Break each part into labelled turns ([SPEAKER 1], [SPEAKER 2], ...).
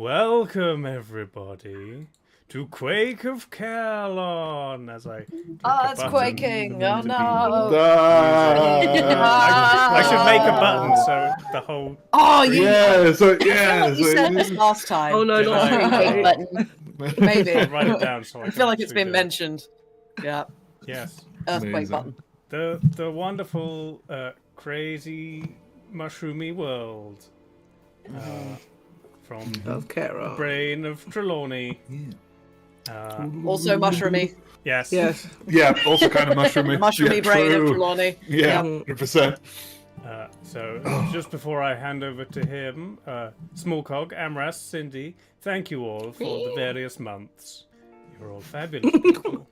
[SPEAKER 1] Welcome, everybody, to Quake of Kaerlon. As I
[SPEAKER 2] it's quaking! Oh no!
[SPEAKER 1] I should make a button so the whole.
[SPEAKER 2] Oh, you!
[SPEAKER 3] Yeah, so
[SPEAKER 2] I feel like you said this last time.
[SPEAKER 4] Oh no,
[SPEAKER 1] Did
[SPEAKER 4] not
[SPEAKER 1] I?
[SPEAKER 4] Quake button.
[SPEAKER 2] Maybe.
[SPEAKER 1] I'll write it down so I
[SPEAKER 2] I
[SPEAKER 1] can
[SPEAKER 2] feel like it's
[SPEAKER 1] actually
[SPEAKER 2] been
[SPEAKER 1] do it.
[SPEAKER 2] mentioned. Yeah.
[SPEAKER 1] Yes.
[SPEAKER 2] Earthquake
[SPEAKER 3] Amazing.
[SPEAKER 2] button.
[SPEAKER 1] The wonderful, crazy, mushroomy world from
[SPEAKER 4] Of
[SPEAKER 1] the
[SPEAKER 4] Kaerlon.
[SPEAKER 1] brain of Trelawney.
[SPEAKER 2] Also mushroomy.
[SPEAKER 1] Yes.
[SPEAKER 4] Yes.
[SPEAKER 3] Yeah, also kind of mushroomy.
[SPEAKER 2] Mushroomy
[SPEAKER 3] yeah,
[SPEAKER 2] brain
[SPEAKER 3] true.
[SPEAKER 2] of Trelawney.
[SPEAKER 3] Yeah,
[SPEAKER 4] Mhm.
[SPEAKER 3] 100%.
[SPEAKER 1] So, just before I hand over to him, Smallcog, Amras, Cindy, thank you all for the various months. You're all fabulous people.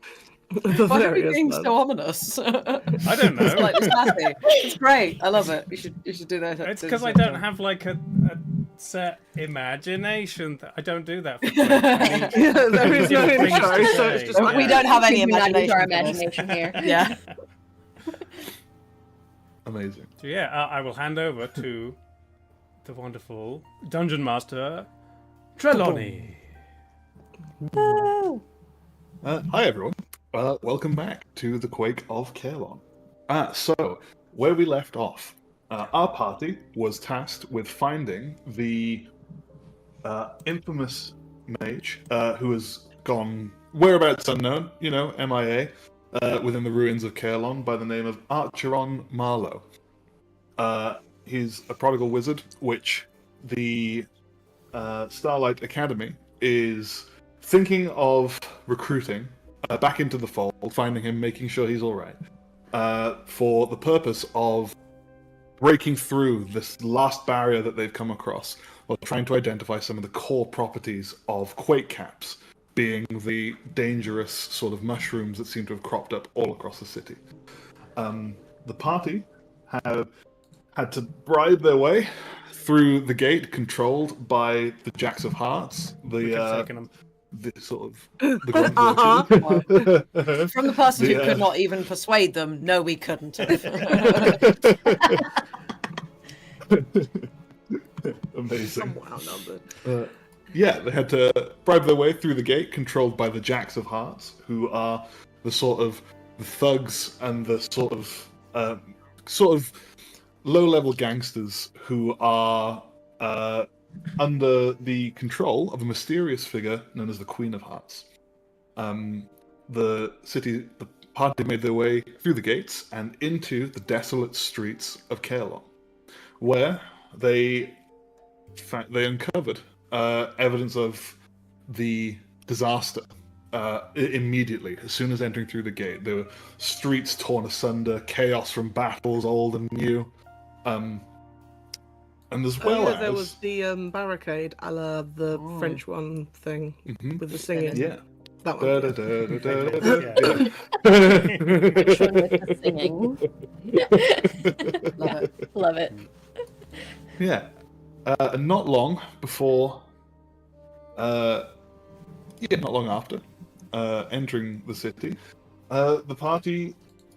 [SPEAKER 4] The
[SPEAKER 2] Why are we
[SPEAKER 4] various
[SPEAKER 2] being
[SPEAKER 4] ones.
[SPEAKER 2] so ominous?
[SPEAKER 1] I don't know.
[SPEAKER 2] It's like it's happy. It's great. I love it. You should do that.
[SPEAKER 1] It's
[SPEAKER 2] do
[SPEAKER 1] because
[SPEAKER 2] this
[SPEAKER 1] I
[SPEAKER 2] next
[SPEAKER 1] don't
[SPEAKER 2] time.
[SPEAKER 1] have like a set imagination. I don't do that for Quake.
[SPEAKER 4] Yeah, there is no
[SPEAKER 1] Things to
[SPEAKER 4] intro, so
[SPEAKER 1] say.
[SPEAKER 4] it's just
[SPEAKER 2] We
[SPEAKER 4] like,
[SPEAKER 2] don't have any
[SPEAKER 5] Keeping that into our
[SPEAKER 2] imagination.
[SPEAKER 5] imagination here.
[SPEAKER 2] Yeah.
[SPEAKER 3] Amazing.
[SPEAKER 1] So yeah, I will hand over to the wonderful Dungeon Master, Trelawney.
[SPEAKER 3] Hi, everyone. Welcome back to the Quake of Kaerlon. So, where we left off, our party was tasked with finding the infamous mage who has gone whereabouts unknown, MIA, within the ruins of Kaerlon by the name of Archeron Marlowe. He's a prodigal wizard, which the Starlight Academy is thinking of recruiting back into the fold, finding him, making sure he's all right, for the purpose of breaking through this last barrier that they've come across, while trying to identify some of the core properties of Quake caps, being the dangerous sort of mushrooms that seem to have cropped up all across the city. The party have had to bribe their way through the gate controlled by the Jacks of Hearts,
[SPEAKER 1] Which have taken him.
[SPEAKER 3] the sort of the Grunt
[SPEAKER 2] From the person who
[SPEAKER 3] The,
[SPEAKER 2] could not even persuade them, no, we couldn't have.
[SPEAKER 3] Amazing.
[SPEAKER 4] somewhat outnumbered.
[SPEAKER 3] Yeah, they had to bribe their way through the gate, controlled by the Jacks of Hearts, who are the sort of the thugs and the sort of low-level gangsters who are under the control of a mysterious figure known as the Queen of Hearts. The party made their way through the gates and into the desolate streets of Kaerlon, where they uncovered evidence of the disaster immediately. As soon as entering through the gate, there were streets torn asunder, chaos from battles old and new, and as well as
[SPEAKER 4] there was the barricade, a la the French one thing
[SPEAKER 3] Mhm.
[SPEAKER 4] with the singing.
[SPEAKER 3] Yeah.
[SPEAKER 4] That
[SPEAKER 3] Da,
[SPEAKER 4] one.
[SPEAKER 3] da, da, da, da,
[SPEAKER 5] Which one with the singing?
[SPEAKER 2] Love it.
[SPEAKER 5] Love it.
[SPEAKER 3] Yeah. And not long before, not long after entering the city, the party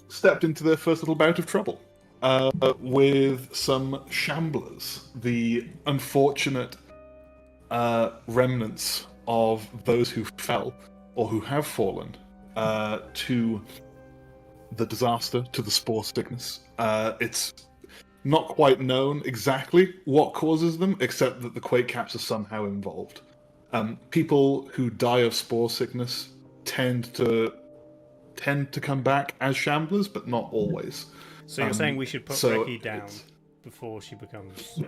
[SPEAKER 3] stepped into their first little bout of trouble with some shamblers, the unfortunate remnants of those who fell or who have fallen to the disaster, to the spore sickness. It's not quite known exactly what causes them, except that the Quake caps are somehow involved. People who die of spore sickness tend to come back as shamblers, but not always.
[SPEAKER 1] So you're saying we should put
[SPEAKER 3] so
[SPEAKER 1] Reki down
[SPEAKER 3] it's-
[SPEAKER 1] before she becomes.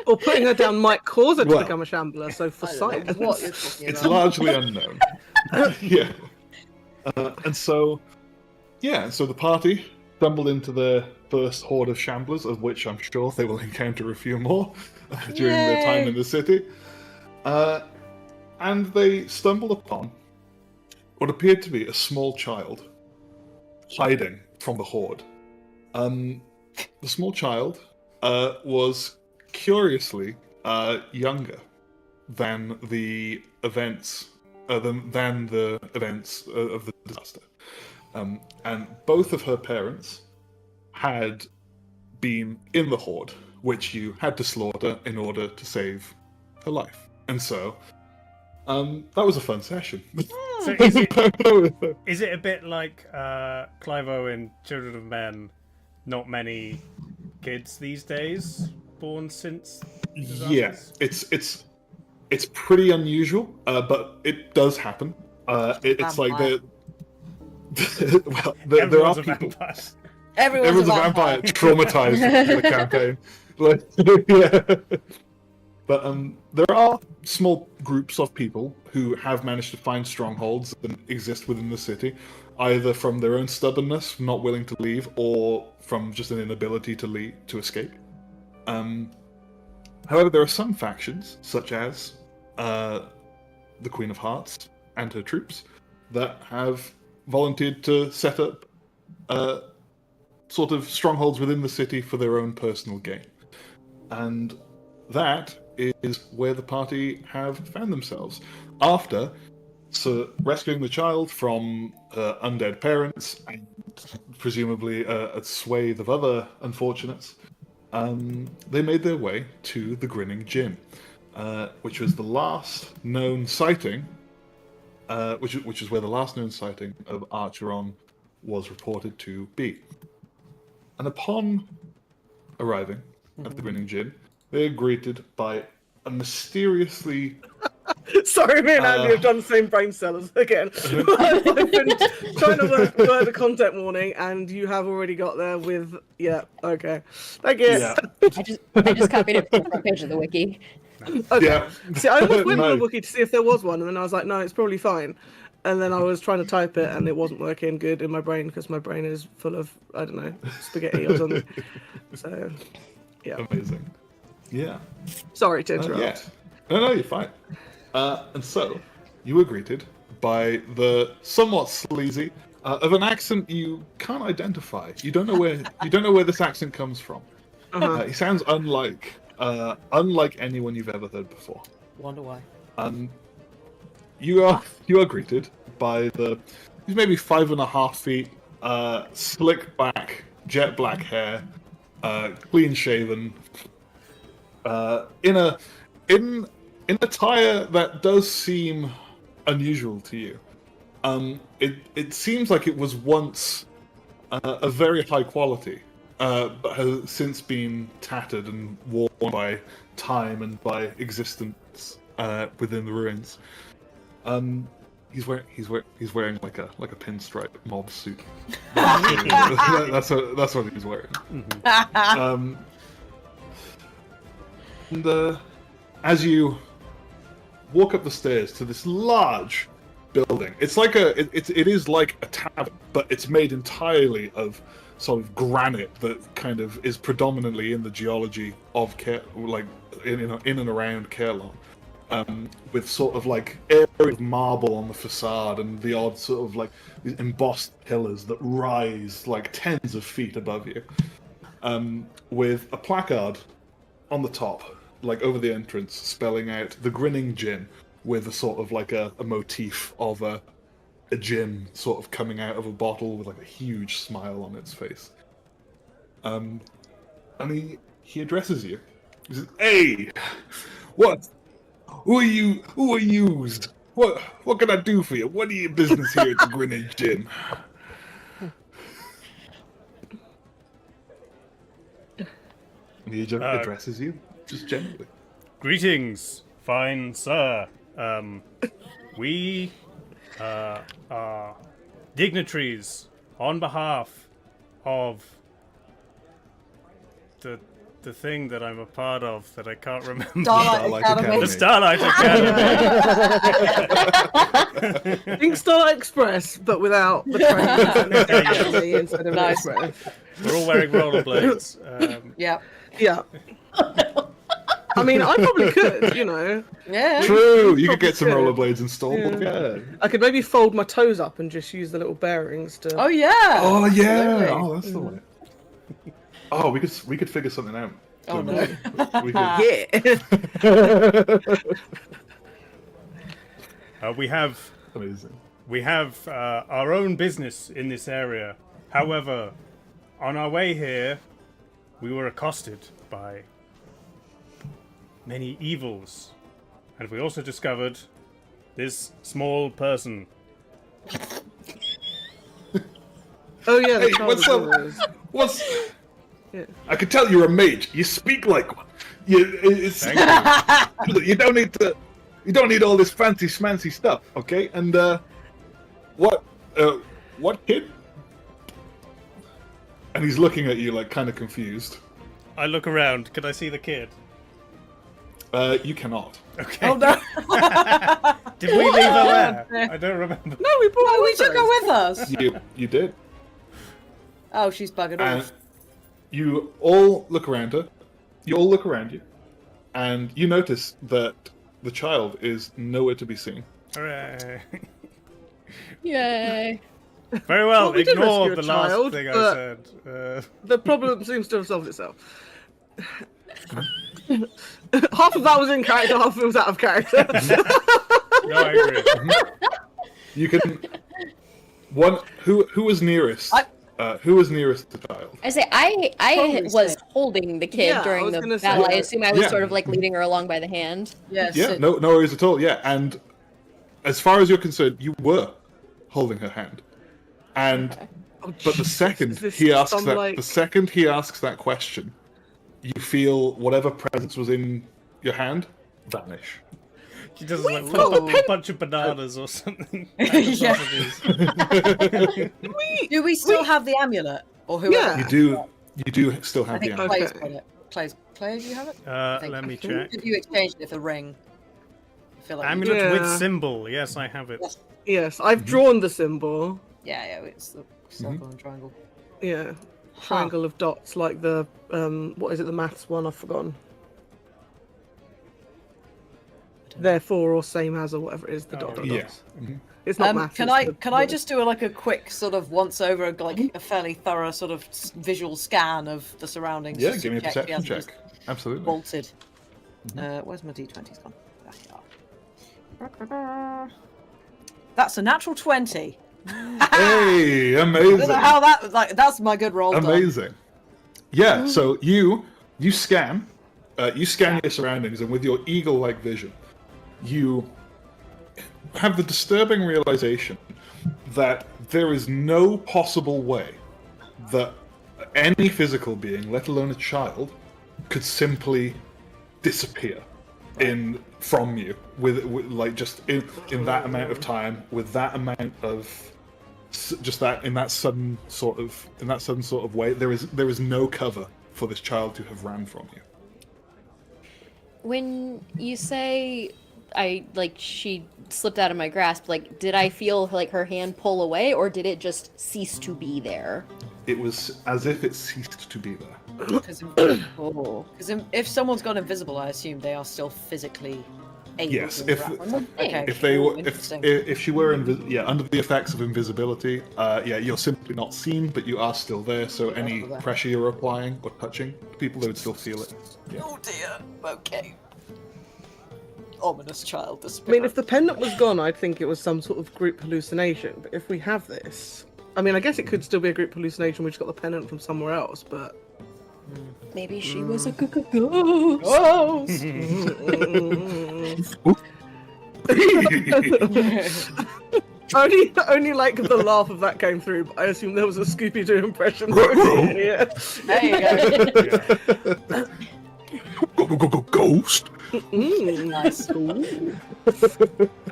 [SPEAKER 4] Or putting her down might cause her to
[SPEAKER 3] Well,
[SPEAKER 4] become a shambler, so for
[SPEAKER 2] I don't know
[SPEAKER 4] science.
[SPEAKER 2] what you're talking
[SPEAKER 3] It's
[SPEAKER 2] about.
[SPEAKER 3] largely unknown. Yeah. And so the party stumbled into their first horde of shamblers, of which I'm sure they will encounter a few more during their time in the city. And they stumbled upon what appeared to be a small child hiding from the horde. The small child was curiously younger than the events of the disaster. And both of her parents had been in the horde which you had to slaughter in order to save her life. And so, that was a fun session.
[SPEAKER 1] So is it a bit like Clivo in Children of Men? Not many kids these days born since
[SPEAKER 3] Yeah,
[SPEAKER 1] disasters?
[SPEAKER 3] it's pretty unusual, but it does happen. It's like well, there are
[SPEAKER 1] Everyone's a
[SPEAKER 3] people.
[SPEAKER 1] vampire.
[SPEAKER 2] Everyone's a vampire.
[SPEAKER 3] Traumatized from the campaign. Like, yeah. But there are small groups of people who have managed to find strongholds and exist within the city, either from their own stubbornness, not willing to leave, or from just an inability to escape. However, there are some factions, such as the Queen of Hearts and her troops, that have volunteered to set up sort of strongholds within the city for their own personal gain. And that is where the party have found themselves. After rescuing the child from undead parents and presumably a swathe of other unfortunates, they made their way to the Grinning Gin, which was the last known sighting, which is where the last known sighting of Archeron was reported to be. And upon arriving at the Grinning Gin, they are greeted by a mysteriously...
[SPEAKER 4] Sorry, me and Andy have done the same brain cells again. I've been trying to work the content warning, and you have already got there with... Yeah, okay. Thank you.
[SPEAKER 3] Yeah.
[SPEAKER 5] I just copied it from the front page of the wiki.
[SPEAKER 4] Okay.
[SPEAKER 3] Yeah.
[SPEAKER 4] See, I almost went on
[SPEAKER 3] No.
[SPEAKER 4] the wiki to see if there was one, and then I was like, no, it's probably fine. And then I was trying to type it, and it wasn't working good in my brain, because my brain is full of, I don't know, spaghetti or something. So, yeah.
[SPEAKER 3] Amazing. Yeah.
[SPEAKER 4] Sorry to interrupt.
[SPEAKER 3] Yeah. No, you're fine. And so, you were greeted by the somewhat sleazy of an accent you can't identify. You don't know where this accent comes from. He sounds unlike anyone you've ever heard before.
[SPEAKER 2] Wonder why.
[SPEAKER 3] You are greeted by he's maybe 5.5 feet, slick back, jet black hair, clean shaven, in attire that does seem unusual to you. It seems like it was once a very high quality, but has since been tattered and worn by time and by existence within the ruins. He's wearing like a pinstripe mob suit. That's what he's wearing. And as you walk up the stairs to this large building, it is like a tavern, but it's made entirely of sort of granite that kind of is predominantly in the geology of in and around Kaerlon. With sort of like areas of marble on the facade and the odd sort of like these embossed pillars that rise like tens of feet above you, with a placard on the top, like over the entrance, spelling out the Grinning Gin, with a sort of like a motif of a gin sort of coming out of a bottle with like a huge smile on its face. And he addresses you. He says, "Hey, what? Who are you? Who are yous? What can I do for you? What are your business here at the Grinning Gin?" And he addresses you just gently.
[SPEAKER 1] Greetings, fine sir. We are dignitaries on behalf of the thing that I'm a part of that I can't remember.
[SPEAKER 2] Starlight Academy.
[SPEAKER 1] The Starlight Academy.
[SPEAKER 4] Think Starlight Express, but without the train instead of
[SPEAKER 2] Nice.
[SPEAKER 4] an express.
[SPEAKER 1] We're all wearing rollerblades.
[SPEAKER 2] Yeah.
[SPEAKER 4] Yeah. I mean, I probably could,
[SPEAKER 2] Yeah.
[SPEAKER 3] True, you could get some
[SPEAKER 4] could.
[SPEAKER 3] rollerblades installed. Yeah.
[SPEAKER 4] I could maybe fold my toes up and just use the little bearings to...
[SPEAKER 2] Oh yeah.
[SPEAKER 3] Oh yeah.
[SPEAKER 2] Absolutely.
[SPEAKER 3] Oh, that's the way. Oh, we could figure something out.
[SPEAKER 2] Oh no.
[SPEAKER 3] We could.
[SPEAKER 4] Yeah.
[SPEAKER 1] We have
[SPEAKER 3] Amazing.
[SPEAKER 1] our own business in this area. However, on our way here, we were accosted by many evils. And we also discovered this small person.
[SPEAKER 4] Oh yeah, the
[SPEAKER 3] Hey,
[SPEAKER 4] child
[SPEAKER 3] what's
[SPEAKER 4] of
[SPEAKER 3] up?
[SPEAKER 4] yours.
[SPEAKER 3] What's?
[SPEAKER 4] Yeah.
[SPEAKER 3] I can tell you're a mage. You speak like one. It's,
[SPEAKER 1] Thank you.
[SPEAKER 3] you don't need to. You don't need all this fancy schmancy stuff, okay? And what kid? And he's looking at you like kind of confused.
[SPEAKER 1] I look around. Can I see the kid?
[SPEAKER 3] You cannot.
[SPEAKER 1] Okay.
[SPEAKER 2] Oh no!
[SPEAKER 1] Did we leave her there? I don't remember.
[SPEAKER 4] No, we brought
[SPEAKER 2] Oh,
[SPEAKER 4] her
[SPEAKER 2] we
[SPEAKER 4] with
[SPEAKER 2] took her
[SPEAKER 4] us.
[SPEAKER 2] with us.
[SPEAKER 3] You did.
[SPEAKER 2] Oh, she's buggered
[SPEAKER 3] And
[SPEAKER 2] off.
[SPEAKER 3] you all look around her. You all look around you, and you notice that the child is nowhere to be seen.
[SPEAKER 1] Hooray.
[SPEAKER 5] Yay.
[SPEAKER 1] Very well.
[SPEAKER 4] Well, we did
[SPEAKER 1] Ignore
[SPEAKER 4] rescue
[SPEAKER 1] the
[SPEAKER 4] a
[SPEAKER 1] last
[SPEAKER 4] child,
[SPEAKER 1] thing I
[SPEAKER 4] but-
[SPEAKER 1] said.
[SPEAKER 4] The problem seems to have solved itself. Half of that was in character, half of it was out of character.
[SPEAKER 1] No, I agree.
[SPEAKER 3] You can. Who was nearest? Who was nearest the child?
[SPEAKER 5] I say I
[SPEAKER 2] Probably
[SPEAKER 5] was
[SPEAKER 2] Sid.
[SPEAKER 5] holding the kid
[SPEAKER 4] Yeah, I
[SPEAKER 5] during
[SPEAKER 4] was
[SPEAKER 5] the
[SPEAKER 4] gonna say
[SPEAKER 5] battle. I
[SPEAKER 4] that.
[SPEAKER 5] assume I was
[SPEAKER 3] Yeah.
[SPEAKER 5] sort of like leading her along by the hand.
[SPEAKER 2] Yes.
[SPEAKER 3] Yeah, no worries at all. Yeah, and as far as you're concerned, you were holding her hand, and
[SPEAKER 4] Oh,
[SPEAKER 3] but the
[SPEAKER 4] Jesus,
[SPEAKER 3] second
[SPEAKER 4] is this
[SPEAKER 3] he asks
[SPEAKER 4] some,
[SPEAKER 3] that,
[SPEAKER 4] like-
[SPEAKER 3] the second he asks that question, you feel whatever presence was in your hand vanish.
[SPEAKER 1] She does like
[SPEAKER 2] We've
[SPEAKER 1] pop
[SPEAKER 2] got-
[SPEAKER 1] up a bunch of bananas or something.
[SPEAKER 2] Yeah.
[SPEAKER 1] Sausages.
[SPEAKER 2] Do we still have the amulet, or whoever?
[SPEAKER 4] Yeah.
[SPEAKER 3] You do still
[SPEAKER 2] I
[SPEAKER 3] have
[SPEAKER 2] think
[SPEAKER 3] the
[SPEAKER 4] Okay.
[SPEAKER 2] Clay's got it. Clay, do you have it? think-
[SPEAKER 1] Let me
[SPEAKER 2] I
[SPEAKER 1] check.
[SPEAKER 2] If you exchanged it for a ring, I feel like you
[SPEAKER 1] Amulet
[SPEAKER 4] Yeah.
[SPEAKER 1] with symbol. Yes, I have it.
[SPEAKER 2] Yes.
[SPEAKER 4] Yes, I've drawn the symbol.
[SPEAKER 2] Yeah, it's the circle and triangle.
[SPEAKER 4] Yeah. Triangle of dots, like the what is it, the maths one? I've forgotten. Therefore, or same as, or whatever it is, the dot dot
[SPEAKER 3] Yeah.
[SPEAKER 4] dots. It's not maths.
[SPEAKER 2] Can
[SPEAKER 4] it's
[SPEAKER 2] I
[SPEAKER 4] the-
[SPEAKER 2] can I just do like a quick sort of once over, like a fairly thorough sort of visual scan of the surroundings?
[SPEAKER 3] Yeah,
[SPEAKER 2] just
[SPEAKER 3] give
[SPEAKER 2] to
[SPEAKER 3] me a
[SPEAKER 2] check he
[SPEAKER 3] perception
[SPEAKER 2] hasn't
[SPEAKER 3] check.
[SPEAKER 2] just
[SPEAKER 3] Absolutely.
[SPEAKER 2] Bolted. Where's my d20s gone? There they are. That's a natural 20.
[SPEAKER 3] Hey,
[SPEAKER 2] I don't
[SPEAKER 3] amazing!
[SPEAKER 2] know how that like. That's my good roll. done.
[SPEAKER 3] Amazing. Yeah, so you scan your surroundings, and with your eagle-like vision, you have the disturbing realization that there is no possible way that any physical being, let alone a child, could simply disappear from you with like just in that amount of time, with that amount of just that in that sudden sort of way. There is no cover for this child to have ran from you.
[SPEAKER 5] When you say she slipped out of my grasp, like did I feel like her hand pull away, or did it just cease to be there?
[SPEAKER 3] It was as if it ceased to be there.
[SPEAKER 2] Because if someone's gone invisible, I assume they are still physically able
[SPEAKER 3] Yes,
[SPEAKER 2] to
[SPEAKER 3] if-
[SPEAKER 2] interact with them. Okay.
[SPEAKER 3] If they were,
[SPEAKER 2] Interesting.
[SPEAKER 3] if she were under the effects of invisibility, you're simply not seen, but you are still there. So any
[SPEAKER 2] still there.
[SPEAKER 3] pressure you're applying or touching people, they would still feel it. Yeah.
[SPEAKER 2] Oh dear. Okay. Ominous child
[SPEAKER 4] I
[SPEAKER 2] disappearing.
[SPEAKER 4] mean, if the pendant was gone, I'd think it was some sort of group hallucination. But if we have this, I mean, I guess it could still be a group hallucination. We just got the pendant from somewhere else, but
[SPEAKER 5] Maybe she was a ghost.
[SPEAKER 4] only like the laugh of that came through. But I assume there was a Scooby Doo impression. Yeah.
[SPEAKER 2] There you go.
[SPEAKER 3] Go, ghost.
[SPEAKER 2] Nice.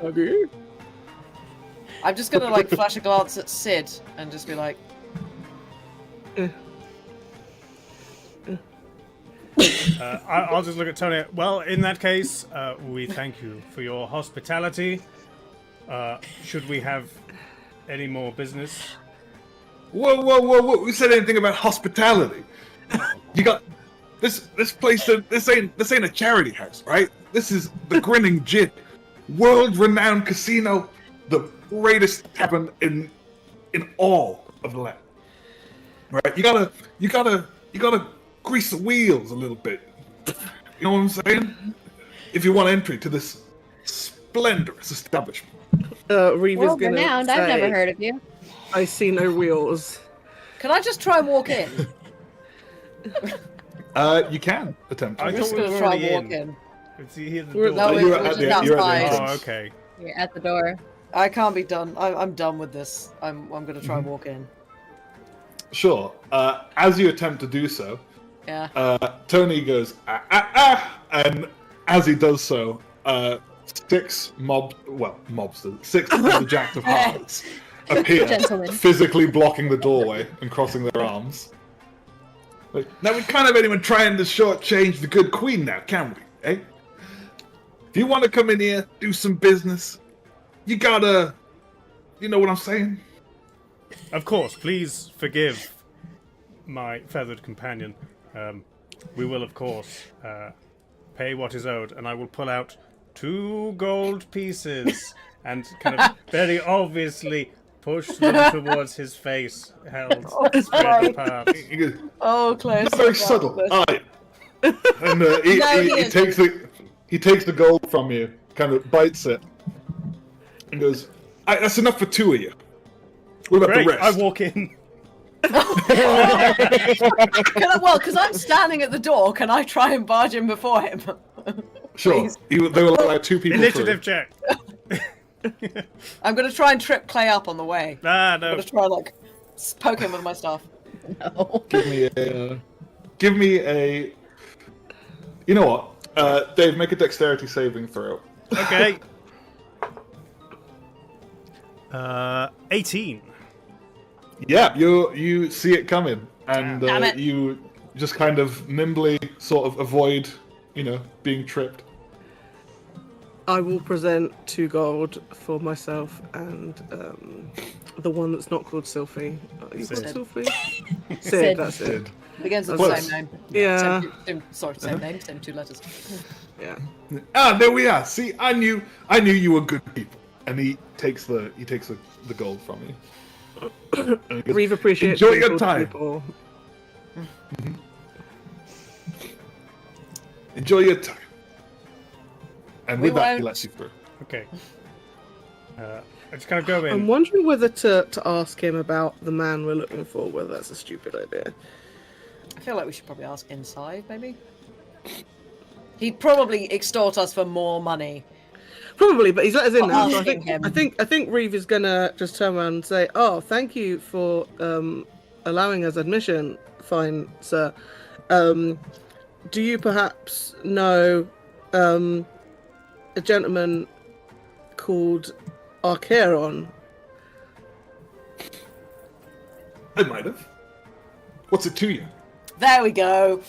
[SPEAKER 4] Okay.
[SPEAKER 2] I'm just gonna like flash a glance at Sid and just be like,
[SPEAKER 1] I'll just look at Tony. Well, in that case, we thank you for your hospitality. Should we have any more business?
[SPEAKER 3] Whoa! Who said anything about hospitality? You got this place. This ain't a charity house, right? This is the Grinning Jit, world-renowned casino, the greatest tavern in all of the land. Right? You gotta grease the wheels a little bit. You know what I'm saying? If you want entry to this splendorous establishment.
[SPEAKER 4] Reeva's
[SPEAKER 5] World
[SPEAKER 4] gonna
[SPEAKER 5] renowned. I've
[SPEAKER 4] say,
[SPEAKER 5] never heard of you.
[SPEAKER 4] I see no wheels.
[SPEAKER 2] "Can I just try and walk in?"
[SPEAKER 3] You can attempt.
[SPEAKER 1] I
[SPEAKER 3] to.
[SPEAKER 1] thought we
[SPEAKER 2] gonna
[SPEAKER 1] were
[SPEAKER 2] try
[SPEAKER 1] already
[SPEAKER 2] walk
[SPEAKER 1] in.
[SPEAKER 2] in.
[SPEAKER 1] Is he here at the
[SPEAKER 4] We're-
[SPEAKER 1] door?
[SPEAKER 4] no,
[SPEAKER 3] You're
[SPEAKER 2] we're
[SPEAKER 3] at
[SPEAKER 2] just
[SPEAKER 3] the
[SPEAKER 2] outside.
[SPEAKER 3] entrance.
[SPEAKER 1] Oh, okay.
[SPEAKER 5] You're at the door.
[SPEAKER 2] I can't be done. I'm done with this. I'm gonna try and walk in.
[SPEAKER 3] Sure. As you attempt to do so,
[SPEAKER 2] Yeah.
[SPEAKER 3] Tony goes and as he does so, six six of the Jack of Hearts appear,
[SPEAKER 5] Gentlemen.
[SPEAKER 3] physically blocking the doorway and crossing their arms. Like, now we can't have anyone trying to shortchange the good queen now, can we? Eh? If you want to come in here, do some business, you gotta, you know what I'm saying?
[SPEAKER 1] Of course, please forgive my feathered companion. We will, of course, pay what is owed, and I will pull out 2 gold pieces and kind of very obviously push them towards his face, held spread apart.
[SPEAKER 3] He goes,
[SPEAKER 2] Oh, close.
[SPEAKER 3] not very subtle, are you? And he,
[SPEAKER 2] No,
[SPEAKER 3] he,
[SPEAKER 2] he
[SPEAKER 3] he takes the gold from you, kind of bites it, and goes, "That's enough for 2 of you. What about
[SPEAKER 1] Great,
[SPEAKER 3] the rest?"
[SPEAKER 1] I walk in.
[SPEAKER 2] Because I'm standing at the door, can I try and barge in before him?
[SPEAKER 3] Sure.
[SPEAKER 2] Please.
[SPEAKER 3] They will allow 2 people
[SPEAKER 1] Initiative
[SPEAKER 3] through.
[SPEAKER 1] check.
[SPEAKER 2] I'm gonna try and trip Clay up on the way.
[SPEAKER 1] Ah,
[SPEAKER 2] I'm
[SPEAKER 1] no.
[SPEAKER 2] gonna try and poke him with my staff.
[SPEAKER 5] No.
[SPEAKER 3] Give me a. You know what? Dave, make a dexterity saving throw.
[SPEAKER 1] Okay. 18.
[SPEAKER 3] Yeah, you see it coming, and
[SPEAKER 2] Damn it.
[SPEAKER 3] you just kind of nimbly sort of avoid, being tripped.
[SPEAKER 4] I will present 2 gold for myself and the one that's not called Sylphie. Are you called
[SPEAKER 1] Sid.
[SPEAKER 4] Sylphie?
[SPEAKER 5] Sid.
[SPEAKER 4] That's it.
[SPEAKER 2] Begins with
[SPEAKER 3] Close.
[SPEAKER 2] the same name.
[SPEAKER 4] Yeah.
[SPEAKER 2] Same name, same 2 letters.
[SPEAKER 4] Yeah.
[SPEAKER 3] Ah, there we are. See, I knew you were good people. And he takes the gold from you. And he goes,
[SPEAKER 4] Reeve appreciates
[SPEAKER 3] Enjoy your
[SPEAKER 4] good
[SPEAKER 3] time.
[SPEAKER 4] people.
[SPEAKER 3] Enjoy your time. And
[SPEAKER 2] We
[SPEAKER 3] with that, he
[SPEAKER 2] won't.
[SPEAKER 3] lets you through.
[SPEAKER 1] Okay. I just kind of go in.
[SPEAKER 4] I'm wondering whether to ask him about the man we're looking for, whether that's a stupid idea.
[SPEAKER 2] I feel like we should probably ask inside, maybe. He'd probably extort us for more money.
[SPEAKER 4] Probably, but he's let us in
[SPEAKER 2] Not
[SPEAKER 4] now. So I
[SPEAKER 2] asking
[SPEAKER 4] think
[SPEAKER 2] him.
[SPEAKER 4] I think Reeve is gonna just turn around and say, "Oh, thank you for allowing us admission, fine sir. Do you perhaps know a gentleman called Kaerlon?"
[SPEAKER 3] I might have. What's it to you?
[SPEAKER 2] There we go.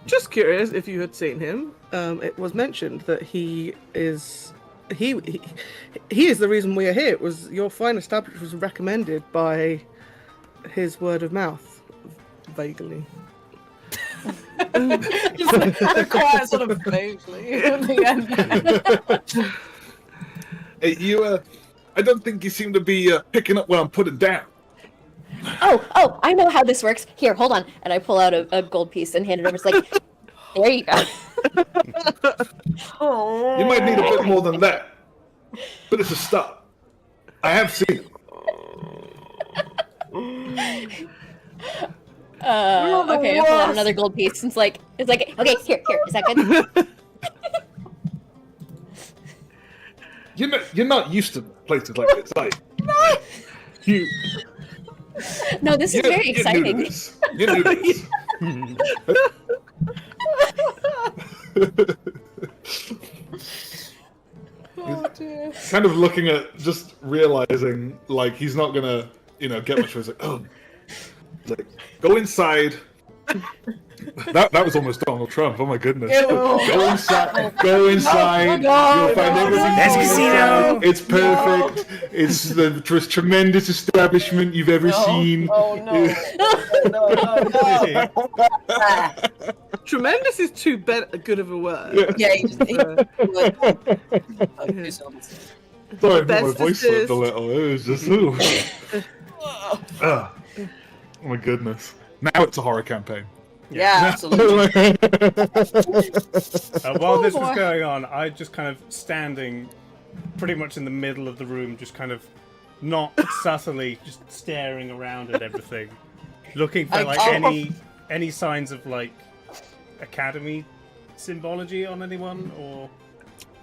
[SPEAKER 4] Just curious if you had seen him. It was mentioned that he is the reason we are here. It was your fine establishment was recommended by his word of mouth, vaguely.
[SPEAKER 2] Just the quiet sort of vaguely at the end.
[SPEAKER 3] Hey, I don't think you seem to be picking up what I'm putting down.
[SPEAKER 5] Oh, I know how this works. Here, hold on. And I pull out a gold piece and hand it over. It's like, there you go.
[SPEAKER 3] You might need a bit more than that. But it's a start. I have seen it.
[SPEAKER 5] Okay, I pull out another gold piece. It's like, okay, here, is that good?
[SPEAKER 3] You're not used to places like this, are you?
[SPEAKER 5] No, this is very exciting.
[SPEAKER 3] You're new to this.
[SPEAKER 2] Oh dear.
[SPEAKER 3] Kind of looking at, just realizing, like, he's not gonna, get much. He's like, oh. He's like, go inside. That was almost Donald Trump. Oh my goodness. Go inside. Go inside. You'll find everything.
[SPEAKER 1] There's
[SPEAKER 3] you
[SPEAKER 1] casino.
[SPEAKER 3] want. It's perfect. It's the most tremendous establishment you've ever seen.
[SPEAKER 2] Oh no.
[SPEAKER 4] Tremendous is too good of a word.
[SPEAKER 2] Yeah, he just
[SPEAKER 3] Sorry, my
[SPEAKER 4] Best
[SPEAKER 3] voice slipped
[SPEAKER 4] assist.
[SPEAKER 3] a little. It was just, ooh. Oh my goodness. Now it's a horror campaign.
[SPEAKER 2] Yeah, absolutely.
[SPEAKER 1] While this
[SPEAKER 2] boy.
[SPEAKER 1] was going on, I just kind of standing pretty much in the middle of the room, just kind of not subtly, just staring around at everything. looking for
[SPEAKER 2] I-
[SPEAKER 1] like
[SPEAKER 2] oh.
[SPEAKER 1] any signs of like academy symbology on anyone, or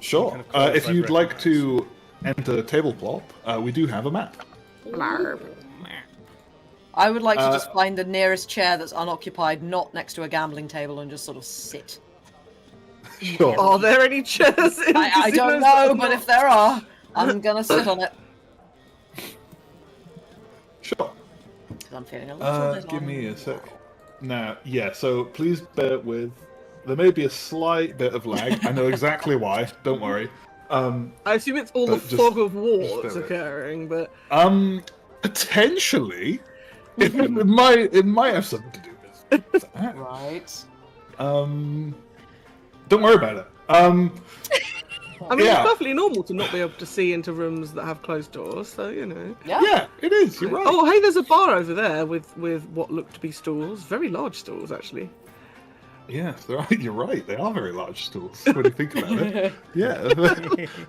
[SPEAKER 3] Sure.
[SPEAKER 1] kind of clothes
[SPEAKER 3] If
[SPEAKER 1] I'd
[SPEAKER 3] you'd like
[SPEAKER 1] recognise.
[SPEAKER 3] to enter Tableplop, we do have a map.
[SPEAKER 2] I would like to just find the nearest chair that's unoccupied, not next to a gambling table, and just sort of sit.
[SPEAKER 3] Sure.
[SPEAKER 4] Are there any chairs in
[SPEAKER 2] I don't
[SPEAKER 4] casinos
[SPEAKER 2] know,
[SPEAKER 4] that
[SPEAKER 2] but
[SPEAKER 4] are
[SPEAKER 2] if there are, I'm gonna sit on it.
[SPEAKER 3] Sure.
[SPEAKER 2] 'Cause I'm feeling a little bit
[SPEAKER 3] Give me a
[SPEAKER 2] on-
[SPEAKER 3] sec. Now, yeah, so please bear with. There may be a slight bit of lag. I know exactly why. Don't worry.
[SPEAKER 4] I assume it's all the
[SPEAKER 3] But just-
[SPEAKER 4] fog of war
[SPEAKER 3] just
[SPEAKER 4] that's
[SPEAKER 3] do it.
[SPEAKER 4] occurring, but
[SPEAKER 3] Potentially, it might have something to do with that.
[SPEAKER 2] Right.
[SPEAKER 3] Don't worry about it.
[SPEAKER 4] I mean,
[SPEAKER 3] Yeah.
[SPEAKER 4] it's perfectly normal to not be able to see into rooms that have closed doors, so you know.
[SPEAKER 3] Yeah, it is. You're right.
[SPEAKER 4] Oh, hey, there's a bar over there with what look to be stools. Very large stools, actually.
[SPEAKER 3] Yes, you're right. They are very large stools when you think about it. Yeah,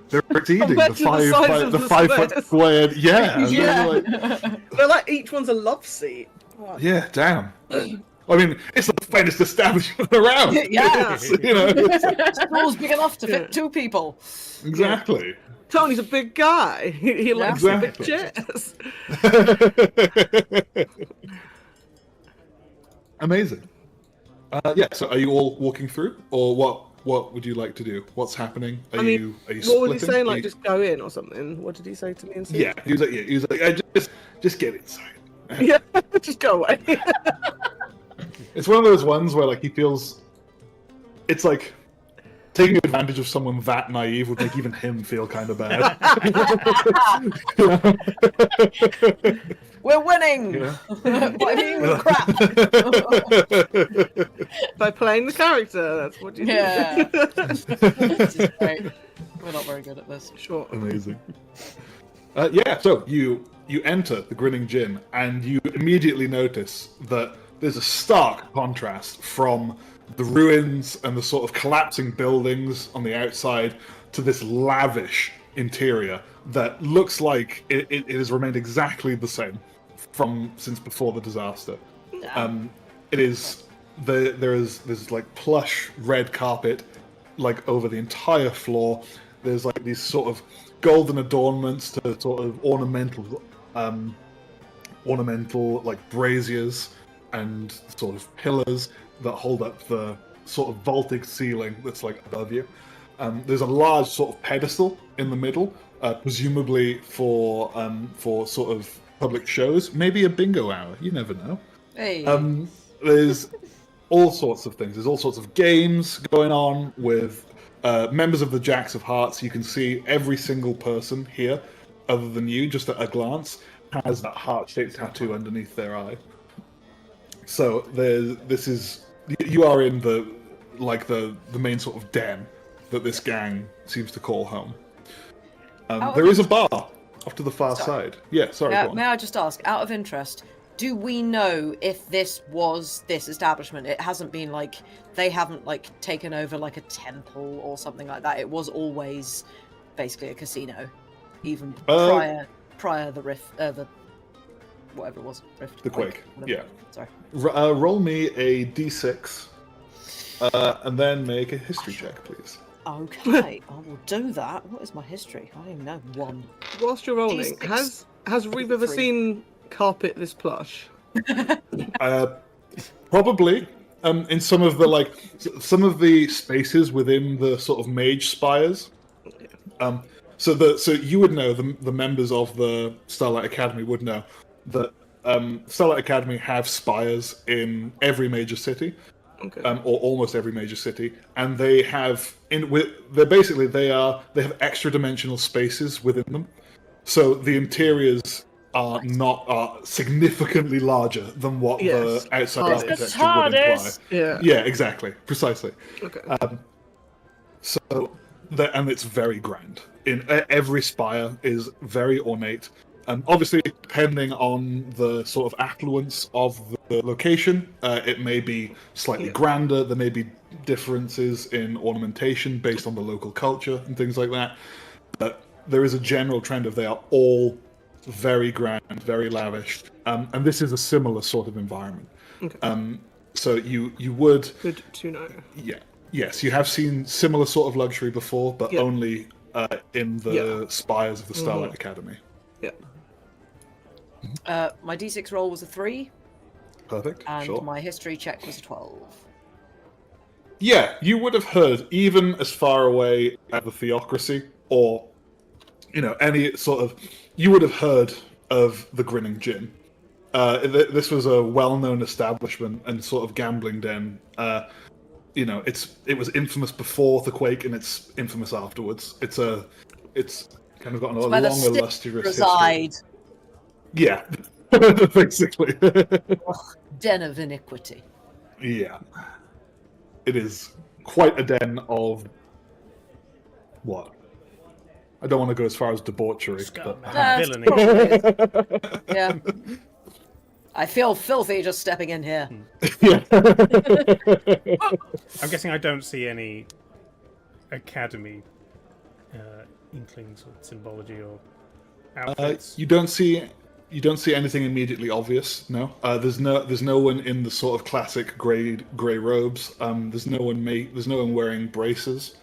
[SPEAKER 3] they're exceeding
[SPEAKER 4] Compared
[SPEAKER 3] the
[SPEAKER 4] to the size of
[SPEAKER 3] the
[SPEAKER 4] the
[SPEAKER 3] 5 foot
[SPEAKER 4] squares.
[SPEAKER 3] squared. Yeah,
[SPEAKER 2] Yeah.
[SPEAKER 4] They're like each one's a love seat. Oh,
[SPEAKER 3] yeah. Damn. I mean, it's the finest establishment around.
[SPEAKER 2] Yeah.
[SPEAKER 3] It's, you know.
[SPEAKER 2] Stool's big enough to fit 2 people.
[SPEAKER 3] Exactly.
[SPEAKER 4] Tony's a big guy. He likes
[SPEAKER 3] Exactly.
[SPEAKER 4] big chairs.
[SPEAKER 3] Amazing. Yeah. So, are you all walking through, or what would you like to do? What's happening? Are you
[SPEAKER 4] what was he
[SPEAKER 3] splitting?
[SPEAKER 4] saying?
[SPEAKER 3] Are
[SPEAKER 4] Like,
[SPEAKER 3] you-
[SPEAKER 4] just go in or something? What did he say to me? And
[SPEAKER 3] Yeah, he was like, just get inside.
[SPEAKER 4] yeah, just go away.
[SPEAKER 3] It's one of those ones where like he feels, it's like taking advantage of someone that naive would make even him feel kind of bad.
[SPEAKER 2] We're winning!
[SPEAKER 3] Yeah.
[SPEAKER 2] By being crap!
[SPEAKER 4] By playing the character, that's what you do.
[SPEAKER 2] Yeah. This is great. We're not very good at this.
[SPEAKER 4] Sure.
[SPEAKER 3] Amazing. Yeah, so you enter the Grinning Gin, and you immediately notice that there's a stark contrast from the ruins and the sort of collapsing buildings on the outside to this lavish interior that looks like it has remained exactly the same since before the disaster. It is there's like plush red carpet like over the entire floor. There's like these sort of golden adornments to sort of ornamental like braziers and sort of pillars that hold up the sort of vaulted ceiling that's like above you. There's a large sort of pedestal in the middle, presumably for sort of public shows, maybe a bingo hour. You never know.
[SPEAKER 2] Hey.
[SPEAKER 3] There's all sorts of things. There's all sorts of games going on with members of the Jacks of Hearts. You can see every single person here, other than you, just at a glance, has that heart-shaped tattoo underneath their eye. So you are in the main sort of den that this gang seems to call home. There is a bar off to the far side. Yeah, sorry. Go on.
[SPEAKER 2] May I just ask, out of interest, do we know if this was this establishment? It hasn't been like, they haven't like taken over like a temple or something like that. It was always basically a casino, even prior the rift, the whatever it was, rift.
[SPEAKER 3] The Quake.
[SPEAKER 2] whatever.
[SPEAKER 3] Yeah.
[SPEAKER 2] Sorry.
[SPEAKER 3] Roll me a d6, and then make a history check, please.
[SPEAKER 2] Okay, I will do that. What is my history? I don't even know. 1.
[SPEAKER 4] Whilst you're rolling,
[SPEAKER 2] D6.
[SPEAKER 4] has Reeve ever
[SPEAKER 2] 3.
[SPEAKER 4] seen carpet this plush?
[SPEAKER 3] Probably. In some of the spaces within the sort of mage spires. So you would know, the members of the Starlight Academy would know that Starlight Academy have spires in every major city.
[SPEAKER 4] Okay.
[SPEAKER 3] Or almost every major city, and they have they have extra dimensional spaces within them, so the interiors are significantly larger than what the outside architecture would imply. Yeah, exactly, precisely.
[SPEAKER 4] Okay.
[SPEAKER 3] And it's very grand. Every spire is very ornate. Obviously, depending on the sort of affluence of the location, it may be slightly grander. There may be differences in ornamentation based on the local culture and things like that. But there is a general trend of they are all very grand, very lavish, and this is a similar sort of environment.
[SPEAKER 4] Okay.
[SPEAKER 3] So you would,
[SPEAKER 4] Good to know.
[SPEAKER 3] yes, you have seen similar sort of luxury before, but
[SPEAKER 4] Yeah.
[SPEAKER 3] only in the spires of the Starlight Academy.
[SPEAKER 4] Yeah.
[SPEAKER 2] My D6 roll was a 3,
[SPEAKER 3] Perfect.
[SPEAKER 2] and
[SPEAKER 3] Sure.
[SPEAKER 2] my history check was a 12.
[SPEAKER 3] Yeah, you would have heard, even as far away as the Theocracy, or, any sort of... You would have heard of the Grinning Gin. This was a well-known establishment and sort of gambling den. It was infamous before the Quake, and it's infamous afterwards. It's kind of got a
[SPEAKER 2] Where the
[SPEAKER 3] long,
[SPEAKER 2] Sith
[SPEAKER 3] illustrious
[SPEAKER 2] reside.
[SPEAKER 3] history. Yeah, basically.
[SPEAKER 2] Den of iniquity.
[SPEAKER 3] Yeah. It is quite a den of... What? I don't want to go as far as debauchery, but...
[SPEAKER 1] Villainy.
[SPEAKER 2] Yeah. I feel filthy just stepping in here.
[SPEAKER 3] Yeah.
[SPEAKER 1] I'm guessing I don't see any academy inklings or symbology or outfits.
[SPEAKER 3] You don't see anything immediately obvious. No, there's no one in the sort of classic grey robes. There's no one wearing braces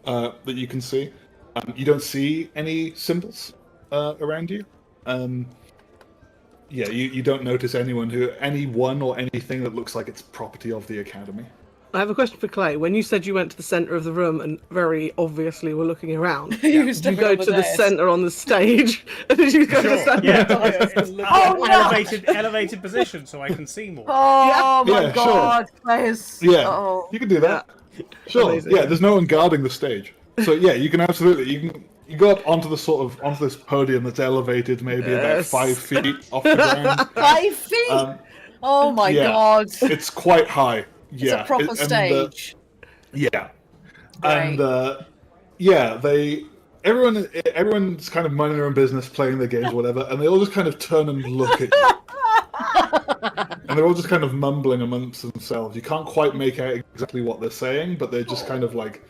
[SPEAKER 3] that you can see. You don't see any symbols around you. You don't notice anyone or anything that looks like it's property of the academy.
[SPEAKER 4] I have a question for Clay. When you said you went to the centre of the room and very obviously were looking around, did you go to the centre on the stage? Or did you go to the centre?
[SPEAKER 1] Yeah. Elevated position so I can see more.
[SPEAKER 2] Oh my
[SPEAKER 3] Yeah,
[SPEAKER 2] god, Clays.
[SPEAKER 3] Yeah,
[SPEAKER 2] Oh.
[SPEAKER 3] you can do that. Sure.
[SPEAKER 4] Amazing.
[SPEAKER 3] Yeah, there's no one guarding the stage, so yeah, you can absolutely you go up onto this podium that's elevated maybe about 5 feet off the ground.
[SPEAKER 2] 5 feet? Oh my
[SPEAKER 3] yeah.
[SPEAKER 2] god.
[SPEAKER 3] It's quite high.
[SPEAKER 2] It's
[SPEAKER 3] Yeah,
[SPEAKER 2] a proper stage.
[SPEAKER 3] And everyone's kind of minding their own business, playing their games, or whatever, and they all just kind of turn and look at you. And they're all just kind of mumbling amongst themselves. You can't quite make out exactly what they're saying, but they're just kind of like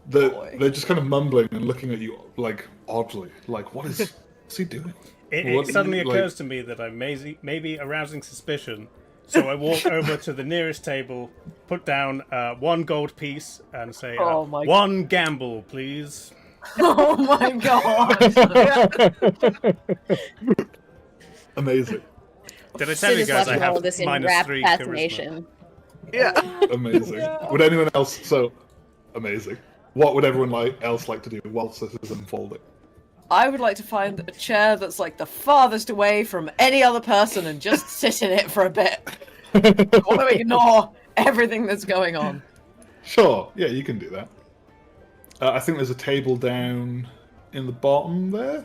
[SPEAKER 3] they're just kind of mumbling and looking at you like oddly, like what's he doing?
[SPEAKER 1] It suddenly occurs to me that I'm maybe arousing suspicion. So I walk over to the nearest table, put down 1 gold piece, and say,
[SPEAKER 2] Oh my-
[SPEAKER 1] 1 gamble, please.
[SPEAKER 2] Oh my god.
[SPEAKER 3] Amazing.
[SPEAKER 1] Did I tell
[SPEAKER 5] Sid
[SPEAKER 1] you
[SPEAKER 5] is
[SPEAKER 1] guys I
[SPEAKER 5] watching all
[SPEAKER 1] have
[SPEAKER 5] of this in
[SPEAKER 1] minus
[SPEAKER 5] rapt
[SPEAKER 1] 3 charisma?
[SPEAKER 5] fascination.
[SPEAKER 4] Yeah.
[SPEAKER 3] Amazing. Would anyone else? So amazing. What would everyone else like to do whilst this is unfolding?
[SPEAKER 2] I would like to find a chair that's like the farthest away from any other person and just sit in it for a bit. I want to ignore everything that's going on.
[SPEAKER 3] Sure. Yeah, you can do that. I think there's a table down in the bottom there,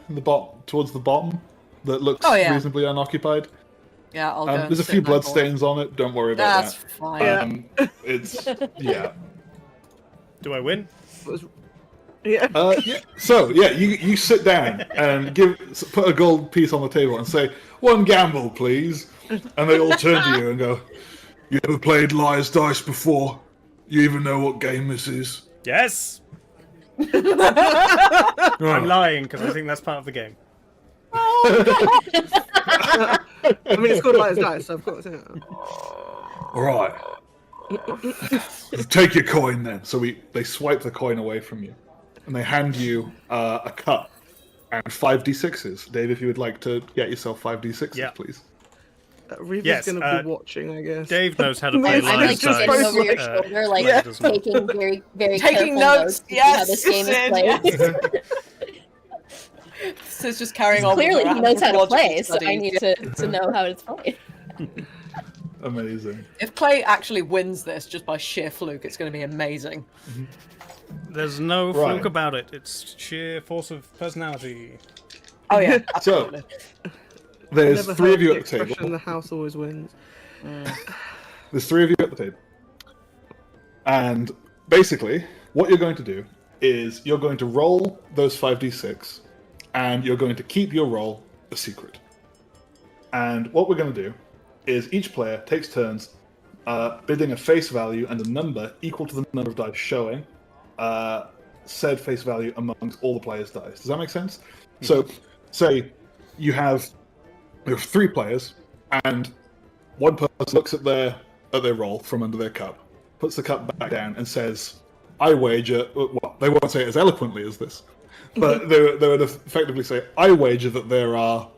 [SPEAKER 3] towards the bottom, that looks reasonably unoccupied.
[SPEAKER 2] Yeah, I'll go. And
[SPEAKER 3] There's a
[SPEAKER 2] sit
[SPEAKER 3] few
[SPEAKER 2] in that corner.
[SPEAKER 3] bloodstains on it. Don't worry about
[SPEAKER 2] That's
[SPEAKER 3] that.
[SPEAKER 2] fine.
[SPEAKER 3] It's yeah.
[SPEAKER 1] Do I win?
[SPEAKER 4] Yeah.
[SPEAKER 3] You sit down and put a gold piece on the table and say 1 gamble, please, and they all turn to you and go, "You ever played Liar's Dice before? You even know what game this is?"
[SPEAKER 1] Yes!
[SPEAKER 3] Right.
[SPEAKER 1] I'm lying because I think that's part of the game.
[SPEAKER 4] I mean, it's called Liar's Dice, so of course. Yeah.
[SPEAKER 3] All right. Take your coin then. So they swipe the coin away from you, and they hand you a cup and 5d6s. Dave, if you would like to get yourself 5d6s,
[SPEAKER 1] Yeah.
[SPEAKER 3] please.
[SPEAKER 4] Reva's
[SPEAKER 1] Yes,
[SPEAKER 4] going to be watching, I guess.
[SPEAKER 1] Dave knows how to play
[SPEAKER 4] I'm
[SPEAKER 5] I'm
[SPEAKER 1] Liar's
[SPEAKER 5] like
[SPEAKER 4] just
[SPEAKER 1] Dice.
[SPEAKER 5] standing over your
[SPEAKER 4] like-
[SPEAKER 5] shoulder, like
[SPEAKER 1] Yeah.
[SPEAKER 5] taking very, very
[SPEAKER 2] Taking
[SPEAKER 5] careful
[SPEAKER 2] notes,
[SPEAKER 5] to see how
[SPEAKER 2] yes,
[SPEAKER 5] this game is
[SPEAKER 2] Sid,
[SPEAKER 5] played.
[SPEAKER 2] So it's just carrying on.
[SPEAKER 5] Clearly,
[SPEAKER 2] with
[SPEAKER 5] he
[SPEAKER 2] the
[SPEAKER 5] knows how to
[SPEAKER 2] logical
[SPEAKER 5] play, so I
[SPEAKER 2] studies.
[SPEAKER 5] need to know how it's played.
[SPEAKER 3] Amazing.
[SPEAKER 2] If Clay actually wins this just by sheer fluke, it's going to be amazing.
[SPEAKER 1] There's no
[SPEAKER 3] Right.
[SPEAKER 1] fluke about it. It's sheer force of personality.
[SPEAKER 2] Oh yeah,
[SPEAKER 3] So
[SPEAKER 2] absolutely.
[SPEAKER 3] there's
[SPEAKER 4] Never
[SPEAKER 3] 3
[SPEAKER 4] heard
[SPEAKER 3] of you
[SPEAKER 4] the
[SPEAKER 3] at the
[SPEAKER 4] expression,
[SPEAKER 3] table.
[SPEAKER 4] the house always wins.
[SPEAKER 3] There's 3 of you at the table. And basically, what you're going to do is you're going to roll those 5d6, and you're going to keep your roll a secret. And what we're going to do is each player takes turns bidding a face value and a number equal to the number of dice showing said face value amongst all the players' dice. Does that make sense? So, say you have 3 players, and one person looks at their roll from under their cup, puts the cup back down, and says, "I wager." Well, they won't say it as eloquently as this, but they would effectively say, "I wager that there are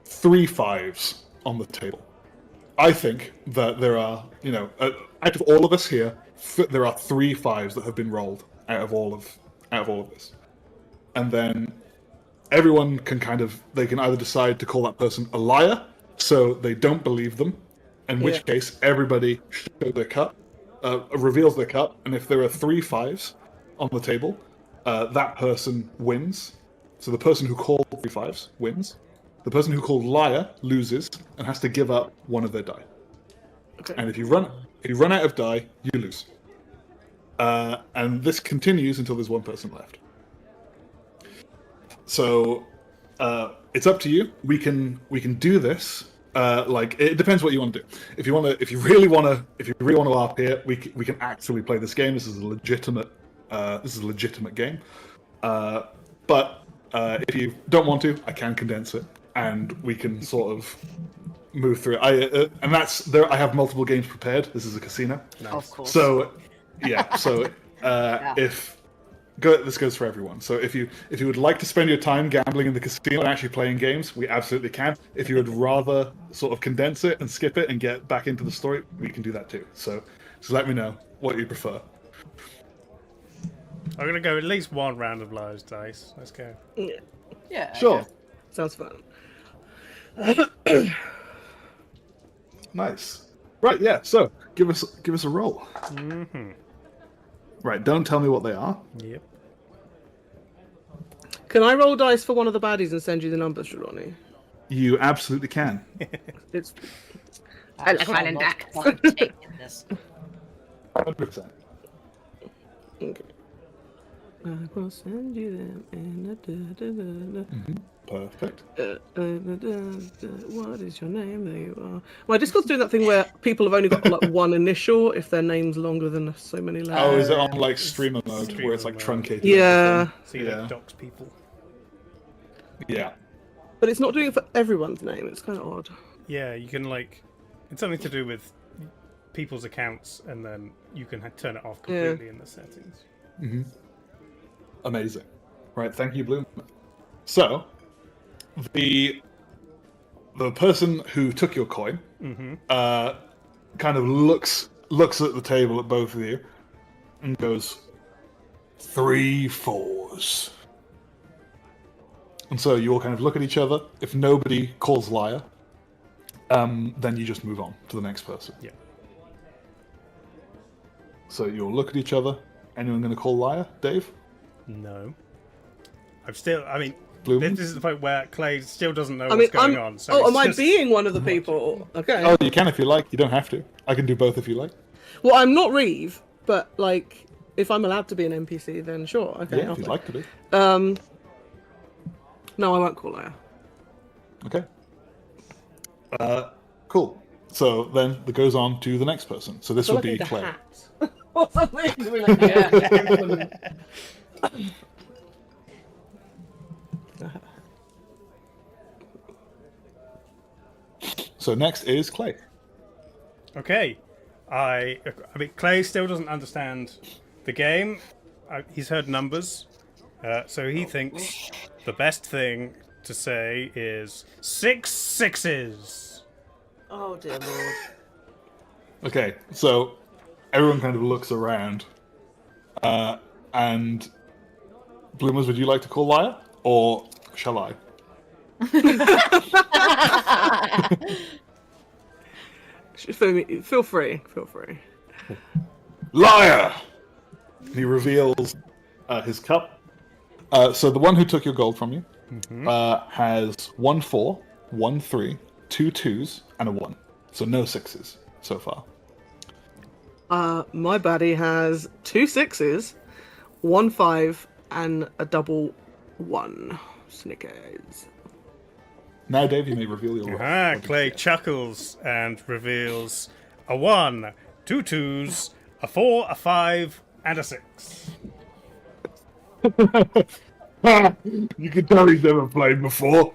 [SPEAKER 3] 3 5s on the table. I think that there are, out of all of us here, there are 3 5s that have been rolled out of all of this." And then everyone can they can either decide to call that person a liar, so they don't believe them, in which case everybody shows their cup, reveals their cup, and if there are 3 5s on the table, that person wins. So the person who called 3 5s wins. The person who called liar loses and has to give up one of their die.
[SPEAKER 4] Okay.
[SPEAKER 3] And if you run out of die, you lose. And this continues until there's one person left. So it's up to you. We can do this. It depends what you want to do. If you really want to RP it, we can actually play this game. This is a legitimate game. But if you don't want to, I can condense it, and we can sort of move through it. I have multiple games prepared. This is a casino.
[SPEAKER 1] Nice.
[SPEAKER 2] Of course.
[SPEAKER 3] So yeah. So this goes for everyone. So if you would like to spend your time gambling in the casino and actually playing games, we absolutely can. If you would rather sort of condense it and skip it and get back into the story, we can do that too. So let me know what you prefer.
[SPEAKER 1] I'm gonna go at least 1 round of liar's dice. Let's go.
[SPEAKER 2] Yeah.
[SPEAKER 3] Sure.
[SPEAKER 4] Sounds fun.
[SPEAKER 3] Nice. Right. Yeah. So give us a roll.
[SPEAKER 1] Mm-hmm.
[SPEAKER 3] Right. Don't tell me what they are.
[SPEAKER 1] Yep.
[SPEAKER 4] Can I roll dice for one of the baddies and send you the numbers, Trelawney?
[SPEAKER 3] You absolutely can.
[SPEAKER 4] It's
[SPEAKER 2] I
[SPEAKER 4] like running
[SPEAKER 2] not
[SPEAKER 4] back.
[SPEAKER 2] partake in this.
[SPEAKER 3] 100%.
[SPEAKER 4] okay. I will send you them in
[SPEAKER 3] Perfect.
[SPEAKER 4] what is your name? There you are. My Discord's doing that thing where people have only got like one initial if their name's longer than so many letters.
[SPEAKER 3] Oh, is it on like streamer mode where it's like
[SPEAKER 1] mode.
[SPEAKER 3] truncated?
[SPEAKER 4] Yeah.
[SPEAKER 1] So you like dox people.
[SPEAKER 3] Yeah.
[SPEAKER 4] But it's not doing it for everyone's name. It's kind of odd.
[SPEAKER 1] Yeah, you can it's something to do with people's accounts, and then you can turn it off completely in the settings.
[SPEAKER 3] Mm-hmm. Amazing. Right, thank you, Bloom. So, the person who took your coin kind of looks at the table at both of you and goes, 3 4s. And so you all kind of look at each other. If nobody calls liar, then you just move on to the next person.
[SPEAKER 1] Yeah.
[SPEAKER 3] So you'll look at each other. Anyone going to call liar? Dave?
[SPEAKER 1] No. This
[SPEAKER 3] Blooming?
[SPEAKER 1] is the point where Clay still doesn't know what's going on. So
[SPEAKER 4] am
[SPEAKER 1] it's
[SPEAKER 4] I
[SPEAKER 1] just-
[SPEAKER 4] being one of the people? Okay.
[SPEAKER 3] Oh, you can if you like. You don't have to. I can do both if you like.
[SPEAKER 4] Well, I'm not Reeve, but if I'm allowed to be an NPC, then sure. Okay.
[SPEAKER 3] Yeah,
[SPEAKER 4] I'll
[SPEAKER 3] if you'd
[SPEAKER 4] play.
[SPEAKER 3] like to be.
[SPEAKER 4] No, I won't call liar.
[SPEAKER 3] Okay. Cool. So then it goes on to the next person. So this would be Clay.
[SPEAKER 4] Or something. To be like, yeah.
[SPEAKER 3] So next is Clay.
[SPEAKER 1] Okay. Clay still doesn't understand the game. He's heard numbers. So he thinks the best thing to say is 6 6s.
[SPEAKER 2] Oh dear lord.
[SPEAKER 3] Okay, so everyone kind of looks around. And Bloomers, would you like to call liar? Or shall I?
[SPEAKER 4] Feel free.
[SPEAKER 3] Liar! He reveals his cup. So the one who took your gold from you has 1 4, 1 3, 2 2s, and a 1. So no 6s so far.
[SPEAKER 4] My baddie has 2 6s, 1 5, and a double 1. Snickers.
[SPEAKER 3] Now, Dave, you may reveal your roll.
[SPEAKER 1] Clay chuckles and reveals a 1, 2 2s, a 4, a 5, and a 6.
[SPEAKER 3] You can tell he's never played before.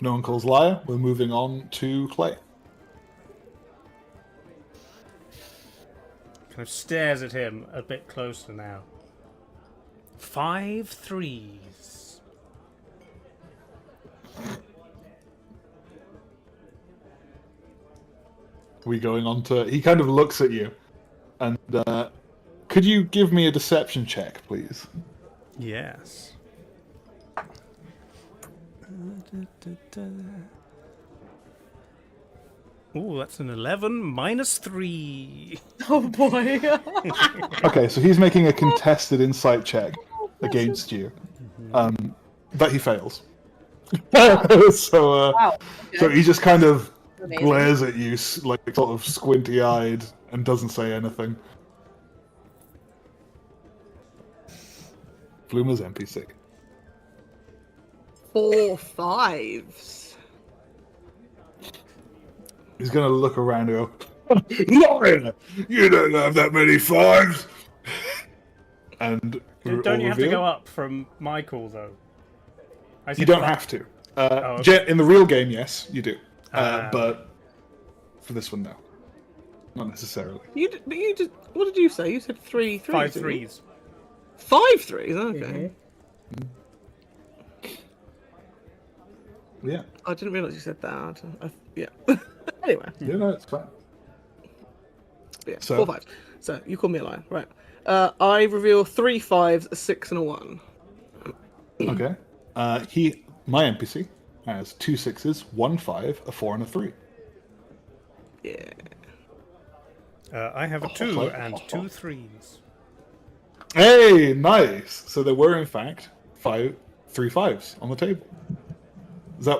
[SPEAKER 3] No one calls liar. We're moving on to Clay.
[SPEAKER 1] Kind of stares at him a bit closer now. 5 threes.
[SPEAKER 3] We going on to... He kind of looks at you. And could you give me a deception check, please?
[SPEAKER 1] Yes. Ooh, that's an 11 minus 3.
[SPEAKER 2] Oh boy.
[SPEAKER 3] Okay, so he's making a contested insight check against you. That he fails. So
[SPEAKER 2] Wow.
[SPEAKER 3] so he just kind of
[SPEAKER 2] Amazing.
[SPEAKER 3] glares at you, like sort of squinty-eyed, and doesn't say anything. Fluma's NPC.
[SPEAKER 4] 4 5s.
[SPEAKER 3] He's gonna look around and go, "Liar! You don't have that many 5s!" And
[SPEAKER 1] Don't you have to go up from my call, though? I
[SPEAKER 3] You
[SPEAKER 1] said
[SPEAKER 3] don't
[SPEAKER 1] five.
[SPEAKER 3] have to.
[SPEAKER 1] Okay.
[SPEAKER 3] In the real game, yes, you do.
[SPEAKER 1] Ah.
[SPEAKER 3] But for this one, no. Not necessarily.
[SPEAKER 4] What did you say? You said 3 threes.
[SPEAKER 1] 5
[SPEAKER 4] didn't you?
[SPEAKER 1] threes.
[SPEAKER 4] 5 threes. Okay.
[SPEAKER 3] Yeah.
[SPEAKER 4] I didn't realise you said that. Yeah. Anyway,
[SPEAKER 3] Yeah, no, it's fine.
[SPEAKER 4] yeah.
[SPEAKER 3] So-
[SPEAKER 4] 4 5s. So you call me a liar, right? I reveal 3 5s, a 6, and a 1.
[SPEAKER 3] Okay. My NPC has 2 6s, 1 5, a 4, and a 3.
[SPEAKER 4] Yeah.
[SPEAKER 1] I have a 2 and 2 threes.
[SPEAKER 3] Hey, nice. So there were in fact 3 5s on the table.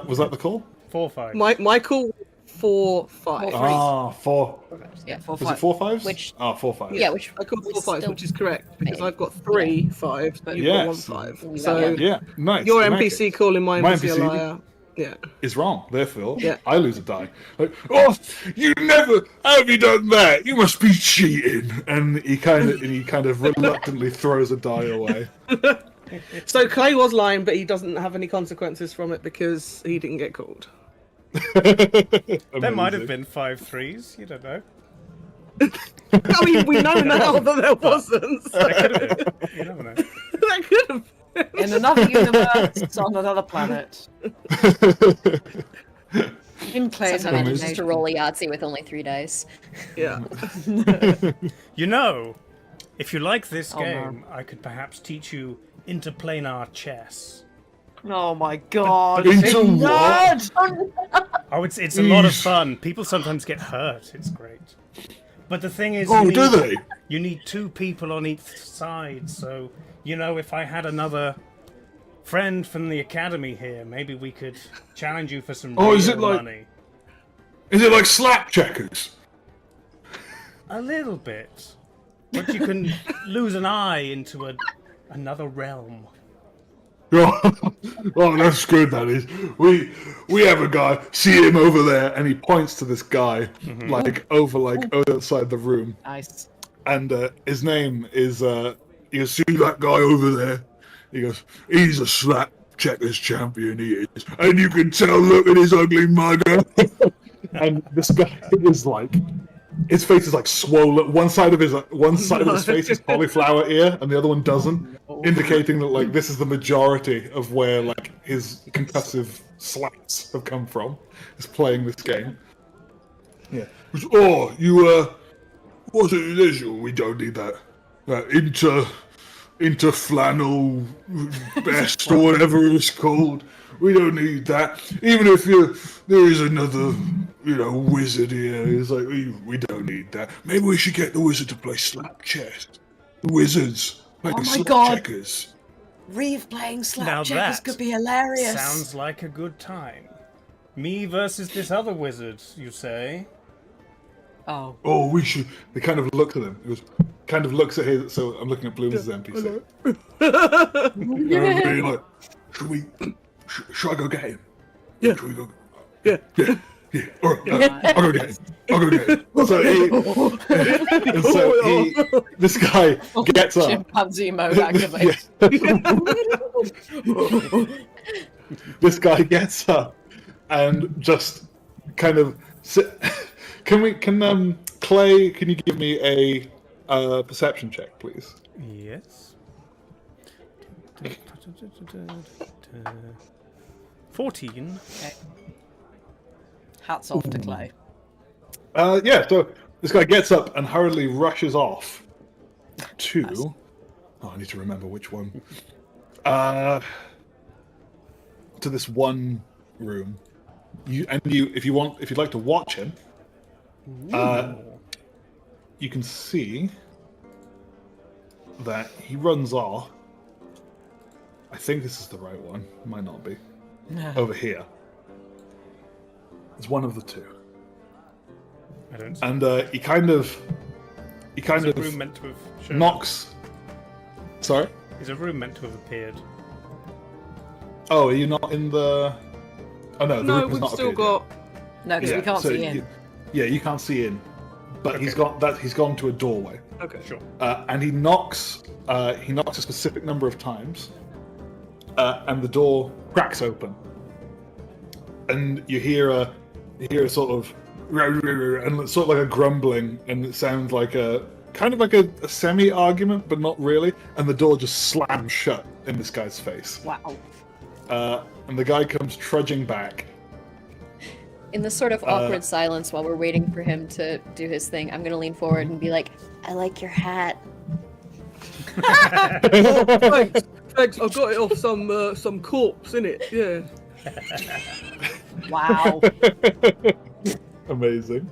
[SPEAKER 3] Was that the call?
[SPEAKER 1] 4 5.
[SPEAKER 4] Michael 4 5.
[SPEAKER 3] Ah, 4.
[SPEAKER 5] Yeah.
[SPEAKER 2] 4
[SPEAKER 3] Was it
[SPEAKER 2] 5.
[SPEAKER 3] 4 5s?
[SPEAKER 5] Which-
[SPEAKER 3] 4 5s.
[SPEAKER 5] Yeah, which
[SPEAKER 4] I called 4
[SPEAKER 5] was
[SPEAKER 4] 5s,
[SPEAKER 5] still-
[SPEAKER 4] which is correct because I've got 3 5s, but you've got 1
[SPEAKER 3] Yes.
[SPEAKER 4] 5.
[SPEAKER 5] We got
[SPEAKER 4] So
[SPEAKER 5] one.
[SPEAKER 3] Yeah, nice.
[SPEAKER 4] your
[SPEAKER 3] In that
[SPEAKER 4] NPC
[SPEAKER 3] case,
[SPEAKER 4] calling my
[SPEAKER 3] my
[SPEAKER 4] NPC a
[SPEAKER 3] NPC
[SPEAKER 4] liar. Yeah.
[SPEAKER 3] is wrong. Therefore,
[SPEAKER 4] Yeah.
[SPEAKER 3] I lose a die. Like, oh, you never how have you done that? You must be cheating. And he kind of reluctantly throws a die away.
[SPEAKER 4] So Clay was lying, but he doesn't have any consequences from it because he didn't get called.
[SPEAKER 1] There might have been 5 threes. You don't know.
[SPEAKER 4] I mean, we know now that there wasn't. So
[SPEAKER 1] There could have been. You never know.
[SPEAKER 4] that could have been.
[SPEAKER 2] In another universe, on another planet. In Clay's
[SPEAKER 5] Sometimes I manage
[SPEAKER 2] imagination.
[SPEAKER 5] to roll a Yahtzee with only 3 dice.
[SPEAKER 4] Yeah.
[SPEAKER 1] You know, if you like this
[SPEAKER 2] Oh,
[SPEAKER 1] game, I could perhaps teach you interplanar chess.
[SPEAKER 2] Oh my god.
[SPEAKER 3] Into
[SPEAKER 2] big
[SPEAKER 3] what?
[SPEAKER 2] nerd!
[SPEAKER 1] Oh, it's a lot of fun. People sometimes get hurt. It's great. But the thing is,
[SPEAKER 3] Oh, do they?
[SPEAKER 1] you need 2 people on each side. So, if I had another friend from the academy here, maybe we could challenge you for some
[SPEAKER 3] Oh,
[SPEAKER 1] real
[SPEAKER 3] is it like-
[SPEAKER 1] money.
[SPEAKER 3] Is it like slap checkers?
[SPEAKER 1] A little bit. But you can lose an eye into another realm.
[SPEAKER 3] Oh, that's good. That is. We have a guy. See him over there, and he points to this guy, over outside the room,
[SPEAKER 2] Nice.
[SPEAKER 3] and his name is. You see that guy over there? He goes. He's a slap checkers champion. He is, and you can tell. Look at his ugly mugger. And this guy is like. His face is like swollen. One side of his face is cauliflower ear, and the other one doesn't, indicating that this is the majority of where his concussive slaps have come from. Is playing this game. Yeah. Oh, you what is this? We don't need that. Inter flannel vest or whatever it's called. We don't need that. Even if there is another, wizard here. It's like, we don't need that. Maybe we should get the wizard to play slap chess. The wizards playing
[SPEAKER 2] Oh my
[SPEAKER 3] slap
[SPEAKER 2] God.
[SPEAKER 3] checkers.
[SPEAKER 2] Reeve playing
[SPEAKER 1] Now
[SPEAKER 2] slap checkers
[SPEAKER 1] that
[SPEAKER 2] could be hilarious.
[SPEAKER 1] Sounds like a good time. Me versus this other wizard, you say?
[SPEAKER 2] Oh.
[SPEAKER 3] Oh, we should. They kind of look at him. He goes, kind of looks at his. So I'm looking at Bloom's NPC. And I'm really like, should I go get him?
[SPEAKER 4] Yeah.
[SPEAKER 3] Should we go?
[SPEAKER 4] Yeah.
[SPEAKER 3] Yeah. All right. I'll go get him. This guy gets up.
[SPEAKER 2] Chimpanzee mode activate.
[SPEAKER 3] This guy gets up and just kind of sit. Can Clay? Can you give me a perception check, please?
[SPEAKER 1] Yes. 14.
[SPEAKER 2] Hats off to Clay.
[SPEAKER 3] Yeah. So this guy gets up and hurriedly rushes off to.
[SPEAKER 2] Nice.
[SPEAKER 3] Oh, I need to remember which one. To this one room. If you'd like to watch him, you can see that he runs off. I think this is the right one. Might not be. Over here. It's one of the two.
[SPEAKER 1] I don't.
[SPEAKER 3] And he kind of
[SPEAKER 1] Is a room meant to have shown?
[SPEAKER 3] knocks. Sorry.
[SPEAKER 1] Is a room meant to have appeared?
[SPEAKER 3] Oh, are you not in the? Oh no, the
[SPEAKER 4] No,
[SPEAKER 3] room has
[SPEAKER 4] we've
[SPEAKER 3] not
[SPEAKER 4] still
[SPEAKER 3] appeared
[SPEAKER 4] got.
[SPEAKER 2] No, because
[SPEAKER 3] yet.
[SPEAKER 2] we can't
[SPEAKER 3] So
[SPEAKER 2] see in.
[SPEAKER 3] you can't see in, but
[SPEAKER 1] Okay.
[SPEAKER 3] he's gone to a doorway,
[SPEAKER 4] Okay.
[SPEAKER 1] Sure.
[SPEAKER 3] and he knocks. He knocks a specific number of times, and the door cracks open, and you hear a sort of and it's sort of like a grumbling, and it sounds like a kind of like a semi argument, but not really, and the door just slams shut in this guy's face.
[SPEAKER 2] Wow.
[SPEAKER 3] And the guy comes trudging back.
[SPEAKER 5] In this sort of awkward silence while we're waiting for him to do his thing, I'm gonna lean forward and be like, I like your hat.
[SPEAKER 4] Thanks. Thanks. I got it off some corpse, innit? Yeah.
[SPEAKER 2] Wow.
[SPEAKER 3] Amazing.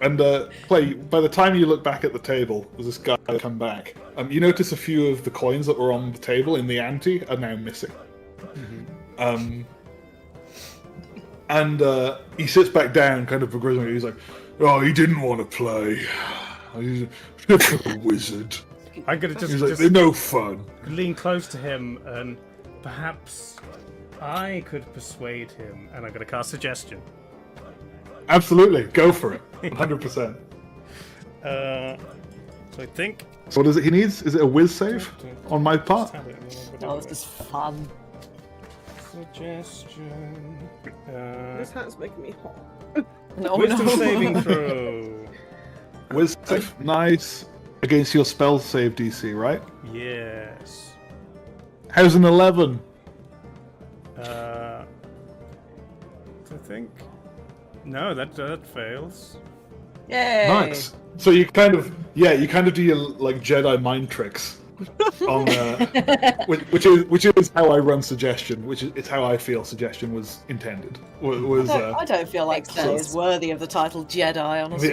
[SPEAKER 3] And Clay, by the time you look back at the table, as this guy come back, you notice a few of the coins that were on the table in the ante are now missing. And he sits back down, kind of begrudgingly. He's like, "Oh, he didn't want to play. He's a wizard."
[SPEAKER 1] I'm gonna
[SPEAKER 3] He's like,
[SPEAKER 1] just
[SPEAKER 3] "They're no fun."
[SPEAKER 1] lean close to him and perhaps I could persuade him, and I'm gonna cast suggestion.
[SPEAKER 3] Absolutely, go for it. 100%.
[SPEAKER 1] So I think.
[SPEAKER 3] So what is it he needs? Is it a whiz save on my part?
[SPEAKER 2] Oh, this is fun.
[SPEAKER 1] Suggestion.
[SPEAKER 4] This hat's making me hot.
[SPEAKER 2] No,
[SPEAKER 1] Wisdom
[SPEAKER 2] no.
[SPEAKER 1] saving throw.
[SPEAKER 3] Whiz save, nice. Against your spell save DC, right?
[SPEAKER 1] Yes.
[SPEAKER 3] How's an 11?
[SPEAKER 1] I think. No, that fails.
[SPEAKER 2] Yay.
[SPEAKER 3] Nice. So you kind of do your like Jedi mind tricks on which is how I run suggestion, it's how I feel suggestion was intended.
[SPEAKER 2] I don't feel like Clay is worthy of the title Jedi, honestly.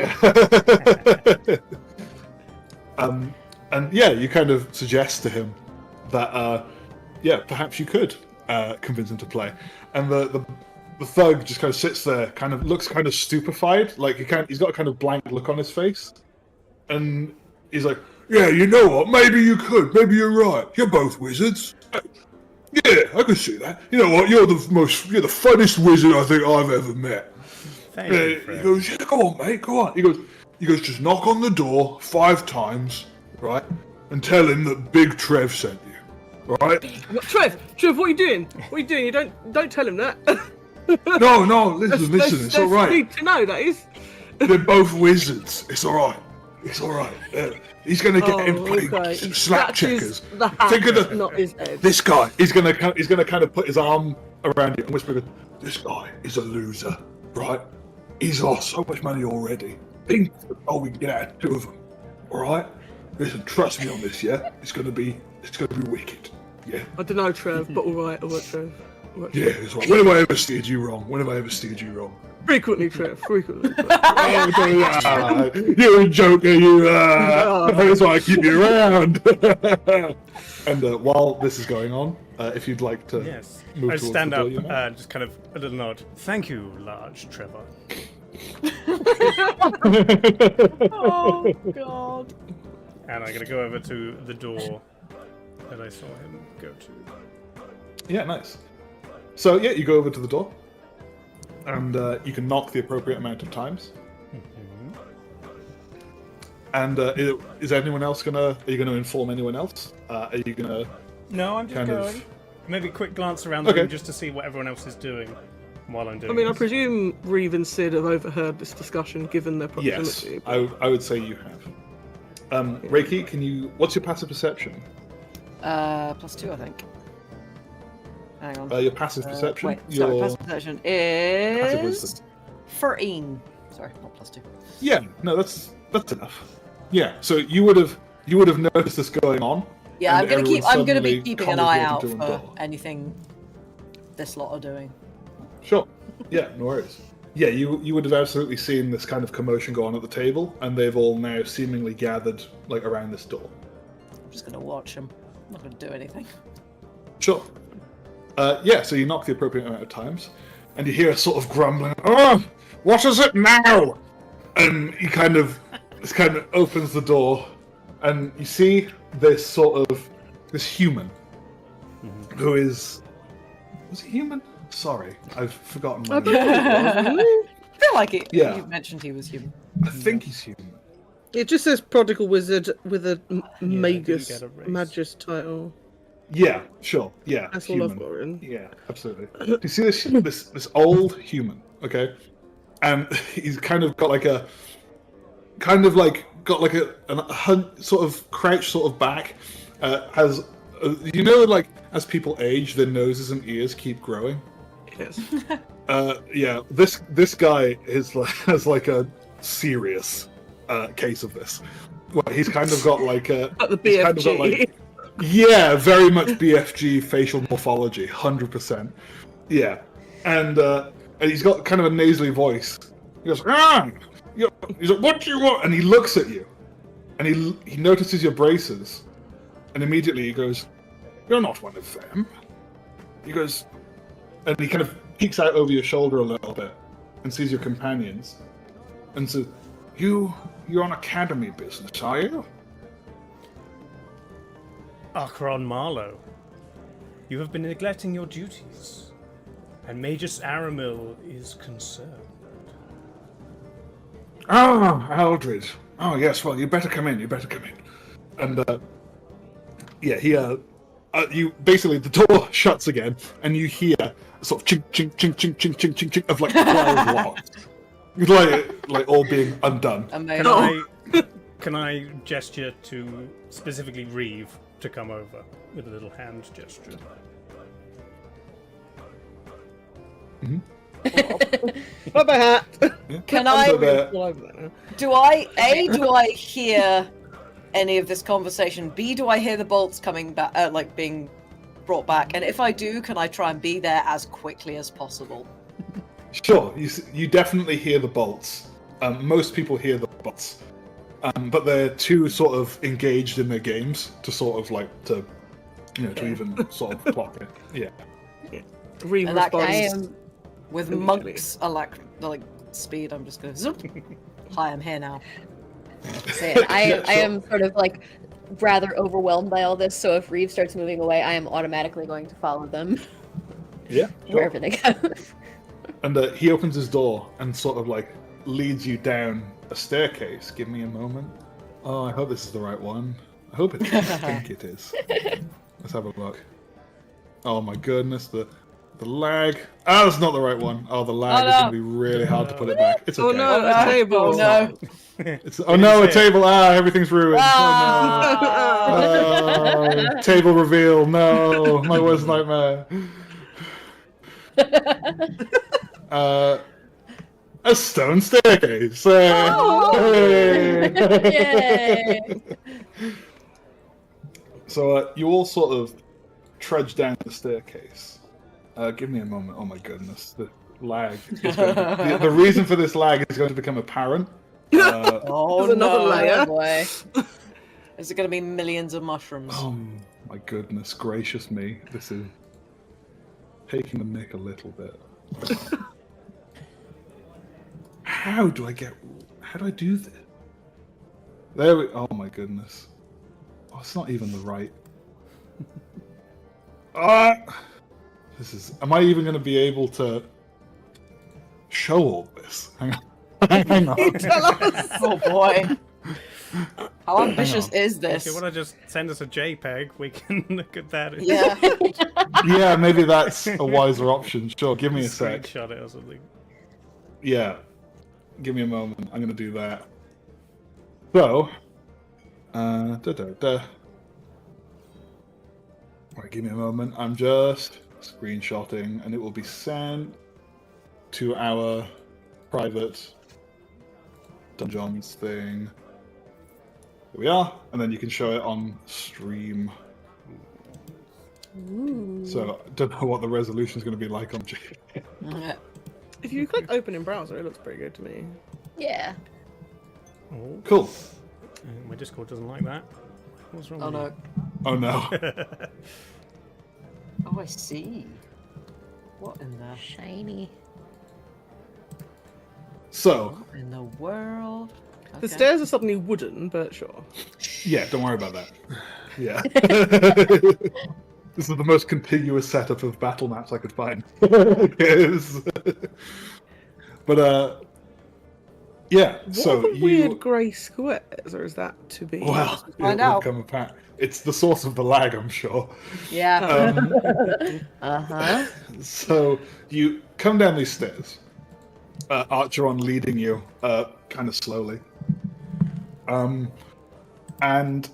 [SPEAKER 3] Yeah. And yeah, you kind of suggest to him that perhaps you could convince him to play, and the thug just kind of sits there, kind of looks kind of stupefied, like he's got a kind of blank look on his face, and he's like, "Yeah, you know what? Maybe you could. Maybe you're right. You're both wizards. Yeah, I can see that. You know what? You're the funnest wizard I think I've ever met."
[SPEAKER 1] Thank you,
[SPEAKER 3] He
[SPEAKER 1] friend.
[SPEAKER 3] goes, "Yeah, go on, mate. Go on." He goes, "Just knock on the door 5 times, right, and tell him that Big Trev sent you, right?"
[SPEAKER 4] Trev, what are you doing? What are you doing? You don't tell him that.
[SPEAKER 3] No, listen, it's all right.
[SPEAKER 4] Need to know that is.
[SPEAKER 3] They're both wizards. It's all right. It's all right. He's gonna get him playing slap
[SPEAKER 4] That
[SPEAKER 3] checkers.
[SPEAKER 4] is the hat,
[SPEAKER 3] Think of the
[SPEAKER 4] not his head.
[SPEAKER 3] this guy. He's gonna kind of put his arm around you and whisper, "This guy is a loser, right? He's lost so much money already. Think we can get out of 2 of them. All right? Listen, trust me on this. Yeah, it's gonna be wicked. Yeah."
[SPEAKER 4] I don't know, Trev, but all right, Trev. All right.
[SPEAKER 3] Yeah, it's right. When have I ever steered you wrong?
[SPEAKER 4] Frequently, Trev. Frequently.
[SPEAKER 3] You're a joker, you. That's why I keep you around. And while this is going on, if you'd like to
[SPEAKER 1] Yes.
[SPEAKER 3] move
[SPEAKER 1] I
[SPEAKER 3] towards
[SPEAKER 1] stand
[SPEAKER 3] the door,
[SPEAKER 1] up
[SPEAKER 3] you may.
[SPEAKER 1] and just kind of a little nod. Thank you, large Trevor.
[SPEAKER 2] Oh, God.
[SPEAKER 1] And I'm gonna go over to the door that I saw him go to.
[SPEAKER 3] Yeah, nice. So yeah, you go over to the door, and you can knock the appropriate amount of times. And is anyone else are you gonna inform anyone else? Are you gonna
[SPEAKER 1] No, I'm just
[SPEAKER 3] kind
[SPEAKER 1] going.
[SPEAKER 3] of?
[SPEAKER 1] Maybe a quick glance around the
[SPEAKER 3] Okay.
[SPEAKER 1] room just to see what everyone else is doing. while I'm doing
[SPEAKER 4] I mean, I
[SPEAKER 1] this.
[SPEAKER 4] presume Reeve and Sid have overheard this discussion given their
[SPEAKER 3] Yes,
[SPEAKER 4] proximity.
[SPEAKER 3] I would say you have. Reiki, can you? What's your passive perception?
[SPEAKER 2] +2, I think. Hang on.
[SPEAKER 3] Your passive perception.
[SPEAKER 2] Wait, sorry,
[SPEAKER 3] your
[SPEAKER 2] passive perception
[SPEAKER 3] passive
[SPEAKER 2] is
[SPEAKER 3] wisdom.
[SPEAKER 2] 13. Sorry, not +2.
[SPEAKER 3] Yeah, no, that's enough. Yeah, so you would have noticed this going on.
[SPEAKER 2] Yeah,
[SPEAKER 3] and
[SPEAKER 2] I'm gonna
[SPEAKER 3] everyone
[SPEAKER 2] be keeping an
[SPEAKER 3] suddenly
[SPEAKER 2] eye out
[SPEAKER 3] congregated to
[SPEAKER 2] for
[SPEAKER 3] a door.
[SPEAKER 2] anything this lot are doing.
[SPEAKER 3] Sure. Yeah, no worries. Yeah, you would have absolutely seen this kind of commotion go on at the table, and they've all now seemingly gathered like around this door.
[SPEAKER 2] I'm just gonna watch them. I'm not gonna do anything.
[SPEAKER 3] Sure. Yeah, so you knock the appropriate amount of times, and you hear a sort of grumbling. Oh, what is it now? And he kind of opens the door, and you see this human, who is. Was he human? Sorry, I've forgotten my name.
[SPEAKER 2] I feel like it.
[SPEAKER 3] Yeah.
[SPEAKER 2] You mentioned he was human.
[SPEAKER 3] I think he's human.
[SPEAKER 4] It just says prodigal wizard with a magus
[SPEAKER 1] get a race.
[SPEAKER 4] magus title.
[SPEAKER 3] Yeah, sure. Yeah,
[SPEAKER 4] That's
[SPEAKER 3] human.
[SPEAKER 4] all I've got written.
[SPEAKER 3] Yeah, absolutely. Do you see this old human? Okay, and he's kind of got like a sort of crouched sort of back. Has like as people age, their noses and ears keep growing.
[SPEAKER 4] Yes.
[SPEAKER 3] Yeah, this guy has like a serious case of this. Well, he's kind of got like a
[SPEAKER 4] Got the
[SPEAKER 3] he's kind of got,
[SPEAKER 4] BFG.
[SPEAKER 3] like, yeah, very much BFG facial morphology, 100%. Yeah, and he's got kind of a nasally voice. He goes, he's like, what do you want? And he looks at you, and he notices your braces, and immediately he goes, you're not one of them. He goes, and he kind of peeks out over your shoulder a little bit, and sees your companions, and says, you're on academy business, are you?
[SPEAKER 1] Akron Marlowe, you have been neglecting your duties, and Magus Aramil is concerned.
[SPEAKER 3] Ah, Aldridge. Oh, yes, well, you better come in, And, yeah, you, basically, the door shuts again, and you hear a sort of chink, chink, chink, chink, chink, chink, chink, chink of, like, 12 locks. Like, all being undone.
[SPEAKER 2] Amazing.
[SPEAKER 1] Can I gesture to specifically Reeve to come over with a little hand gesture?
[SPEAKER 4] Bye bye hat.
[SPEAKER 2] Can
[SPEAKER 3] So
[SPEAKER 2] I?
[SPEAKER 3] the-
[SPEAKER 2] Do I hear any of this conversation? B, do I hear the bolts coming back, like being brought back? And if I do, can I try and be there as quickly as possible?
[SPEAKER 3] Sure, you definitely hear the bolts. Most people hear the bolts. But they're too sort of engaged in their games to sort of like to even sort of clock it. Yeah.
[SPEAKER 4] Reeve
[SPEAKER 2] In that
[SPEAKER 4] responds.
[SPEAKER 2] case-
[SPEAKER 5] I am
[SPEAKER 2] With
[SPEAKER 4] Immediately.
[SPEAKER 2] monks like speed, I'm just gonna zoop. Hi, I'm here now.
[SPEAKER 5] saying, I am sort of like rather overwhelmed by all this. So if Reeve starts moving away, I am automatically going to follow them
[SPEAKER 3] Yeah. Sure.
[SPEAKER 5] wherever they go.
[SPEAKER 3] And he opens his door and sort of like leads you down a staircase. Give me a moment. Oh, I hope this is the right one. I hope it is. I think it is. Let's have a look. Oh my goodness, the lag. Ah, that's not the right one. Oh, the lag is going to be really hard to put it back. It's okay.
[SPEAKER 4] Oh no, a table.
[SPEAKER 2] Oh no.
[SPEAKER 3] Oh no, a table. Ah, everything's ruined.
[SPEAKER 2] Ah.
[SPEAKER 3] Oh, table reveal. No, my worst nightmare. A stone staircase. Hey.
[SPEAKER 5] Yay!
[SPEAKER 3] So you all sort of trudge down the staircase. Give me a moment. Oh my goodness, the lag. Is going to, the reason for this lag is going to become apparent.
[SPEAKER 2] Oh
[SPEAKER 4] There's another
[SPEAKER 2] no.
[SPEAKER 4] layer.
[SPEAKER 5] Oh boy.
[SPEAKER 2] Is it going to be millions of mushrooms?
[SPEAKER 3] Oh my goodness gracious me, this is taking the mick a little bit. How do I do this? There we. Oh my goodness. Oh, it's not even the right. This is. Am I even going to be able to show all this? Hang on. Hang on.
[SPEAKER 4] Tell us.
[SPEAKER 2] Oh boy. How ambitious is
[SPEAKER 1] If
[SPEAKER 2] this?
[SPEAKER 1] you want to just send us a JPEG, we can look at that.
[SPEAKER 2] Yeah.
[SPEAKER 3] Yeah, maybe that's a wiser option. Sure, give me a sec.
[SPEAKER 1] Screenshot it or something.
[SPEAKER 3] Yeah, give me a moment. I'm gonna do that. So, Right, give me a moment. I'm just screenshotting, and it will be sent to our private dungeons thing. Here we are, and then you can show it on stream.
[SPEAKER 5] Ooh.
[SPEAKER 3] So, I don't know what the resolution is going to be like on G.
[SPEAKER 4] If you click open in browser, it looks pretty good to me.
[SPEAKER 5] Yeah.
[SPEAKER 1] Oh,
[SPEAKER 3] Cool.
[SPEAKER 1] my Discord doesn't like that. What's wrong
[SPEAKER 2] Oh
[SPEAKER 1] with
[SPEAKER 2] no.
[SPEAKER 3] Oh no.
[SPEAKER 1] you?
[SPEAKER 2] Oh, I see. What in the
[SPEAKER 5] Shiny.
[SPEAKER 3] So,
[SPEAKER 2] what in the world?
[SPEAKER 4] The stairs are suddenly wooden, but sure.
[SPEAKER 3] yeah, don't worry about that. Yeah. This is the most contiguous setup of battle maps I could find. Yes. But, yeah,
[SPEAKER 4] What
[SPEAKER 3] so
[SPEAKER 4] are the
[SPEAKER 3] you...
[SPEAKER 4] weird grey squares, or is that to be?
[SPEAKER 3] Well, it
[SPEAKER 2] Find
[SPEAKER 3] will
[SPEAKER 2] out.
[SPEAKER 3] come apart. It's the source of the lag, I'm sure.
[SPEAKER 2] Yeah.
[SPEAKER 5] Uh-huh.
[SPEAKER 3] So you come down these stairs, Archeron leading you, kind of slowly, and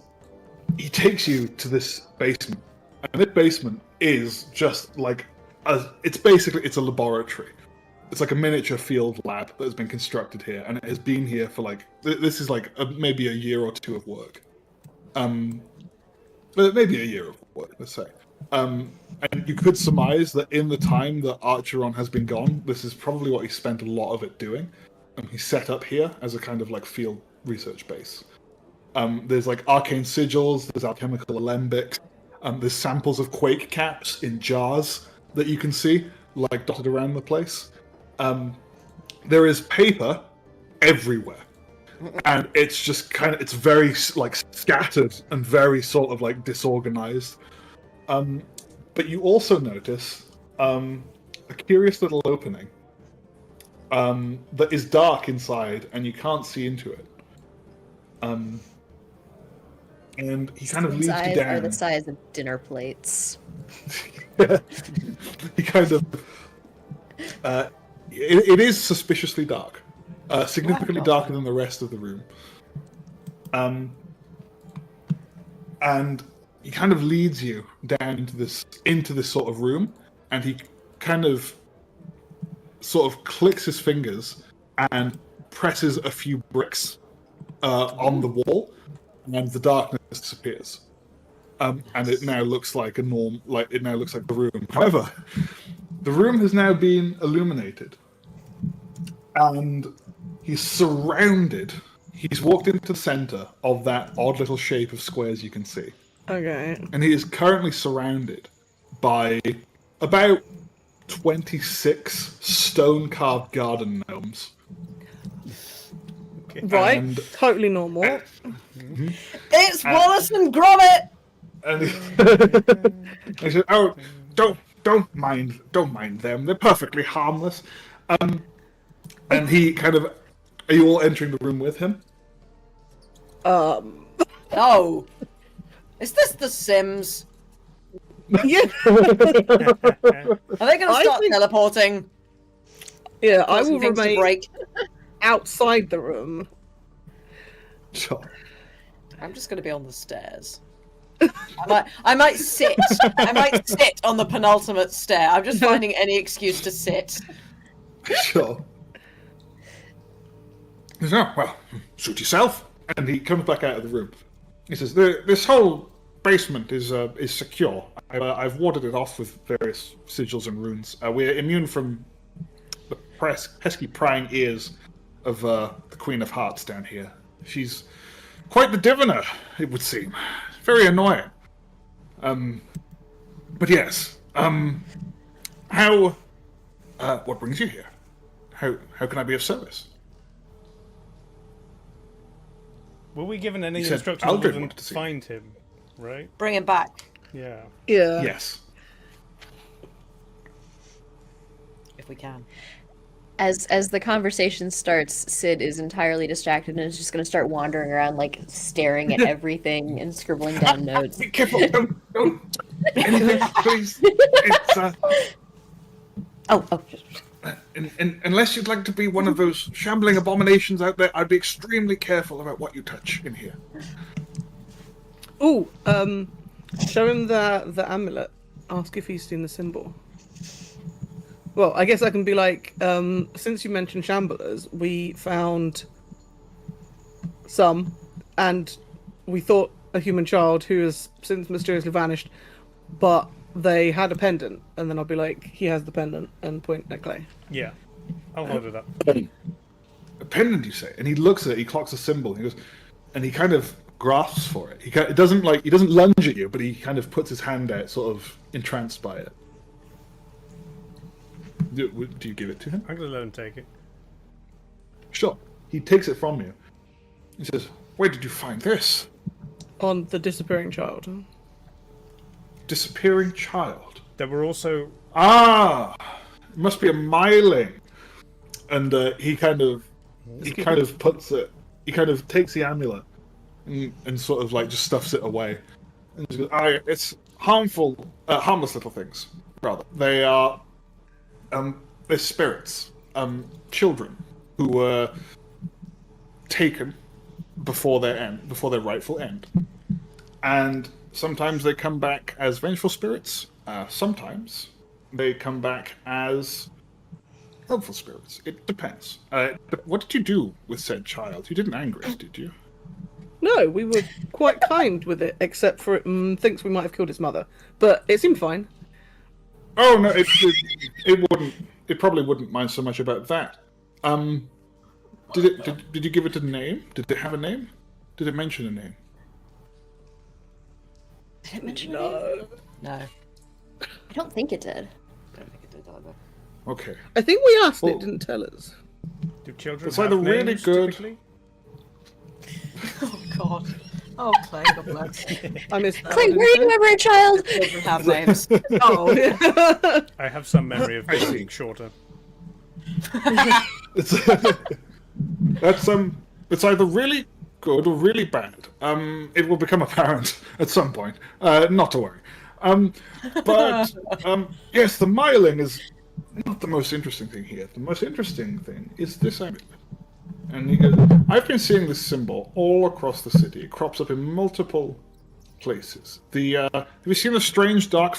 [SPEAKER 3] he takes you to this basement. And this basement is just like it's a laboratory. It's like a miniature field lab that has been constructed here, and it has been here for like this is like maybe a year or two of work. Maybe a year of work, let's say. And you could surmise that in the time that Archeron has been gone, this is probably what he spent a lot of it doing. He's set up here as a kind of like field research base. There's like arcane sigils, there's alchemical alembics, there's samples of Quake caps in jars that you can see, like dotted around the place. There is paper everywhere. And it's just it's very like scattered and very sort of like disorganized. But you also notice a curious little opening that is dark inside, and you can't see into it. And he kind of leads you
[SPEAKER 5] Eyes
[SPEAKER 3] down.
[SPEAKER 5] are the size of dinner plates.
[SPEAKER 3] He kind of. It is suspiciously dark, significantly darker than the rest of the room. And he kind of leads you down into this sort of room, and he kind of sort of clicks his fingers and presses a few bricks on the wall, and the darkness disappears. And it now looks like it now looks like the room. However, the room has now been illuminated, and he's surrounded. He's walked into the center of that odd little shape of squares you can see.
[SPEAKER 4] Okay.
[SPEAKER 3] And he is currently surrounded by about 26 stone-carved garden gnomes.
[SPEAKER 4] Right.
[SPEAKER 3] And-
[SPEAKER 4] Totally normal.
[SPEAKER 2] It's Wallace and Gromit!
[SPEAKER 3] And he said, "Oh, don't mind them. They're perfectly harmless." And he kind of, are you all entering the room with him?
[SPEAKER 2] No. Is this The Sims?
[SPEAKER 4] Yeah.
[SPEAKER 2] Are they going to
[SPEAKER 4] I
[SPEAKER 2] start
[SPEAKER 4] think-
[SPEAKER 2] teleporting?
[SPEAKER 4] Yeah, I
[SPEAKER 2] Causing
[SPEAKER 4] will
[SPEAKER 2] things to
[SPEAKER 4] remain
[SPEAKER 2] break?
[SPEAKER 4] outside the room.
[SPEAKER 3] Sure.
[SPEAKER 2] I'm just going to be on the stairs. I might sit. I might sit on the penultimate stair. I'm just finding any excuse to sit.
[SPEAKER 3] Sure. He says, "Oh, well, suit yourself." And he comes back out of the room. He says, "This whole basement is secure. I've warded it off with various sigils and runes. We're immune from the pesky prying ears of the Queen of Hearts down here. She's quite the diviner, it would seem. Very annoying. But yes. What brings you here? How can I be of service?"
[SPEAKER 1] Were we given any
[SPEAKER 3] said
[SPEAKER 1] instructions other
[SPEAKER 3] Aldred
[SPEAKER 1] than
[SPEAKER 3] wanted to see
[SPEAKER 1] find him? Right?
[SPEAKER 2] Bring him back,
[SPEAKER 1] Yeah.
[SPEAKER 3] Yes.
[SPEAKER 2] if we can.
[SPEAKER 5] As the conversation starts, Sid is entirely distracted and is just going to start wandering around, like staring at everything and scribbling down notes.
[SPEAKER 3] Be careful! Don't anything, please. It's
[SPEAKER 5] Oh,
[SPEAKER 3] unless you'd like to be one of those shambling abominations out there, I'd be extremely careful about what you touch in here.
[SPEAKER 4] Ooh, show him the amulet. Ask if he's seen the symbol. Well, I guess I can be like, since you mentioned shamblers, we found some, and we thought a human child who has since mysteriously vanished, but they had a pendant, and then I'll be like, he has the pendant, and point at Clay.
[SPEAKER 1] Yeah, I'll hold it up.
[SPEAKER 3] A pendant, you say? And he looks at it. He clocks a symbol. And he goes, and he kind of grasps for it. He doesn't lunge at you, but he kind of puts his hand out, sort of entranced by it. Do you give it to him?
[SPEAKER 1] I'm gonna let him take it.
[SPEAKER 3] Sure. He takes it from you. He says, "Where did you find this?"
[SPEAKER 4] On the disappearing child.
[SPEAKER 3] Disappearing child.
[SPEAKER 1] There were also
[SPEAKER 3] It must be a myling. And he kind of puts it. He kind of takes the amulet and sort of like just stuffs it away. And he goes, it's harmless little things. Rather, they are they're spirits, children who were taken before their rightful end, and sometimes they come back as vengeful spirits. Sometimes they come back as helpful spirits. It depends. What did you do with said child? You didn't anger it, did you?
[SPEAKER 4] No, we were quite kind with it, except for it thinks we might have killed its mother. But it seemed fine.
[SPEAKER 3] Oh no, it wouldn't. It probably wouldn't mind so much about that. Did you give it a name? Did it have a name? Did it mention a name?
[SPEAKER 5] did it mention a name?
[SPEAKER 2] No,
[SPEAKER 5] I don't think it did.
[SPEAKER 2] I don't think it did either.
[SPEAKER 3] Okay.
[SPEAKER 4] I think we asked
[SPEAKER 3] Well-
[SPEAKER 4] it didn't tell us.
[SPEAKER 1] do children
[SPEAKER 3] It's
[SPEAKER 1] have
[SPEAKER 3] either really
[SPEAKER 1] names,
[SPEAKER 3] good-
[SPEAKER 1] typically?
[SPEAKER 2] Oh God. Oh Clay, God bless.
[SPEAKER 4] I missed that.
[SPEAKER 5] Clay,
[SPEAKER 4] Did
[SPEAKER 5] were you ever a child?
[SPEAKER 2] Children have names.
[SPEAKER 4] Oh, yeah.
[SPEAKER 1] I have some memory of being shorter.
[SPEAKER 3] It's it's either really good or really bad. It will become apparent at some point. Not to worry. But yes, the myling is not the most interesting thing here. The most interesting thing is this amulet. And he goes, I've been seeing this symbol all across the city. It crops up in multiple places. Have you seen the strange dark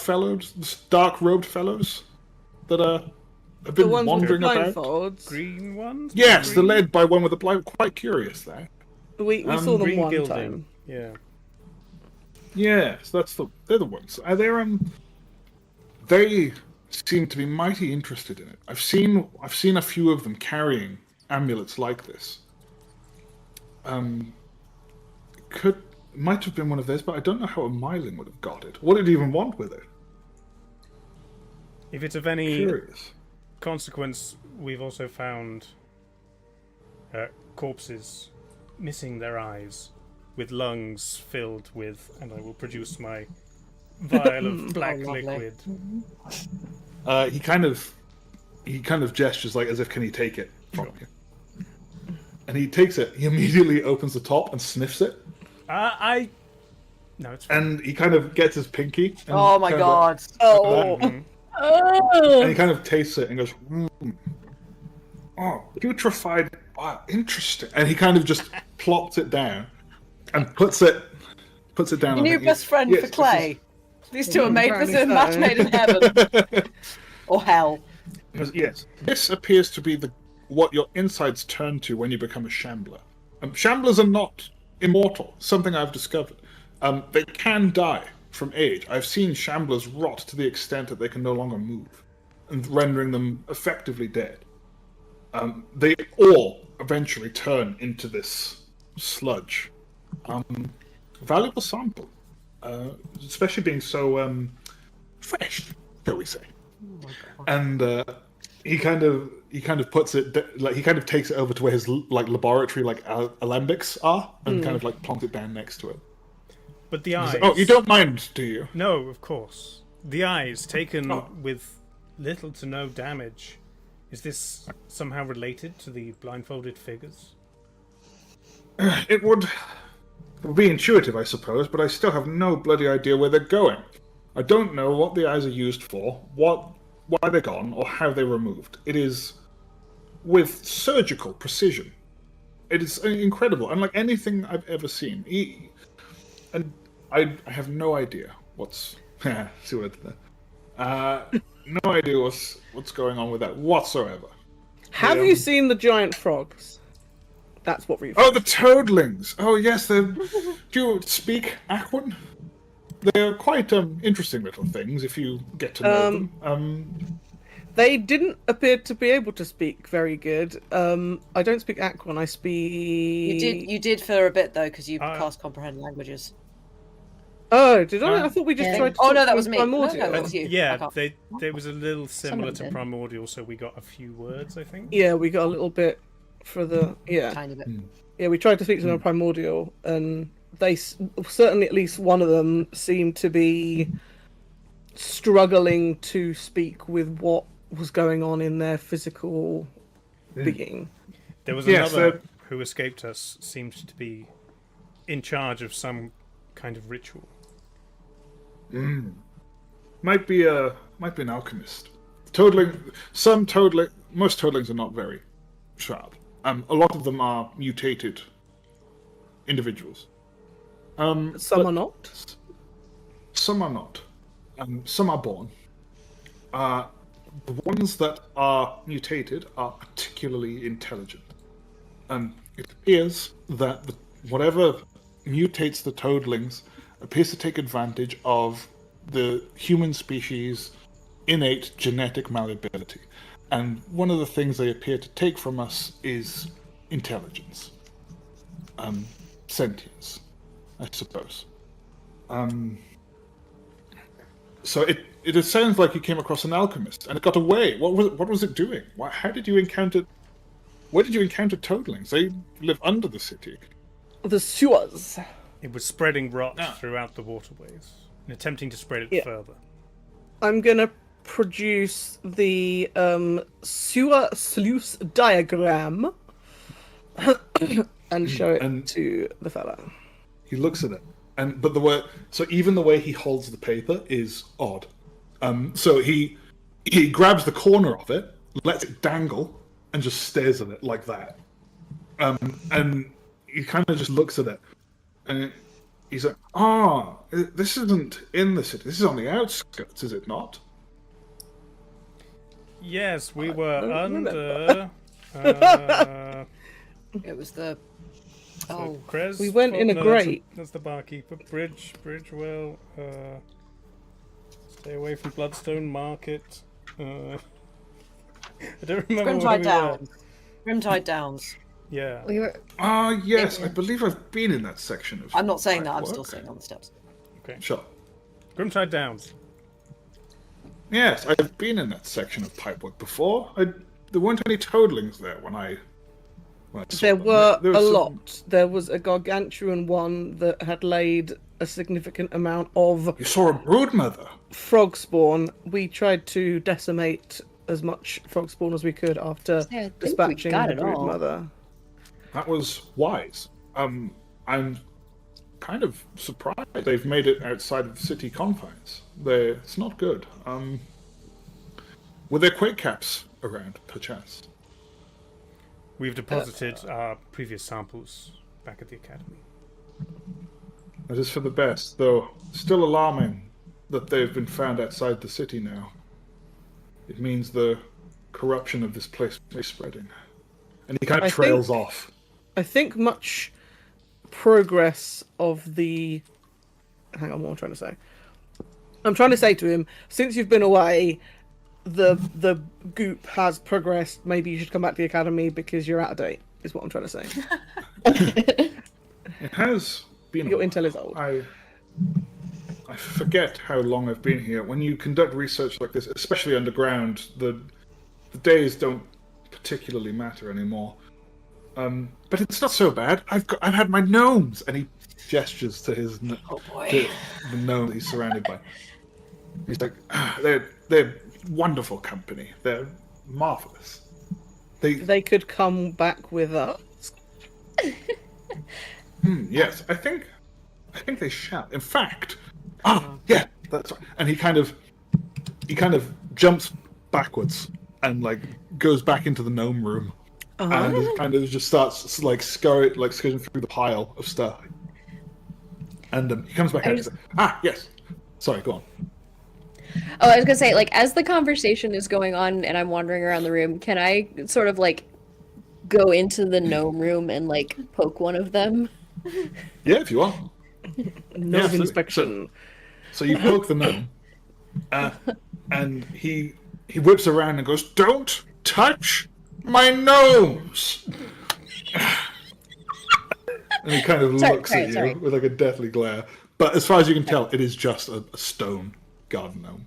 [SPEAKER 3] robed fellows that have
[SPEAKER 4] The
[SPEAKER 3] been
[SPEAKER 4] ones with the
[SPEAKER 3] wandering about?
[SPEAKER 4] blindfolds.
[SPEAKER 1] Green ones?
[SPEAKER 3] Yes, they're
[SPEAKER 1] Green?
[SPEAKER 3] led by one with a blind. Quite curious there.
[SPEAKER 4] We saw them
[SPEAKER 1] Green
[SPEAKER 4] one
[SPEAKER 1] gilding.
[SPEAKER 4] time.
[SPEAKER 1] Yeah.
[SPEAKER 3] Yes, they're the ones. They seem to be mighty interested in it. I've seen a few of them carrying amulets like this. Might have been one of theirs, but I don't know how a myling would have got it. What did it even want with it?
[SPEAKER 1] If it's of any
[SPEAKER 3] Curious.
[SPEAKER 1] consequence, we've also found corpses missing their eyes, with lungs filled with, and I will produce my vial of black
[SPEAKER 2] lovely.
[SPEAKER 1] liquid.
[SPEAKER 3] He kind of gestures like as if can he take it from you. And he takes it. He immediately opens the top and sniffs it.
[SPEAKER 1] No, it's fine.
[SPEAKER 3] And he kind of gets his pinky. And
[SPEAKER 2] Oh my
[SPEAKER 3] kind of
[SPEAKER 2] God.
[SPEAKER 4] Oh,
[SPEAKER 3] and he kind of tastes it and goes, "Oh, putrefied. Wow, interesting." And he kind of just plops it down and puts it down.
[SPEAKER 2] Your new best friend
[SPEAKER 3] Yes,
[SPEAKER 2] for
[SPEAKER 3] this
[SPEAKER 2] Clay. These two are made for
[SPEAKER 4] apparently
[SPEAKER 2] a match
[SPEAKER 4] so.
[SPEAKER 2] made in heaven. Or hell.
[SPEAKER 3] Yes, this appears to be what your insides turn to when you become a shambler. Shamblers are not immortal. Something I've discovered. They can die from age. I've seen shamblers rot to the extent that they can no longer move, and rendering them effectively dead. They all eventually turn into this sludge. Valuable sample, especially being so fresh, shall we say? And he kind of puts it like he kind of takes it over to where his like laboratory alembics are, and kind of like plonks it down next to it.
[SPEAKER 1] But the
[SPEAKER 3] He's
[SPEAKER 1] eyes.
[SPEAKER 3] like, oh, you don't mind, do you?
[SPEAKER 1] No, of course. The eyes, taken
[SPEAKER 3] Oh.
[SPEAKER 1] with little to no damage, Is this somehow related to the blindfolded figures?
[SPEAKER 3] It would be intuitive, I suppose, but I still have no bloody idea where they're going. I don't know what the eyes are used for, why they're gone, or how they're removed. It is with surgical precision. It is incredible, unlike anything I've ever seen. And I have no idea what's... see what I did there? No idea what's going on with that whatsoever.
[SPEAKER 4] Have you seen the giant frogs? That's what we've...
[SPEAKER 3] Oh, the toadlings! Oh, yes, do you speak Aquan? They're quite interesting little things if you get to know them.
[SPEAKER 4] They didn't appear to be able to speak very good. I don't speak Aquan, I speak...
[SPEAKER 2] You did for a bit, though, because you cast Comprehend Languages.
[SPEAKER 4] Oh, did I? I thought we just
[SPEAKER 5] Yeah.
[SPEAKER 4] tried to...
[SPEAKER 2] Oh, no,
[SPEAKER 4] talk
[SPEAKER 2] that
[SPEAKER 4] to
[SPEAKER 2] was me.
[SPEAKER 4] Primordial.
[SPEAKER 2] No, that was you.
[SPEAKER 1] Yeah, they was a little similar to
[SPEAKER 5] did.
[SPEAKER 1] Primordial, so we got a few words, I think.
[SPEAKER 4] Yeah, we got a little bit for the... Yeah.
[SPEAKER 2] Tiny bit.
[SPEAKER 4] Yeah, we tried to speak to them on Primordial, and they certainly, at least one of them, seemed to be struggling to speak with what was going on in their physical being.
[SPEAKER 1] There was
[SPEAKER 3] Yes,
[SPEAKER 1] another who escaped us, seemed to be in charge of some kind of ritual.
[SPEAKER 3] Might be an alchemist. Most toadlings are not very sharp. A lot of them are mutated individuals.
[SPEAKER 4] Some are not.
[SPEAKER 3] Some are not. Some are born. The ones that are mutated are particularly intelligent. It appears that whatever mutates the toadlings appears to take advantage of the human species' innate genetic malleability. And one of the things they appear to take from us is intelligence. Sentience, I suppose. So it sounds like you came across an alchemist, and it got away. What was it doing? How did you encounter... Where did you encounter toadlings? They live under the city.
[SPEAKER 4] The sewers.
[SPEAKER 1] It was spreading rot throughout the waterways and attempting to spread it further.
[SPEAKER 4] I'm gonna produce the sewer sluice diagram and show it to the fella.
[SPEAKER 3] He looks at it, so even the way he holds the paper is odd. So he grabs the corner of it, lets it dangle, and just stares at it like that. And he kind of just looks at it, and he's like, this isn't in the city. This is on the outskirts, is it not?
[SPEAKER 1] Yes, we were
[SPEAKER 4] remember.
[SPEAKER 1] under...
[SPEAKER 2] It was the...
[SPEAKER 1] So Krez,
[SPEAKER 4] We went in a grate.
[SPEAKER 1] That's the barkeeper. Bridgewell. Stay away from Bloodstone Market. I don't remember where
[SPEAKER 2] Grimtide
[SPEAKER 1] we
[SPEAKER 2] Downs. Grimtide Downs.
[SPEAKER 1] were. Yeah.
[SPEAKER 5] We were.
[SPEAKER 3] Yes, I believe I've been in that section of...
[SPEAKER 2] I'm not saying that, I'm
[SPEAKER 3] pipework.
[SPEAKER 2] still sitting on the steps.
[SPEAKER 1] Okay.
[SPEAKER 3] Sure.
[SPEAKER 1] Grimtide Downs.
[SPEAKER 3] Yes, I've been in that section of pipework before. There weren't any toadlings there when I saw
[SPEAKER 4] There
[SPEAKER 3] them.
[SPEAKER 4] were
[SPEAKER 3] There
[SPEAKER 4] a
[SPEAKER 3] was some-
[SPEAKER 4] lot. There was a gargantuan one that had laid a significant amount of
[SPEAKER 3] You saw a broodmother.
[SPEAKER 4] frog spawn. We tried to decimate as much frog spawn as we could after
[SPEAKER 5] Yeah, I think we
[SPEAKER 4] dispatching
[SPEAKER 5] got
[SPEAKER 4] the
[SPEAKER 5] it all.
[SPEAKER 4] broodmother.
[SPEAKER 3] That was wise. I'm kind of surprised they've made it outside of city confines. It's not good. Were there Quake caps around, perchance?
[SPEAKER 1] We've deposited our previous samples back at the academy.
[SPEAKER 3] That is for the best, though still alarming that they've been found outside the city now. It means the corruption of this place is spreading. And he kind of
[SPEAKER 4] I
[SPEAKER 3] trails
[SPEAKER 4] think-
[SPEAKER 3] off.
[SPEAKER 4] I think much progress of the... Hang on, what am I trying to say? I'm trying to say to him, since you've been away, the goop has progressed. Maybe you should come back to the academy because you're out of date, is what I'm trying to say.
[SPEAKER 3] It has been.
[SPEAKER 4] Your
[SPEAKER 3] a
[SPEAKER 4] intel
[SPEAKER 3] while.
[SPEAKER 4] is old.
[SPEAKER 3] I forget how long I've been here. When you conduct research like this, especially underground, the days don't particularly matter anymore. But it's not so bad. I've had my gnomes, and he gestures to his
[SPEAKER 2] Oh boy.
[SPEAKER 3] to the gnome that he's surrounded by. He's like, they're wonderful company. They're marvelous.
[SPEAKER 4] they could come back with us.
[SPEAKER 3] Yes, I think they shall. In fact, yeah, that's right. And he kind of jumps backwards and like goes back into the gnome room, and kind of just starts like scurrying through the pile of stuff. And he comes back out and says, yes. Sorry, go on.
[SPEAKER 5] Oh, I was gonna say, like, as the conversation is going on and I'm wandering around the room, can I sort of like go into the gnome room and like poke one of them?
[SPEAKER 3] Yeah, if you want.
[SPEAKER 4] Gnome inspection.
[SPEAKER 3] So you poke the gnome, and he whips around and goes, "Don't touch my gnomes!" And he kind of looks at you with like a deathly glare. But as far as you can tell, it is just a stone garden gnome.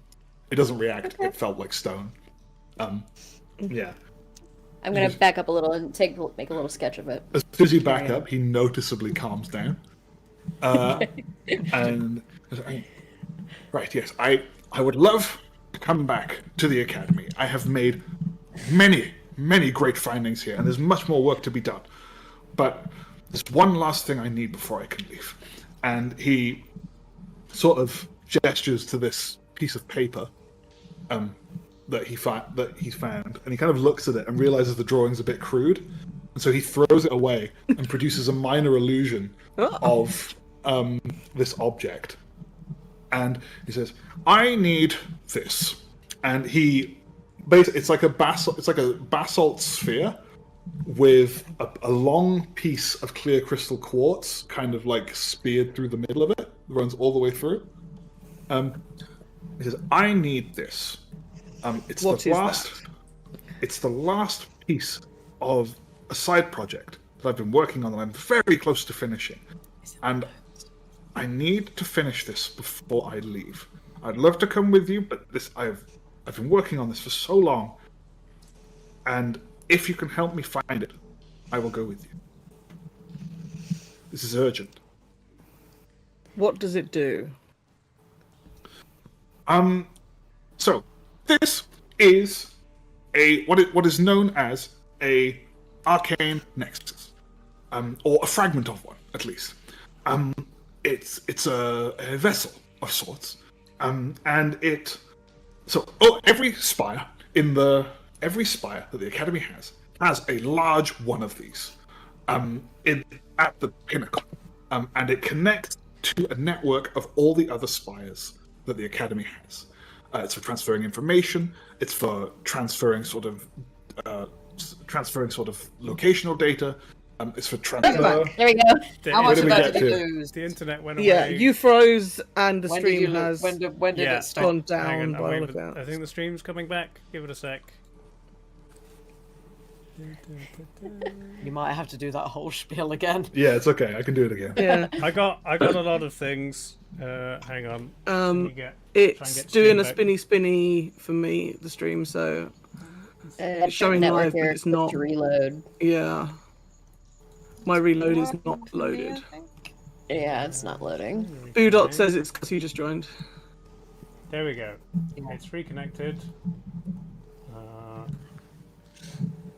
[SPEAKER 3] It doesn't react. It felt like stone. Yeah.
[SPEAKER 5] I'm gonna back up a little and make a little sketch of it.
[SPEAKER 3] As soon as you back up, he noticeably calms down. And right, yes, I would love to come back to the academy. I have made many great findings here, and there's much more work to be done. But there's one last thing I need before I can leave. And he sort of gestures to this piece of paper that he's found, and he kind of looks at it and realizes the drawing's a bit crude, and so he throws it away and produces a minor illusion of this object. And he says, "I need this," and it's like a basalt sphere with a long piece of clear crystal quartz kind of like speared through the middle of it, runs all the way through. He says, "I need this. It's the last piece of a side project that I've been working on that I'm very close to finishing. And I need to finish this before I leave. I'd love to come with you, but I've been working on this for so long. And if you can help me find it, I will go with you. This is urgent."
[SPEAKER 4] What does it do?
[SPEAKER 3] So this is what is known as a arcane nexus, or a fragment of one, at least. It's a vessel of sorts, and every spire that the academy has a large one of these, at the pinnacle, and it connects to a network of all the other spires that the academy has. It's for transferring information. It's for transferring sort of locational data. It's for transfer.
[SPEAKER 5] There we go.
[SPEAKER 2] How much
[SPEAKER 3] did
[SPEAKER 2] of
[SPEAKER 3] we
[SPEAKER 2] that
[SPEAKER 3] get
[SPEAKER 2] did you
[SPEAKER 3] to?
[SPEAKER 2] lose?
[SPEAKER 1] The internet went away.
[SPEAKER 4] Yeah, you froze, and the
[SPEAKER 2] When did
[SPEAKER 4] stream
[SPEAKER 2] you
[SPEAKER 4] has
[SPEAKER 2] when did
[SPEAKER 1] Yeah.
[SPEAKER 2] it stop?
[SPEAKER 4] gone
[SPEAKER 1] Hang
[SPEAKER 4] down
[SPEAKER 1] on,
[SPEAKER 4] by all
[SPEAKER 1] I
[SPEAKER 4] accounts.
[SPEAKER 1] think the stream's coming back. Give it a sec.
[SPEAKER 2] You might have to do that whole spiel again.
[SPEAKER 3] Yeah, it's okay. I can do it again.
[SPEAKER 4] Yeah,
[SPEAKER 1] I got a lot of things. Hang on. Let me try and
[SPEAKER 4] it's
[SPEAKER 1] get
[SPEAKER 4] doing a
[SPEAKER 1] stream back.
[SPEAKER 4] spinny for me, the stream, so
[SPEAKER 5] It's
[SPEAKER 4] showing
[SPEAKER 5] network
[SPEAKER 4] live, but
[SPEAKER 5] error,
[SPEAKER 4] it's
[SPEAKER 5] click
[SPEAKER 4] not.
[SPEAKER 5] to reload.
[SPEAKER 4] Yeah. My reload is not loaded.
[SPEAKER 5] Yeah, it's not loading.
[SPEAKER 4] Boodot says it's because you just joined.
[SPEAKER 1] There we go. It's reconnected.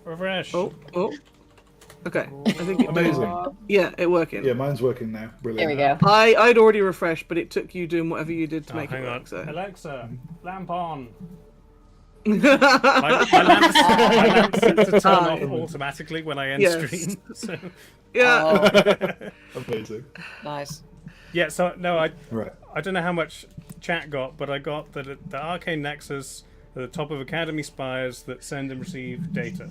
[SPEAKER 1] Refresh.
[SPEAKER 4] Oh. Okay. I think it
[SPEAKER 3] Amazing.
[SPEAKER 4] Yeah, it working.
[SPEAKER 3] Yeah, mine's working now. Brilliant.
[SPEAKER 5] There we go.
[SPEAKER 4] I'd already refreshed, but it took you doing whatever you did to
[SPEAKER 1] Oh,
[SPEAKER 4] make it
[SPEAKER 1] hang
[SPEAKER 4] work.
[SPEAKER 1] on.
[SPEAKER 4] So.
[SPEAKER 1] Alexa, lamp on. My lamp's set to turn off automatically when I end
[SPEAKER 4] Yes.
[SPEAKER 1] stream. So.
[SPEAKER 4] Yeah.
[SPEAKER 3] Amazing.
[SPEAKER 2] Nice.
[SPEAKER 1] Yeah, so no,
[SPEAKER 3] Right.
[SPEAKER 1] I don't know how much chat got, but I got that the Arcane Nexus at the top of Academy spires that send and receive data.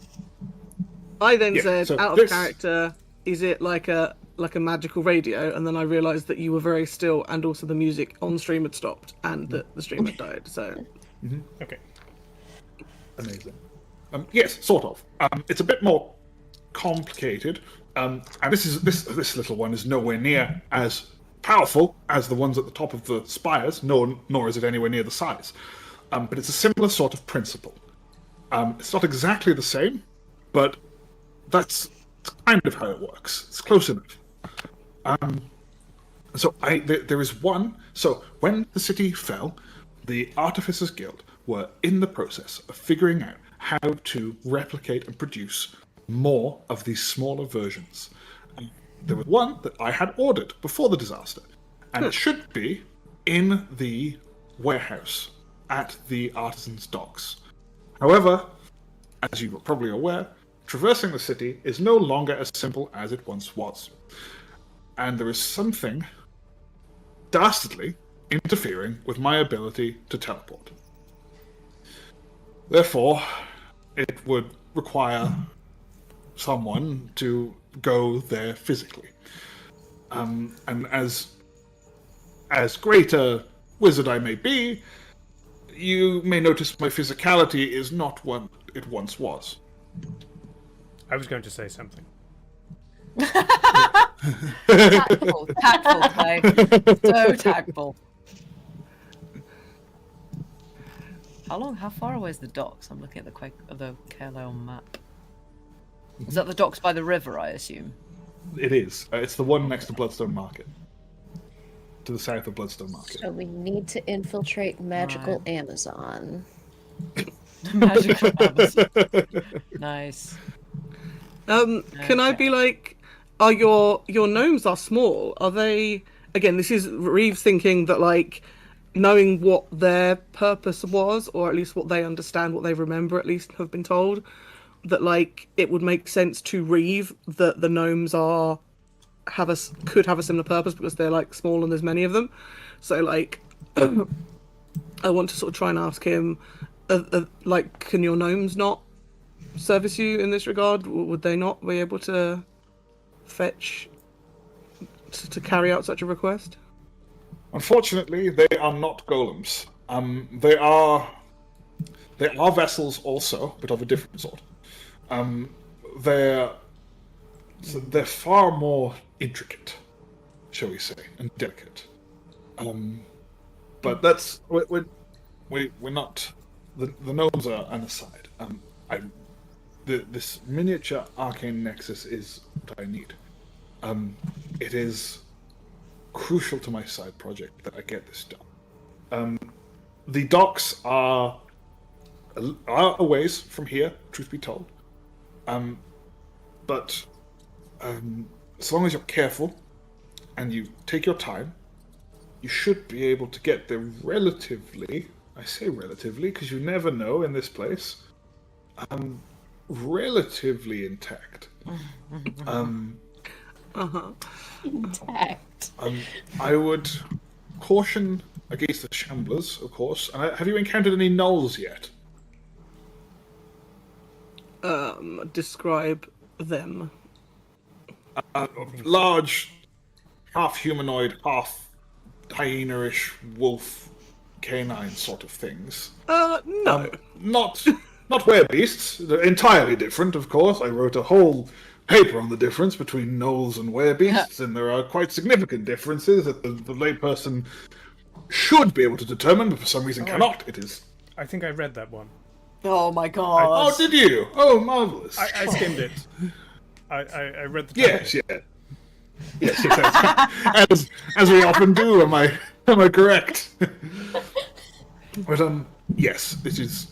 [SPEAKER 4] I then
[SPEAKER 3] Yeah,
[SPEAKER 4] said,
[SPEAKER 3] so
[SPEAKER 4] out of
[SPEAKER 3] this-
[SPEAKER 4] character, is it like a magical radio? And then I realised that you were very still, and also the music on stream had stopped, and that the stream had died. So
[SPEAKER 1] Okay.
[SPEAKER 3] Amazing. Yes, sort of. It's a bit more complicated, and this little one is nowhere near as powerful as the ones at the top of the spires, nor is it anywhere near the size. But it's a similar sort of principle. It's not exactly the same, but that's kind of how it works. It's close enough. There is one. So when the city fell, the Artificers Guild were in the process of figuring out how to replicate and produce more of these smaller versions. And there was one that I had ordered before the disaster, and it should be in the warehouse at the artisan's docks. However, as you are probably aware, traversing the city is no longer as simple as it once was. And there is something dastardly interfering with my ability to teleport. Therefore, it would require someone to go there physically. And as great a wizard I may be, you may notice my physicality is not what it once was.
[SPEAKER 1] I was going to say something.
[SPEAKER 2] Tactful, Clay. So tactful. How far away is the docks? I'm looking at the Kaerlon map. Is that the docks by the river, I assume?
[SPEAKER 3] It is. It's the one next to Bloodstone Market. To the south of Bloodstone Market.
[SPEAKER 5] So we need to infiltrate magical Amazon.
[SPEAKER 2] Magical Amazon. Nice.
[SPEAKER 4] Can I be like, are your gnomes are small? Are they? Again, this is Reeves thinking that like, knowing what their purpose was, or at least what they understand, what they remember, at least have been told, that like it would make sense to Reeve that the gnomes could have a similar purpose because they're like small and there's many of them. So like, I want to sort of try and ask him, like, can your gnomes not service you in this regard? Would they not be able to fetch to carry out such a request?
[SPEAKER 3] Unfortunately, they are not golems. They are vessels also, but of a different sort. They're far more intricate, shall we say, and delicate. But that's we're not. The gnomes are an aside. This miniature arcane nexus is what I need. It is crucial to my side project that I get this done. The docks are a ways from here, truth be told. But as long as you're careful and you take your time, you should be able to get there relatively. I say relatively because you never know in this place. Relatively intact.
[SPEAKER 5] Intact.
[SPEAKER 3] I would caution against the shamblers, of course. And have you encountered any gnolls yet?
[SPEAKER 4] Describe them.
[SPEAKER 3] Large, half humanoid, half hyena-ish wolf, canine sort of things.
[SPEAKER 4] No.
[SPEAKER 3] Not werebeasts. They're entirely different, of course. I wrote a whole paper on the difference between gnolls and werebeasts, and there are quite significant differences that the layperson should be able to determine, but for some reason cannot. It is.
[SPEAKER 1] I think I read that one.
[SPEAKER 2] Oh my god.
[SPEAKER 3] Oh, did you? Oh, marvelous.
[SPEAKER 1] I skimmed it. I read the
[SPEAKER 3] Yes, yes. As we often do. Am I correct? But yes, this is.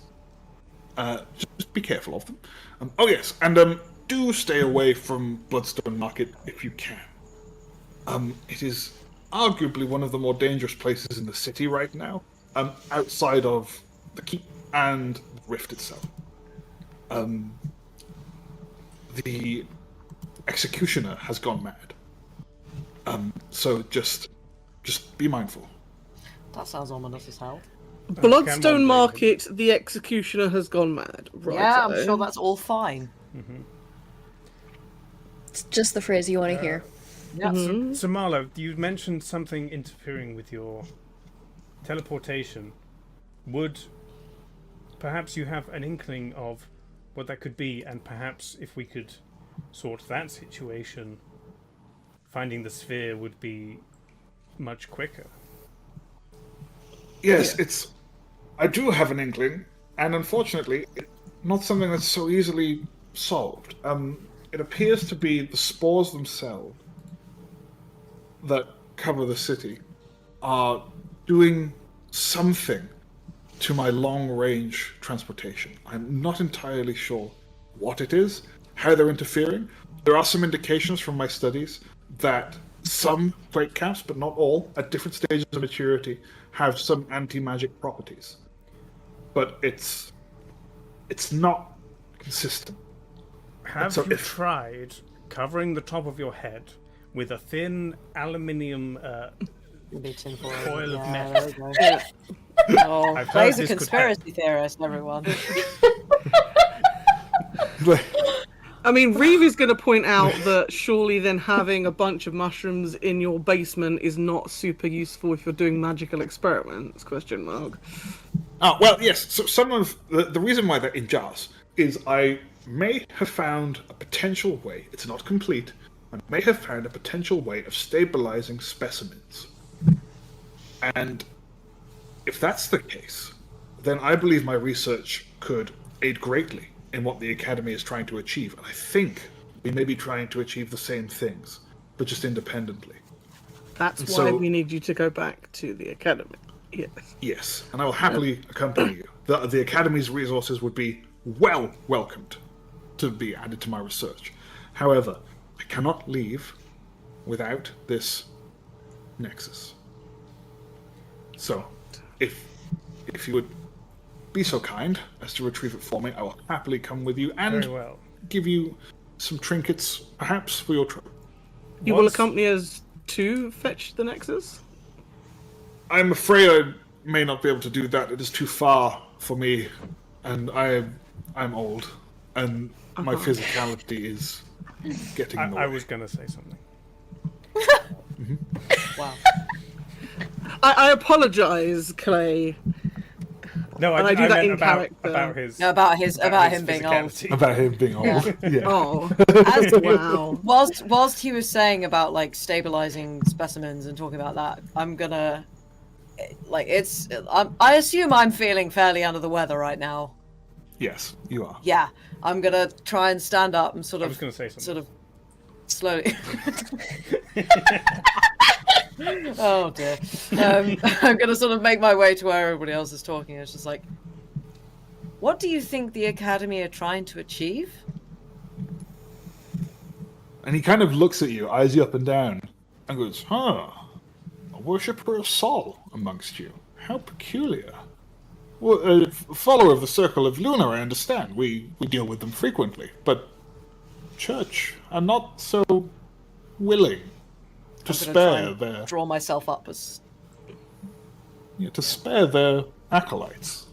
[SPEAKER 3] Just be careful of them. Oh yes, and do stay away from Bloodstone Market if you can. It is arguably one of the more dangerous places in the city right now, outside of the keep and the rift itself. The executioner has gone mad. So just be mindful.
[SPEAKER 2] That sounds ominous as hell.
[SPEAKER 4] Bloodstone Market, the executioner has gone mad. Right.
[SPEAKER 2] Yeah, I'm sure that's all fine.
[SPEAKER 1] Mm-hmm.
[SPEAKER 5] It's just the phrase you want to hear.
[SPEAKER 2] Yeah.
[SPEAKER 1] So Marlo, you mentioned something interfering with your teleportation. Would perhaps you have an inkling of what that could be, and perhaps if we could sort that situation, finding the sphere would be much quicker?
[SPEAKER 3] Yes, I do have an inkling, and unfortunately, not something that's so easily solved. It appears to be the spores themselves that cover the city are doing something to my long-range transportation. I'm not entirely sure what it is, how they're interfering. There are some indications from my studies that some Quake caps, but not all, at different stages of maturity, have some anti-magic properties. But it's not consistent.
[SPEAKER 1] Have
[SPEAKER 3] So
[SPEAKER 1] you
[SPEAKER 3] if-
[SPEAKER 1] tried covering the top of your head with a thin aluminium
[SPEAKER 2] Maybe tinfoil.
[SPEAKER 1] Foil of
[SPEAKER 2] Yeah,
[SPEAKER 1] metal?
[SPEAKER 2] there we go. Oh,
[SPEAKER 1] I've heard
[SPEAKER 2] Clay's a
[SPEAKER 1] this could
[SPEAKER 2] conspiracy theorist, everyone.
[SPEAKER 4] I mean, Reeve is going to point out that surely then having a bunch of mushrooms in your basement is not super useful if you're doing magical experiments, question mark.
[SPEAKER 3] Oh, well, yes. So some of the reason why they're in jars is I may have found a potential way, it's not complete, I may have found a potential way of stabilizing specimens. And if that's the case, then I believe my research could aid greatly in what the Academy is trying to achieve. And I think we may be trying to achieve the same things, but just independently.
[SPEAKER 4] That's
[SPEAKER 3] And
[SPEAKER 4] why
[SPEAKER 3] so-
[SPEAKER 4] we need you to go back to the academy. Yes.
[SPEAKER 3] Yes, and I will happily accompany you. The Academy's resources would be well welcomed to be added to my research. However, I cannot leave without this nexus. So, if you would be so kind as to retrieve it for me, I will happily come with you and
[SPEAKER 1] Very well.
[SPEAKER 3] give you some trinkets, perhaps, for your trip.
[SPEAKER 4] You will
[SPEAKER 1] Was-
[SPEAKER 4] accompany us to fetch the Nexus?
[SPEAKER 3] I'm afraid I may not be able to do that. It is too far for me, and I'm old, and my physicality is getting in the
[SPEAKER 1] I
[SPEAKER 3] way.
[SPEAKER 1] was going to say something.
[SPEAKER 2] Wow.
[SPEAKER 4] I apologise, Clay.
[SPEAKER 1] No,
[SPEAKER 4] And I do that
[SPEAKER 1] meant
[SPEAKER 4] in
[SPEAKER 1] about,
[SPEAKER 4] character.
[SPEAKER 1] about his
[SPEAKER 2] No, about
[SPEAKER 1] his
[SPEAKER 2] him being old.
[SPEAKER 1] physicality.
[SPEAKER 3] About him being old. Yeah.
[SPEAKER 4] Oh,
[SPEAKER 2] As,
[SPEAKER 4] wow.
[SPEAKER 2] whilst he was saying about like stabilizing specimens and talking about that, I'm gonna like I assume I'm feeling fairly under the weather right now.
[SPEAKER 3] Yes, you are.
[SPEAKER 2] Yeah, I'm gonna try and stand up and sort
[SPEAKER 1] I
[SPEAKER 2] of
[SPEAKER 1] was going to say something.
[SPEAKER 2] sort of slowly. Oh dear. I'm gonna sort of make my way to where everybody else is talking. It's just like, what do you think the Academy are trying to achieve?
[SPEAKER 3] And he kind of looks at you, eyes you up and down, and goes, "Huh, a worshipper of Sol amongst you. How peculiar. Well, a follower of the Circle of Luna, I understand. We deal with them frequently, but Church are not so willing to
[SPEAKER 2] I'm gonna try
[SPEAKER 3] spare
[SPEAKER 2] and
[SPEAKER 3] their
[SPEAKER 2] draw myself up as
[SPEAKER 3] acolytes.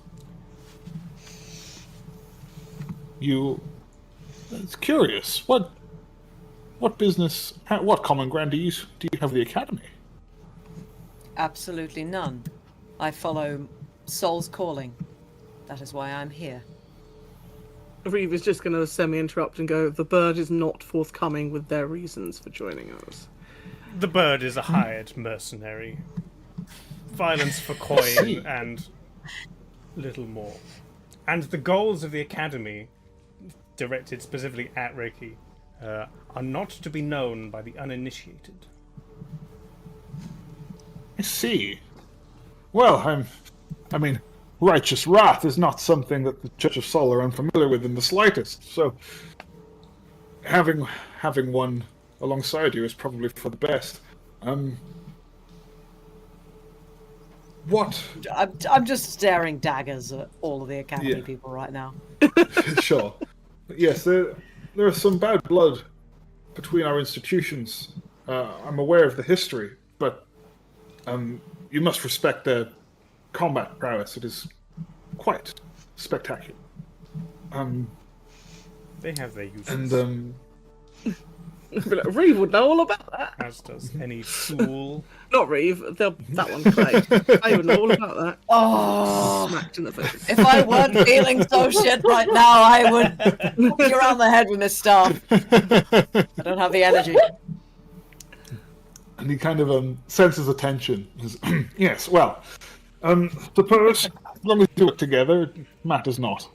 [SPEAKER 3] It's curious. What business? What common ground do you have with the Academy?
[SPEAKER 2] absolutely none. I follow Soul's calling. That is why I'm here.
[SPEAKER 4] Reeve is just going to semi-interrupt and go, the bird is not forthcoming with their reasons for joining us.
[SPEAKER 1] The bird is a hired mercenary. Violence for
[SPEAKER 3] see.
[SPEAKER 1] coin and little more. And the goals of the Academy, directed specifically at Reiki, are not to be known by the uninitiated.
[SPEAKER 3] I see. Well, I mean, righteous wrath is not something that the Church of Sol are unfamiliar with in the slightest. So, having one alongside you is probably for the best. What?
[SPEAKER 2] I'm just staring daggers at all of the Academy
[SPEAKER 3] Yeah.
[SPEAKER 2] people right now.
[SPEAKER 3] Sure. But yes, there is some bad blood between our institutions. I'm aware of the history, but you must respect their combat prowess. It is quite spectacular.
[SPEAKER 1] They have their uses,
[SPEAKER 3] And
[SPEAKER 4] Reeve would know all about that.
[SPEAKER 1] as does any fool.
[SPEAKER 4] Not Reeve, that one, Clay. I would know all about that.
[SPEAKER 2] Oh,
[SPEAKER 4] Smacked in the face.
[SPEAKER 2] if I weren't feeling so shit right now, I would knock you around the head with this staff. I don't have the energy.
[SPEAKER 3] he kind of senses the tension. He says, yes, well, suppose as long as we do it together, it matters not.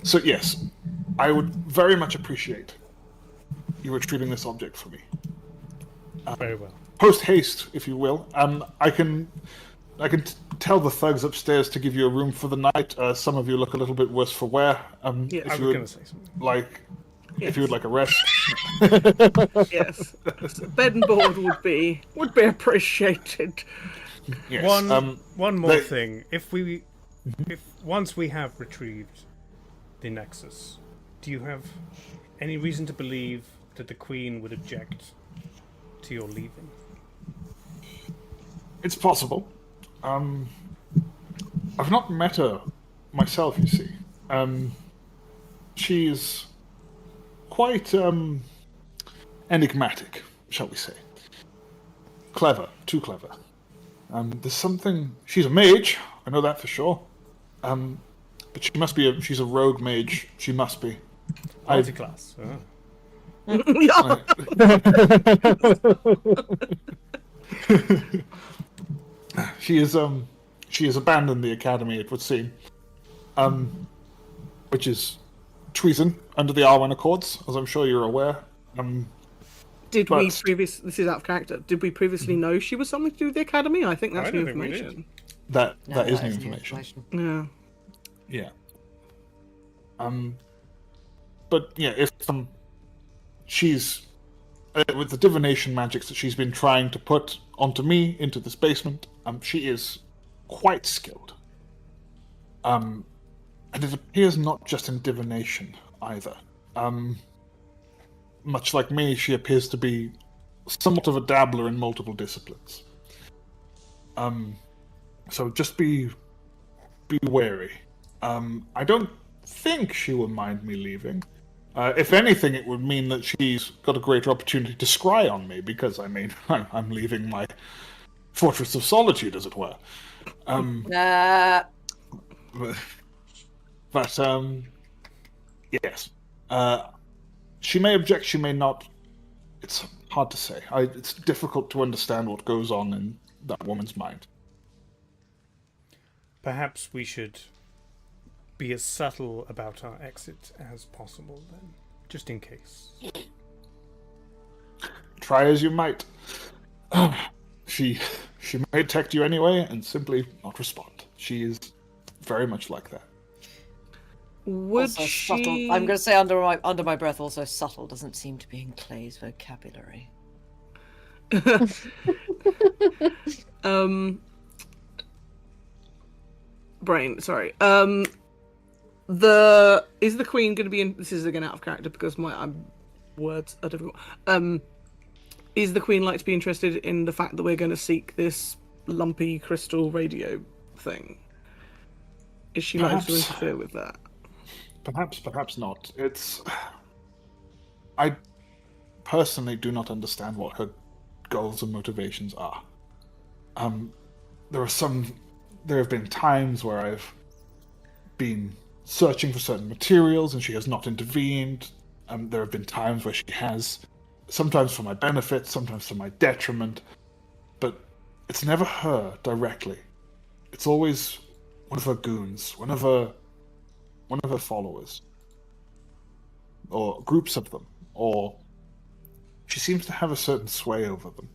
[SPEAKER 3] So yes, I would very much appreciate you retrieving this object for me.
[SPEAKER 1] Very well.
[SPEAKER 3] Post haste, if you will. I can tell the thugs upstairs to give you a room for the night. Some of you look a little bit worse for wear.
[SPEAKER 4] Yeah.
[SPEAKER 1] I was going to say something.
[SPEAKER 3] If you would like a rest.
[SPEAKER 4] Yes. Bed and board would be appreciated.
[SPEAKER 3] Yes.
[SPEAKER 1] One more thing. If once we have retrieved the Nexus, do you have any reason to believe that the Queen would object to your leaving?
[SPEAKER 3] It's possible. I've not met her myself, you see. She's quite enigmatic, shall we say. Clever, too clever. There's something... She's a mage, I know that for sure. But she must be she's a rogue mage. She must be.
[SPEAKER 1] Multi-class.
[SPEAKER 3] She has abandoned the academy, it would seem. Which is treason under the Arwen Accords, as I'm sure you're aware.
[SPEAKER 4] This is out of character. Did we previously know she was something to do with the academy? I think that's new
[SPEAKER 1] don't think we did.
[SPEAKER 4] information.
[SPEAKER 3] That is new information.
[SPEAKER 4] Yeah.
[SPEAKER 3] Yeah. But yeah, if she's with the divination magics that she's been trying to put onto me into this basement, she is quite skilled. And it appears not just in divination either. Much like me, she appears to be somewhat of a dabbler in multiple disciplines. So just be wary. I don't think she will mind me leaving. If anything, it would mean that she's got a greater opportunity to scry on me, because, I mean, I'm leaving my Fortress of Solitude, as it were. But yes. She may object, she may not. It's hard to say. It's difficult to understand what goes on in that woman's mind.
[SPEAKER 1] Perhaps we should be as subtle about our exit as possible, then, just in case.
[SPEAKER 3] Try as you might. She may detect you anyway and simply not respond. She is very much like that.
[SPEAKER 4] Would
[SPEAKER 2] Also
[SPEAKER 4] she...
[SPEAKER 2] subtle. I'm going to say under my breath. Also, subtle doesn't seem to be in Clay's vocabulary.
[SPEAKER 4] Brain. Sorry. Is the Queen going to be in? This is again out of character because my words are difficult. Is the Queen like to be interested in the fact that we're going to seek this lumpy crystal radio thing? Is she likely to interfere with that?
[SPEAKER 3] Perhaps not. I personally do not understand what her goals and motivations are. There have been times where I've been searching for certain materials and she has not intervened. There have been times where she has, sometimes for my benefit, sometimes for my detriment, but it's never her directly. It's always one of her goons, one of her followers, or groups of them, or she seems to have a certain sway over them.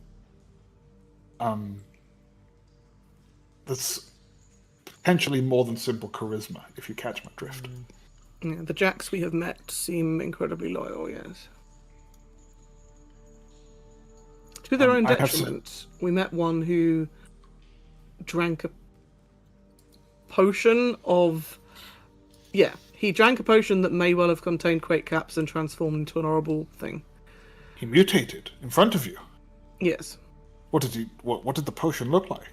[SPEAKER 3] That's potentially more than simple charisma, if you catch my drift.
[SPEAKER 4] Yeah, the Jacks we have met seem incredibly loyal, yes. To their own detriment, we met one who drank a potion of... Yeah, he drank a potion that may well have contained Quake caps and transformed into an horrible thing.
[SPEAKER 3] He mutated in front of you?
[SPEAKER 4] Yes.
[SPEAKER 3] What did the potion look like?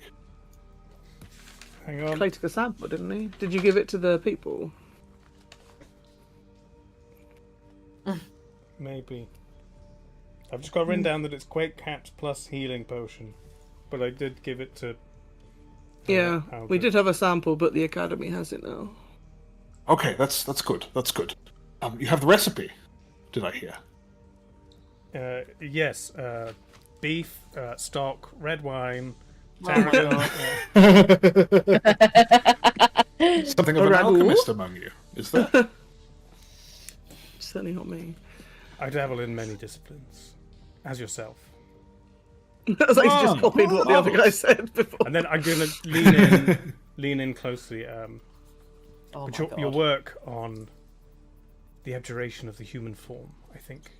[SPEAKER 1] Hang on.
[SPEAKER 4] Clay took a sample, didn't he? Did you give it to the people?
[SPEAKER 1] Maybe. I've just got written down that it's Quake caps plus healing potion. But I did give it to...
[SPEAKER 4] Yeah, we did have a sample, but the Academy has it now.
[SPEAKER 3] Okay, that's good. That's good. You have the recipe, did I hear?
[SPEAKER 1] Yes. Beef, stock, red wine, tarragon.
[SPEAKER 3] Something of an alchemist among you, is there?
[SPEAKER 4] Certainly not me.
[SPEAKER 1] I dabble in many disciplines, as yourself.
[SPEAKER 4] It's like he's just copied what the other guy said before.
[SPEAKER 1] And then I'm going to lean in closely.
[SPEAKER 2] Oh my
[SPEAKER 1] But
[SPEAKER 2] god.
[SPEAKER 1] your work on the abjuration of the human form, I think,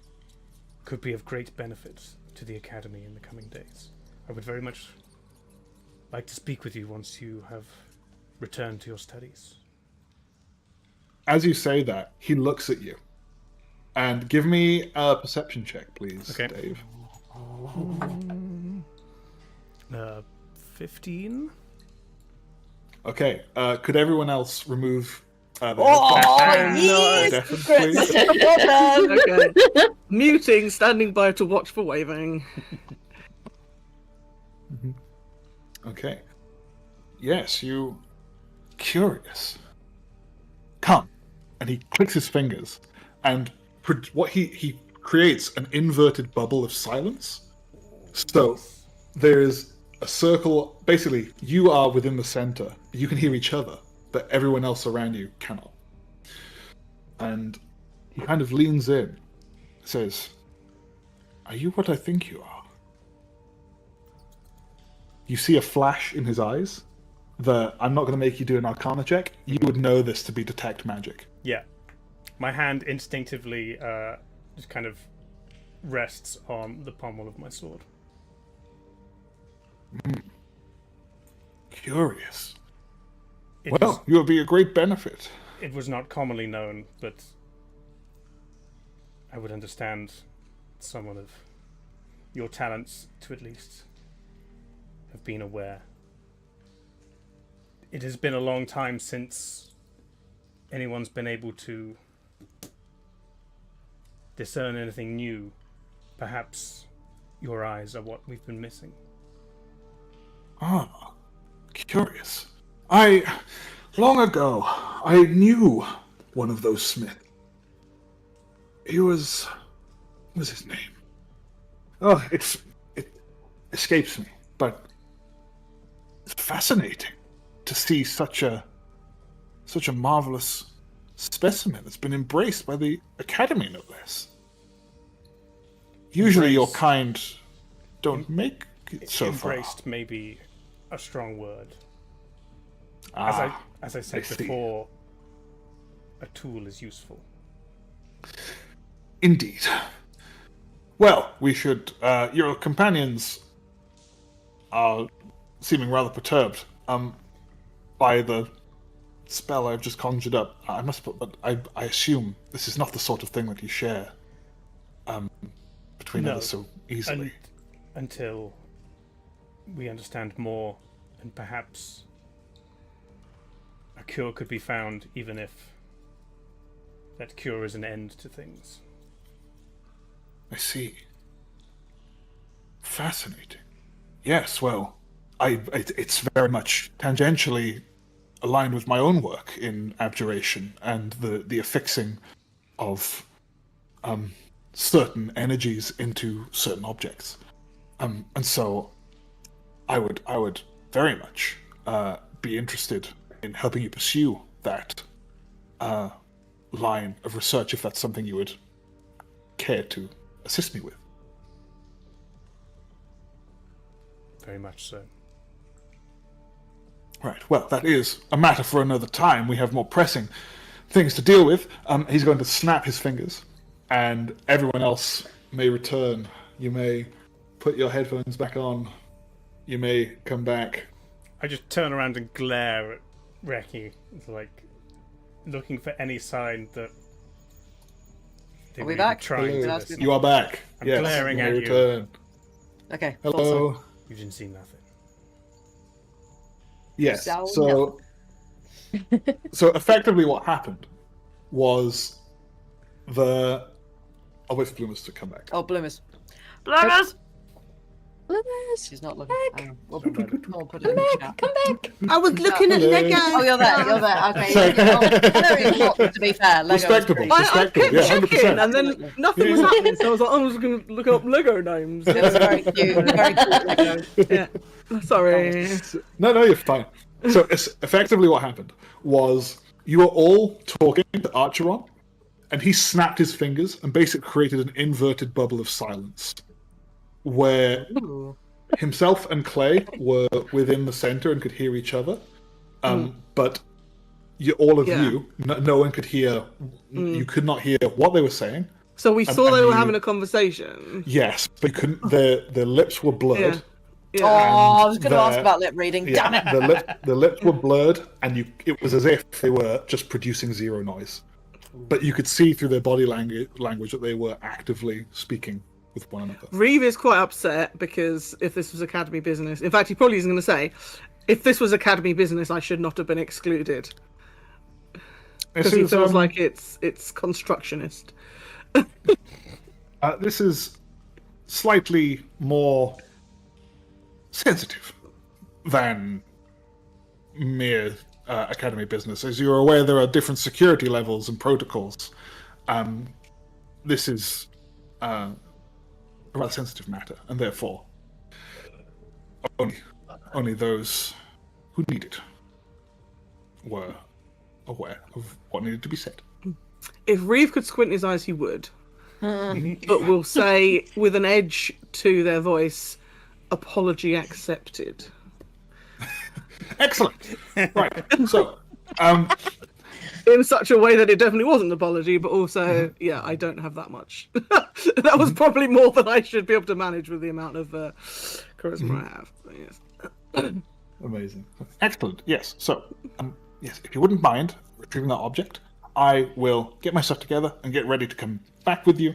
[SPEAKER 1] could be of great benefit to the Academy in the coming days. I would very much like to speak with you once you have returned to your studies.
[SPEAKER 3] As you say that, he looks at you. And give me a perception check, please,
[SPEAKER 1] Okay.
[SPEAKER 3] Dave.
[SPEAKER 1] 15?
[SPEAKER 3] Okay. Could everyone else remove their
[SPEAKER 2] Oh,
[SPEAKER 3] deafened,
[SPEAKER 2] yes!
[SPEAKER 3] please?
[SPEAKER 2] Well done.
[SPEAKER 4] Okay. Muting, standing by to watch for waving.
[SPEAKER 3] Okay. Yes, you... Curious. Come. And he clicks his fingers, and he creates an inverted bubble of silence. So there's a circle. Basically, you are within the center. You can hear each other, but everyone else around you cannot. And he kind of leans in, says, "Are you what I think you are?" You see a flash in his eyes. I'm not going to make you do an Arcana check. You would know this to be detect magic.
[SPEAKER 1] Yeah. My hand instinctively just kind of rests on the pommel of my sword.
[SPEAKER 3] Curious.
[SPEAKER 1] It
[SPEAKER 3] Well,
[SPEAKER 1] was,
[SPEAKER 3] you would be a great benefit.
[SPEAKER 1] it was not commonly known, but I would understand someone of your talents to at least have been aware. It has been a long time since anyone's been able to discern anything new. Perhaps your eyes are what we've been missing.
[SPEAKER 3] Ah, curious. Long ago, I knew one of those smiths. What was his name? Oh, it escapes me, but it's fascinating to see such a marvelous specimen that's been embraced by the Academy, no less. Usually your kind don't make it so far.
[SPEAKER 1] Embraced may be a strong word.
[SPEAKER 3] Ah,
[SPEAKER 1] As I said
[SPEAKER 3] I see.
[SPEAKER 1] before, a tool is useful.
[SPEAKER 3] Indeed. Well, we should... your companions are seeming rather perturbed by the spell I've just conjured up. But I assume this is not the sort of thing that you share between
[SPEAKER 1] No.
[SPEAKER 3] others so easily.
[SPEAKER 1] Until we understand more, and perhaps a cure could be found, even if that cure is an end to things.
[SPEAKER 3] I see. Fascinating. Yes, well, it's very much tangentially aligned with my own work in abjuration and the affixing of certain energies into certain objects. And so I would very much be interested in helping you pursue that line of research if that's something you would care to assist me with.
[SPEAKER 1] Very much so.
[SPEAKER 3] Right, well, that is a matter for another time. We have more pressing things to deal with. He's going to snap his fingers, and everyone else may return. You may put your headphones back on. You may come back.
[SPEAKER 1] I just turn around and glare at Reki, like looking for any sign that they
[SPEAKER 2] Are
[SPEAKER 1] were
[SPEAKER 2] we
[SPEAKER 1] even
[SPEAKER 2] back?
[SPEAKER 1] trying
[SPEAKER 2] Hello.
[SPEAKER 1] to
[SPEAKER 2] That's
[SPEAKER 1] listen.
[SPEAKER 3] You are back.
[SPEAKER 1] I'm
[SPEAKER 3] Yes,
[SPEAKER 1] glaring
[SPEAKER 3] you may
[SPEAKER 1] at you.
[SPEAKER 3] return.
[SPEAKER 2] Okay.
[SPEAKER 3] Hello.
[SPEAKER 1] You didn't see nothing.
[SPEAKER 3] Yes.
[SPEAKER 2] So,
[SPEAKER 3] So effectively, what happened was I'll wait for Bloomers to come back.
[SPEAKER 2] Oh, Bloomers. Bloomers!
[SPEAKER 5] Lewis,
[SPEAKER 2] She's not looking.
[SPEAKER 5] Back.
[SPEAKER 2] We'll
[SPEAKER 1] Come back.
[SPEAKER 2] put it in the chat.
[SPEAKER 5] come back.
[SPEAKER 4] I was looking at
[SPEAKER 3] Hello.
[SPEAKER 4] Lego.
[SPEAKER 2] Oh, you're there. Okay.
[SPEAKER 3] Sorry.
[SPEAKER 2] Very important, to be fair. Lego is
[SPEAKER 3] Respectable.
[SPEAKER 2] pretty-
[SPEAKER 4] I
[SPEAKER 3] Respectable,
[SPEAKER 4] kept
[SPEAKER 3] yeah,
[SPEAKER 4] checking,
[SPEAKER 3] 100%.
[SPEAKER 4] and then
[SPEAKER 2] Absolutely.
[SPEAKER 4] nothing was happening. So I was like, I'm just going to look up Lego names.
[SPEAKER 2] It was very cute. Very cute Lego.
[SPEAKER 4] Yeah. Sorry.
[SPEAKER 3] No, you're fine. So effectively, what happened was you were all talking to Archeron, and he snapped his fingers and basically created an inverted bubble of silence, where
[SPEAKER 2] Ooh.
[SPEAKER 3] himself and Clay were within the center and could hear each other, but all of you, no one could hear. You could not hear what they were saying.
[SPEAKER 4] So we saw
[SPEAKER 3] and
[SPEAKER 4] they were
[SPEAKER 3] you-
[SPEAKER 4] having a conversation.
[SPEAKER 3] Yes, but you couldn't. Their lips were blurred.
[SPEAKER 4] Yeah.
[SPEAKER 2] Oh, I was going to ask
[SPEAKER 3] the-
[SPEAKER 2] about lip reading.
[SPEAKER 3] Yeah,
[SPEAKER 2] Damn it!
[SPEAKER 3] the lips were blurred, and it was as if they were just producing zero noise. But you could see through their body language that they were actively speaking with one another.
[SPEAKER 4] Reeve is quite upset because if this was Academy business, in fact, he probably isn't going to say, if this was Academy business, I should not have been excluded. Because he feels like it's constructionist.
[SPEAKER 3] This is slightly more sensitive than mere Academy business. As you're aware, there are different security levels and protocols. This is a rather sensitive matter, and therefore only those who need it were aware of what needed to be said.
[SPEAKER 4] If Reeve could squint his eyes, he would. But we'll say, with an edge to their voice, apology accepted.
[SPEAKER 3] Excellent. Right. So,
[SPEAKER 4] In such a way that it definitely wasn't an apology, but also, yeah, I don't have that much. That was probably more than I should be able to manage with the amount of charisma I have. But yes.
[SPEAKER 3] amazing. Excellent. Yes. So, yes, if you wouldn't mind retrieving that object, I will get my stuff together and get ready to come back with you.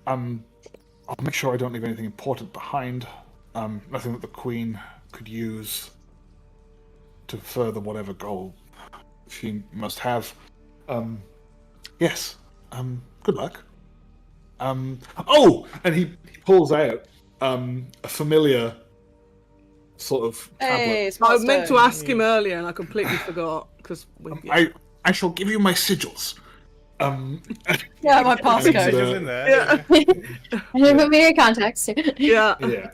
[SPEAKER 3] I'll make sure I don't leave anything important behind. Nothing that the Queen could use to further whatever goal she must have. Yes. Good luck. Oh, and he pulls out a familiar sort of tablet.
[SPEAKER 2] Hey,
[SPEAKER 4] I
[SPEAKER 2] smart
[SPEAKER 4] meant to
[SPEAKER 2] stone.
[SPEAKER 4] ask him earlier and I completely forgot. Because
[SPEAKER 3] I shall give you my sigils.
[SPEAKER 2] Yeah, my
[SPEAKER 3] And,
[SPEAKER 2] passcode.
[SPEAKER 1] Sigils in there.
[SPEAKER 4] Yeah.
[SPEAKER 5] And then put me in contacts.
[SPEAKER 4] Yeah.
[SPEAKER 3] yeah.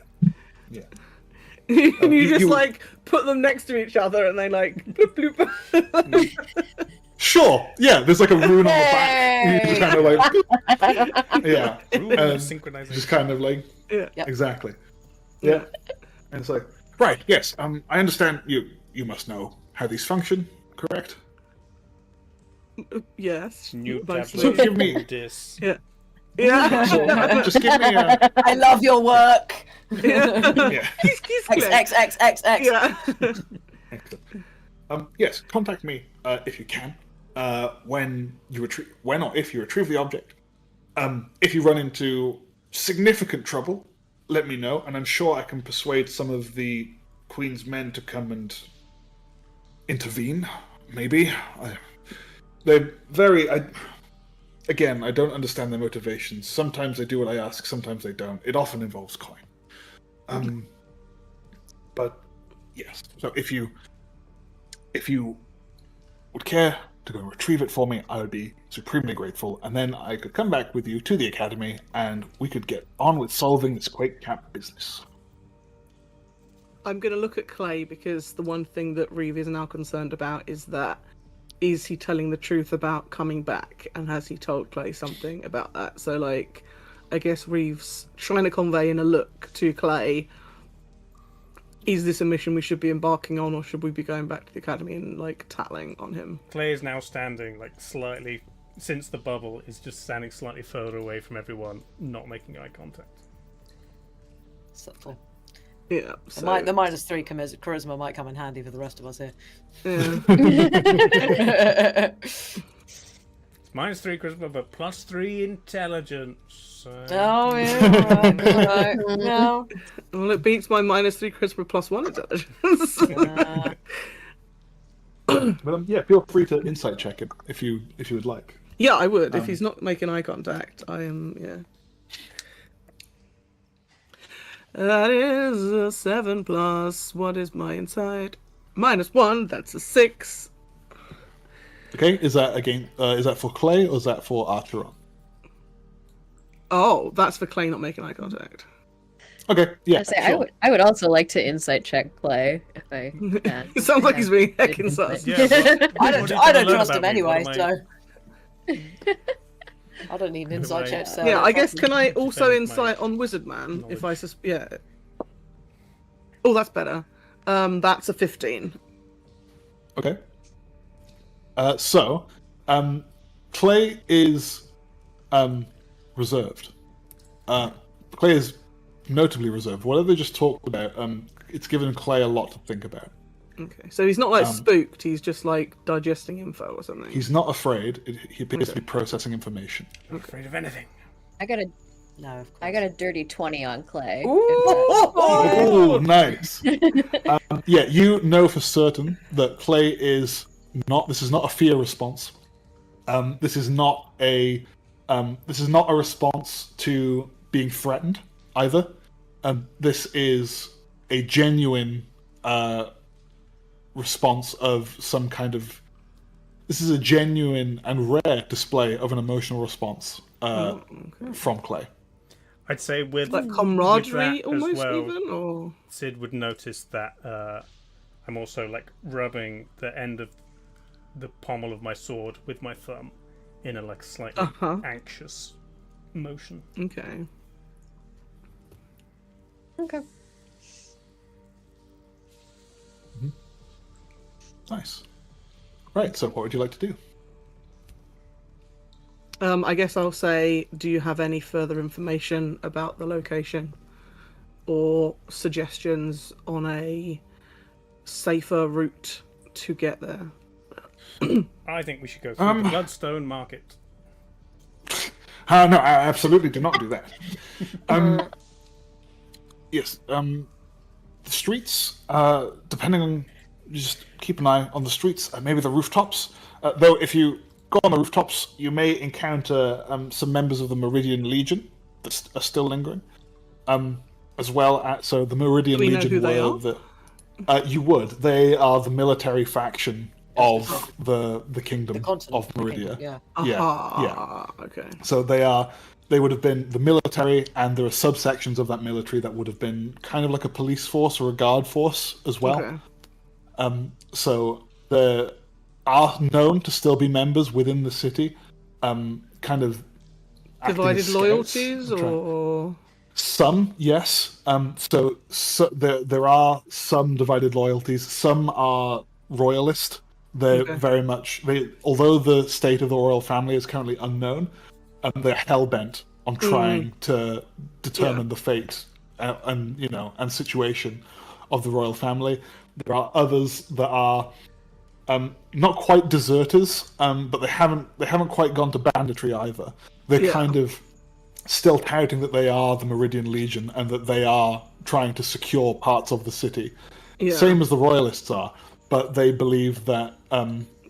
[SPEAKER 4] You just
[SPEAKER 3] you-
[SPEAKER 4] like put them next to each other and they like bloop, bloop.
[SPEAKER 3] Sure. Yeah. There's like a rune on the back. You just kind of like. Yeah.
[SPEAKER 1] Rule of
[SPEAKER 3] Just
[SPEAKER 1] synchronization.
[SPEAKER 3] kind of like.
[SPEAKER 4] Yeah.
[SPEAKER 2] Yep.
[SPEAKER 3] Exactly. Yeah. And it's like, right. Yes. I understand. You must know how these function. Correct.
[SPEAKER 4] Yes.
[SPEAKER 1] New
[SPEAKER 4] mostly.
[SPEAKER 3] So
[SPEAKER 1] tablet.
[SPEAKER 3] give me-
[SPEAKER 1] This.
[SPEAKER 4] Yeah. Yeah.
[SPEAKER 3] So just give me a.
[SPEAKER 2] I love your work.
[SPEAKER 4] Yeah.
[SPEAKER 3] Yeah.
[SPEAKER 4] He's
[SPEAKER 2] X
[SPEAKER 4] clear.
[SPEAKER 2] X X X X.
[SPEAKER 4] Yeah.
[SPEAKER 3] Excellent. Yes, contact me if you can. When or if you retrieve the object. If you run into significant trouble, let me know, and I'm sure I can persuade some of the Queen's men to come and intervene. Maybe. They're very. Again, I don't understand their motivations. Sometimes they do what I ask, sometimes they don't. It often involves coin. But yes. So if you would care to go and retrieve it for me, I would be supremely grateful, and then I could come back with you to the academy, and we could get on with solving this Quake Camp business.
[SPEAKER 4] I'm going to look at Clay because the one thing that Reeve is now concerned about is that is he telling the truth about coming back, and has he told Clay something about that? So, like, I guess Reeve's trying to convey in a look to Clay, is this a mission we should be embarking on, or should we be going back to the academy and, like, tattling on him?
[SPEAKER 1] Clay is now standing like slightly, since the bubble, is just standing slightly further away from everyone, not making eye contact.
[SPEAKER 2] Subtle.
[SPEAKER 4] Yeah. So,
[SPEAKER 2] The -3 charisma might come in handy for the rest of us here.
[SPEAKER 4] yeah.
[SPEAKER 1] -3 charisma, but +3 intelligence.
[SPEAKER 2] Oh yeah, right. No.
[SPEAKER 4] Well, it beats my -3 charisma +1 intelligence.
[SPEAKER 3] But yeah, feel free to insight check it if you would like.
[SPEAKER 4] Yeah, I would. If he's not making eye contact, I am, yeah. That is a 7 plus. What is my insight? -1, that's a 6.
[SPEAKER 3] Okay, is that again? Is that for Clay or is that for Archeron?
[SPEAKER 4] Oh, that's for Clay not making eye contact.
[SPEAKER 3] Okay, yeah.
[SPEAKER 5] I would also like to insight check Clay if I can.
[SPEAKER 4] It sounds like he's being
[SPEAKER 5] Yeah.
[SPEAKER 4] heckin' sus.
[SPEAKER 1] Yeah, but
[SPEAKER 2] I
[SPEAKER 1] what
[SPEAKER 2] don't.
[SPEAKER 1] are you
[SPEAKER 2] I
[SPEAKER 1] gonna
[SPEAKER 2] don't
[SPEAKER 1] learn
[SPEAKER 2] trust
[SPEAKER 1] about
[SPEAKER 2] him
[SPEAKER 1] me?
[SPEAKER 2] anyway,
[SPEAKER 1] What
[SPEAKER 2] so
[SPEAKER 1] am
[SPEAKER 2] I don't need an inside
[SPEAKER 1] I-
[SPEAKER 2] check. So
[SPEAKER 4] Yeah, I guess can I also
[SPEAKER 1] Defend my
[SPEAKER 4] insight on Wizard Man if I Oh, that's better. That's a 15.
[SPEAKER 3] Okay. So, Clay is reserved. Clay is notably reserved. Whatever they just talked about, it's given Clay a lot to think about.
[SPEAKER 4] Okay, so he's not like spooked. He's just like digesting info or something.
[SPEAKER 3] He's not afraid. He appears to be processing information.
[SPEAKER 1] Not afraid of anything.
[SPEAKER 5] I got a
[SPEAKER 2] No, of course.
[SPEAKER 5] I got a dirty 20 on Clay.
[SPEAKER 3] Oh, nice. Yeah, you know for certain that Clay is not. This is not a fear response. This is not a response to being threatened either. This is a genuine response of some kind of. This is a genuine and rare display of an emotional response from Clay.
[SPEAKER 1] I'd say with
[SPEAKER 4] like camaraderie
[SPEAKER 1] with that
[SPEAKER 4] almost
[SPEAKER 1] as well,
[SPEAKER 4] even, or
[SPEAKER 1] Sid would notice that I'm also like rubbing the end of the pommel of my sword with my thumb in a like slightly anxious motion.
[SPEAKER 4] okay.
[SPEAKER 5] Okay.
[SPEAKER 3] Nice. Right. So, what would you like to do?
[SPEAKER 4] I guess I'll say, do you have any further information about the location or suggestions on a safer route to get there?
[SPEAKER 1] I think we should go through the Bloodstone Market.
[SPEAKER 3] No, I absolutely do not do that. Yes. The streets, depending on, just keep an eye on the streets. Maybe the rooftops. Though, if you go on the rooftops, you may encounter some members of the Meridian Legion that are still lingering. As well as so the Meridian
[SPEAKER 4] Do we know
[SPEAKER 3] Legion
[SPEAKER 4] who they
[SPEAKER 3] were the. You would. They are the military faction of the kingdom of Meridia.
[SPEAKER 2] Yeah.
[SPEAKER 3] Yeah.
[SPEAKER 4] Okay.
[SPEAKER 3] So they would have been the military, and there are subsections of that military that would have been kind of like a police force or a guard force as well.
[SPEAKER 4] Okay.
[SPEAKER 3] So there are known to still be members within the city, kind of acting
[SPEAKER 4] Divided
[SPEAKER 3] as scouts
[SPEAKER 4] loyalties,
[SPEAKER 3] and trying-
[SPEAKER 4] or
[SPEAKER 3] Some, yes. So there are some divided loyalties. Some are royalist. They're very much although the state of the royal family is currently unknown, they're hell bent on trying to determine the fate and situation of the royal family. There are others that are not quite deserters, but they haven't quite gone to banditry either. They're kind of still touting that they are the Meridian Legion and that they are trying to secure parts of the city, same as the royalists are. But they believe that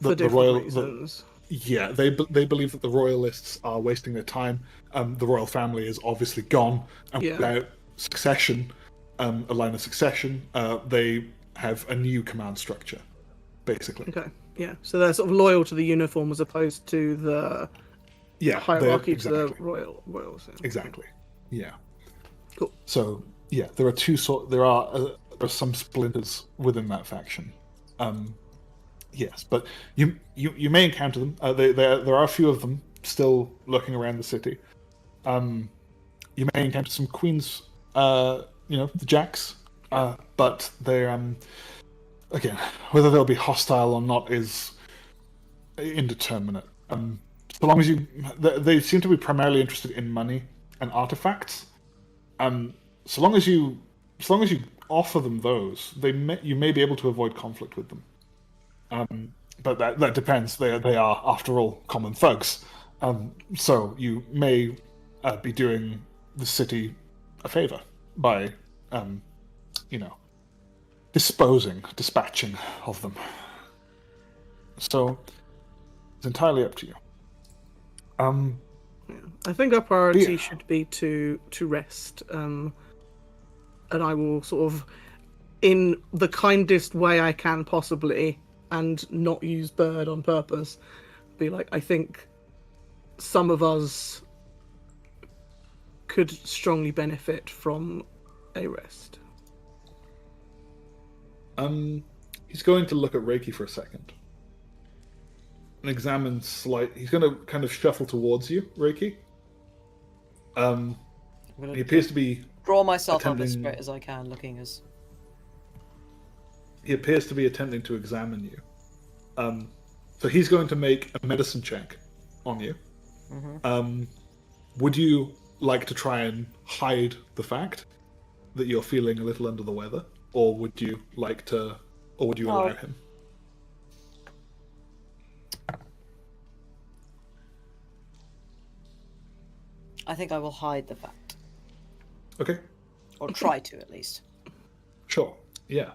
[SPEAKER 4] for different reasons.
[SPEAKER 3] They believe that the royalists are wasting their time. The royal family is obviously gone, and without succession, a line of succession, they have a new command structure, basically.
[SPEAKER 4] Okay. Yeah. So they're sort of loyal to the uniform as opposed to the hierarchy to the royals. Yeah.
[SPEAKER 3] Exactly. Yeah.
[SPEAKER 4] Cool.
[SPEAKER 3] So there are there are some splinters within that faction. Yes, but you may encounter them. There are a few of them still lurking around the city. You may encounter some queens, the jacks, but they're again, whether they'll be hostile or not is indeterminate. So long as they seem to be primarily interested in money and artifacts. So long as you offer them those, you may be able to avoid conflict with them. But that depends. They are, after all, common thugs. So you may be doing the city a favor by, dispatching of them. So it's entirely up to you.
[SPEAKER 4] I think our priority should be to rest, and I will sort of, in the kindest way I can possibly, and not use bird on purpose, be like, I think some of us could strongly benefit from a rest.
[SPEAKER 3] He's going to look at Reiki for a second. And examine he's going to kind of shuffle towards you, Reiki. He appears to be
[SPEAKER 2] draw myself up as
[SPEAKER 3] attempting-
[SPEAKER 2] straight as I can, looking as
[SPEAKER 3] he appears to be attempting to examine you. So he's going to make a medicine check on you. Would you like to try and hide the fact that you're feeling a little under the weather, or would you like to, or would you allow him?
[SPEAKER 2] I think I will hide the fact.
[SPEAKER 3] Okay.
[SPEAKER 2] Or try to, at least.
[SPEAKER 3] Sure. Yeah.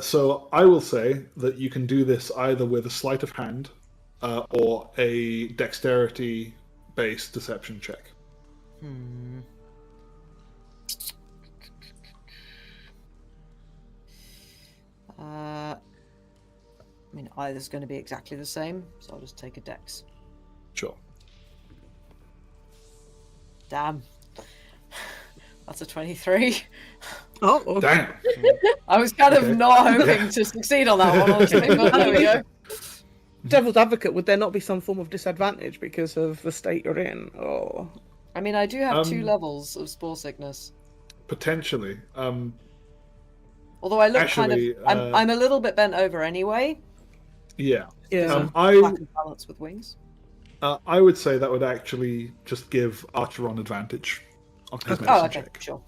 [SPEAKER 3] So I will say that you can do this either with a sleight of hand or a dexterity-based deception check.
[SPEAKER 2] I mean, either's going to be exactly the same, so I'll just take a dex.
[SPEAKER 3] Sure.
[SPEAKER 2] Damn. That's a 23.
[SPEAKER 4] Oh,
[SPEAKER 3] Damn.
[SPEAKER 2] I was kind of not hoping to succeed on that one, honestly, but there we go.
[SPEAKER 4] Devil's advocate, would there not be some form of disadvantage because of the state you're in? Or
[SPEAKER 2] I mean, I do have 2 levels of spore sickness.
[SPEAKER 3] Potentially.
[SPEAKER 2] Although I look
[SPEAKER 3] Actually,
[SPEAKER 2] kind of... I'm a little bit bent over anyway.
[SPEAKER 3] Yeah.
[SPEAKER 4] yeah,
[SPEAKER 2] Lack of balance with wings.
[SPEAKER 3] I would say that would actually just give Archeron advantage on his medicine
[SPEAKER 2] Oh, okay,
[SPEAKER 3] check.
[SPEAKER 2] sure.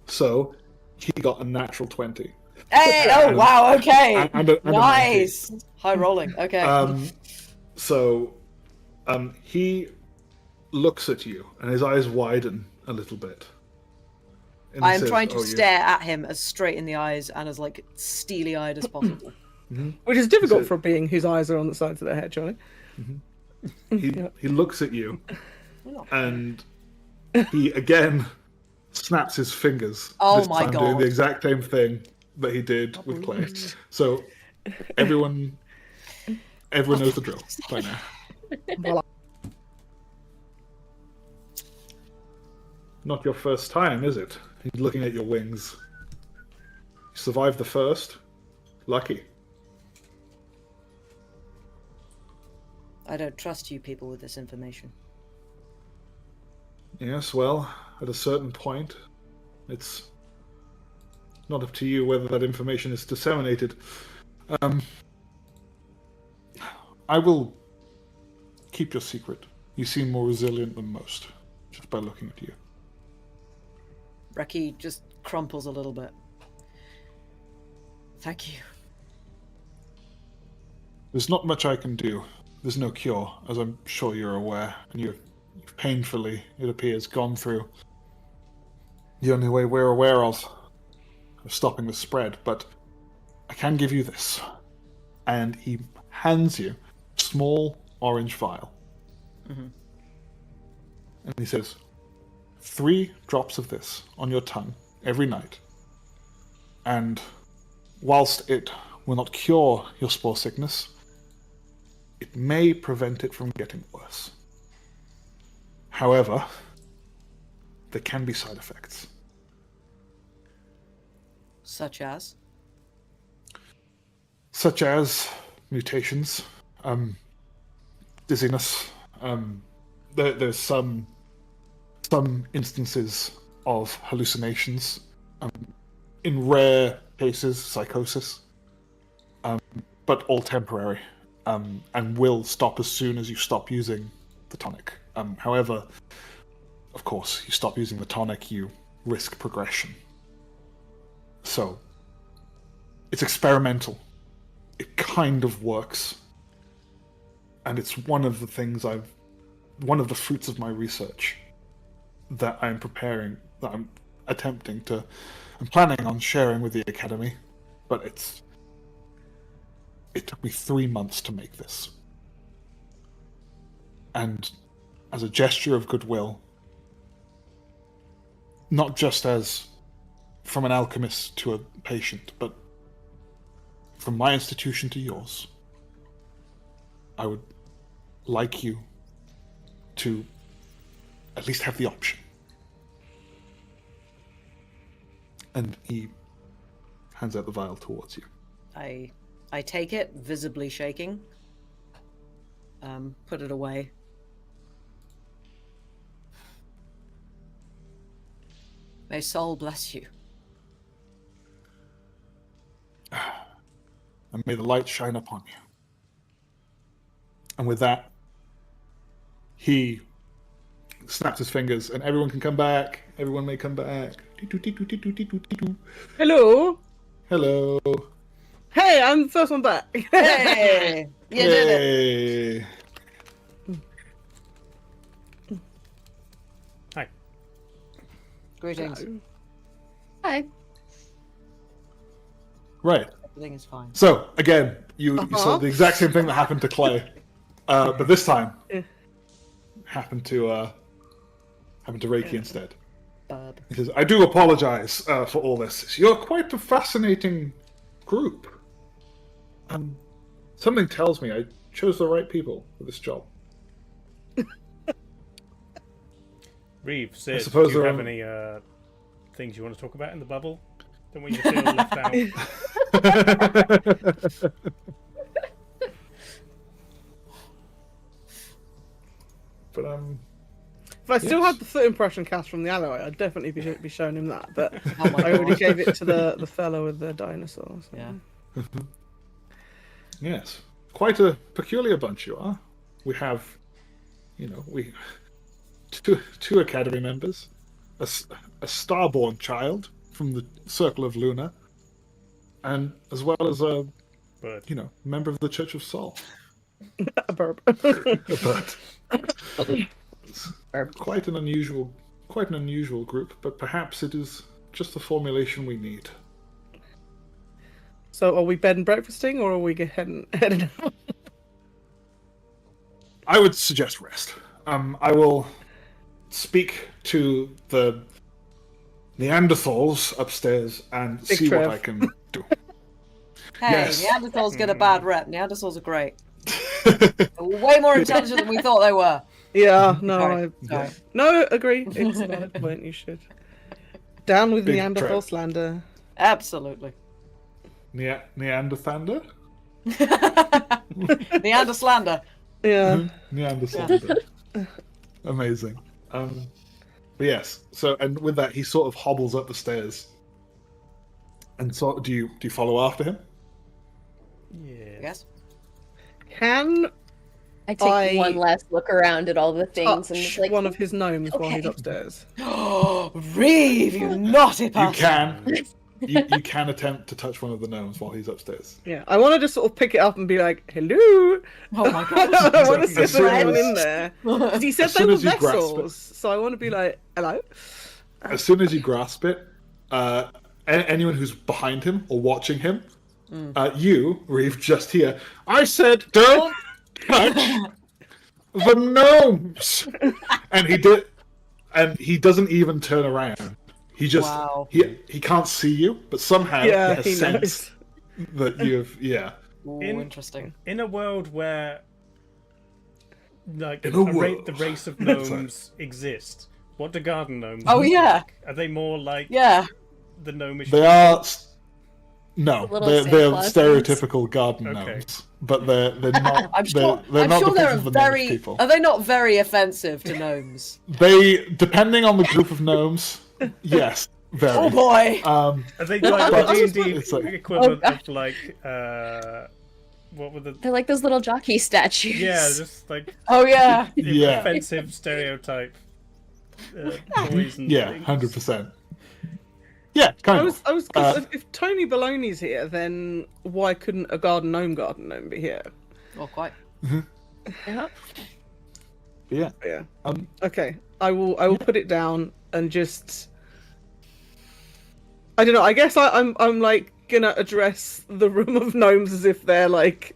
[SPEAKER 3] So he got a natural 20.
[SPEAKER 2] Hey! Oh, wow, okay!
[SPEAKER 3] And a 19.
[SPEAKER 2] Nice! High rolling, okay.
[SPEAKER 3] So he looks at you, and his eyes widen a little bit. And he
[SPEAKER 2] I am
[SPEAKER 3] says,
[SPEAKER 2] trying to
[SPEAKER 3] "Oh,
[SPEAKER 2] stare at him as straight in the eyes and as, like, steely-eyed as possible.
[SPEAKER 4] which is difficult
[SPEAKER 3] So-
[SPEAKER 4] for a being whose eyes are on the sides of their head, Charlie.
[SPEAKER 3] He looks at you, and he again snaps his fingers.
[SPEAKER 2] Oh
[SPEAKER 3] this
[SPEAKER 2] my
[SPEAKER 3] time doing
[SPEAKER 2] God.
[SPEAKER 3] the exact same thing that he did with Clay. So everyone knows the drill by now. Not your first time, is it? He's looking at your wings. You survived the first. Lucky.
[SPEAKER 2] I don't trust you people with this information.
[SPEAKER 3] Yes, well, at a certain point, it's not up to you whether that information is disseminated. I will keep your secret. You seem more resilient than most, just by looking at you.
[SPEAKER 2] Reki just crumples a little bit. Thank you.
[SPEAKER 3] There's not much I can do. There's no cure, as I'm sure you're aware, and you've painfully, it appears, gone through the only way we're aware of stopping the spread, but I can give you this. And he hands you a small orange vial. And he says, 3 drops of this on your tongue every night. And whilst it will not cure your spore sickness, it may prevent it from getting worse. However, there can be side effects.
[SPEAKER 2] Such as?
[SPEAKER 3] Such as mutations, dizziness. There's some instances of hallucinations. In rare cases, psychosis. But all temporary. And will stop as soon as you stop using the tonic. However, of course, you stop using the tonic, you risk progression. So, it's experimental. It kind of works. And it's one of the things one of the fruits of my research that I'm preparing, that I'm planning on sharing with the Academy. But it took me 3 months to make this. And as a gesture of goodwill, not just as from an alchemist to a patient, but from my institution to yours, I would like you to at least have the option. And he hands out the vial towards you.
[SPEAKER 2] I take it, visibly shaking. Put it away. May Sol bless you.
[SPEAKER 3] and may the light shine upon you. And with that, he snaps his fingers, and everyone can come back. Everyone may come back.
[SPEAKER 4] Hello.
[SPEAKER 3] Hello.
[SPEAKER 4] Hey, I'm the first one back.
[SPEAKER 2] Hey, you did it.
[SPEAKER 3] Yay.
[SPEAKER 1] Hi.
[SPEAKER 2] Greetings.
[SPEAKER 5] Hi.
[SPEAKER 3] Right.
[SPEAKER 2] Everything is fine.
[SPEAKER 3] So again, you saw
[SPEAKER 4] Uh-huh.
[SPEAKER 3] the exact same thing that happened to Clay, but this time happened to Reiki instead.
[SPEAKER 2] Bub.
[SPEAKER 3] He says, "I do apologize for all this. You're quite a fascinating group. Something tells me I chose the right people for this job."
[SPEAKER 1] Reeve, Sid,
[SPEAKER 3] suppose
[SPEAKER 1] do you
[SPEAKER 3] there
[SPEAKER 1] have
[SPEAKER 3] are-
[SPEAKER 1] any things you want to talk about in the bubble? Don't want you to feel left out.
[SPEAKER 3] But
[SPEAKER 4] If I still
[SPEAKER 3] Yes.
[SPEAKER 4] had the foot impression cast from the alloy, I'd definitely be showing him that. But
[SPEAKER 2] Oh my
[SPEAKER 4] I already
[SPEAKER 2] God.
[SPEAKER 4] gave it to the fellow with the dinosaurs. So.
[SPEAKER 2] Yeah.
[SPEAKER 3] yes, quite a peculiar bunch you are. We have, two academy members, a starborn child from the Circle of Luna, and as well as a
[SPEAKER 1] But
[SPEAKER 3] member of the Church of Sol.
[SPEAKER 4] A burp.
[SPEAKER 3] But quite an unusual group. But perhaps it is just the formulation we need.
[SPEAKER 4] So are we bed and breakfasting, or are we heading out?
[SPEAKER 3] I would suggest rest. I will speak to the Neanderthals upstairs and
[SPEAKER 4] Big
[SPEAKER 3] see
[SPEAKER 4] Trev.
[SPEAKER 3] what I can do.
[SPEAKER 2] Hey,
[SPEAKER 3] Yes.
[SPEAKER 2] Neanderthals get a bad rep. Neanderthals are great. They're way more intelligent than we thought they were.
[SPEAKER 4] Yeah, no,
[SPEAKER 2] Sorry. Sorry.
[SPEAKER 4] no, agree. It's a valid point. You should. Down with
[SPEAKER 3] Big
[SPEAKER 4] Neanderthal
[SPEAKER 3] Trev.
[SPEAKER 4] slander.
[SPEAKER 2] Absolutely.
[SPEAKER 3] Neanderthander?
[SPEAKER 2] Neanderslander.
[SPEAKER 4] Yeah.
[SPEAKER 3] Neanderthander. Amazing. But yes. So, and with that, he sort of hobbles up the stairs. And so, do you follow after him?
[SPEAKER 2] Yes.
[SPEAKER 4] Can
[SPEAKER 5] I take
[SPEAKER 4] I
[SPEAKER 5] one last look around at all the things and
[SPEAKER 4] touch
[SPEAKER 5] it's like,
[SPEAKER 4] one of his gnomes while he's
[SPEAKER 5] okay.
[SPEAKER 4] upstairs?
[SPEAKER 2] Oh, Reeve, you naughty
[SPEAKER 3] You
[SPEAKER 2] bastard.
[SPEAKER 3] can. You can attempt to touch one of the gnomes while he's upstairs.
[SPEAKER 4] Yeah, I want to just sort of pick it up and be like, "Hello."
[SPEAKER 2] Oh my God.
[SPEAKER 4] I want to see if
[SPEAKER 3] As soon
[SPEAKER 4] there's anyone
[SPEAKER 3] as-
[SPEAKER 4] in there. 'Cause he said
[SPEAKER 3] as
[SPEAKER 4] they
[SPEAKER 3] soon
[SPEAKER 4] were
[SPEAKER 3] as you grasp it.
[SPEAKER 4] vessels, so I want to be like, "Hello."
[SPEAKER 3] As soon as you grasp it, anyone who's behind him or watching him, you, Reeve, just hear, "I said don't touch the gnomes," and he doesn't even turn around. He just
[SPEAKER 2] Wow.
[SPEAKER 3] he can't see you, but somehow
[SPEAKER 4] Yeah,
[SPEAKER 3] he
[SPEAKER 4] he
[SPEAKER 3] has sense
[SPEAKER 4] knows.
[SPEAKER 3] that you've
[SPEAKER 2] Ooh,
[SPEAKER 1] In-
[SPEAKER 2] interesting.
[SPEAKER 1] in a world where like
[SPEAKER 3] In a world.
[SPEAKER 1] the race of gnomes exist, what do garden gnomes
[SPEAKER 2] Oh,
[SPEAKER 1] look
[SPEAKER 2] yeah.
[SPEAKER 1] like? Are they more like
[SPEAKER 2] Yeah.
[SPEAKER 1] the gnomish?
[SPEAKER 3] They are. No,
[SPEAKER 5] Little
[SPEAKER 3] they're
[SPEAKER 5] Santa Claus
[SPEAKER 3] stereotypical garden
[SPEAKER 1] Okay.
[SPEAKER 3] gnomes, but they're not.
[SPEAKER 2] I'm sure
[SPEAKER 3] they're not
[SPEAKER 2] they're
[SPEAKER 3] depicted for
[SPEAKER 2] very.
[SPEAKER 3] Gnomish people.
[SPEAKER 2] Are they not very offensive to gnomes?
[SPEAKER 3] They, depending on the group of gnomes, yes, very.
[SPEAKER 2] Oh boy.
[SPEAKER 1] Are they like
[SPEAKER 3] But
[SPEAKER 1] the D&D
[SPEAKER 3] it's like-
[SPEAKER 1] equivalent
[SPEAKER 5] Oh,
[SPEAKER 1] of like what were the
[SPEAKER 5] They're like those little jockey statues.
[SPEAKER 1] yeah just like
[SPEAKER 2] Oh yeah.
[SPEAKER 3] Yeah.
[SPEAKER 1] offensive stereotype toys and
[SPEAKER 3] Yeah,
[SPEAKER 1] things?
[SPEAKER 3] 100%. Yeah, kind of.
[SPEAKER 4] I was. 'Cause if Tony Baloney's here, then why couldn't a garden gnome be here?
[SPEAKER 2] Well, quite.
[SPEAKER 5] Yeah.
[SPEAKER 3] Yeah.
[SPEAKER 4] Yeah. Okay. I will put it down and just. I don't know. I guess I'm like gonna address the room of gnomes as if they're like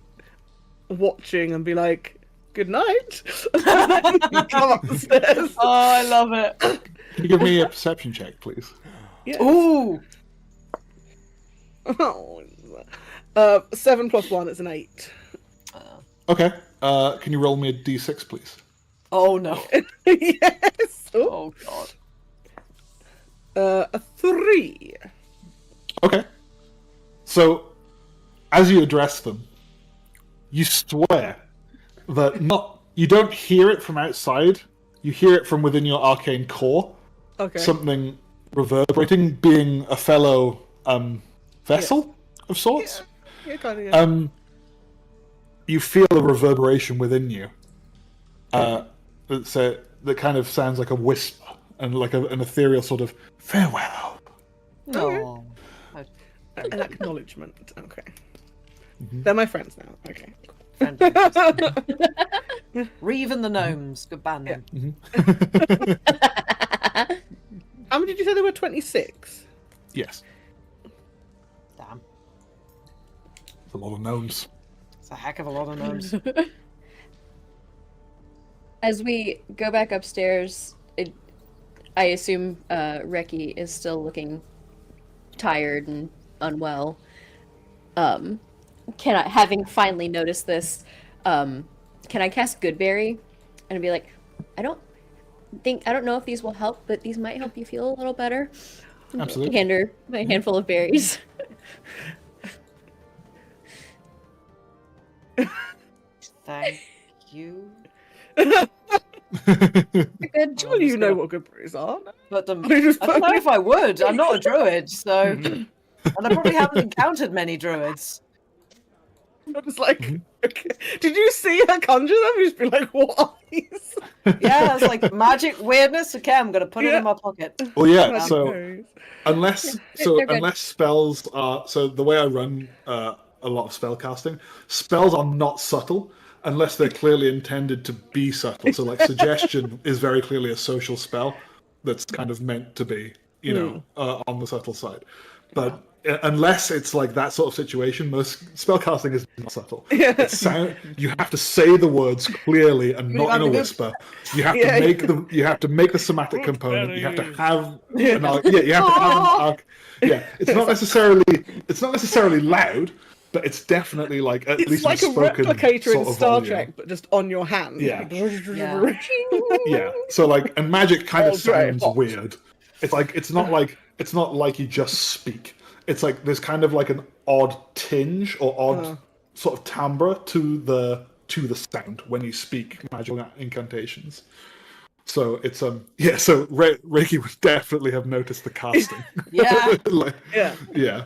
[SPEAKER 4] watching and be like, "Good night." And then come up the stairs.
[SPEAKER 2] Oh, I love it.
[SPEAKER 3] Can you give me a perception check, please?
[SPEAKER 4] Yes.
[SPEAKER 2] Ooh.
[SPEAKER 4] 7 + 1 is an 8.
[SPEAKER 3] Okay. Can you roll me a d6, please?
[SPEAKER 2] Oh no.
[SPEAKER 4] Yes. Oh.
[SPEAKER 2] Oh god.
[SPEAKER 4] A 3.
[SPEAKER 3] Okay. So, as you address them, you swear that you don't hear it from outside. You hear it from within your arcane core.
[SPEAKER 4] Okay.
[SPEAKER 3] Something reverberating, being a fellow vessel of sorts.
[SPEAKER 4] Yeah, kind of.
[SPEAKER 3] You feel a reverberation within you. That kind of sounds like a whisper and like an ethereal sort of farewell.
[SPEAKER 2] No.
[SPEAKER 4] An acknowledgement. Okay. They're my friends now. Okay.
[SPEAKER 2] Reeve and the Gnomes. Good band name.
[SPEAKER 4] How many did you say there were? 26?
[SPEAKER 3] Yes.
[SPEAKER 2] Damn.
[SPEAKER 3] It's a lot of gnomes.
[SPEAKER 2] It's a heck of a lot of gnomes.
[SPEAKER 5] As we go back upstairs, I assume Reki is still looking tired and unwell. Having finally noticed this, can I cast Goodberry and be like, I don't know if these will help, but these might help you feel a little better.
[SPEAKER 3] Absolutely.
[SPEAKER 5] Hand her a handful of berries.
[SPEAKER 2] Thank you.
[SPEAKER 5] Good.
[SPEAKER 4] Surely you know what good berries are.
[SPEAKER 2] But I don't know if I would. I'm not a druid, so... and I probably haven't encountered many druids.
[SPEAKER 4] I was like, okay. Did you see her conjure them? You just be like, what are these?
[SPEAKER 2] Yeah, it's like magic weirdness. Okay, I'm gonna put it in my pocket.
[SPEAKER 3] Well, yeah.
[SPEAKER 4] Magic
[SPEAKER 3] So
[SPEAKER 4] berries.
[SPEAKER 3] unless
[SPEAKER 5] They're good.
[SPEAKER 3] spells are the way I run a lot of spell casting, spells are not subtle unless they're clearly intended to be subtle. So like suggestion is very clearly a social spell that's kind of meant to be, on the subtle side. But unless it's like that sort of situation, most spellcasting is not subtle. You have to say the words clearly and not in a whisper. You have to make the somatic component. You have to have you have to have an arc. Yeah, it's not necessarily loud, but it's definitely like at
[SPEAKER 4] It's
[SPEAKER 3] least
[SPEAKER 4] like a
[SPEAKER 3] spoken
[SPEAKER 4] replicator
[SPEAKER 3] sort
[SPEAKER 4] in
[SPEAKER 3] of
[SPEAKER 4] Star
[SPEAKER 3] volume.
[SPEAKER 4] Trek, but just on your hand.
[SPEAKER 3] Yeah.
[SPEAKER 2] Yeah.
[SPEAKER 3] Yeah. So like, and magic kind of
[SPEAKER 4] Oh, great.
[SPEAKER 3] sounds weird. It's like it's not like you just speak. It's like there's kind of like an odd tinge or odd sort of timbre to the sound when you speak magical incantations. So it's So Reiki would definitely have noticed the casting.
[SPEAKER 2] Yeah.
[SPEAKER 3] Yeah.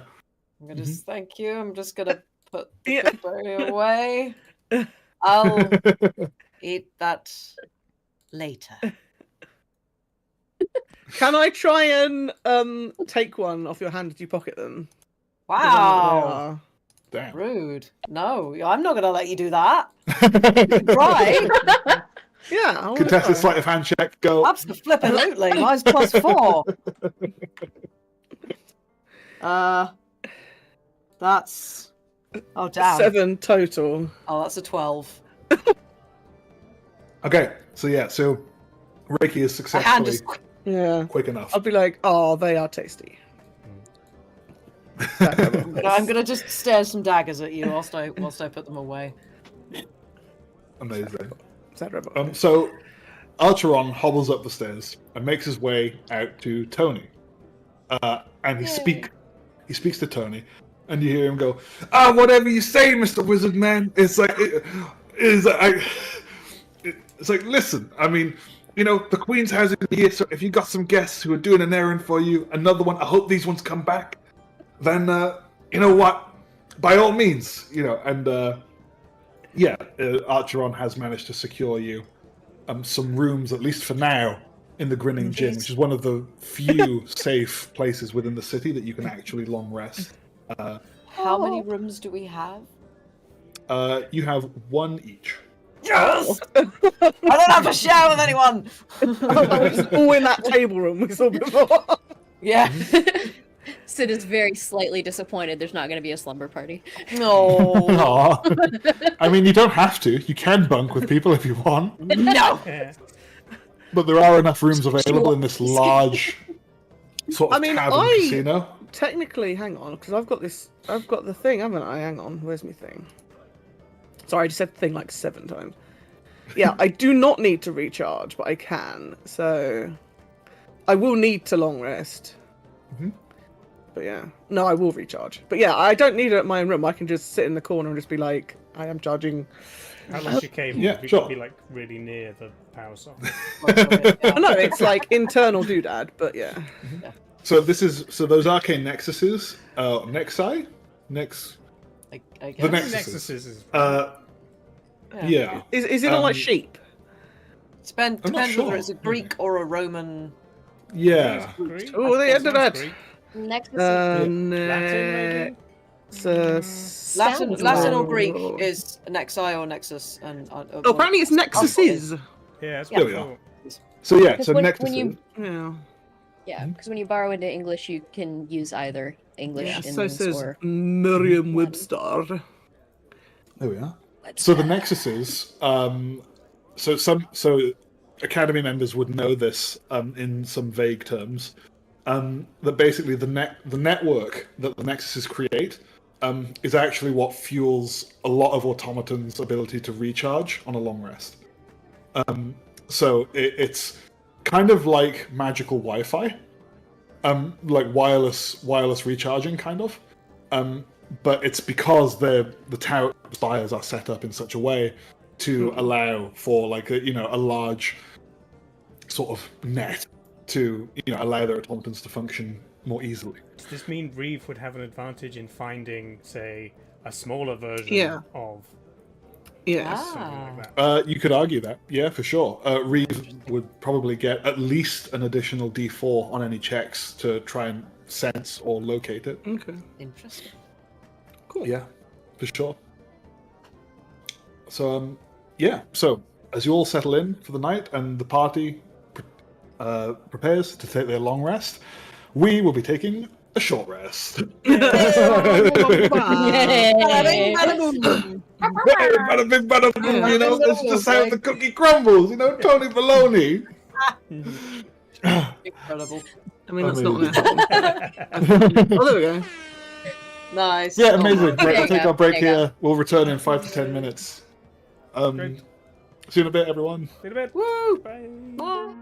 [SPEAKER 2] I'm gonna just thank you. I'm just gonna put the Goodberry away. I'll eat that later.
[SPEAKER 4] Can I try and take one off your hand as you pocket them?
[SPEAKER 2] Wow.
[SPEAKER 3] Damn.
[SPEAKER 2] Rude. No, I'm not gonna let you do that. Right?
[SPEAKER 4] Yeah. I wanna
[SPEAKER 3] Contested
[SPEAKER 4] try.
[SPEAKER 3] sleight of hand check. Go.
[SPEAKER 2] Absolutely. Mine's +4. That's... Oh, damn.
[SPEAKER 4] 7 total.
[SPEAKER 2] Oh, that's a 12.
[SPEAKER 3] Okay. So Reiki is
[SPEAKER 2] My hand
[SPEAKER 3] successfully
[SPEAKER 2] just...
[SPEAKER 4] Yeah.
[SPEAKER 3] quick enough.
[SPEAKER 4] I'll be like, oh, they are tasty.
[SPEAKER 2] I'm gonna just stare some daggers at you whilst I put them away.
[SPEAKER 3] Amazing.
[SPEAKER 4] Etc.
[SPEAKER 3] So Archeron hobbles up the stairs and makes his way out to Tony. And he speaks to Tony, and you hear him go, whatever you say, Mr. Wizard Man. It's like listen, I mean, the Queen's house is here, so if you got some guests who are doing an errand for you, another one, I hope these ones come back, then you know what? By all means, Archeron has managed to secure you some rooms, at least for now, in the Grinning Gin, which is one of the few safe places within the city that you can actually long rest.
[SPEAKER 2] How many rooms do we have?
[SPEAKER 3] You have one each.
[SPEAKER 2] Yes! I don't have to share with anyone!
[SPEAKER 4] It's all in that table room we saw before.
[SPEAKER 2] Yeah.
[SPEAKER 5] Sid is very slightly disappointed there's not going to be a slumber party.
[SPEAKER 2] No.
[SPEAKER 3] Aw. I mean, you don't have to. You can bunk with people if you want.
[SPEAKER 2] No.
[SPEAKER 3] But there are enough rooms available in this large sort of tavern casino.
[SPEAKER 4] Technically, hang on, because I've got the thing, haven't I? Hang on, where's my thing? Sorry, I just said thing like 7 times. Yeah, I do not need to recharge, but I can. So I will need to long rest.
[SPEAKER 3] Mm-hmm.
[SPEAKER 4] But yeah, no, I will recharge. But yeah, I don't need it at my own room. I can just sit in the corner and just be like, I am charging.
[SPEAKER 1] How long she came?
[SPEAKER 3] Yeah,
[SPEAKER 1] We
[SPEAKER 3] sure.
[SPEAKER 1] could be like really near the power socket.
[SPEAKER 4] No, it's like internal doodad, but yeah.
[SPEAKER 3] So those arcane nexuses,
[SPEAKER 2] I
[SPEAKER 3] The
[SPEAKER 2] guess.
[SPEAKER 3] Nexuses.
[SPEAKER 1] Nexuses.
[SPEAKER 3] Yeah.
[SPEAKER 4] Is it all like sheep?
[SPEAKER 2] Depends
[SPEAKER 3] I'm not
[SPEAKER 2] whether
[SPEAKER 3] sure.
[SPEAKER 2] it's a Greek or a Roman.
[SPEAKER 3] Yeah.
[SPEAKER 1] Greek?
[SPEAKER 4] Oh, they ended
[SPEAKER 1] Sounds
[SPEAKER 4] that.
[SPEAKER 1] Greek.
[SPEAKER 5] Next is
[SPEAKER 1] Latin, maybe?
[SPEAKER 2] Latin or
[SPEAKER 5] like-
[SPEAKER 2] Greek is Nexi or Nexus, and
[SPEAKER 4] Oh, apparently it's Nexuses.
[SPEAKER 1] Yeah, that's
[SPEAKER 5] Yeah.
[SPEAKER 1] what
[SPEAKER 3] There
[SPEAKER 1] I
[SPEAKER 3] we
[SPEAKER 1] thought.
[SPEAKER 3] So yeah,
[SPEAKER 5] Because
[SPEAKER 3] so
[SPEAKER 5] when
[SPEAKER 3] Nexuses.
[SPEAKER 5] you
[SPEAKER 4] Yeah.
[SPEAKER 5] yeah, because when you borrow into English, you can use either English
[SPEAKER 4] Yeah,
[SPEAKER 5] in
[SPEAKER 4] so
[SPEAKER 5] this
[SPEAKER 4] says
[SPEAKER 5] or
[SPEAKER 4] Merriam-Webster.
[SPEAKER 3] There we are. So the Nexuses, so Academy members would know this in some vague terms. That basically the network that the Nexuses create is actually what fuels a lot of automatons' ability to recharge on a long rest. So it's kind of like magical Wi-Fi, like wireless recharging, kind of. But it's because the tower spires are set up in such a way to allow for like a large sort of net to allow their automatons to function more easily.
[SPEAKER 1] Does this mean Reeve would have an advantage in finding, say, a smaller version
[SPEAKER 4] Yeah.
[SPEAKER 1] of
[SPEAKER 4] Yes.
[SPEAKER 1] something like that?
[SPEAKER 3] You could argue that, yeah, for sure. Reeve would probably get at least an additional D4 on any checks to try and sense or locate it.
[SPEAKER 4] Okay.
[SPEAKER 2] Interesting.
[SPEAKER 4] Cool.
[SPEAKER 3] Yeah, for sure. So, yeah. So, as you all settle in for the night and the party prepares to take their long rest, we will be taking a short rest. Bada bing, bada boom, it's just how the cookie crumbles, Tony Baloney.
[SPEAKER 2] Incredible.
[SPEAKER 4] I mean, that's not an
[SPEAKER 3] Amazing.
[SPEAKER 4] F1. Oh, there we go.
[SPEAKER 2] Nice.
[SPEAKER 3] Yeah,
[SPEAKER 2] Oh,
[SPEAKER 3] amazing.
[SPEAKER 2] my-
[SPEAKER 3] Right, we'll take our break
[SPEAKER 5] There you go.
[SPEAKER 3] here. We'll return in 5 to 10 minutes.
[SPEAKER 1] Great.
[SPEAKER 3] See you in a bit, everyone.
[SPEAKER 1] See you in a bit.
[SPEAKER 2] Woo!
[SPEAKER 1] Bye.
[SPEAKER 2] Bye.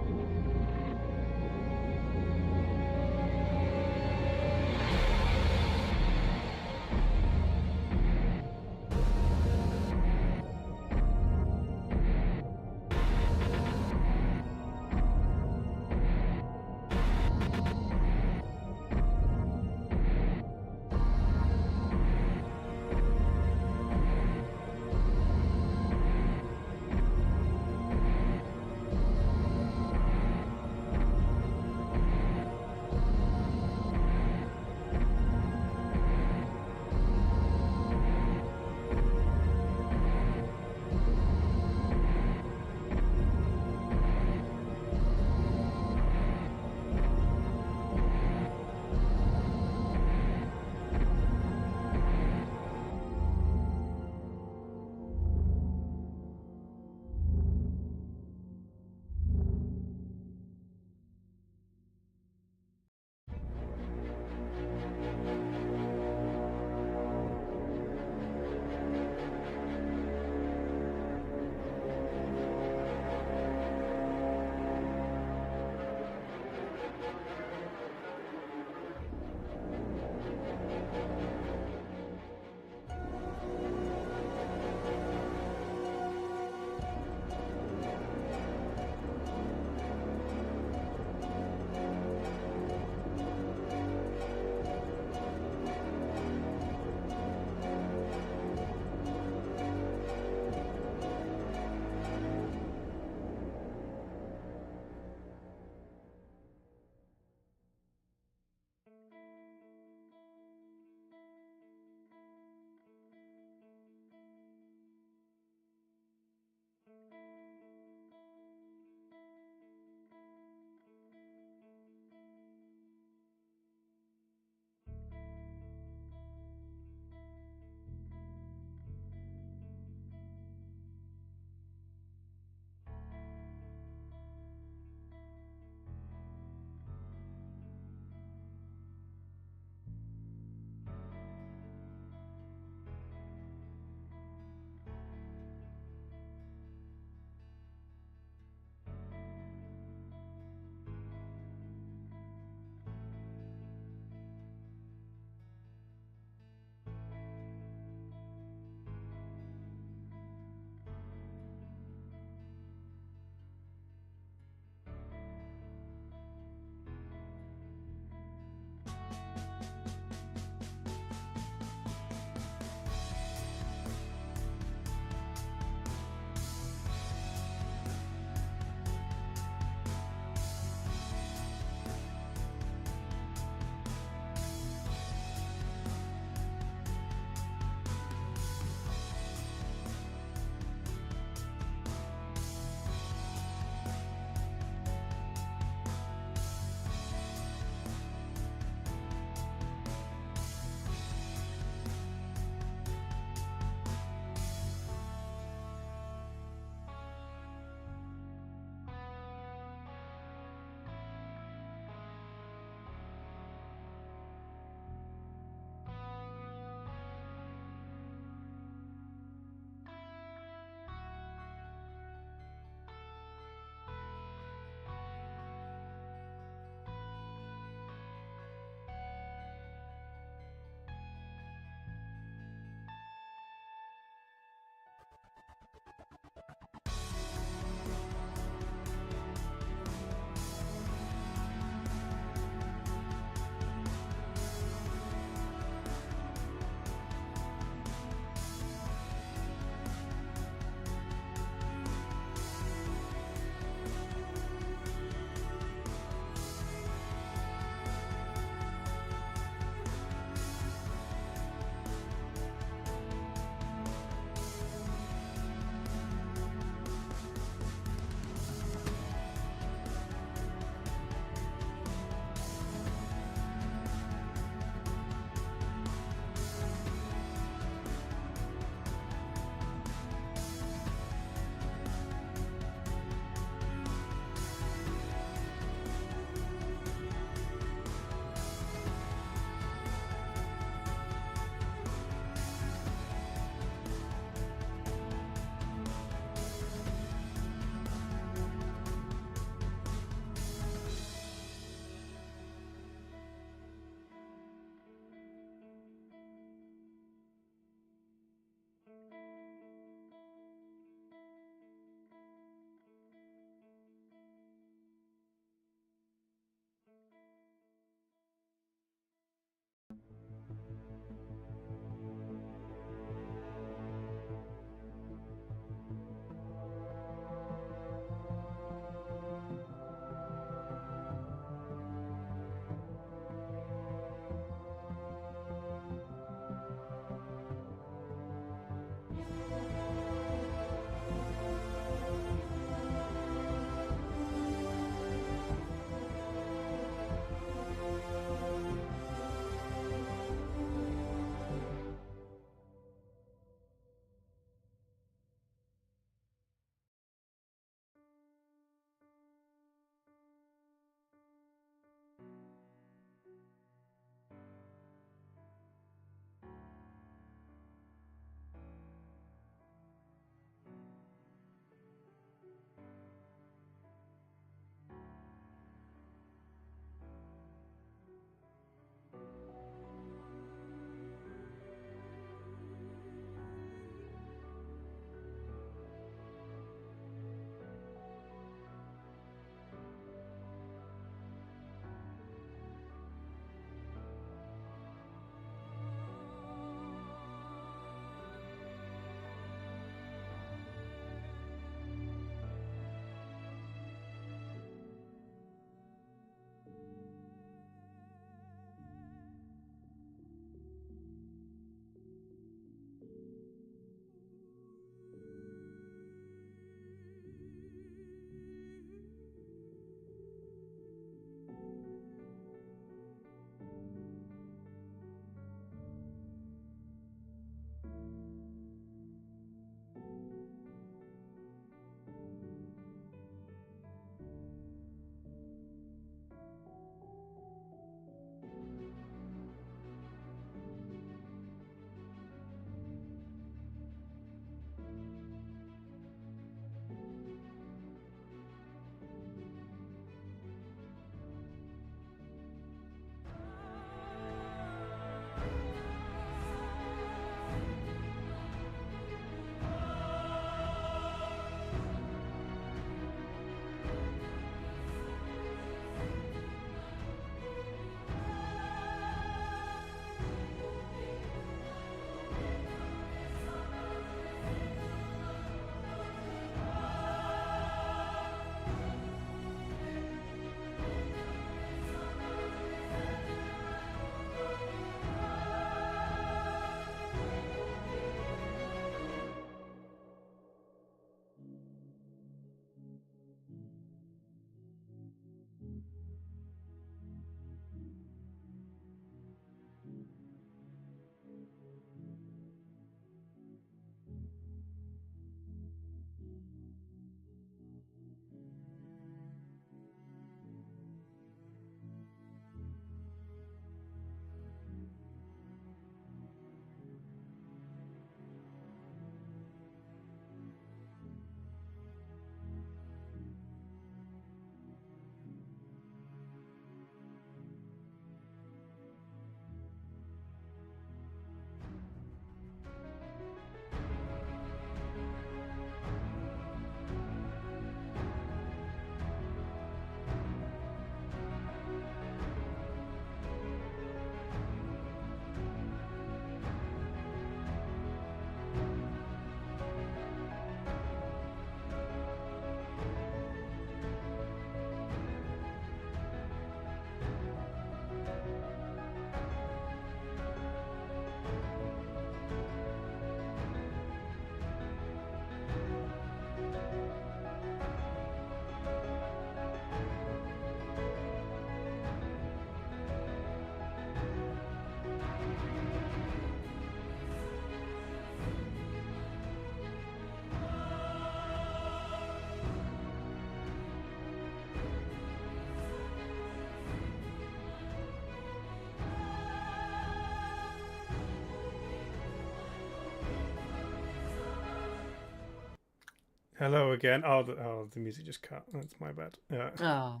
[SPEAKER 1] Hello again. The music just cut. That's my bad.
[SPEAKER 2] Oh.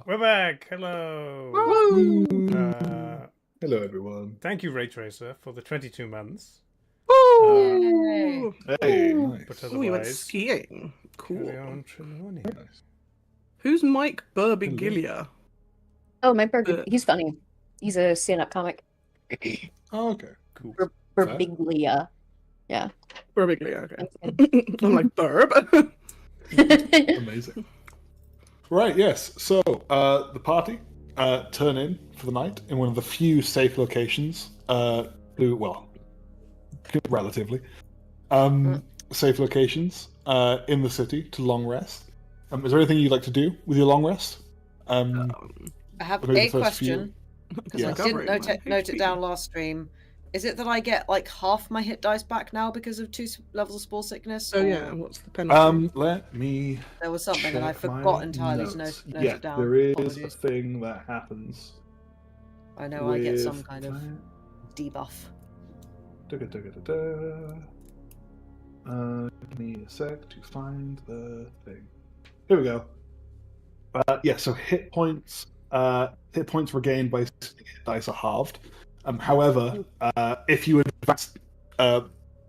[SPEAKER 1] We're back. Hello.
[SPEAKER 3] Hello, everyone.
[SPEAKER 1] Thank you, Ray Tracer, for the 22 months.
[SPEAKER 4] Woo!
[SPEAKER 3] Hey, nice.
[SPEAKER 1] But
[SPEAKER 4] Oh, we went
[SPEAKER 1] otherwise,
[SPEAKER 4] skiing. Cool.
[SPEAKER 1] carry on, Trelawney.
[SPEAKER 3] Nice.
[SPEAKER 4] Who's Mike Burbigilia?
[SPEAKER 5] Oh, my burger. He's funny. He's a stand-up comic.
[SPEAKER 3] Oh, okay.
[SPEAKER 1] Cool.
[SPEAKER 5] Berbiglia. Yeah.
[SPEAKER 4] Burbiglia, okay. I'm like, Burb?
[SPEAKER 3] Amazing. Right, yes. So, the party turn in for the night in one of the few safe locations, relatively, safe locations in the city to long rest. Is there anything you'd like to do with your long rest?
[SPEAKER 2] I have
[SPEAKER 3] maybe the
[SPEAKER 2] a
[SPEAKER 3] first few-
[SPEAKER 2] question, because
[SPEAKER 3] Yes.
[SPEAKER 2] I didn't note
[SPEAKER 4] HP.
[SPEAKER 2] it down last stream. Is it that I get like half my hit dice back now because of 2 levels of spore sickness?
[SPEAKER 4] Oh
[SPEAKER 2] or
[SPEAKER 4] yeah, what's the penalty?
[SPEAKER 3] Let me.
[SPEAKER 2] there was something and I
[SPEAKER 3] check my
[SPEAKER 2] forgot entirely to
[SPEAKER 3] notes.
[SPEAKER 2] note
[SPEAKER 3] Yeah,
[SPEAKER 2] it down.
[SPEAKER 3] there is
[SPEAKER 2] Apologies.
[SPEAKER 3] a thing that happens.
[SPEAKER 2] I know I get some
[SPEAKER 3] with-
[SPEAKER 2] kind of debuff.
[SPEAKER 3] Give me a sec to find the thing. Here we go. Yeah, so hit points regained by hit dice are halved. However, if you advance,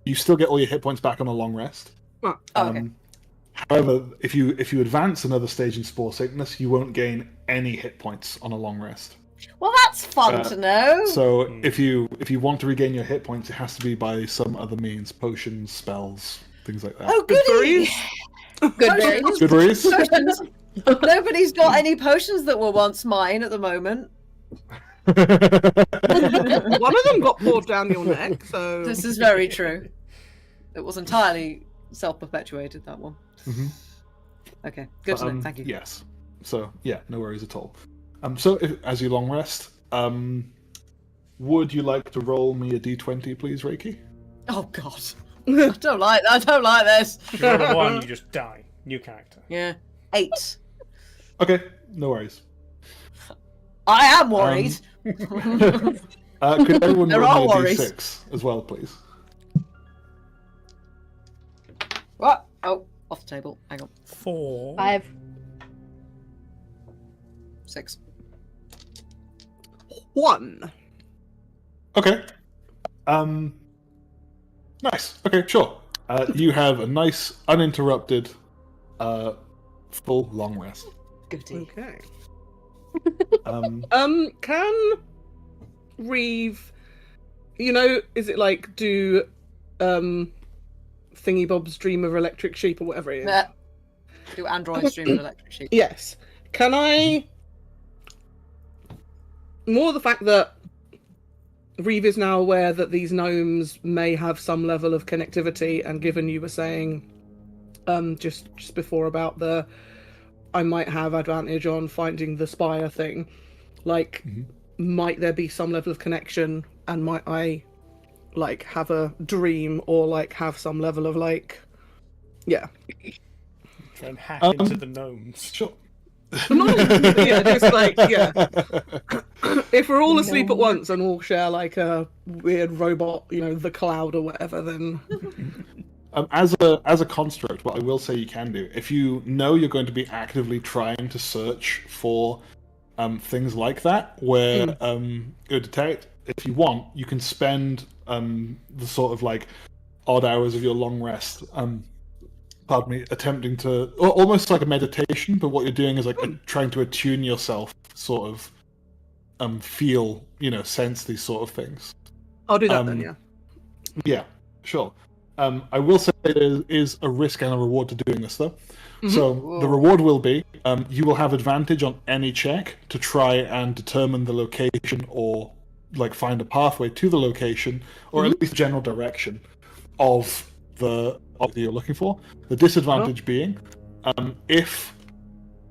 [SPEAKER 3] you still get all your hit points back on a long rest.
[SPEAKER 4] Oh,
[SPEAKER 2] okay.
[SPEAKER 3] However, if you advance another stage in spore sickness, you won't gain any hit points on a long rest.
[SPEAKER 2] Well, that's fun to know.
[SPEAKER 3] So if you want to regain your hit points, it has to be by some other means, potions, spells, things like that.
[SPEAKER 2] Oh,
[SPEAKER 4] Good
[SPEAKER 2] goody!
[SPEAKER 5] Good berries.
[SPEAKER 3] Good berries?
[SPEAKER 2] Potions. Nobody's got any potions that were once mine at the moment.
[SPEAKER 4] One of them got poured down your neck, so
[SPEAKER 2] This is very true. It was entirely self-perpetuated, that one.
[SPEAKER 3] Mhm.
[SPEAKER 2] Okay, good to know. Thank you.
[SPEAKER 3] Yes. So yeah, no worries at all. So as you long rest, would you like to roll me a d20, please, Reiki?
[SPEAKER 2] Oh God, I don't like this.
[SPEAKER 1] If you roll a 1, you just die. New character.
[SPEAKER 2] Yeah, 8.
[SPEAKER 3] Okay, no worries.
[SPEAKER 2] I am worried.
[SPEAKER 3] Could everyone
[SPEAKER 2] There
[SPEAKER 3] roll me
[SPEAKER 2] are
[SPEAKER 3] a
[SPEAKER 2] worries.
[SPEAKER 3] d6 as well, please?
[SPEAKER 2] What? Oh, off the table. Hang on.
[SPEAKER 1] 4.
[SPEAKER 5] 5.
[SPEAKER 2] 6.
[SPEAKER 4] 1.
[SPEAKER 3] Okay. Nice. Okay, sure. You have a nice, uninterrupted, full long rest.
[SPEAKER 2] Goody.
[SPEAKER 4] Okay.
[SPEAKER 3] Um,
[SPEAKER 4] Can Reeve, is it like do Thingy Bob's Dream of Electric Sheep or whatever it is?
[SPEAKER 2] Do android stream of electric sheep?
[SPEAKER 4] Yes. Can I more the fact that Reeve is now aware that these gnomes may have some level of connectivity, and given you were saying just before about the I might have advantage on finding the spire thing, like might there be some level of connection, and might I like have a dream or like have some level of like
[SPEAKER 1] Try and hack into the gnomes.
[SPEAKER 3] sure.
[SPEAKER 4] just like if we're all asleep at once and all share like a weird robot, the cloud or whatever, then
[SPEAKER 3] As a construct, what I will say you can do, if you know you're going to be actively trying to search for things like that, where you detect, if you want, you can spend the sort of like odd hours of your long rest, attempting to, almost like a meditation, but what you're doing is like trying to attune yourself, sort of feel, sense these sort of things.
[SPEAKER 4] I'll do that then. Yeah.
[SPEAKER 3] Yeah, sure. I will say there is a risk and a reward to doing this, though. So the reward will be you will have advantage on any check to try and determine the location, or like find a pathway to the location, or at least general direction of the object you're looking for. The disadvantage being if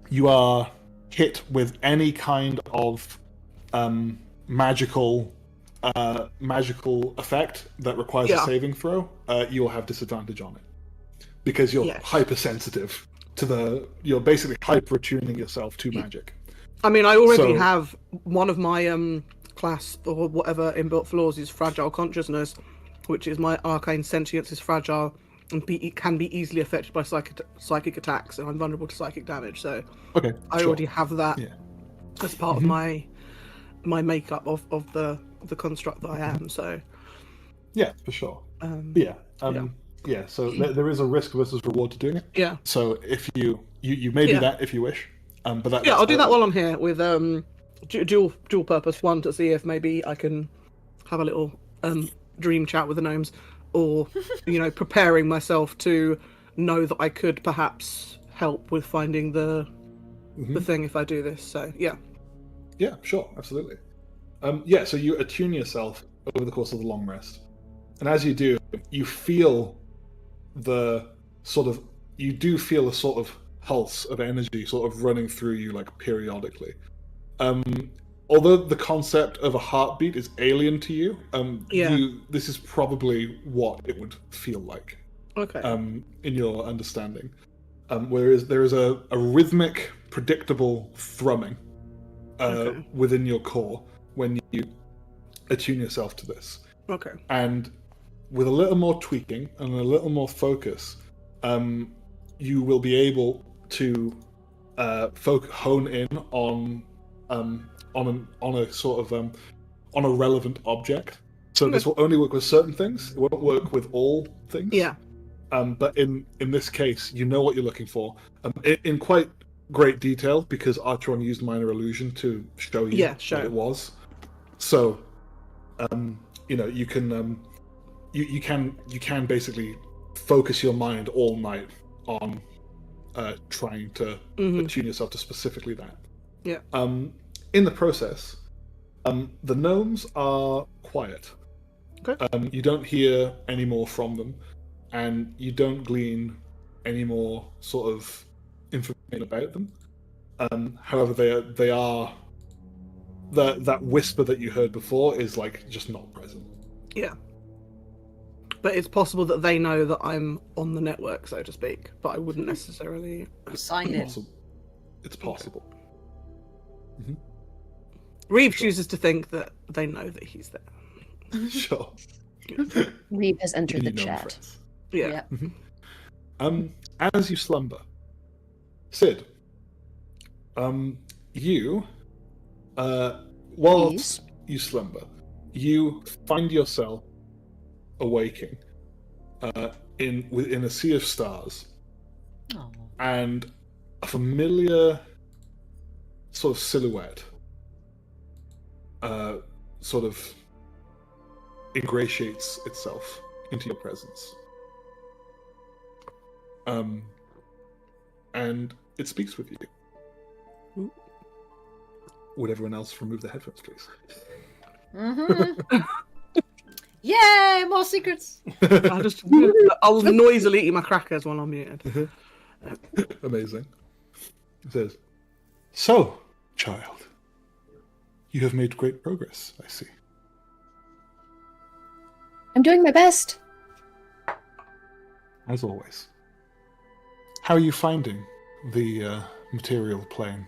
[SPEAKER 3] you are hit with any kind of magical effect that requires a saving throw, you will have disadvantage on it because you're hypersensitive to you're basically hyper attuning yourself to magic.
[SPEAKER 4] I mean, I already have one of my class or whatever inbuilt flaws is fragile consciousness, which is my arcane sentience is fragile and can be easily affected by psychic attacks, and I'm vulnerable to psychic damage. So I already have that as part of my makeup of the construct that I am. So
[SPEAKER 3] yeah, for sure. So there is a risk versus reward to doing it.
[SPEAKER 4] Yeah.
[SPEAKER 3] So if you may do that if you wish, but
[SPEAKER 4] I'll do that while I'm here with dual purpose. One, to see if maybe I can have a little dream chat with the gnomes, or preparing myself to know that I could perhaps help with finding the thing if I do this. So yeah.
[SPEAKER 3] Yeah, sure, absolutely. So you attune yourself over the course of the long rest, and as you do, you feel you do feel a sort of pulse of energy sort of running through you like periodically. Although the concept of a heartbeat is alien to you, this is probably what it would feel like.
[SPEAKER 4] Okay.
[SPEAKER 3] In your understanding, whereas there is a rhythmic, predictable thrumming within your core when you attune yourself to this.
[SPEAKER 4] Okay.
[SPEAKER 3] And with a little more tweaking and a little more focus, you will be able to hone in on a sort of on a relevant object. So this will only work with certain things. It won't work with all things.
[SPEAKER 4] Yeah.
[SPEAKER 3] But in this case, you know what you're looking for in quite great detail, because Archeron used minor illusion to show you what it was. So, you can you can basically focus your mind all night on trying to attune yourself to specifically that.
[SPEAKER 4] Yeah.
[SPEAKER 3] In the process, the gnomes are quiet.
[SPEAKER 4] Okay.
[SPEAKER 3] You don't hear any more from them, and you don't glean any more sort of information about them. However, they are that whisper that you heard before is like just not present.
[SPEAKER 4] Yeah. But it's possible that they know that I'm on the network, so to speak. But I wouldn't necessarily
[SPEAKER 2] sign in.
[SPEAKER 3] It's possible. Okay.
[SPEAKER 4] Reeve chooses to think that they know that he's there.
[SPEAKER 3] Sure.
[SPEAKER 5] Reeve has entered the chat.
[SPEAKER 4] Yeah.
[SPEAKER 3] As you slumber, Sid, you, whilst you slumber, you find yourself awaking in a sea of stars.
[SPEAKER 2] Aww.
[SPEAKER 3] And a familiar sort of silhouette sort of ingratiates itself into your presence. And it speaks with you. Would everyone else remove their headphones, please?
[SPEAKER 2] Yay, more secrets!
[SPEAKER 4] I'll noisily eat my crackers while I'm muted.
[SPEAKER 3] Amazing. It says, "So, child, you have made great progress, I see."
[SPEAKER 5] I'm doing my best.
[SPEAKER 3] As always. How are you finding the material plane?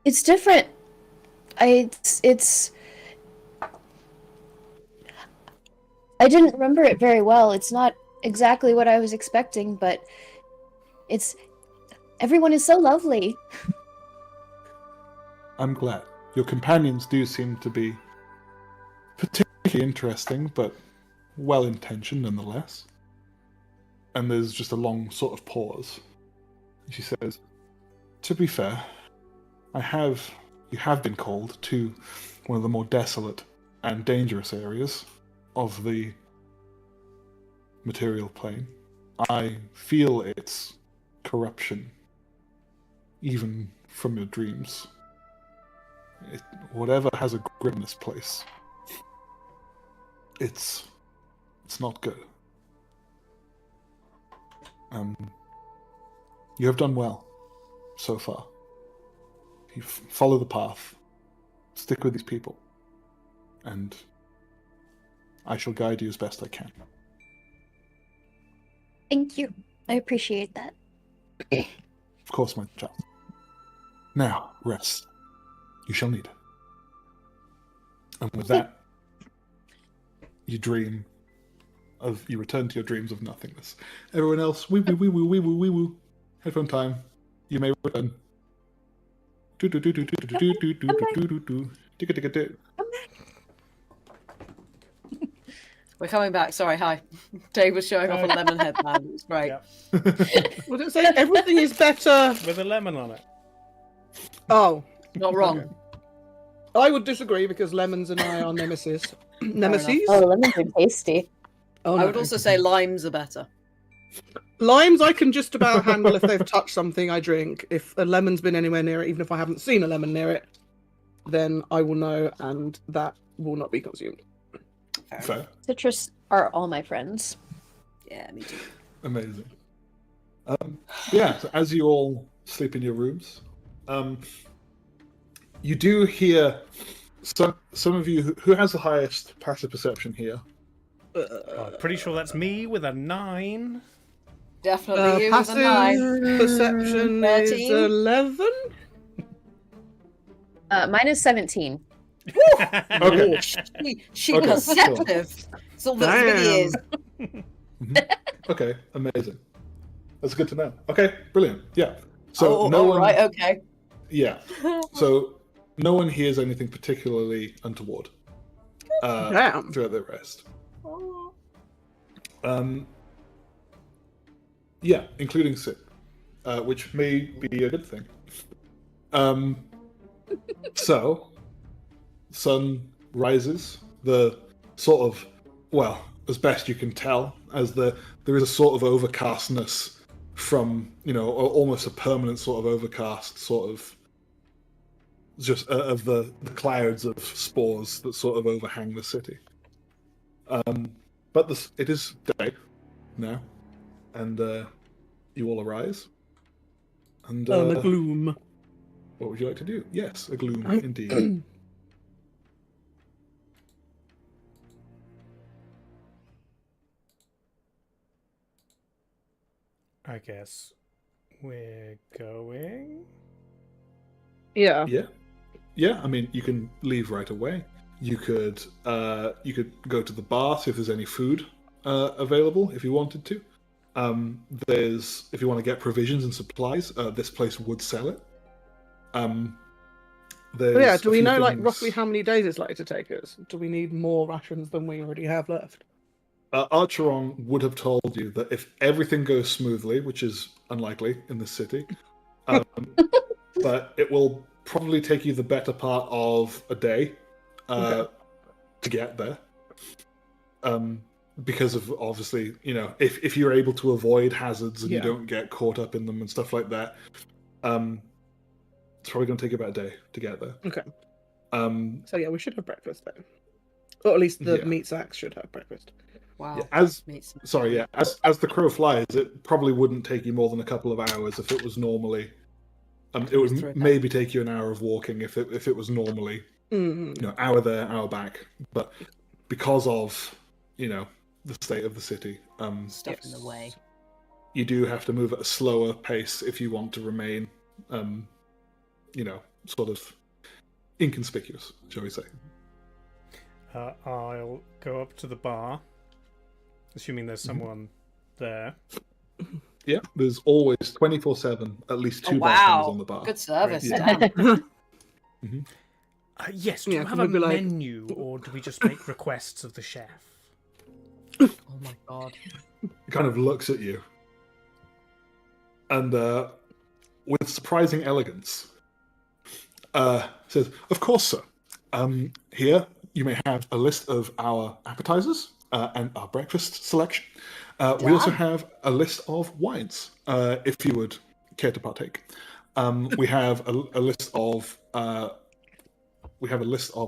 [SPEAKER 5] It's different. I didn't remember it very well. It's not exactly what I was expecting, but everyone is so lovely.
[SPEAKER 3] I'm glad. Your companions do seem to be particularly interesting, but well-intentioned nonetheless. And there's just a long sort of pause. She says, "To be fair, you have been called to one of the more desolate and dangerous areas of the material plane. I feel its corruption, even from your dreams. Whatever has a grip in this place, it's not good. You have done well so far. You follow the path, stick with these people, and I shall guide you as best I can."
[SPEAKER 5] Thank you. I appreciate that.
[SPEAKER 3] Of course, my child. Now, rest. You shall need it. And with that, you return to your dreams of nothingness. Everyone else, wee woo, wee woo, wee woo, wee woo. Headphone time. You may return. Do do do do do do do do do do do do do.
[SPEAKER 2] We're coming back. Sorry, hi. Dave was showing off a lemon headband. It was great.
[SPEAKER 1] Yeah.
[SPEAKER 4] Would it say everything is better?
[SPEAKER 1] With a lemon on it.
[SPEAKER 4] Oh,
[SPEAKER 2] Not wrong.
[SPEAKER 4] okay. I would disagree because lemons and I are nemesis. Nemesis?
[SPEAKER 5] Oh, lemons are tasty.
[SPEAKER 4] Oh,
[SPEAKER 2] I
[SPEAKER 4] no.
[SPEAKER 2] would also say limes are better.
[SPEAKER 4] Limes I can just about handle if they've touched something I drink. If a lemon's been anywhere near it, even if I haven't seen a lemon near it, then I will know, and that will not be consumed.
[SPEAKER 3] Fair.
[SPEAKER 5] Citrus are all my friends.
[SPEAKER 2] Yeah, me too.
[SPEAKER 3] Amazing. Yeah, so as you all sleep in your rooms, you do hear some of you who has the highest passive perception here.
[SPEAKER 1] Pretty sure that's me with a 9.
[SPEAKER 2] Definitely you with a
[SPEAKER 4] Passive
[SPEAKER 2] 9.
[SPEAKER 4] perception is
[SPEAKER 2] 13?
[SPEAKER 4] 11.
[SPEAKER 5] Mine is 17.
[SPEAKER 3] Okay.
[SPEAKER 2] She
[SPEAKER 3] Okay,
[SPEAKER 2] perceptive. It's all that really is.
[SPEAKER 3] Okay, amazing. That's good to know. Okay, brilliant. Yeah. So no one.
[SPEAKER 2] Right, okay.
[SPEAKER 3] Yeah. So no one hears anything particularly untoward
[SPEAKER 4] Damn.
[SPEAKER 3] throughout the rest. Yeah, including Sid, which may be a good thing. So, sun rises. The sort of, well, as best you can tell, as there is a sort of overcastness from, almost a permanent sort of overcast, sort of just of the clouds of spores that sort of overhang the city. But it is day now, and you all arise. And
[SPEAKER 4] The gloom.
[SPEAKER 3] what would you like to do? Yes, a gloom indeed.
[SPEAKER 1] I guess we're going.
[SPEAKER 4] Yeah.
[SPEAKER 3] Yeah. I mean, you can leave right away. You could go to the bar, see if there's any food available if you wanted to. If you want to get provisions and supplies, this place would sell it.
[SPEAKER 4] Do we know roughly how many days it's likely to take us? Do we need more rations than we already have left?
[SPEAKER 3] Archeron would have told you that if everything goes smoothly, which is unlikely in the city, but it will probably take you the better part of a day to get there. Because of, obviously, if you're able to avoid hazards and you don't get caught up in them and stuff like that, it's probably going to take you about a day to get there.
[SPEAKER 4] Okay. So yeah, we should have breakfast then. Or at least the meat sacks should have breakfast.
[SPEAKER 2] Wow.
[SPEAKER 3] Yeah, as the crow flies, it probably wouldn't take you more than a couple of hours if it was normally. It would maybe take you an hour of walking if it was normally, hour there, hour back. But because of, the state of the city,
[SPEAKER 2] Stuff in the way.
[SPEAKER 3] You do have to move at a slower pace if you want to remain, sort of inconspicuous, shall we say.
[SPEAKER 1] I'll go up to the bar, assuming there's someone there.
[SPEAKER 3] Yeah, there's always 24/7 at least two bartenders on the bar.
[SPEAKER 2] Good service.
[SPEAKER 3] Yeah.
[SPEAKER 2] Damn.
[SPEAKER 1] Yes, do you have a menu, or do we just make requests of the chef?
[SPEAKER 2] Oh my god.
[SPEAKER 3] He kind of looks at you, and with surprising elegance, says, "Of course, sir. Here you may have a list of our appetizers and our breakfast selection. We also have a list of wines, if you would care to partake. We have a list of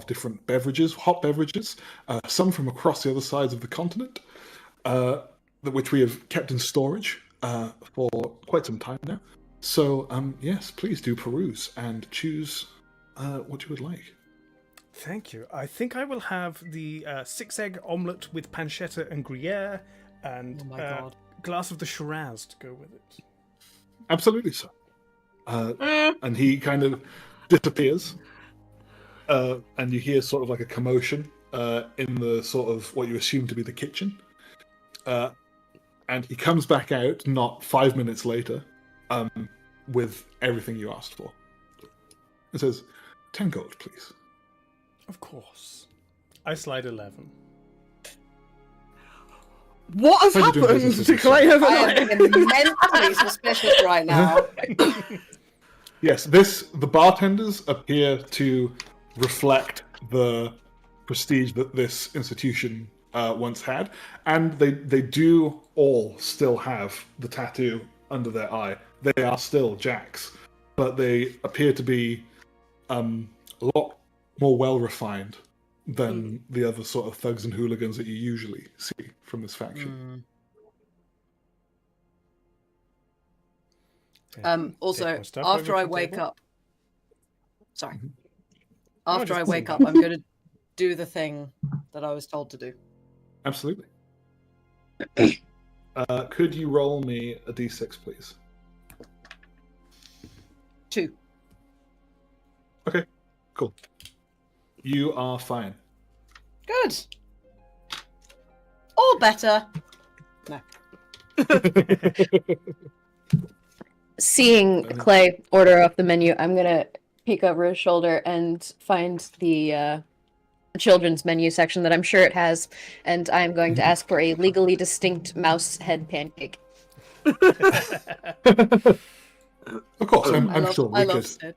[SPEAKER 3] different beverages, hot beverages, some from across the other sides of the continent, which we have kept in storage for quite some time now. So, yes, please do peruse and choose what you would like."
[SPEAKER 1] Thank you. I think I will have the 6-egg omelette with pancetta and Gruyere, and a glass of the Shiraz to go with it.
[SPEAKER 3] Absolutely, sir. And he kind of disappears, and you hear sort of like a commotion in the sort of what you assume to be the kitchen. And he comes back out not 5 minutes later with everything you asked for. It says, 10 gold, please.
[SPEAKER 1] Of course. I slide 11.
[SPEAKER 4] What has happened to Clay
[SPEAKER 2] I
[SPEAKER 4] overnight?
[SPEAKER 2] am immensely suspicious right now.
[SPEAKER 3] Yes, the bartenders appear to reflect the prestige that this institution once had, and they do all still have the tattoo under their eye. They are still Jacks, but they appear to be a lot more well-refined than the other sort of thugs and hooligans that you usually see from this faction.
[SPEAKER 2] Also,
[SPEAKER 1] Take my stuff
[SPEAKER 2] after
[SPEAKER 1] over
[SPEAKER 2] I
[SPEAKER 1] to the
[SPEAKER 2] wake
[SPEAKER 1] table.
[SPEAKER 2] up, sorry.
[SPEAKER 1] Oh,
[SPEAKER 2] After I
[SPEAKER 1] just-
[SPEAKER 2] wake up, I'm going to do the thing that I was told to do.
[SPEAKER 3] Absolutely. Could you roll me a d6, please?
[SPEAKER 2] 2.
[SPEAKER 3] Okay, cool. You are fine.
[SPEAKER 2] Good. Or better. No.
[SPEAKER 5] Seeing Clay order off the menu, I'm gonna peek over his shoulder and find the children's menu section that I'm sure it has, and I'm going to ask for a legally distinct mouse head pancake.
[SPEAKER 3] Of course, I'm
[SPEAKER 2] I
[SPEAKER 3] sure we
[SPEAKER 2] love
[SPEAKER 3] could.
[SPEAKER 2] Sid.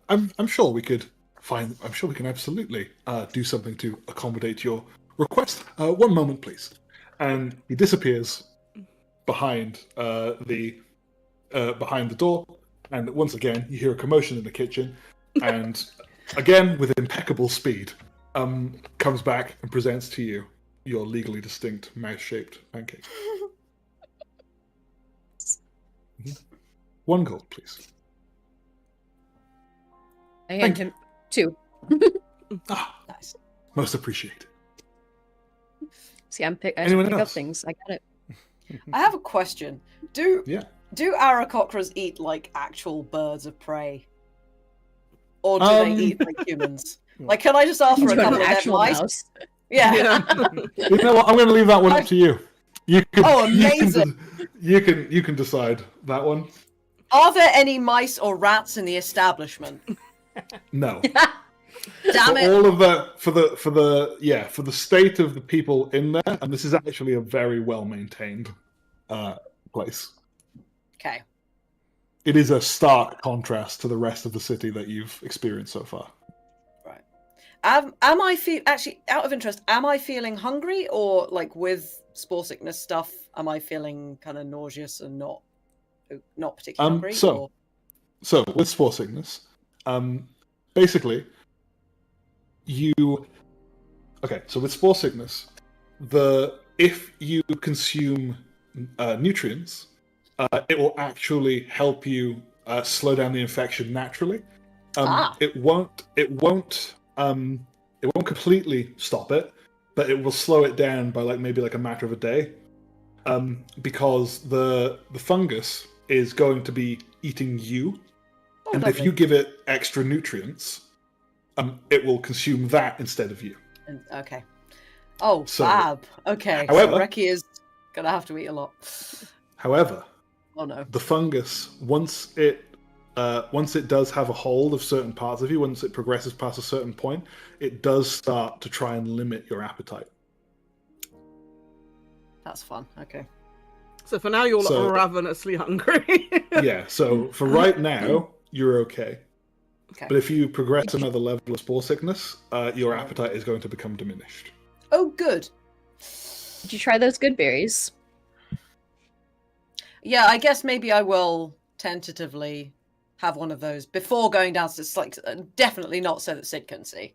[SPEAKER 3] I'm sure we could find. I'm sure we can absolutely do something to accommodate your request. One moment, please. And he disappears behind behind the door. And once again, you hear a commotion in the kitchen. And again, with impeccable speed, comes back and presents to you your legally distinct mouse-shaped pancake. 1 gold, please.
[SPEAKER 5] I hand him 2.
[SPEAKER 2] Nice.
[SPEAKER 3] Most appreciated.
[SPEAKER 5] See, I
[SPEAKER 3] Anyone
[SPEAKER 5] pick up
[SPEAKER 3] else?
[SPEAKER 5] things. I got it.
[SPEAKER 2] I have a question. Do
[SPEAKER 3] Yeah.
[SPEAKER 2] Aarakocras eat like actual birds of prey? Or do they eat like humans? Like, can I just ask for a
[SPEAKER 5] To an
[SPEAKER 2] couple of dead
[SPEAKER 5] actual
[SPEAKER 2] mice?
[SPEAKER 5] mouse.
[SPEAKER 2] Yeah.
[SPEAKER 3] You know what? I'm going to leave that one up to you. You can,
[SPEAKER 2] Oh,
[SPEAKER 3] amazing! You can decide that one.
[SPEAKER 2] Are there any mice or rats in the establishment?
[SPEAKER 3] No.
[SPEAKER 2] Damn
[SPEAKER 3] For
[SPEAKER 2] it.
[SPEAKER 3] all of that, for the state of the people in there, and this is actually a very well maintained place.
[SPEAKER 2] Okay.
[SPEAKER 3] It is a stark contrast to the rest of the city that you've experienced so far.
[SPEAKER 2] Right. Am I actually, out of interest, am I feeling hungry, or like with spore sickness stuff, am I feeling kind of nauseous and not particularly hungry?
[SPEAKER 3] So with spore sickness, basically, so with spore sickness, if you consume nutrients, it will actually help you slow down the infection naturally. It won't completely stop it, but it will slow it down by maybe a matter of a day, because the fungus is going to be eating you, and if you give it extra nutrients, it will consume that instead of you.
[SPEAKER 2] Okay. Oh,
[SPEAKER 3] So,
[SPEAKER 2] fab. Okay.
[SPEAKER 3] however-
[SPEAKER 2] so Reki is gonna have to eat a lot.
[SPEAKER 3] However,
[SPEAKER 2] Oh no.
[SPEAKER 3] the fungus, once it does have a hold of certain parts of you, once it progresses past a certain point, it does start to try and limit your appetite.
[SPEAKER 2] That's fun. Okay.
[SPEAKER 4] So for now, you're
[SPEAKER 3] So-
[SPEAKER 4] ravenously hungry.
[SPEAKER 3] Yeah, so for right now, you're okay.
[SPEAKER 2] Okay.
[SPEAKER 3] But if you progress another level of spore sickness, your appetite is going to become diminished.
[SPEAKER 2] Oh, good.
[SPEAKER 5] Did you try those good berries?
[SPEAKER 2] Yeah, I guess maybe I will tentatively have one of those before going downstairs. Like, definitely not so that Sid can see.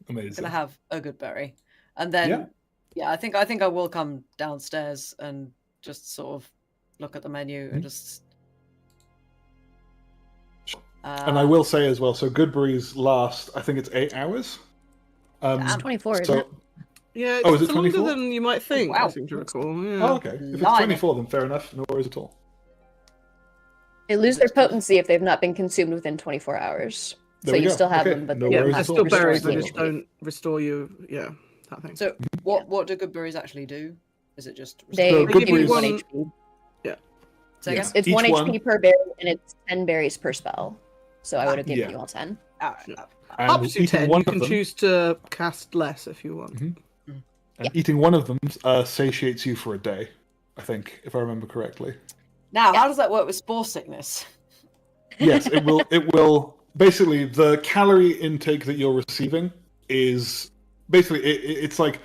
[SPEAKER 3] Amazing.
[SPEAKER 2] Gonna have a good berry, and then I think I will come downstairs and just sort of look at the menu and just.
[SPEAKER 3] And I will say as well, so Goodberries last, I think it's 8 hours.
[SPEAKER 5] It's 24, isn't it?
[SPEAKER 4] Yeah,
[SPEAKER 3] Oh, is it
[SPEAKER 4] it's longer
[SPEAKER 3] 24?
[SPEAKER 4] than you might think, I
[SPEAKER 2] Wow.
[SPEAKER 4] seem to recall. Yeah.
[SPEAKER 3] Oh, okay. If it's
[SPEAKER 2] Blimey.
[SPEAKER 3] 24, then fair enough. No worries at all.
[SPEAKER 5] They lose their potency if they've not been consumed within 24 hours.
[SPEAKER 3] There
[SPEAKER 5] So
[SPEAKER 3] we
[SPEAKER 5] you
[SPEAKER 3] go.
[SPEAKER 5] still have
[SPEAKER 3] Okay,
[SPEAKER 5] them, but
[SPEAKER 3] no
[SPEAKER 5] they
[SPEAKER 4] Yeah,
[SPEAKER 3] worries
[SPEAKER 5] don't
[SPEAKER 4] they're
[SPEAKER 5] have
[SPEAKER 3] at
[SPEAKER 4] still
[SPEAKER 3] all.
[SPEAKER 5] to restore
[SPEAKER 4] berries, they
[SPEAKER 5] you.
[SPEAKER 4] just don't restore you. Yeah, that thing.
[SPEAKER 2] So what do good berries actually do? Is it just
[SPEAKER 5] They
[SPEAKER 3] So
[SPEAKER 5] give
[SPEAKER 3] good
[SPEAKER 5] you
[SPEAKER 3] berries-
[SPEAKER 5] 1 HP.
[SPEAKER 2] Say again?
[SPEAKER 5] It's
[SPEAKER 3] Each
[SPEAKER 5] 1
[SPEAKER 3] one-
[SPEAKER 5] HP per berry, and it's 10 berries per spell. So I would have given
[SPEAKER 3] Yeah.
[SPEAKER 5] you all 10.
[SPEAKER 2] All right.
[SPEAKER 3] And
[SPEAKER 4] Up to
[SPEAKER 3] eating
[SPEAKER 4] 10,
[SPEAKER 3] one
[SPEAKER 4] you can
[SPEAKER 3] of them,
[SPEAKER 4] choose to cast less if you want.
[SPEAKER 3] and eating one of them satiates you for a day, I think, if I remember correctly.
[SPEAKER 2] Now, how does that work with spore sickness?
[SPEAKER 3] Yes, it will. It will. Basically, the calorie intake that you're receiving is basically it's like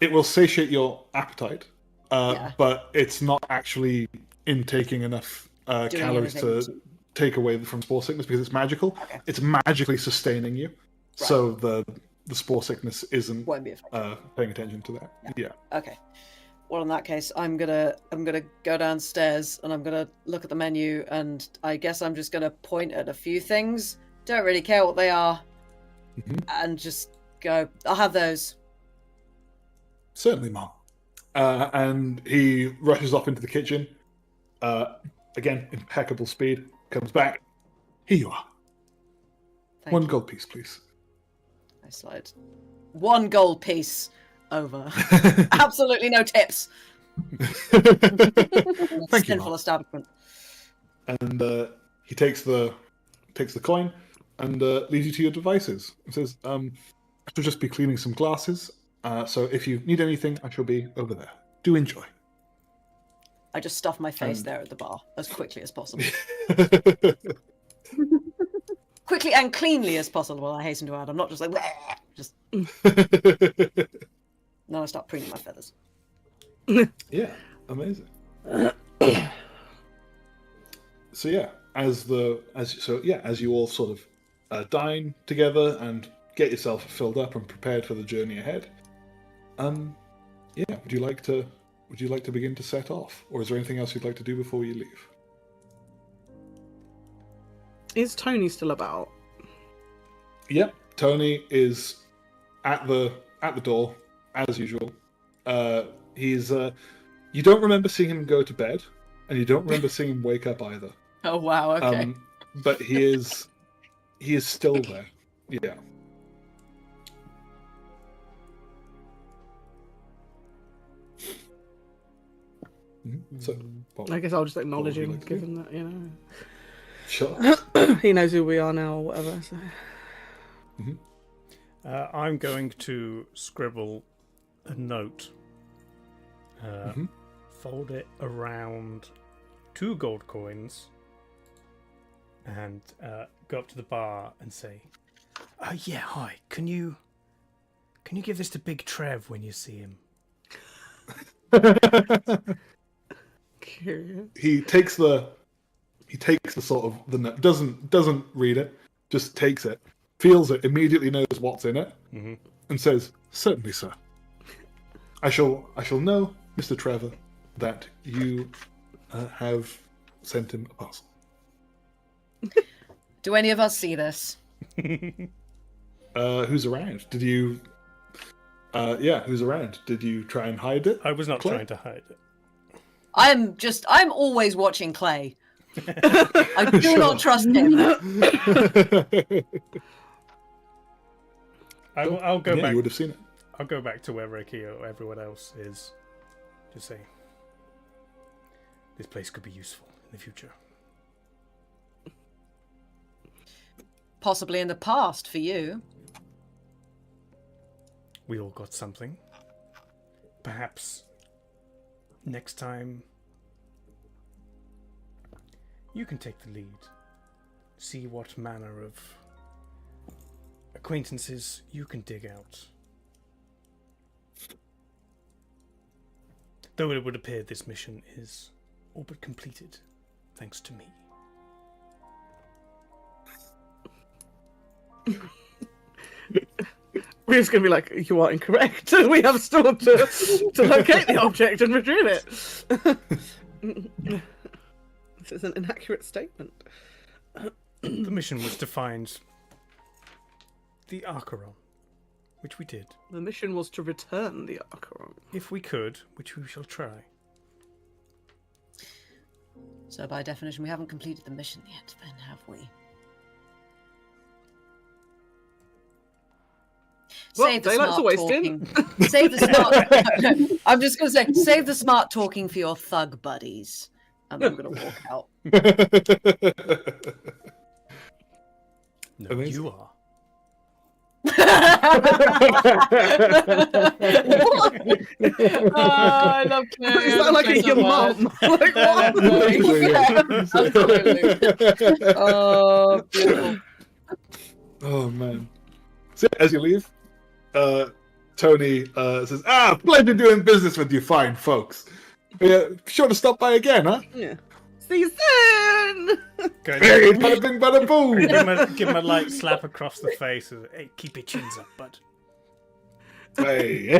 [SPEAKER 3] it will satiate your appetite, but it's not actually intaking enough calories to take away from spore sickness because it's magical.
[SPEAKER 2] Okay.
[SPEAKER 3] It's magically sustaining you, so the spore sickness isn't
[SPEAKER 2] Won't be affected.
[SPEAKER 3] paying attention to that. Yeah.
[SPEAKER 2] Okay. Well, in that case, I'm gonna go downstairs and I'm gonna look at the menu, and I guess I'm just gonna point at a few things. Don't really care what they are, and just go. I'll have those.
[SPEAKER 3] Certainly, Mom. And he rushes off into the kitchen. Again, impeccable speed. Comes back. Here you are.
[SPEAKER 2] Thank
[SPEAKER 3] One
[SPEAKER 2] you.
[SPEAKER 3] gold piece, please.
[SPEAKER 2] I slide 1 gold piece over. Absolutely no tips.
[SPEAKER 3] Thank you,
[SPEAKER 2] Sinful
[SPEAKER 3] Mom.
[SPEAKER 2] establishment.
[SPEAKER 3] And he takes the coin and leads you to your devices. He says, "I shall just be cleaning some glasses. So if you need anything, I shall be over there. Do enjoy."
[SPEAKER 2] I just stuff my face there at the bar as quickly as possible. Quickly and cleanly as possible, I hasten to add. I'm not just like, "Bleh," just. Then I start preening my feathers.
[SPEAKER 3] Yeah, amazing. So yeah, as you all sort of dine together and get yourself filled up and prepared for the journey ahead. Would you like to begin to set off, or is there anything else you'd like to do before you leave?
[SPEAKER 4] Is Tony still about?
[SPEAKER 3] Yep, Tony is at the door as usual. He's you don't remember seeing him go to bed, and you don't remember seeing him wake up either.
[SPEAKER 2] Oh wow, okay.
[SPEAKER 3] But he is still there. Yeah. So,
[SPEAKER 4] I guess I'll just acknowledge
[SPEAKER 3] would you
[SPEAKER 4] him,
[SPEAKER 3] like to
[SPEAKER 4] given that, you know.
[SPEAKER 3] sure.
[SPEAKER 4] He knows who we are now, or whatever. So.
[SPEAKER 1] I'm going to scribble a note, fold it around 2 gold coins, and go up to the bar and say, "Yeah, hi. Can you give this to Big Trev when you see him?"
[SPEAKER 4] Curious.
[SPEAKER 3] He takes the sort of the note, doesn't read it, just takes it, feels it, immediately knows what's in it, and says, "Certainly, sir. I shall know, Mr. Trevor, that you have sent him a parcel."
[SPEAKER 2] Do any of us see this?
[SPEAKER 3] Who's around? Did you? Who's around? Did you try and hide it?
[SPEAKER 1] I was not
[SPEAKER 3] Clay?
[SPEAKER 1] trying to hide it.
[SPEAKER 2] I'm always watching Clay. I do not trust him.
[SPEAKER 1] I'll go back.
[SPEAKER 3] You would have seen it.
[SPEAKER 1] I'll go back to where Ricky or everyone else is. Just say, this place could be useful in the future.
[SPEAKER 2] Possibly in the past for you.
[SPEAKER 1] We all got something. Perhaps next time you can take the lead. See what manner of acquaintances you can dig out. Though it would appear this mission is all but completed, thanks to me.
[SPEAKER 4] We're just going to be like, "You are incorrect. We have still to locate the object and retrieve it." This is an inaccurate statement.
[SPEAKER 1] The mission was to find the Archeron, which we did.
[SPEAKER 4] The mission was to return the Archeron.
[SPEAKER 1] If we could, which we shall try.
[SPEAKER 2] So by definition, we haven't completed the mission yet, then, have we?
[SPEAKER 4] Well,
[SPEAKER 2] Save the
[SPEAKER 4] daylight's
[SPEAKER 2] smart
[SPEAKER 4] a wasting.
[SPEAKER 2] talking. Save the smart. No, I'm just going to say, save the smart talking for your thug buddies. And I'm going to walk out.
[SPEAKER 1] No,
[SPEAKER 3] Amazing.
[SPEAKER 1] you are.
[SPEAKER 2] I love Claire.
[SPEAKER 4] Is that like your mum? Like, what?
[SPEAKER 2] Absolutely. Oh, beautiful.
[SPEAKER 3] Oh man. So as you leave, Tony says, pleasure doing business with you fine folks. Sure to stop by again, huh?
[SPEAKER 4] Yeah. See you soon!
[SPEAKER 3] Hey, bada bing, bada boom!
[SPEAKER 1] Give him a light slap across the face. Hey, keep your chins up, bud.
[SPEAKER 3] Hey,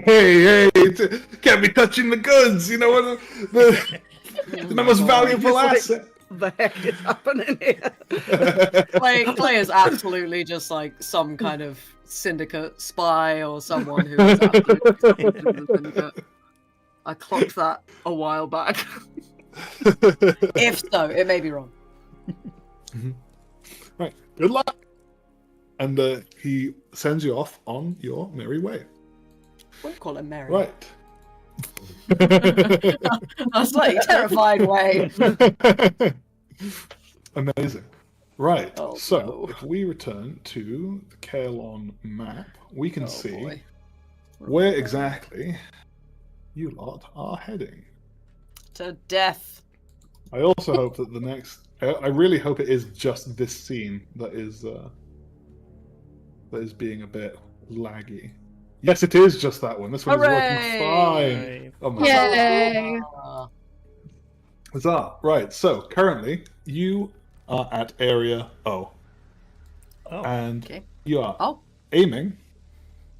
[SPEAKER 3] can't be touching the goods, you know what? The most valuable asset.
[SPEAKER 4] The heck is happening here?
[SPEAKER 2] Clay is absolutely just like some kind of syndicate spy or someone who is absolutely the syndicate. I clocked that a while back. If so, it may be wrong.
[SPEAKER 3] Right, good luck. And he sends you off on your merry way.
[SPEAKER 2] We'll call him Mary.
[SPEAKER 3] Right.
[SPEAKER 2] That's like a terrified way.
[SPEAKER 3] Amazing. Right,
[SPEAKER 2] Oh,
[SPEAKER 3] so
[SPEAKER 2] no.
[SPEAKER 3] if we return to the Kaerlon map, we can see
[SPEAKER 2] Boy.
[SPEAKER 3] where exactly you lot are heading.
[SPEAKER 2] To death.
[SPEAKER 3] I also hope that the next... I really hope it is just this scene that is being a bit laggy. Yes, it is just that one. This one is working
[SPEAKER 2] Hooray!
[SPEAKER 3] fine. Oh my
[SPEAKER 5] Yay!
[SPEAKER 2] Ah.
[SPEAKER 3] Huzzah. Right, so currently you are at area O.
[SPEAKER 1] Oh,
[SPEAKER 3] And
[SPEAKER 2] Okay.
[SPEAKER 3] you are
[SPEAKER 2] Oh.
[SPEAKER 3] aiming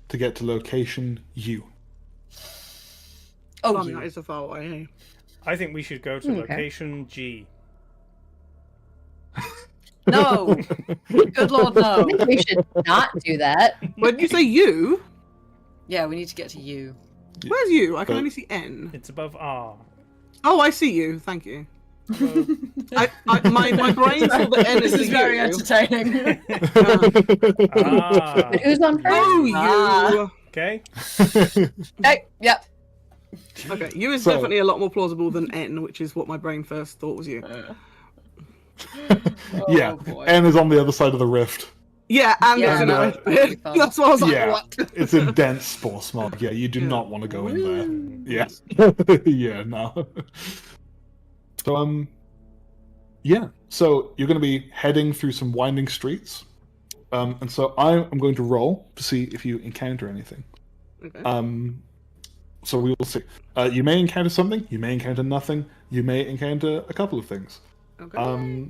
[SPEAKER 3] to get to location U.
[SPEAKER 2] Oh,
[SPEAKER 4] Blimey,
[SPEAKER 2] you.
[SPEAKER 4] that is a far away, hey?
[SPEAKER 1] I think we should go to
[SPEAKER 5] Okay.
[SPEAKER 1] location G.
[SPEAKER 2] No. Good lord,
[SPEAKER 5] I
[SPEAKER 2] no.
[SPEAKER 5] think we should not do that.
[SPEAKER 4] When you say you,
[SPEAKER 2] Yeah, we need to get to you.
[SPEAKER 4] where's you? I can
[SPEAKER 3] But-
[SPEAKER 4] only see N.
[SPEAKER 1] It's above R.
[SPEAKER 4] Oh, I see you. Thank you.
[SPEAKER 1] Hello.
[SPEAKER 4] My brain saw the N
[SPEAKER 2] This
[SPEAKER 4] as
[SPEAKER 2] is
[SPEAKER 4] the
[SPEAKER 2] very
[SPEAKER 4] U.
[SPEAKER 2] entertaining.
[SPEAKER 1] Ah.
[SPEAKER 5] But who's on first?
[SPEAKER 4] Oh,
[SPEAKER 2] Ah.
[SPEAKER 4] you.
[SPEAKER 1] Okay.
[SPEAKER 2] Okay, yep.
[SPEAKER 4] Okay, you is
[SPEAKER 3] So-
[SPEAKER 4] definitely a lot more plausible than N, which is what my brain first thought was you.
[SPEAKER 3] Yeah,
[SPEAKER 2] Oh, boy.
[SPEAKER 3] N is on the other side of the rift.
[SPEAKER 4] Yeah, and
[SPEAKER 2] Yeah,
[SPEAKER 4] it's in
[SPEAKER 3] no,
[SPEAKER 4] a...
[SPEAKER 2] it's fun.
[SPEAKER 4] That's why I was like,
[SPEAKER 3] Yeah.
[SPEAKER 4] what?
[SPEAKER 3] It's a dense spore smog. Yeah, you do
[SPEAKER 4] Yeah.
[SPEAKER 3] not want to go in there. Yeah. Yeah, no. So, yeah. So you're going to be heading through some winding streets. And so I'm going to roll to see if you encounter anything.
[SPEAKER 4] Okay.
[SPEAKER 3] So we will see. You may encounter something. You may encounter nothing. You may encounter a couple of things.
[SPEAKER 4] Okay.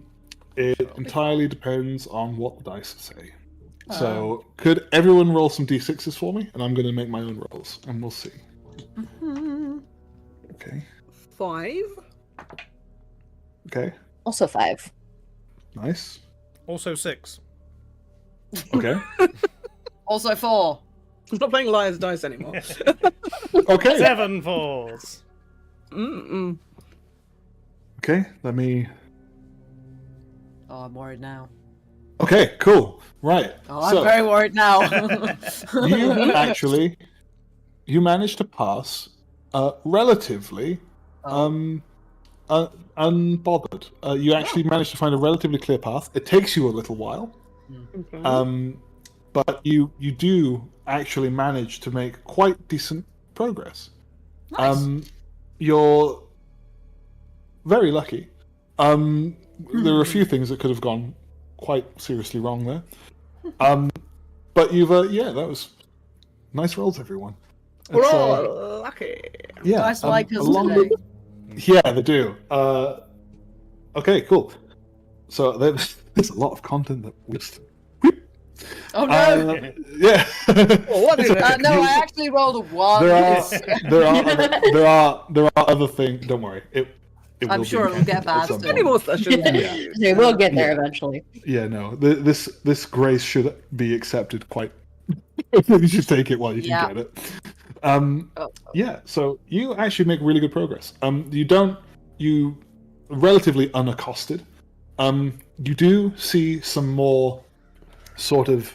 [SPEAKER 3] It entirely depends on what the dice say. So, could everyone roll some d6s for me? And I'm going to make my own rolls, and we'll see. Okay.
[SPEAKER 4] 5.
[SPEAKER 3] Okay.
[SPEAKER 5] Also 5.
[SPEAKER 3] Nice.
[SPEAKER 1] Also 6.
[SPEAKER 3] Okay.
[SPEAKER 2] Also 4.
[SPEAKER 4] I'm not playing liar's dice anymore.
[SPEAKER 3] Okay.
[SPEAKER 1] 7 4s.
[SPEAKER 4] Mm-mm.
[SPEAKER 3] Okay. Let me.
[SPEAKER 2] Oh, I'm worried now.
[SPEAKER 3] Okay. Cool. Right.
[SPEAKER 2] Oh, I'm
[SPEAKER 3] so
[SPEAKER 2] very worried now.
[SPEAKER 3] you managed to pass relatively unbothered. You actually managed to find a relatively clear path. It takes you a little while.
[SPEAKER 4] Okay.
[SPEAKER 3] But you do actually manage to make quite decent progress.
[SPEAKER 2] Nice.
[SPEAKER 3] You're very lucky. There are a few things that could have gone quite seriously wrong there. But you've that was nice rolls, everyone.
[SPEAKER 4] We're
[SPEAKER 3] It's,
[SPEAKER 4] all lucky.
[SPEAKER 3] yeah,
[SPEAKER 2] Nice like us
[SPEAKER 3] along
[SPEAKER 2] today.
[SPEAKER 3] yeah, they do. Okay, cool. So there's a lot of content that we just.
[SPEAKER 2] Oh no!
[SPEAKER 3] Yeah.
[SPEAKER 4] what is
[SPEAKER 3] It's
[SPEAKER 4] it?
[SPEAKER 3] okay.
[SPEAKER 2] No, I actually rolled a 1.
[SPEAKER 3] there are other things. Don't worry. It
[SPEAKER 2] I'm
[SPEAKER 3] will be
[SPEAKER 2] sure it'll get
[SPEAKER 3] encountered at
[SPEAKER 2] bad
[SPEAKER 3] some
[SPEAKER 2] still.
[SPEAKER 4] Any more
[SPEAKER 3] point.
[SPEAKER 4] sessions?
[SPEAKER 3] Yeah.
[SPEAKER 5] Okay, we'll get there eventually.
[SPEAKER 3] Yeah, no. This grace should be accepted quite. You should take it while you
[SPEAKER 2] Yeah.
[SPEAKER 3] can get it. Yeah. So you actually make really good progress. You relatively unaccosted. You do see some more sort of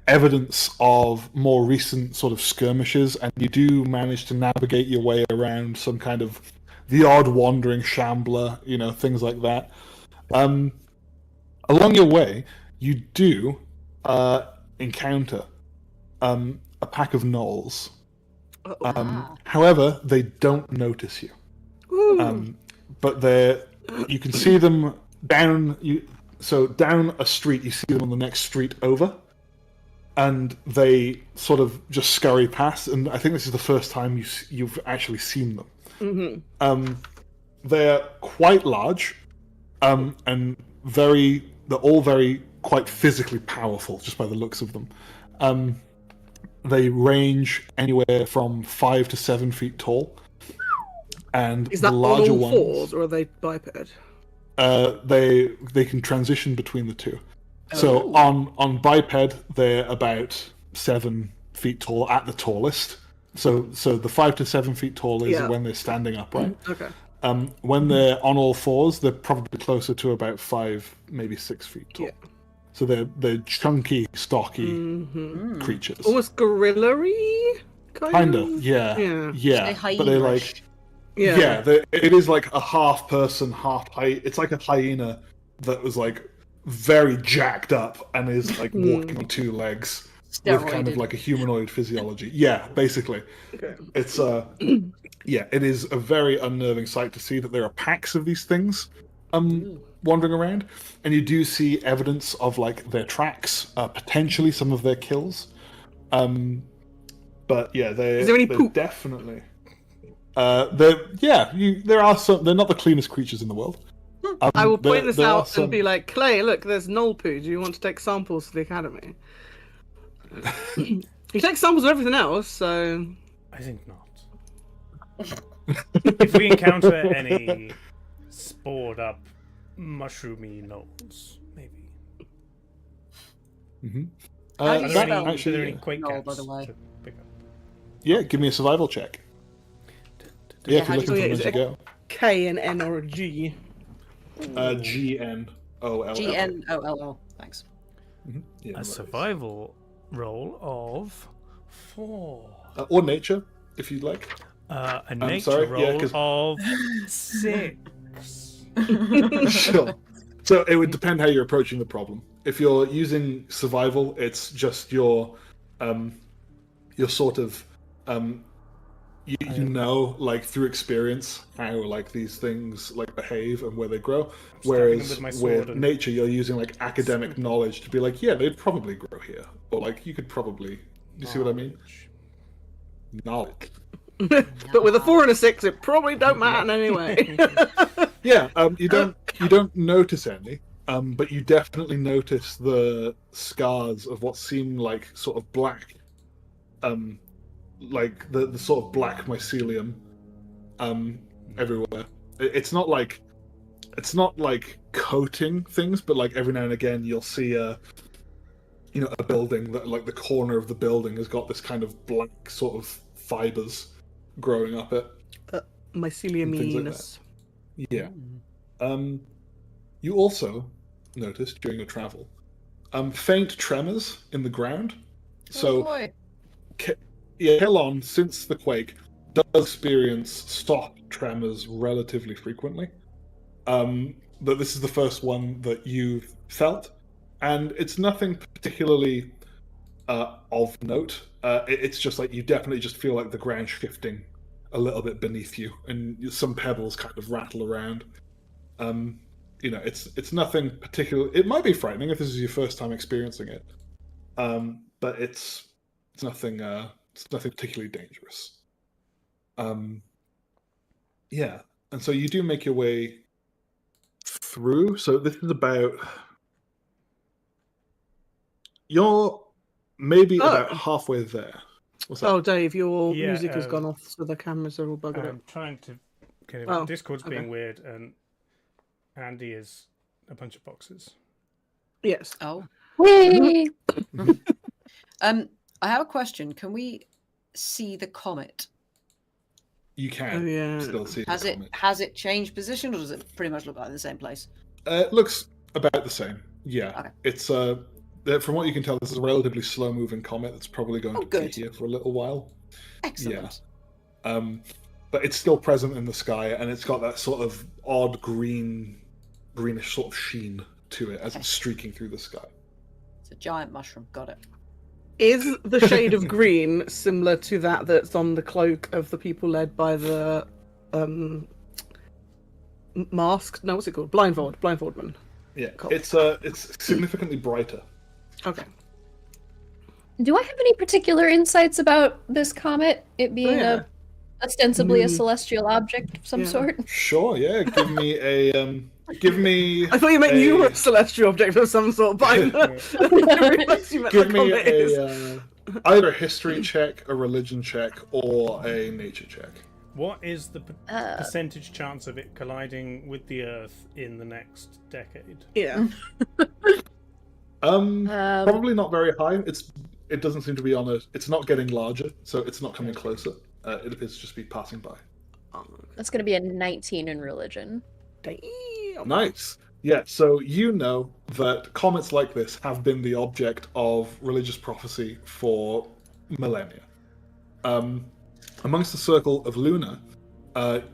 [SPEAKER 3] evidence of more recent sort of skirmishes, and you do manage to navigate your way around some kind of the odd wandering shambler, things like that. Along your way, you do encounter a pack of gnolls.
[SPEAKER 2] Ah.
[SPEAKER 3] However, they don't notice you. But you can see them down. Down a street, you see them on the next street over, and they sort of just scurry past. And I think this is the first time you've actually seen them. They're quite large, and they're all very quite physically powerful, just by the looks of them. They range anywhere from 5 to 7 feet tall, and
[SPEAKER 4] Is that
[SPEAKER 3] the larger
[SPEAKER 4] on all
[SPEAKER 3] ones,
[SPEAKER 4] fours, or are they biped?
[SPEAKER 3] they can transition between the two. So on biped, they're about 7 feet tall at the tallest. So the 5 to 7 feet tall is when they're standing upright.
[SPEAKER 4] Okay.
[SPEAKER 3] When they're on all fours, they're probably closer to about 5, maybe 6 feet tall.
[SPEAKER 4] Yeah.
[SPEAKER 3] So they're chunky, stocky creatures.
[SPEAKER 4] Almost gorilla-y, kind of?
[SPEAKER 3] Yeah.
[SPEAKER 2] They
[SPEAKER 3] But they're like, it is like a half person, half height. It's like a hyena that was like very jacked up and is like walking on 2 legs with kind of like a humanoid physiology. Yeah, basically.
[SPEAKER 4] Okay.
[SPEAKER 3] It's it is a very unnerving sight to see that there are packs of these things wandering around, and you do see evidence of like their tracks, potentially some of their kills. But yeah,
[SPEAKER 4] is there any poop?
[SPEAKER 3] Definitely. There are some. They're not the cleanest creatures in the world.
[SPEAKER 4] I will point this out and be like, Clay, look, there's gnoll poo. Do you want to take samples to the academy? You take samples of everything else, so...
[SPEAKER 1] I think not. If we encounter any spored up mushroomy gnolls, maybe.
[SPEAKER 2] How do you spell
[SPEAKER 1] Are there any Quake
[SPEAKER 2] gnoll,
[SPEAKER 1] cats
[SPEAKER 2] by the way?
[SPEAKER 1] to pick up?
[SPEAKER 3] Yeah, give me a survival check. Yeah, if you're looking for them
[SPEAKER 4] is
[SPEAKER 3] as you
[SPEAKER 4] it
[SPEAKER 3] go.
[SPEAKER 4] K and N or a G?
[SPEAKER 3] GNOLL.
[SPEAKER 2] GNOLL. Thanks.
[SPEAKER 3] Yeah,
[SPEAKER 1] A survival roll of 4.
[SPEAKER 3] or nature, if you'd like.
[SPEAKER 1] A nature
[SPEAKER 3] sorry,
[SPEAKER 1] roll of 6.
[SPEAKER 3] Sure. So it would depend how you're approaching the problem. If you're using survival, it's just your sort of you know, like through experience, how like these things like behave and where they grow. Whereas with nature, you're using like academic knowledge to be like, yeah, they'd probably grow here, or like you could probably. You see what I mean? Knowledge.
[SPEAKER 4] But with a 4 and a 6, it probably don't matter anyway.
[SPEAKER 3] Yeah, you don't notice any, but you definitely notice the scars of what seem like sort of black, like the sort of black mycelium, everywhere. It's not like coating things, but like every now and again you'll see a building that like the corner of the building has got this kind of black sort of fibers growing up it.
[SPEAKER 4] Myceliuminous.
[SPEAKER 3] Like yeah. You also noticed during your travel faint tremors in the ground. So, Kaerlon, since the quake, does experience stock tremors relatively frequently. But this is the first one that you've felt, and it's nothing particularly of note. It's just like you definitely just feel like the ground shifting a little bit beneath you, and some pebbles kind of rattle around. It's nothing particular. It might be frightening if this is your first time experiencing it, but it's nothing. It's nothing particularly dangerous. Yeah, and so you do make your way through. So this is about. You're maybe about halfway there. What's that?
[SPEAKER 4] Oh, Dave, your music has gone off, so the cameras are all buggered
[SPEAKER 1] I'm
[SPEAKER 4] up.
[SPEAKER 1] trying to. Okay,
[SPEAKER 4] Oh,
[SPEAKER 1] Discord's
[SPEAKER 4] okay.
[SPEAKER 1] being weird, and Andy is a bunch of boxes.
[SPEAKER 4] Yes.
[SPEAKER 2] Oh.
[SPEAKER 5] Whee!
[SPEAKER 2] I have a question. Can we see the comet?
[SPEAKER 3] You can still see the comet.
[SPEAKER 2] Has it changed position, or does it pretty much look like the same place?
[SPEAKER 3] It looks about the same. Yeah.
[SPEAKER 2] Okay.
[SPEAKER 3] It's from what you can tell, this is a relatively slow-moving comet that's probably going to be here for a little while.
[SPEAKER 2] Excellent.
[SPEAKER 3] Yeah. But it's still present in the sky, and it's got that sort of odd greenish sort of sheen to it as it's streaking through the sky.
[SPEAKER 2] It's a giant mushroom. Got it.
[SPEAKER 4] Is the shade of green similar to that that's on the cloak of the people led by the masked? No, what's it called? Blindfoldman.
[SPEAKER 3] Yeah,
[SPEAKER 4] Cool.
[SPEAKER 3] it's significantly brighter.
[SPEAKER 4] Okay.
[SPEAKER 5] Do I have any particular insights about this comet? It being ostensibly a celestial object of some sort?
[SPEAKER 3] Sure, yeah. Give me a give me.
[SPEAKER 4] I thought you meant you were a celestial object of some sort, but I didn't realize you meant
[SPEAKER 3] Give
[SPEAKER 4] the
[SPEAKER 3] me
[SPEAKER 4] comet is.
[SPEAKER 3] either a history check, a religion check, or a nature check.
[SPEAKER 1] What is the percentage chance of it colliding with the Earth in the next decade?
[SPEAKER 4] Yeah.
[SPEAKER 3] Probably not very high. It doesn't seem to be on a. It's not getting larger, so it's not coming closer. It appears to just be passing by.
[SPEAKER 5] That's going to be a 19 in religion.
[SPEAKER 4] Damn.
[SPEAKER 3] Nice. Yeah, so you know that comets like this have been the object of religious prophecy for millennia. Amongst the circle of Luna,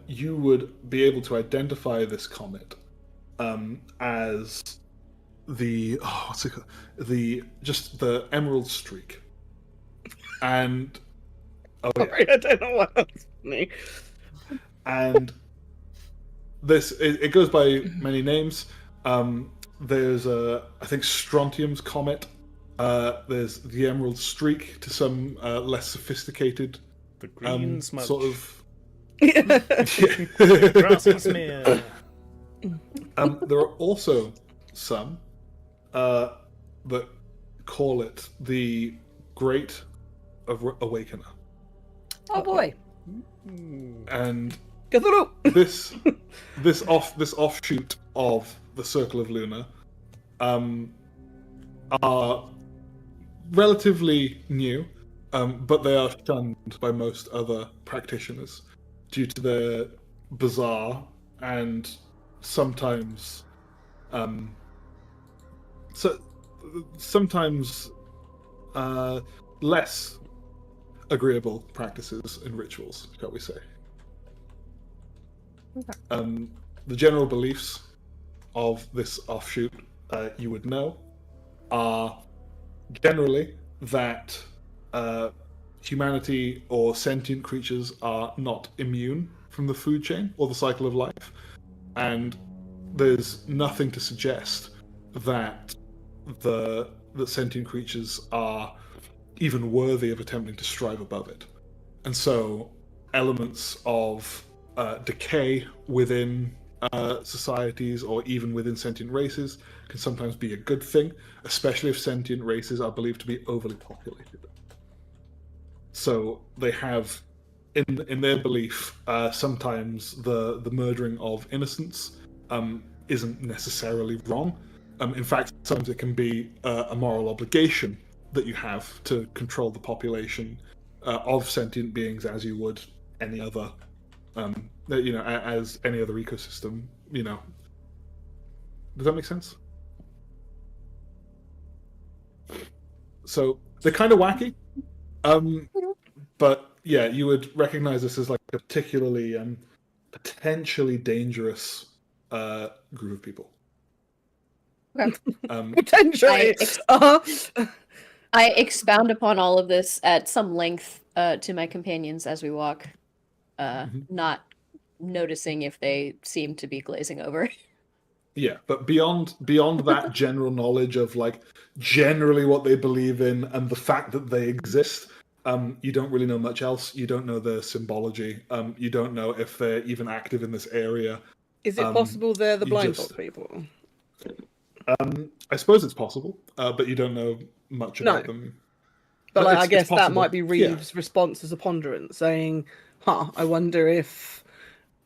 [SPEAKER 3] you would be able to identify this comet as the what's it called? The Emerald Streak, and
[SPEAKER 4] Sorry, I don't know what else.
[SPEAKER 3] And this it goes by many names. There's I think Strontium's comet. There's the Emerald Streak to some less sophisticated.
[SPEAKER 1] The green smudge.
[SPEAKER 3] Sort of.
[SPEAKER 1] Grass smear.
[SPEAKER 3] There are also some that call it the Great Awakener.
[SPEAKER 2] Oh boy.
[SPEAKER 3] And
[SPEAKER 4] Cthulhu!
[SPEAKER 3] this offshoot of the Circle of Luna are relatively new, but they are shunned by most other practitioners due to their bizarre and sometimes less agreeable practices and rituals, shall we say. The general beliefs of this offshoot, you would know, are generally that humanity or sentient creatures are not immune from the food chain or the cycle of life, and there's nothing to suggest that that sentient creatures are even worthy of attempting to strive above it. And so elements of decay within societies or even within sentient races can sometimes be a good thing, especially if sentient races are believed to be overly populated. So they have, in their belief, sometimes the murdering of innocents isn't necessarily wrong. In fact, sometimes it can be a moral obligation that you have to control the population of sentient beings as you would any other, as any other ecosystem. Does that make sense? So they're kind of wacky, but yeah, you would recognize this as like a particularly potentially dangerous group of people.
[SPEAKER 5] Okay.
[SPEAKER 4] Potentially.
[SPEAKER 5] I expound upon all of this at some length to my companions as we walk, not noticing if they seem to be glazing over.
[SPEAKER 3] Yeah, but beyond that general knowledge of like generally what they believe in and the fact that they exist, you don't really know much else. You don't know their symbology. You don't know if they're even active in this area.
[SPEAKER 4] Is it possible they're the blindfold people?
[SPEAKER 3] I suppose it's possible, but you don't know much about them.
[SPEAKER 4] But like, I guess that might be Reeves' response as a ponderant, saying, I wonder if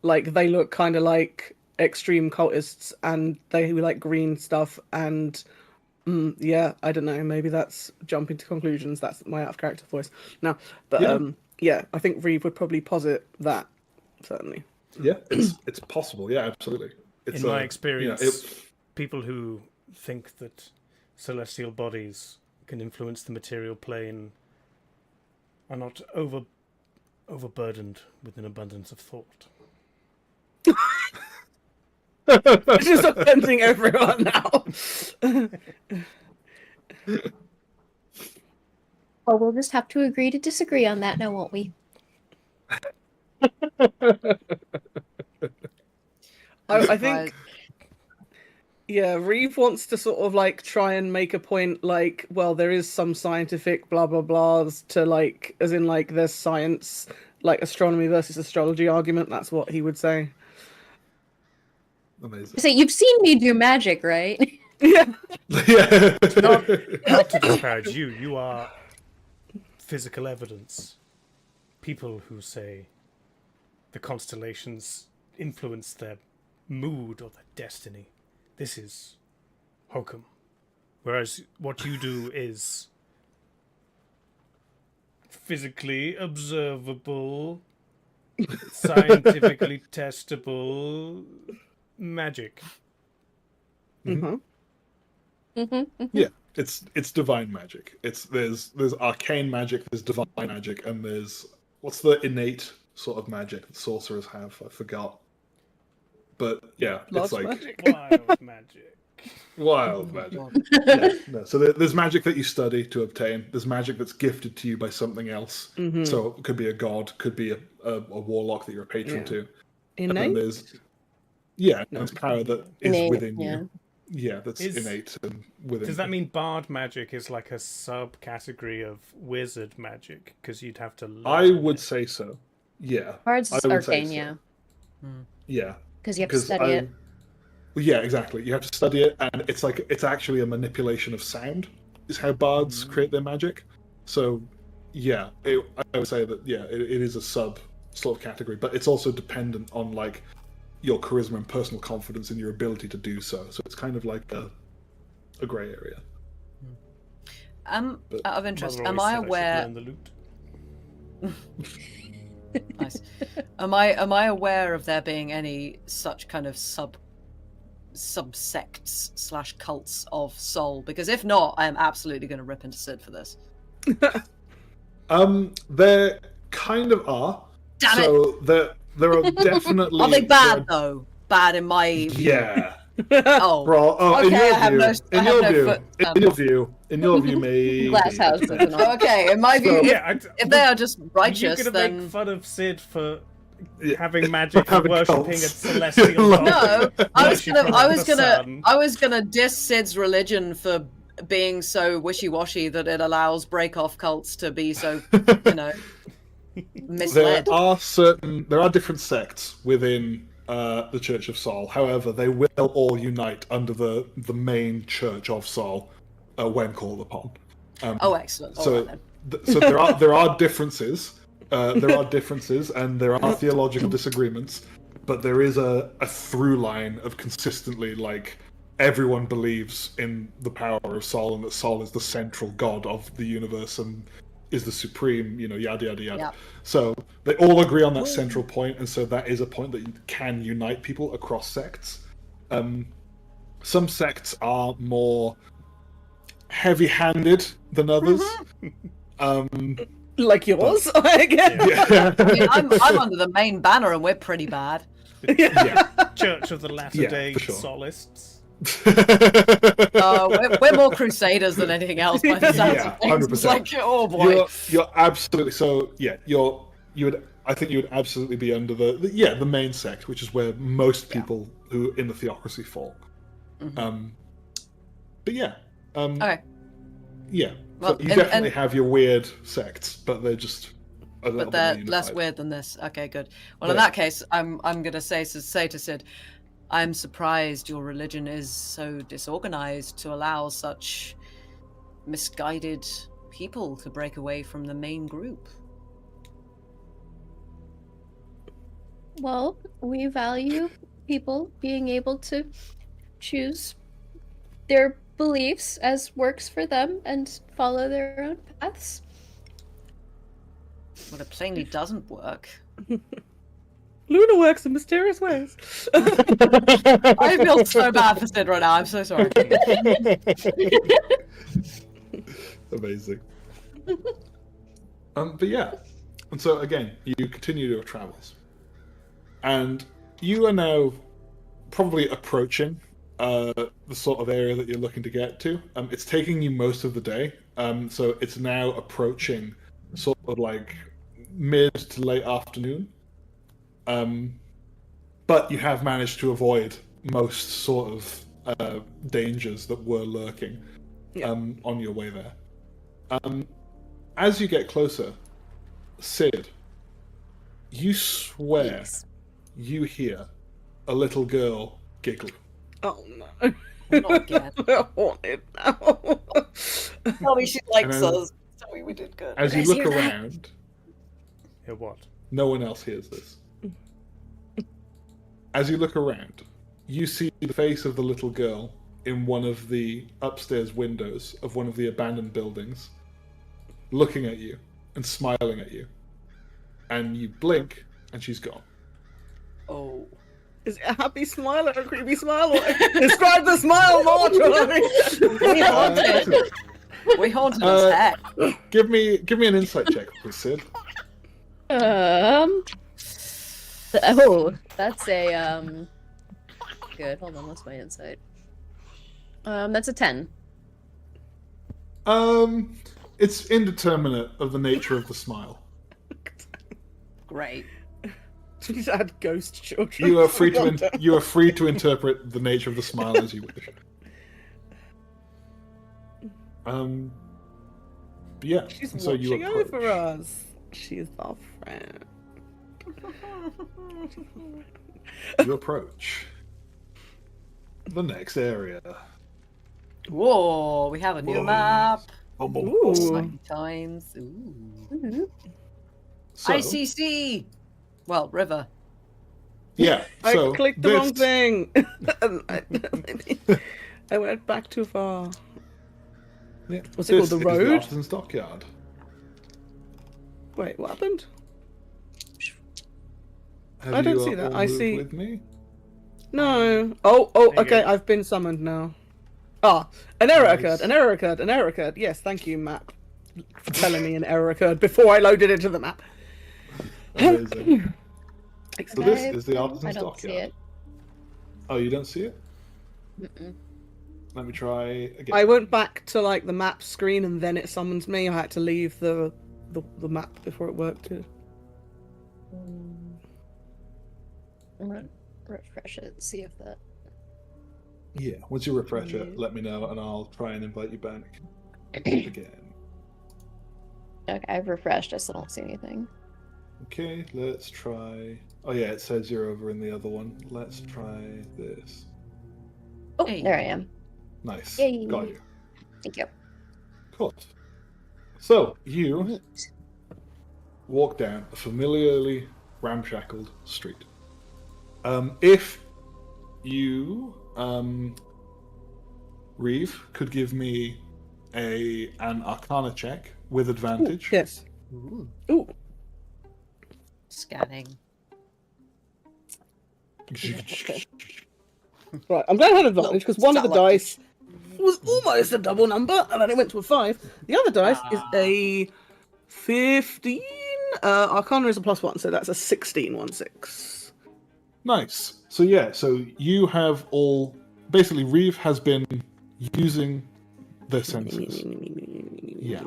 [SPEAKER 4] like they look kind of like extreme cultists and they like green stuff and I don't know, maybe that's jumping to conclusions. That's my out of character voice now. But I think Reeve would probably posit that, certainly.
[SPEAKER 3] Yeah, it's possible, yeah, absolutely. It's,
[SPEAKER 1] in my experience, people who think that celestial bodies can influence the material plane are not overburdened with an abundance of thought.
[SPEAKER 4] Just offending everyone now.
[SPEAKER 5] Well, we'll just have to agree to disagree on that now, won't we?
[SPEAKER 4] I think, yeah, Reeve wants to sort of like try and make a point like, well, there is some scientific blah blah blahs to like, as in like there's science, like astronomy versus astrology argument. That's what he would say.
[SPEAKER 3] Amazing.
[SPEAKER 5] So you've seen me do magic, right?
[SPEAKER 4] Yeah.
[SPEAKER 3] Yeah.
[SPEAKER 1] Not to disparage you, you are physical evidence. People who say the constellations influence their mood or their destiny. This is hokum. Whereas what you do is physically observable, scientifically testable magic.
[SPEAKER 4] Mm-hmm.
[SPEAKER 3] Yeah, it's divine magic. There's arcane magic, there's divine magic, and there's what's the innate sort of magic that sorcerers have? I forgot. But yeah,
[SPEAKER 4] Lost
[SPEAKER 3] it's like
[SPEAKER 4] magic.
[SPEAKER 1] Wild magic.
[SPEAKER 3] wild magic. Yeah, no. So there's magic that you study to obtain. There's magic that's gifted to you by something else.
[SPEAKER 4] Mhm.
[SPEAKER 3] So it could be a god, could be a warlock that you're a patron
[SPEAKER 4] Yeah.
[SPEAKER 3] to. And then
[SPEAKER 4] Innate.
[SPEAKER 3] there's
[SPEAKER 4] No.
[SPEAKER 3] there's power that is
[SPEAKER 5] Innate,
[SPEAKER 3] within
[SPEAKER 5] yeah.
[SPEAKER 3] you. Yeah, that's
[SPEAKER 1] Is-
[SPEAKER 3] innate and within.
[SPEAKER 1] Does that
[SPEAKER 3] you.
[SPEAKER 1] mean bard magic is like a subcategory of wizard magic? Because you'd have to.
[SPEAKER 3] I
[SPEAKER 1] learn
[SPEAKER 3] would
[SPEAKER 1] it.
[SPEAKER 3] say so. Yeah,
[SPEAKER 5] Cards
[SPEAKER 3] I
[SPEAKER 5] is
[SPEAKER 3] would say
[SPEAKER 5] arcane,
[SPEAKER 3] so.
[SPEAKER 5] yeah.
[SPEAKER 3] yeah.
[SPEAKER 5] Because you have to study it.
[SPEAKER 3] Well, yeah, exactly. You have to study it, and it's actually a manipulation of sound. Is how bards create their magic. So, yeah, I would say that it is a sub sort of category, but it's also dependent on like your charisma and personal confidence in your ability to do so. So it's kind of like a grey area.
[SPEAKER 2] Out of interest,
[SPEAKER 1] Mother
[SPEAKER 2] am
[SPEAKER 1] always
[SPEAKER 2] I
[SPEAKER 1] said should
[SPEAKER 2] aware?
[SPEAKER 1] learn the loot.
[SPEAKER 2] Nice. Am I aware of there being any such kind of subsects / cults of soul? Because if not, I am absolutely going to rip into Sid for this.
[SPEAKER 3] There kind of are.
[SPEAKER 2] Damn it!
[SPEAKER 3] So there are definitely.
[SPEAKER 2] Are they
[SPEAKER 3] there
[SPEAKER 2] bad
[SPEAKER 3] are-
[SPEAKER 2] though? Bad in my
[SPEAKER 3] Yeah.
[SPEAKER 2] oh.
[SPEAKER 3] Bro,
[SPEAKER 2] Okay, I have no- I have no foot-
[SPEAKER 3] in your view, maybe.
[SPEAKER 5] Glass houses and all.
[SPEAKER 2] Okay, in my view,
[SPEAKER 3] So-
[SPEAKER 1] Yeah,
[SPEAKER 2] if they are just
[SPEAKER 1] you're
[SPEAKER 2] righteous,
[SPEAKER 1] gonna
[SPEAKER 2] then
[SPEAKER 1] make fun of Sid for
[SPEAKER 3] Yeah.
[SPEAKER 1] having magic and
[SPEAKER 3] Having
[SPEAKER 1] worshipping
[SPEAKER 3] cults.
[SPEAKER 1] a celestial god.
[SPEAKER 2] no,
[SPEAKER 1] Sun.
[SPEAKER 2] I was gonna diss Sid's religion for being so wishy-washy that it allows break-off cults to be so, misled.
[SPEAKER 3] There are different sects within the Church of Sol. However, they will all unite under the main Church of Sol when called upon.
[SPEAKER 2] Oh, excellent. All
[SPEAKER 3] So,
[SPEAKER 2] right, then.
[SPEAKER 3] so there are differences. There are differences, and there are theological disagreements. But there is a through line of consistently like everyone believes in the power of Sol, and that Sol is the central god of the universe and is the supreme. Yada yada yada.
[SPEAKER 2] Yeah.
[SPEAKER 3] So they all agree on that central point, and so that is a point that can unite people across sects. Some sects are more heavy-handed than others.
[SPEAKER 4] Like yours, I guess.
[SPEAKER 3] Yeah.
[SPEAKER 2] I mean, I'm under the main banner, and we're pretty bad.
[SPEAKER 3] Yeah.
[SPEAKER 1] Church of the Latter-day
[SPEAKER 3] for sure.
[SPEAKER 1] Solists.
[SPEAKER 2] We're more crusaders than anything else. By the sounds
[SPEAKER 3] Yeah,
[SPEAKER 2] of things. It's
[SPEAKER 3] 100%.
[SPEAKER 2] like, oh boy.
[SPEAKER 3] You're absolutely so. Yeah, I think you would absolutely be under the main sect, which is where most people who in the theocracy fall. But yeah.
[SPEAKER 2] Okay.
[SPEAKER 3] Yeah.
[SPEAKER 2] Well,
[SPEAKER 3] so you
[SPEAKER 2] and-
[SPEAKER 3] definitely
[SPEAKER 2] and-
[SPEAKER 3] have your weird sects, but they're just a little
[SPEAKER 2] But they're
[SPEAKER 3] bit more
[SPEAKER 2] less
[SPEAKER 3] unified.
[SPEAKER 2] weird than this. Okay, good. Well, in
[SPEAKER 3] Yeah.
[SPEAKER 2] that case, I'm gonna say to Sid, I'm surprised your religion is so disorganized to allow such misguided people to break away from the main group.
[SPEAKER 5] Well, we value people being able to choose their beliefs as works for them and follow their own paths.
[SPEAKER 2] Well, it plainly doesn't work.
[SPEAKER 4] Luna works in mysterious ways.
[SPEAKER 2] I feel so bad for Sid right now. I'm so sorry.
[SPEAKER 3] Amazing. But yeah, and so again, you continue your travels, and you are now probably approaching the sort of area that you're looking to get to. It's taking you most of the day, So it's now approaching sort of like mid to late afternoon. But you have managed to avoid most sort of dangers that were lurking on your way there. As you get closer, Sid, you swear
[SPEAKER 5] Yes.
[SPEAKER 3] you hear a little girl giggle.
[SPEAKER 4] Oh no.
[SPEAKER 2] Not again.
[SPEAKER 4] We're haunted now.
[SPEAKER 2] Tell me she likes
[SPEAKER 3] And
[SPEAKER 2] us. Tell me we did good.
[SPEAKER 3] As you
[SPEAKER 5] guys
[SPEAKER 3] look
[SPEAKER 5] hear that?
[SPEAKER 3] around,
[SPEAKER 1] Hear what?
[SPEAKER 3] no one else hears this. As you look around, you see the face of the little girl in one of the upstairs windows of one of the abandoned buildings, looking at you and smiling at you. And you blink, and she's gone.
[SPEAKER 2] Oh.
[SPEAKER 4] Is it a happy smile or a creepy smile? Describe the smile more, Trelawney.
[SPEAKER 2] We haunted. We haunted as heck.
[SPEAKER 3] Give me an insight check, please, Sid.
[SPEAKER 5] That's a good. Hold on, what's my insight? That's a 10.
[SPEAKER 3] It's indeterminate of the nature of the smile.
[SPEAKER 2] Great.
[SPEAKER 4] She's had ghost children.
[SPEAKER 3] You are free to interpret the nature of the smile as you wish. But yeah,
[SPEAKER 4] She's
[SPEAKER 3] so you
[SPEAKER 4] watching
[SPEAKER 3] approach.
[SPEAKER 4] over us. She's our friend.
[SPEAKER 3] You approach the next area.
[SPEAKER 2] Whoa, we have a new map.
[SPEAKER 4] Ooh.
[SPEAKER 2] Exciting times. Ooh.
[SPEAKER 3] So,
[SPEAKER 2] ICC. Well, river.
[SPEAKER 3] yeah, so
[SPEAKER 4] I clicked the wrong thing. I went back too far.
[SPEAKER 3] Yeah,
[SPEAKER 4] What's it called, the
[SPEAKER 3] this is
[SPEAKER 4] road?
[SPEAKER 3] the Artisan's Dockyard.
[SPEAKER 4] Wait, what happened?
[SPEAKER 3] Have
[SPEAKER 4] I don't
[SPEAKER 3] you,
[SPEAKER 4] see that.
[SPEAKER 3] all
[SPEAKER 4] I
[SPEAKER 3] moved
[SPEAKER 4] see-
[SPEAKER 3] with me.
[SPEAKER 4] No. Oh,
[SPEAKER 1] There you
[SPEAKER 4] okay,
[SPEAKER 1] go.
[SPEAKER 4] I've been summoned now. Ah, an error
[SPEAKER 3] Nice.
[SPEAKER 4] occurred, an error occurred, an error occurred. Yes, thank you, map, for telling me an error occurred before I loaded into the map.
[SPEAKER 3] Amazing. So this
[SPEAKER 5] I-
[SPEAKER 3] is the
[SPEAKER 5] I
[SPEAKER 3] Artisan's
[SPEAKER 5] don't see
[SPEAKER 3] Dockyard.
[SPEAKER 5] it.
[SPEAKER 3] Oh, you don't see it?
[SPEAKER 5] Mm-mm.
[SPEAKER 3] Let me try again.
[SPEAKER 4] I went back to like the map screen and then it summons me. I had to leave the map before it worked too.
[SPEAKER 5] I'm gonna refresh it, see if that.
[SPEAKER 3] Yeah, once you refresh it, let me know, and I'll try and invite you back again.
[SPEAKER 5] Okay, I've refreshed. I still don't see anything.
[SPEAKER 3] Okay, let's try. Oh yeah, it says you're over in the other one. Let's try this.
[SPEAKER 5] Oh,
[SPEAKER 2] Hey.
[SPEAKER 5] there I am.
[SPEAKER 3] Nice.
[SPEAKER 5] Yay.
[SPEAKER 3] Got you.
[SPEAKER 5] Thank you.
[SPEAKER 3] Cool. So you
[SPEAKER 5] Neat.
[SPEAKER 3] walk down a familiarly ramshackled street. If you, Reeve, could give me an Arcana check with advantage.
[SPEAKER 4] Yes.
[SPEAKER 2] Ooh.
[SPEAKER 4] Ooh.
[SPEAKER 2] Scanning.
[SPEAKER 4] Right, I'm glad I had advantage because one of the
[SPEAKER 2] Solid.
[SPEAKER 4] dice was almost a double number and then it went to a 5. The other dice is a 15. Arcana is a +1, so that's a 16, 1/6.
[SPEAKER 3] Nice. So yeah, so you have all basically Reeve has been using their senses. Yeah.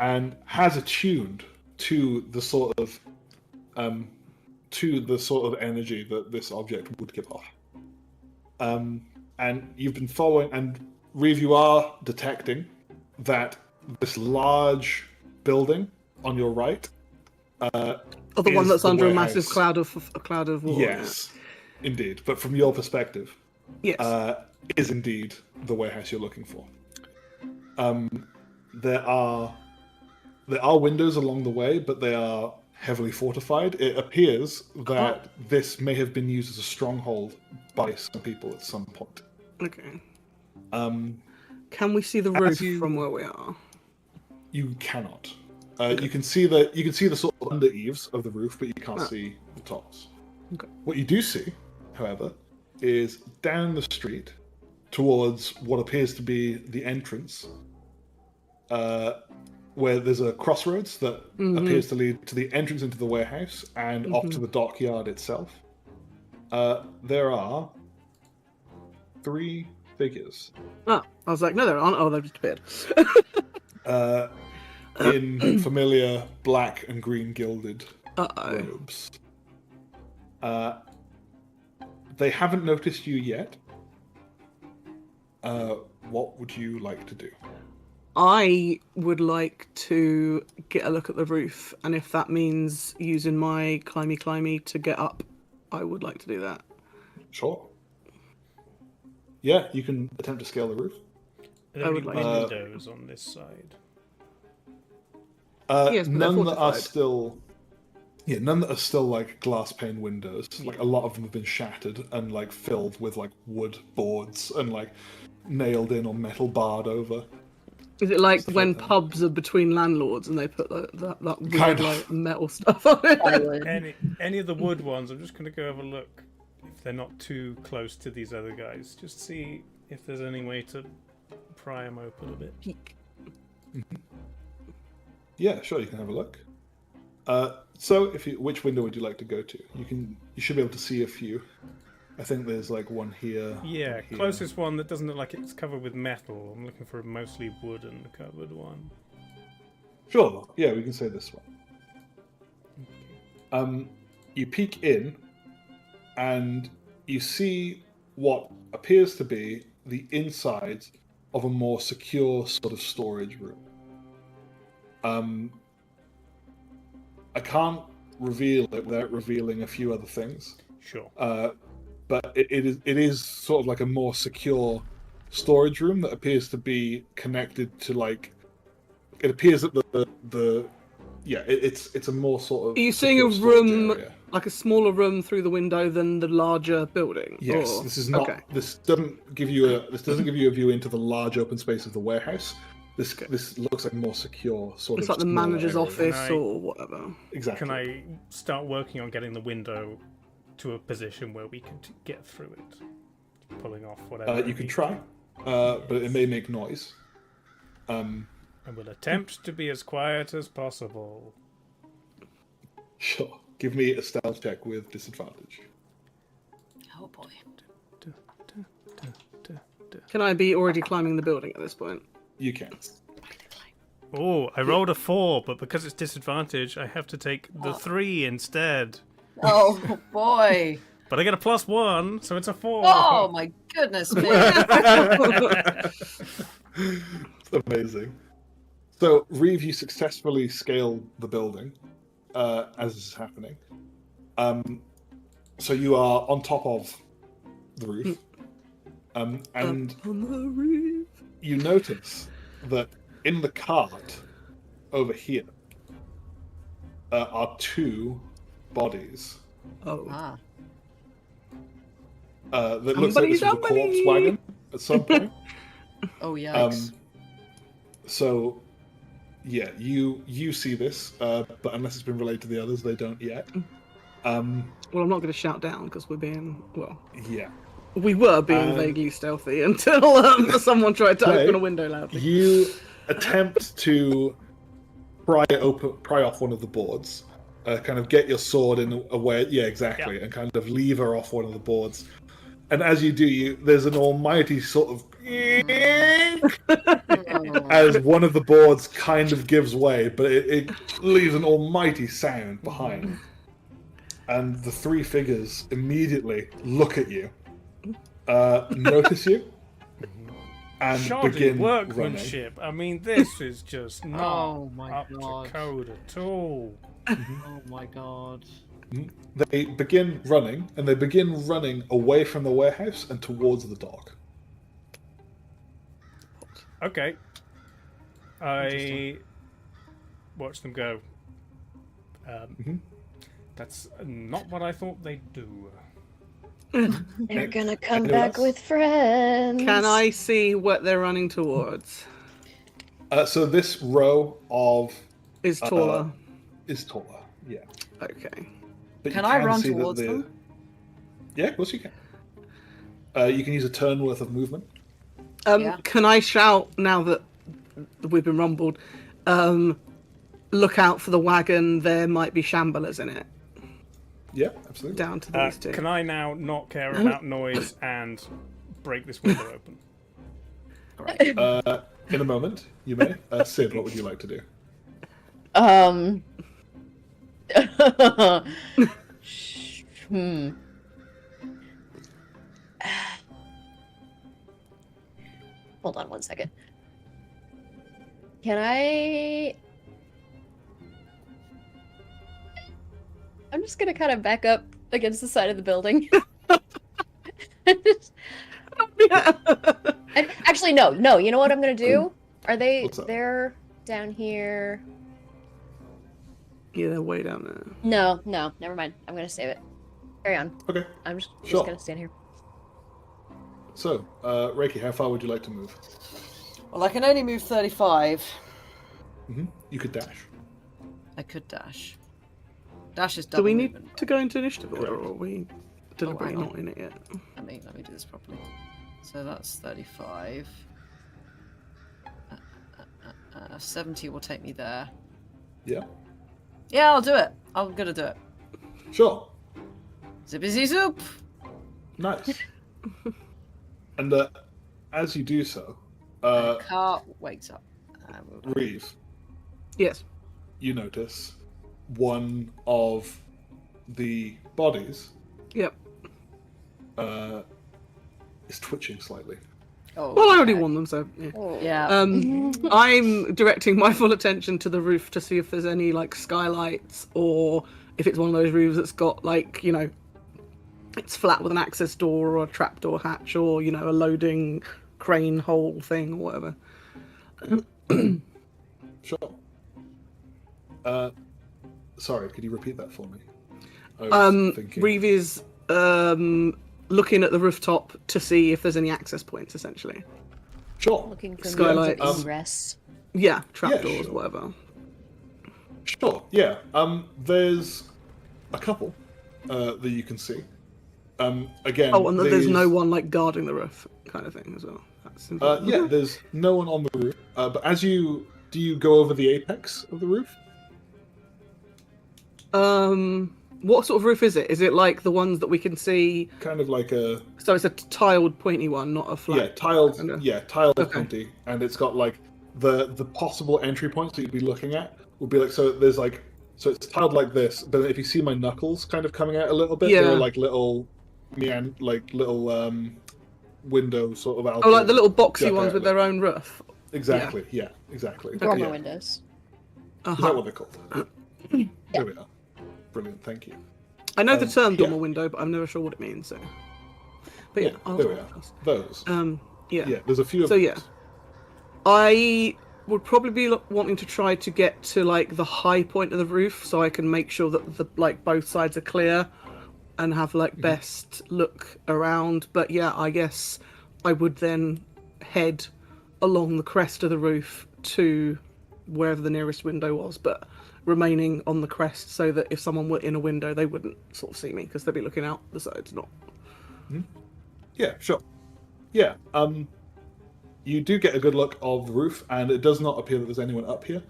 [SPEAKER 3] And has attuned to the sort of energy that this object would give off. And you've been following, and Reeve, you are detecting that this large building on your right.
[SPEAKER 4] Oh, the one
[SPEAKER 3] is
[SPEAKER 4] that's
[SPEAKER 3] the
[SPEAKER 4] under
[SPEAKER 3] warehouse.
[SPEAKER 4] a massive cloud of water.
[SPEAKER 3] Yes, indeed. But from your perspective,
[SPEAKER 4] Yes.
[SPEAKER 3] is indeed the warehouse you're looking for. There are windows along the way, but they are heavily fortified. It appears that this may have been used as a stronghold by some people at some point.
[SPEAKER 4] Okay.
[SPEAKER 3] Um,
[SPEAKER 4] Can we see the
[SPEAKER 3] As
[SPEAKER 4] roof
[SPEAKER 3] you-
[SPEAKER 4] from where we are?
[SPEAKER 3] you cannot. You can see the sort of under eaves of the roof, but you can't see the tops.
[SPEAKER 4] Okay.
[SPEAKER 3] What you do see, however, is down the street towards what appears to be the entrance, where there's a crossroads that appears to lead to the entrance into the warehouse and off to the dockyard itself. There are 3 figures.
[SPEAKER 4] Oh, I was like, no, there aren't. Oh, they've disappeared.
[SPEAKER 3] in familiar black and green gilded
[SPEAKER 4] Uh-oh.
[SPEAKER 3] robes. They haven't noticed you yet. What would you like to do?
[SPEAKER 4] I would like to get a look at the roof, and if that means using my climby to get up, I would like to do that.
[SPEAKER 3] Sure. Yeah, you can attempt to scale the roof.
[SPEAKER 1] Are there
[SPEAKER 4] I
[SPEAKER 1] any
[SPEAKER 4] would like
[SPEAKER 1] windows on this side?
[SPEAKER 4] Yes, but they're
[SPEAKER 3] None that are
[SPEAKER 4] fortified.
[SPEAKER 3] still. Yeah, none that are still like glass pane windows. Like a lot of them have been shattered and like filled with like wood boards and like nailed in or metal barred over.
[SPEAKER 4] Is it like
[SPEAKER 3] Stuff
[SPEAKER 4] when
[SPEAKER 3] like that.
[SPEAKER 4] pubs are between landlords and they put that weird
[SPEAKER 3] Kind of.
[SPEAKER 4] like metal stuff on it?
[SPEAKER 5] Plywood.
[SPEAKER 1] Any of the wood ones, I'm just going to go have a look if they're not too close to these other guys. Just see if there's any way to pry them open a bit.
[SPEAKER 4] Peek.
[SPEAKER 3] Yeah, sure, you can have a look. So, which window would you like to go to? You should be able to see a few. I think there's like one here.
[SPEAKER 1] Yeah,
[SPEAKER 3] one here.
[SPEAKER 1] closest one that doesn't look like it's covered with metal. I'm looking for a mostly wooden covered one.
[SPEAKER 3] Sure. Yeah, we can say this one. You peek in, and you see what appears to be the inside of a more secure sort of storage room. I can't reveal it without revealing a few other things.
[SPEAKER 1] Sure.
[SPEAKER 3] But it is sort of like a more secure storage room that appears to be connected to like. It appears that it's a more sort of.
[SPEAKER 4] Are you seeing a
[SPEAKER 3] secure storage
[SPEAKER 4] room,
[SPEAKER 3] area.
[SPEAKER 4] like a smaller room through the window than the larger building?
[SPEAKER 3] Yes,
[SPEAKER 4] Or-
[SPEAKER 3] this is not.
[SPEAKER 4] Okay.
[SPEAKER 3] This doesn't give you a view into the large open space of the warehouse. This looks like a more secure sort
[SPEAKER 4] It's
[SPEAKER 3] of.
[SPEAKER 4] like the
[SPEAKER 3] smaller
[SPEAKER 4] manager's
[SPEAKER 3] area.
[SPEAKER 4] office
[SPEAKER 1] I-
[SPEAKER 4] or whatever.
[SPEAKER 3] Exactly.
[SPEAKER 1] Can I start working on getting the window to a position where we can get through it? Pulling off whatever.
[SPEAKER 3] You can try, but it may make noise.
[SPEAKER 1] I will attempt to be as quiet as possible.
[SPEAKER 3] Sure. Give me a stealth check with disadvantage.
[SPEAKER 2] Oh boy.
[SPEAKER 4] Can I be already climbing the building at this point?
[SPEAKER 3] You can.
[SPEAKER 1] Oh, I rolled a 4, but because it's disadvantage, I have to take the 3 instead.
[SPEAKER 2] Oh boy.
[SPEAKER 1] But I get a +1, so it's a 4.
[SPEAKER 2] Oh my goodness me.
[SPEAKER 3] It's amazing. So, Reeve, you successfully scale the building as this is happening. So you are on top of the roof, and
[SPEAKER 4] On the roof.
[SPEAKER 3] you notice that in the cart over here are 2 bodies.
[SPEAKER 4] Oh.
[SPEAKER 2] Ah.
[SPEAKER 3] That looks like this was a corpse wagon at some point.
[SPEAKER 2] Oh yikes.
[SPEAKER 3] So, yeah, you see this, but unless it's been relayed to the others, they don't yet.
[SPEAKER 4] Well, I'm not going to shout down because we're being, well,
[SPEAKER 3] Yeah.
[SPEAKER 4] we were being vaguely stealthy until someone tried to
[SPEAKER 3] Okay.
[SPEAKER 4] open a window loudly.
[SPEAKER 3] You attempt to pry off one of the boards, kind of get your sword in a way, yeah, exactly, and kind of lever off one of the boards. And as you do, there's an almighty sort of as one of the boards kind of gives way, but it leaves an almighty sound behind. And the 3 figures immediately look at you, notice you, and
[SPEAKER 1] Shoddy
[SPEAKER 3] begin running.
[SPEAKER 1] workmanship. I mean, this is just not
[SPEAKER 2] Oh my
[SPEAKER 1] up
[SPEAKER 2] God.
[SPEAKER 1] to code at all.
[SPEAKER 2] Oh my god.
[SPEAKER 3] They begin running, and they begin running away from the warehouse and towards the dock.
[SPEAKER 1] Okay. I watch them go. That's not what I thought they'd do.
[SPEAKER 5] They're gonna come
[SPEAKER 3] Anyone
[SPEAKER 5] back
[SPEAKER 3] else?
[SPEAKER 5] with friends.
[SPEAKER 4] Can I see what they're running towards?
[SPEAKER 3] So this row of
[SPEAKER 4] Is taller.
[SPEAKER 3] is taller, yeah.
[SPEAKER 4] Okay.
[SPEAKER 3] But
[SPEAKER 2] Can
[SPEAKER 3] you
[SPEAKER 2] I run
[SPEAKER 3] see that
[SPEAKER 2] towards
[SPEAKER 3] the-
[SPEAKER 2] them?
[SPEAKER 3] Yeah, of course you can. You can use a turn worth of movement.
[SPEAKER 2] Yeah.
[SPEAKER 4] Can I shout now that we've been rumbled? Look out for the wagon. There might be shamblers in it.
[SPEAKER 3] Yeah, absolutely.
[SPEAKER 4] Down to these 2.
[SPEAKER 1] Can I now not care about noise and break this window open?
[SPEAKER 3] In a moment, you may. Sid, what would you like to do?
[SPEAKER 5] Hmm. Hold on one second. Can I... I'm just gonna kind of back up against the side of the building. And actually, no. You know what I'm gonna do? Are they?
[SPEAKER 3] What's up?
[SPEAKER 5] They're down here.
[SPEAKER 4] Yeah, they're way down there.
[SPEAKER 5] No. Never mind. I'm gonna save it. Carry on.
[SPEAKER 3] Okay.
[SPEAKER 5] I'm just
[SPEAKER 3] Sure.
[SPEAKER 5] gonna stand here.
[SPEAKER 3] So, Reiki, how far would you like to move?
[SPEAKER 2] Well, I can only move 35.
[SPEAKER 3] You could dash.
[SPEAKER 2] I could dash. Dash is
[SPEAKER 4] Do
[SPEAKER 2] double
[SPEAKER 4] we need
[SPEAKER 2] movement.
[SPEAKER 4] to go into initiative order, or are we deliberately
[SPEAKER 2] hang on.
[SPEAKER 4] not in it yet?
[SPEAKER 2] Let me do this properly. So that's 35. 70 will take me there.
[SPEAKER 3] Yeah.
[SPEAKER 2] Yeah, I'll do it. I'm gonna do it.
[SPEAKER 3] Sure.
[SPEAKER 2] Zippy zoop.
[SPEAKER 3] Nice. And as you do so,
[SPEAKER 2] Car wakes up.
[SPEAKER 3] Reeve,
[SPEAKER 4] Yes.
[SPEAKER 3] you notice one of the bodies
[SPEAKER 4] Yep.
[SPEAKER 3] is twitching slightly.
[SPEAKER 2] Oh,
[SPEAKER 4] Well, I already
[SPEAKER 2] okay.
[SPEAKER 4] won them, so yeah.
[SPEAKER 2] Yeah.
[SPEAKER 4] I'm directing my full attention to the roof to see if there's any like skylights, or if it's one of those roofs that's got like, you know, it's flat with an access door or a trapdoor hatch, or, you know, a loading crane hole thing or whatever.
[SPEAKER 3] Sure. Sorry, could you repeat that for me? I was thinking.
[SPEAKER 4] Reeve is looking at the rooftop to see if there's any access points, essentially.
[SPEAKER 3] Sure.
[SPEAKER 5] Looking for
[SPEAKER 4] Skylights.
[SPEAKER 5] means of ingress.
[SPEAKER 4] Yeah, trapdoors,
[SPEAKER 3] sure.
[SPEAKER 4] whatever.
[SPEAKER 3] Sure. Yeah. There's a couple that you can see. Again.
[SPEAKER 4] Oh, and there's
[SPEAKER 3] these-
[SPEAKER 4] no one like guarding the roof, kind of thing as well. That's important.
[SPEAKER 3] Yeah, there's no one on the roof. But do you go over the apex of the roof?
[SPEAKER 4] What sort of roof is it? Is it like the ones that we can see?
[SPEAKER 3] Kind of like a
[SPEAKER 4] So it's a tiled, pointy one, not a flat.
[SPEAKER 3] tiled,
[SPEAKER 4] kinda.
[SPEAKER 3] tiled
[SPEAKER 4] Okay.
[SPEAKER 3] pointy, and it's got like the possible entry points that you'd be looking at would be like, so there's like, so it's tiled like this, but if you see my knuckles kind of coming out a little bit,
[SPEAKER 4] Yeah.
[SPEAKER 3] they're like little window sort of
[SPEAKER 4] Oh, like the little boxy
[SPEAKER 3] jut
[SPEAKER 4] ones
[SPEAKER 3] out
[SPEAKER 4] with
[SPEAKER 3] there.
[SPEAKER 4] their own roof.
[SPEAKER 3] Exactly. Yeah. Exactly.
[SPEAKER 5] Dormer
[SPEAKER 3] Yeah.
[SPEAKER 5] windows.
[SPEAKER 3] Is
[SPEAKER 4] Uh-huh.
[SPEAKER 3] that what they're called? There we are. Brilliant. Thank you.
[SPEAKER 4] I know the term
[SPEAKER 3] yeah.
[SPEAKER 4] dormer window, but I'm never sure what it means. So, but yeah, I'll
[SPEAKER 3] there we are. Those.
[SPEAKER 4] yeah.
[SPEAKER 3] Yeah. There's a few of
[SPEAKER 4] So
[SPEAKER 3] those.
[SPEAKER 4] yeah, I would probably be wanting to try to get to like the high point of the roof, so I can make sure that the like both sides are clear, and have like best look around. But yeah, I guess I would then head along the crest of the roof to wherever the nearest window was, but remaining on the crest so that if someone were in a window, they wouldn't sort of see me because they'd be looking out the sides, not.
[SPEAKER 3] Yeah, sure. Yeah, you do get a good look of the roof, and it does not appear that there's anyone up here.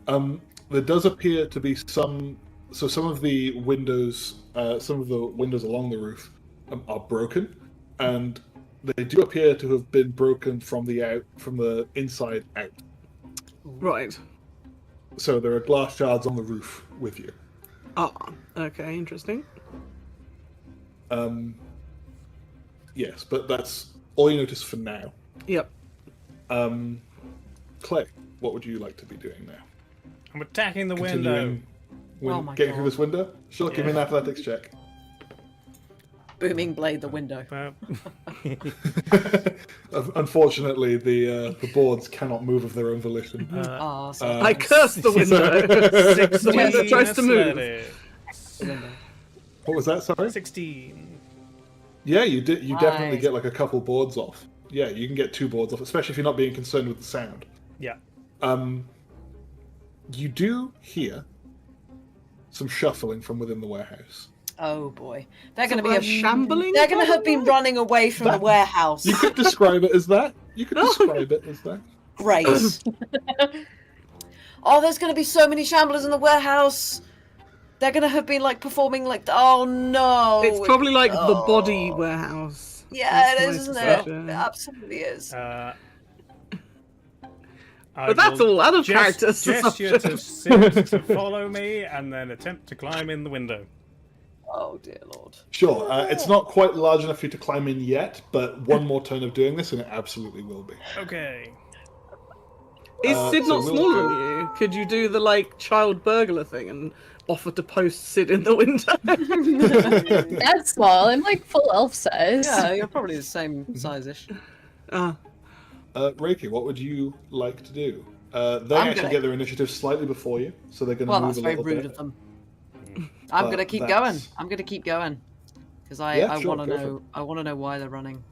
[SPEAKER 3] There does appear to be some of the windows along the roof are broken, and they do appear to have been broken from the inside out.
[SPEAKER 4] Right.
[SPEAKER 3] So there are glass shards on the roof with you.
[SPEAKER 4] Ah, okay, interesting.
[SPEAKER 3] Yes, but that's all you notice for now.
[SPEAKER 4] Yep.
[SPEAKER 3] Clay, what would you like to be doing now?
[SPEAKER 1] I'm attacking the window.
[SPEAKER 3] Continuing
[SPEAKER 2] Oh my
[SPEAKER 3] getting through
[SPEAKER 2] God.
[SPEAKER 3] this window? Sure, give me an athletics check.
[SPEAKER 2] Booming blade the window.
[SPEAKER 3] Unfortunately, the boards cannot move of their own volition.
[SPEAKER 2] So
[SPEAKER 4] I cursed the window. The window tries to move.
[SPEAKER 3] What was that? Sorry.
[SPEAKER 1] 16.
[SPEAKER 3] Yeah, you did. You definitely
[SPEAKER 2] Nice.
[SPEAKER 3] get like a couple boards off. Yeah, you can get 2 boards off, especially if you're not being concerned with the sound.
[SPEAKER 1] Yeah.
[SPEAKER 3] You do hear some shuffling from within the warehouse.
[SPEAKER 2] Oh boy, they're going to be
[SPEAKER 4] shambling.
[SPEAKER 2] They're going to have been running away from the warehouse.
[SPEAKER 3] You could describe it as that. You could describe it as that.
[SPEAKER 2] Great. Oh, there's going to be so many shamblers in the warehouse. They're going to have been like performing like. Oh no.
[SPEAKER 4] It's probably like the body warehouse.
[SPEAKER 2] Yeah,
[SPEAKER 4] That's
[SPEAKER 2] it
[SPEAKER 4] my
[SPEAKER 2] is, isn't it?
[SPEAKER 4] suspicion.
[SPEAKER 2] It absolutely is.
[SPEAKER 1] I
[SPEAKER 4] But that's
[SPEAKER 1] will
[SPEAKER 4] all out of
[SPEAKER 1] gest-
[SPEAKER 4] character
[SPEAKER 1] gesture to sit to follow me, and then attempt to climb in the window.
[SPEAKER 2] Oh dear lord.
[SPEAKER 3] Sure, it's not quite large enough for you to climb in yet, but one more turn of doing this and it absolutely will be.
[SPEAKER 1] Okay.
[SPEAKER 4] Is Sid
[SPEAKER 3] so
[SPEAKER 4] not
[SPEAKER 3] we'll
[SPEAKER 4] smaller
[SPEAKER 3] go-
[SPEAKER 4] than you? Could you do the like child burglar thing and offer to post Sid in the window?
[SPEAKER 5] That's small. I'm like full elf size.
[SPEAKER 2] Yeah, you're probably the same size-ish.
[SPEAKER 3] Reiki, what would you like to do? They
[SPEAKER 2] I'm
[SPEAKER 3] actually
[SPEAKER 2] gonna-
[SPEAKER 3] get their initiative slightly before you, so they're going to
[SPEAKER 2] Well,
[SPEAKER 3] move
[SPEAKER 2] that's
[SPEAKER 3] a
[SPEAKER 2] very
[SPEAKER 3] little
[SPEAKER 2] rude
[SPEAKER 3] bit.
[SPEAKER 2] of them. I'm gonna keep
[SPEAKER 3] that's-
[SPEAKER 2] going. I'm gonna keep going because I
[SPEAKER 3] Yeah, sure,
[SPEAKER 2] want to
[SPEAKER 3] go for
[SPEAKER 2] know. I want to know why they're running.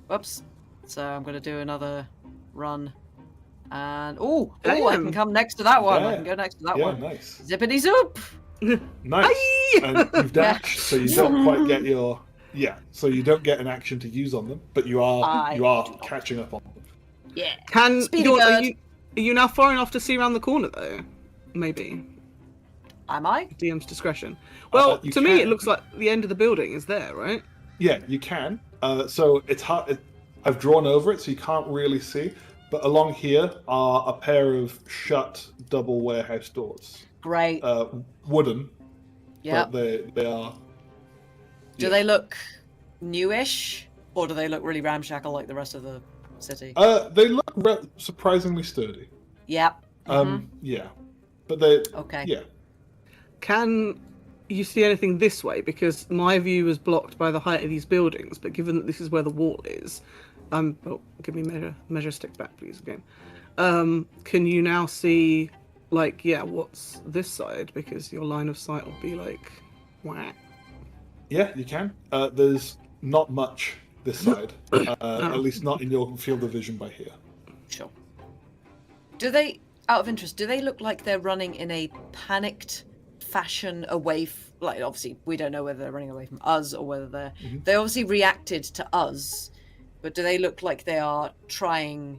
[SPEAKER 2] Whoops. So I'm gonna do another run, and I can
[SPEAKER 4] Damn.
[SPEAKER 2] come next to that one. I
[SPEAKER 3] Yeah.
[SPEAKER 2] can go next to that
[SPEAKER 3] Yeah,
[SPEAKER 2] one.
[SPEAKER 3] nice.
[SPEAKER 2] Zippity zoop.
[SPEAKER 3] Nice.
[SPEAKER 4] Aye!
[SPEAKER 3] And you've dashed, so you don't quite get your... Yeah, so you don't get an action to use on them, but you are catching up on them.
[SPEAKER 2] Yeah.
[SPEAKER 4] Can
[SPEAKER 2] Speedy
[SPEAKER 4] are
[SPEAKER 2] bird.
[SPEAKER 4] you now far enough to see around the corner though? Maybe.
[SPEAKER 2] Am I?
[SPEAKER 4] DM's discretion. Well,
[SPEAKER 3] you
[SPEAKER 4] to me, it
[SPEAKER 3] can.
[SPEAKER 4] looks like the end of the building is there, right?
[SPEAKER 3] Yeah, you can. So it's hard. I've drawn over it, so you can't really see. But along here are a pair of shut double warehouse doors.
[SPEAKER 2] Great.
[SPEAKER 3] Wooden,
[SPEAKER 2] Yeah.
[SPEAKER 3] but they are...
[SPEAKER 2] Do they look newish, or do they look really ramshackle like the rest of the city?
[SPEAKER 3] They look surprisingly sturdy.
[SPEAKER 2] Yep.
[SPEAKER 3] Yeah. But they...
[SPEAKER 2] Okay.
[SPEAKER 3] Yeah.
[SPEAKER 4] Can you see anything this way? Because my view is blocked by the height of these buildings, but given that this is where the wall is, give me measure stick back, please, again. Can you now see, like, what's this side? Because your line of sight will be like, whack.
[SPEAKER 3] Yeah, you can. There's not much this side. At least not in your field of vision by here.
[SPEAKER 2] Sure. Do they, out of interest, do they look like they're running in a panicked fashion away? Like, obviously, we don't know whether they're running away from us or whether they obviously reacted to us, but do they look like they are trying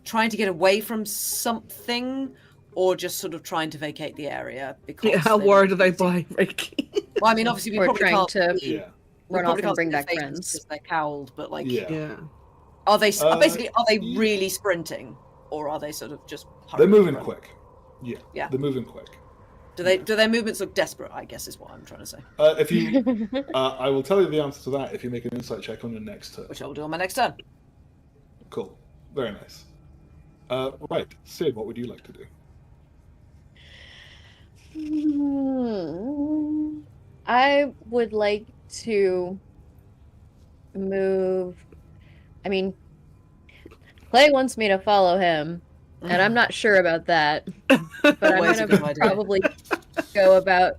[SPEAKER 2] to get away from something, or just sort of trying to vacate the area? Because
[SPEAKER 4] How worried are they by Reiki?
[SPEAKER 2] Well, I mean, obviously, we
[SPEAKER 5] Or
[SPEAKER 2] probably
[SPEAKER 5] trying
[SPEAKER 2] can't
[SPEAKER 5] to
[SPEAKER 2] see-
[SPEAKER 3] Yeah.
[SPEAKER 2] we
[SPEAKER 5] run
[SPEAKER 2] probably
[SPEAKER 5] off and
[SPEAKER 2] can't
[SPEAKER 5] bring
[SPEAKER 2] see their
[SPEAKER 5] back
[SPEAKER 2] faces
[SPEAKER 5] friends.
[SPEAKER 2] because they're cowled, but like,
[SPEAKER 3] Yeah.
[SPEAKER 2] are they basically are they
[SPEAKER 3] yeah.
[SPEAKER 2] really sprinting, or are they sort of just?
[SPEAKER 3] They're
[SPEAKER 2] hurrying
[SPEAKER 3] moving
[SPEAKER 2] around?
[SPEAKER 3] quick. Yeah.
[SPEAKER 2] Yeah.
[SPEAKER 3] They're moving quick.
[SPEAKER 2] Do their movements look desperate? I guess is what I'm trying to say.
[SPEAKER 3] If you, I will tell you the answer to that if you make an insight check on your next turn.
[SPEAKER 2] Which I will do on my next turn.
[SPEAKER 3] Cool. Very nice. Right, Sid, what would you like to do?
[SPEAKER 5] I would like to move. I mean, Clay wants me to follow him, and I'm not sure about that. But I'm
[SPEAKER 2] Always a
[SPEAKER 5] gonna
[SPEAKER 2] good idea.
[SPEAKER 5] probably go about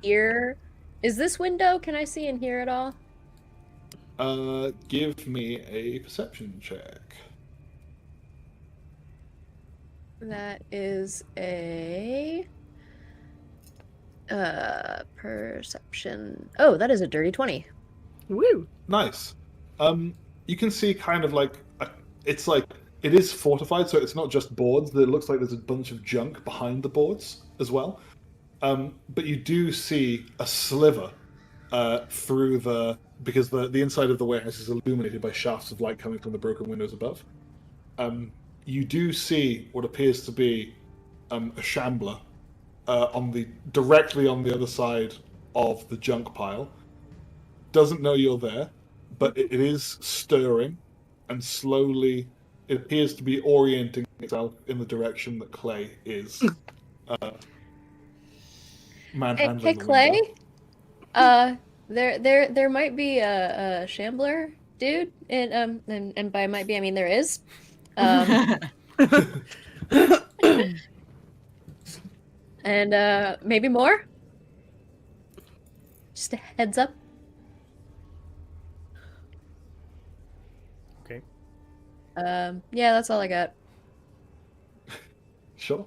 [SPEAKER 5] here. Is this window? Can I see in here at all?
[SPEAKER 3] Give me a perception check.
[SPEAKER 5] That is a perception. Oh, that is a dirty 20.
[SPEAKER 4] Woo!
[SPEAKER 3] Nice. You can see kind of like it's like it is fortified, so it's not just boards. It looks like there's a bunch of junk behind the boards as well. But you do see a sliver through because the inside of the warehouse is illuminated by shafts of light coming from the broken windows above. You do see what appears to be a shambler directly on the other side of the junk pile. Doesn't know you're there, but it is stirring and slowly. It appears to be orienting itself in the direction that Clay is. Manhandling
[SPEAKER 5] Hey,
[SPEAKER 3] the
[SPEAKER 5] Clay.
[SPEAKER 3] window.
[SPEAKER 5] There might be a shambler dude, and by might be I mean there is. And maybe more. Just a heads up.
[SPEAKER 1] Okay.
[SPEAKER 5] Yeah, that's all I got.
[SPEAKER 3] Sure.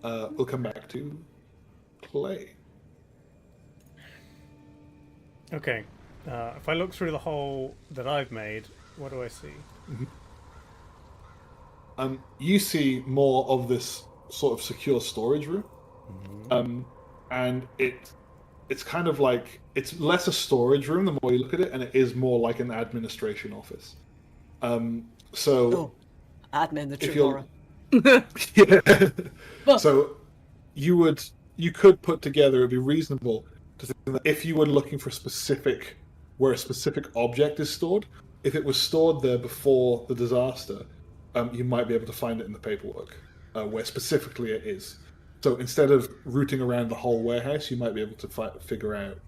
[SPEAKER 3] We'll come back to Clay.
[SPEAKER 1] Okay. If I look through the hole that I've made, what do I see?
[SPEAKER 3] You see more of this sort of secure storage room, and it's kind of like it's less a storage room the more you look at it, and it is more like an administration office. So
[SPEAKER 2] Admin, the
[SPEAKER 3] if
[SPEAKER 2] true
[SPEAKER 3] you're
[SPEAKER 2] horror.
[SPEAKER 3] yeah. So you could put together. It'd be reasonable to think that if you were looking for where a specific object is stored, if it was stored there before the disaster, you might be able to find it in the paperwork where specifically it is. So instead of rooting around the whole warehouse, you might be able to figure out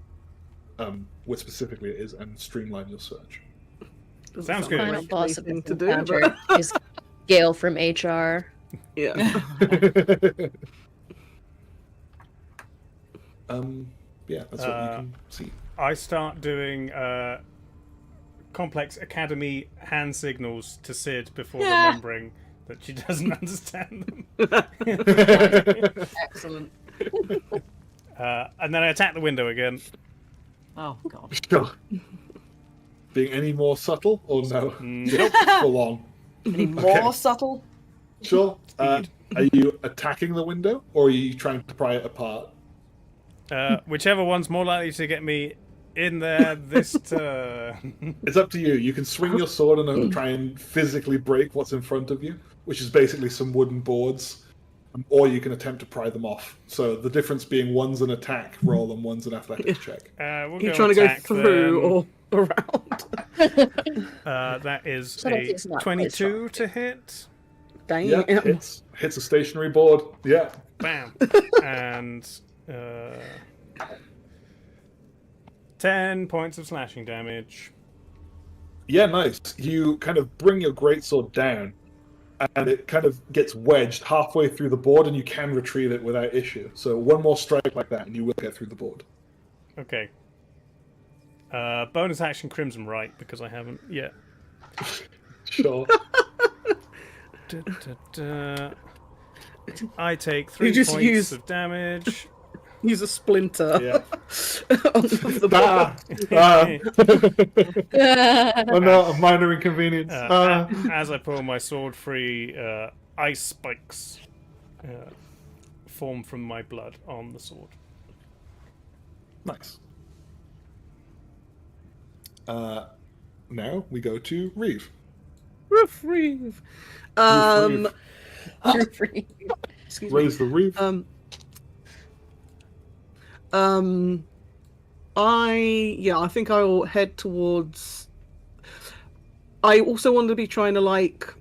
[SPEAKER 3] where specifically it is and streamline your search.
[SPEAKER 4] Doesn't
[SPEAKER 1] Sounds
[SPEAKER 4] sound
[SPEAKER 1] good.
[SPEAKER 4] like
[SPEAKER 5] Final
[SPEAKER 4] a
[SPEAKER 5] boss of
[SPEAKER 4] thing
[SPEAKER 5] this
[SPEAKER 4] to do,
[SPEAKER 5] encounter
[SPEAKER 4] but
[SPEAKER 5] is Gail from HR.
[SPEAKER 4] yeah.
[SPEAKER 3] Yeah, that's what you can see.
[SPEAKER 1] I start doing complex academy hand signals to Sid before remembering that she doesn't understand them.
[SPEAKER 2] Excellent.
[SPEAKER 1] And then I attack the window again.
[SPEAKER 2] Oh god.
[SPEAKER 3] Sure. Being any more subtle or no?
[SPEAKER 1] Nope.
[SPEAKER 3] Full on.
[SPEAKER 2] Any more subtle?
[SPEAKER 3] Sure. Are you attacking the window or are you trying to pry it apart?
[SPEAKER 1] Whichever one's more likely to get me in there this turn.
[SPEAKER 3] It's up to you. You can swing your sword and try and physically break what's in front of you, which is basically some wooden boards, or you can attempt to pry them off. So the difference being one's an attack roll and one's an athletics check.
[SPEAKER 1] We'll
[SPEAKER 4] You're
[SPEAKER 1] go
[SPEAKER 4] trying to go
[SPEAKER 1] attack
[SPEAKER 4] through
[SPEAKER 1] then.
[SPEAKER 4] or around.
[SPEAKER 1] That is
[SPEAKER 5] Subtlety's
[SPEAKER 1] a
[SPEAKER 5] not
[SPEAKER 1] 22 to hit.
[SPEAKER 4] Damn.
[SPEAKER 3] Yeah, hits a stationary board. Yeah.
[SPEAKER 1] Bam. And 10 points of slashing damage.
[SPEAKER 3] Yeah, nice. You kind of bring your greatsword down, and it kind of gets wedged halfway through the board, and you can retrieve it without issue. So one more strike like that, and you will get through the board.
[SPEAKER 1] Okay. Bonus action Crimson Right, because I haven't yet.
[SPEAKER 3] Sure.
[SPEAKER 1] I take 3
[SPEAKER 4] just
[SPEAKER 1] points
[SPEAKER 4] use-
[SPEAKER 1] of damage.
[SPEAKER 4] Use a splinter
[SPEAKER 3] Yeah.
[SPEAKER 4] of the board.
[SPEAKER 3] Oh no, a minor inconvenience.
[SPEAKER 1] As I pull my sword free, ice spikes form from my blood on the sword.
[SPEAKER 3] Nice. Now we go to Reeve.
[SPEAKER 4] Roof, Reeve.
[SPEAKER 5] Free.
[SPEAKER 4] Excuse me.
[SPEAKER 3] Raise the Reeve.
[SPEAKER 4] I think I will head towards. I also want to be trying to like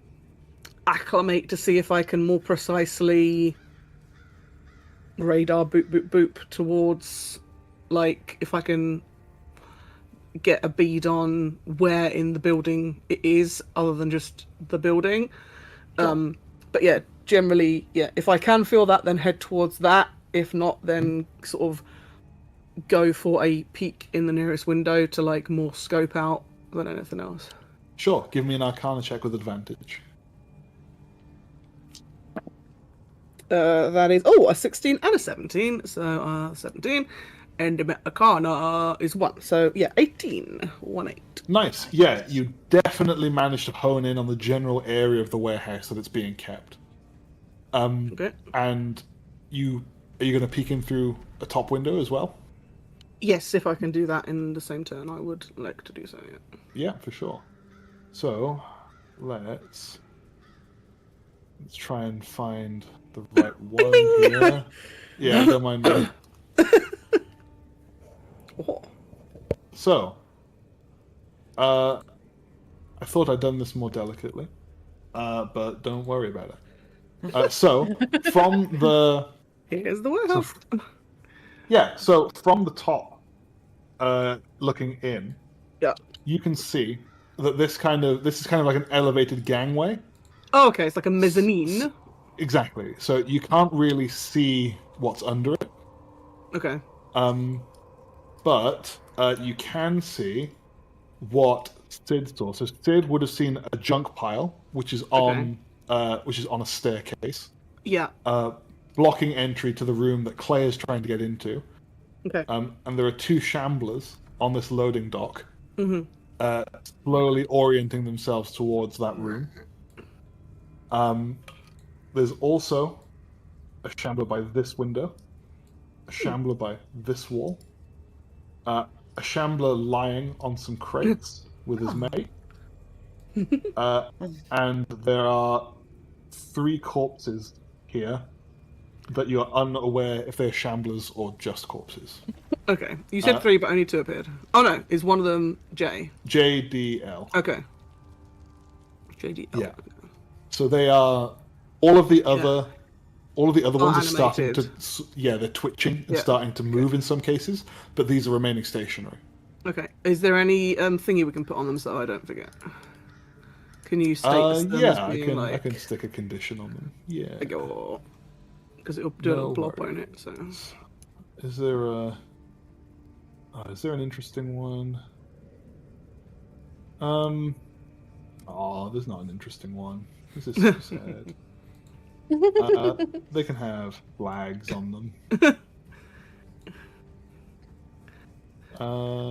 [SPEAKER 4] acclimate to see if I can more precisely radar boop boop boop towards, like, if I can get a bead on where in the building it is, other than just the building. But yeah, generally, yeah, if I can feel that, then head towards that. If not, then sort of go for a peek in the nearest window to like more scope out than anything else.
[SPEAKER 3] Sure, give me an Arcana check with advantage.
[SPEAKER 4] That is a 16 and a 17, so 17, and the Arcana is 1, so yeah, 18, 1-8.
[SPEAKER 3] Nice. Yeah, you definitely managed to hone in on the general area of the warehouse that it's being kept.
[SPEAKER 4] Okay.
[SPEAKER 3] And are you going to peek in through a top window as well?
[SPEAKER 4] Yes, if I can do that in the same turn, I would like to do so. Yeah.
[SPEAKER 3] Yeah, for sure. So let's try and find the right one here. Yeah, don't mind me.
[SPEAKER 4] Oh.
[SPEAKER 3] So, I thought I'd done this more delicately, but don't worry about it. So, from the
[SPEAKER 4] Here's the warehouse.
[SPEAKER 3] so from the top, looking in,
[SPEAKER 4] Yeah.
[SPEAKER 3] you can see that this is kind of like an elevated gangway.
[SPEAKER 4] Oh, okay, it's like a mezzanine.
[SPEAKER 3] Exactly. So you can't really see what's under it.
[SPEAKER 4] Okay.
[SPEAKER 3] But you can see what Sid saw. So Sid would have seen a junk pile, which is on a staircase,
[SPEAKER 4] Yeah.
[SPEAKER 3] blocking entry to the room that Clay is trying to get into.
[SPEAKER 4] Okay.
[SPEAKER 3] And there are 2 shamblers on this loading dock,
[SPEAKER 4] Mm-hmm.
[SPEAKER 3] slowly orienting themselves towards that room. There's also a shambler by this window, a shambler by this wall, a shambler lying on some crates with his mate, and there are 3 corpses here that you are unaware if they're shamblers or just corpses.
[SPEAKER 4] Okay. You said 3, but only 2 appeared. Oh no, is one of them J?
[SPEAKER 3] JDL.
[SPEAKER 4] Okay. JDL.
[SPEAKER 3] Yeah. So they are all of the other ones are
[SPEAKER 4] animated.
[SPEAKER 3] starting to they're twitching and starting to move in some cases, but these are remaining stationary.
[SPEAKER 4] Okay. Is there any thingy we can put on them so I don't forget? Can you state them as being
[SPEAKER 3] I can stick a condition on them. Yeah.
[SPEAKER 4] Because it'll do a little blob on it. So.
[SPEAKER 3] Is there an interesting one? There's not an interesting one. This is so sad. They can have flags on them.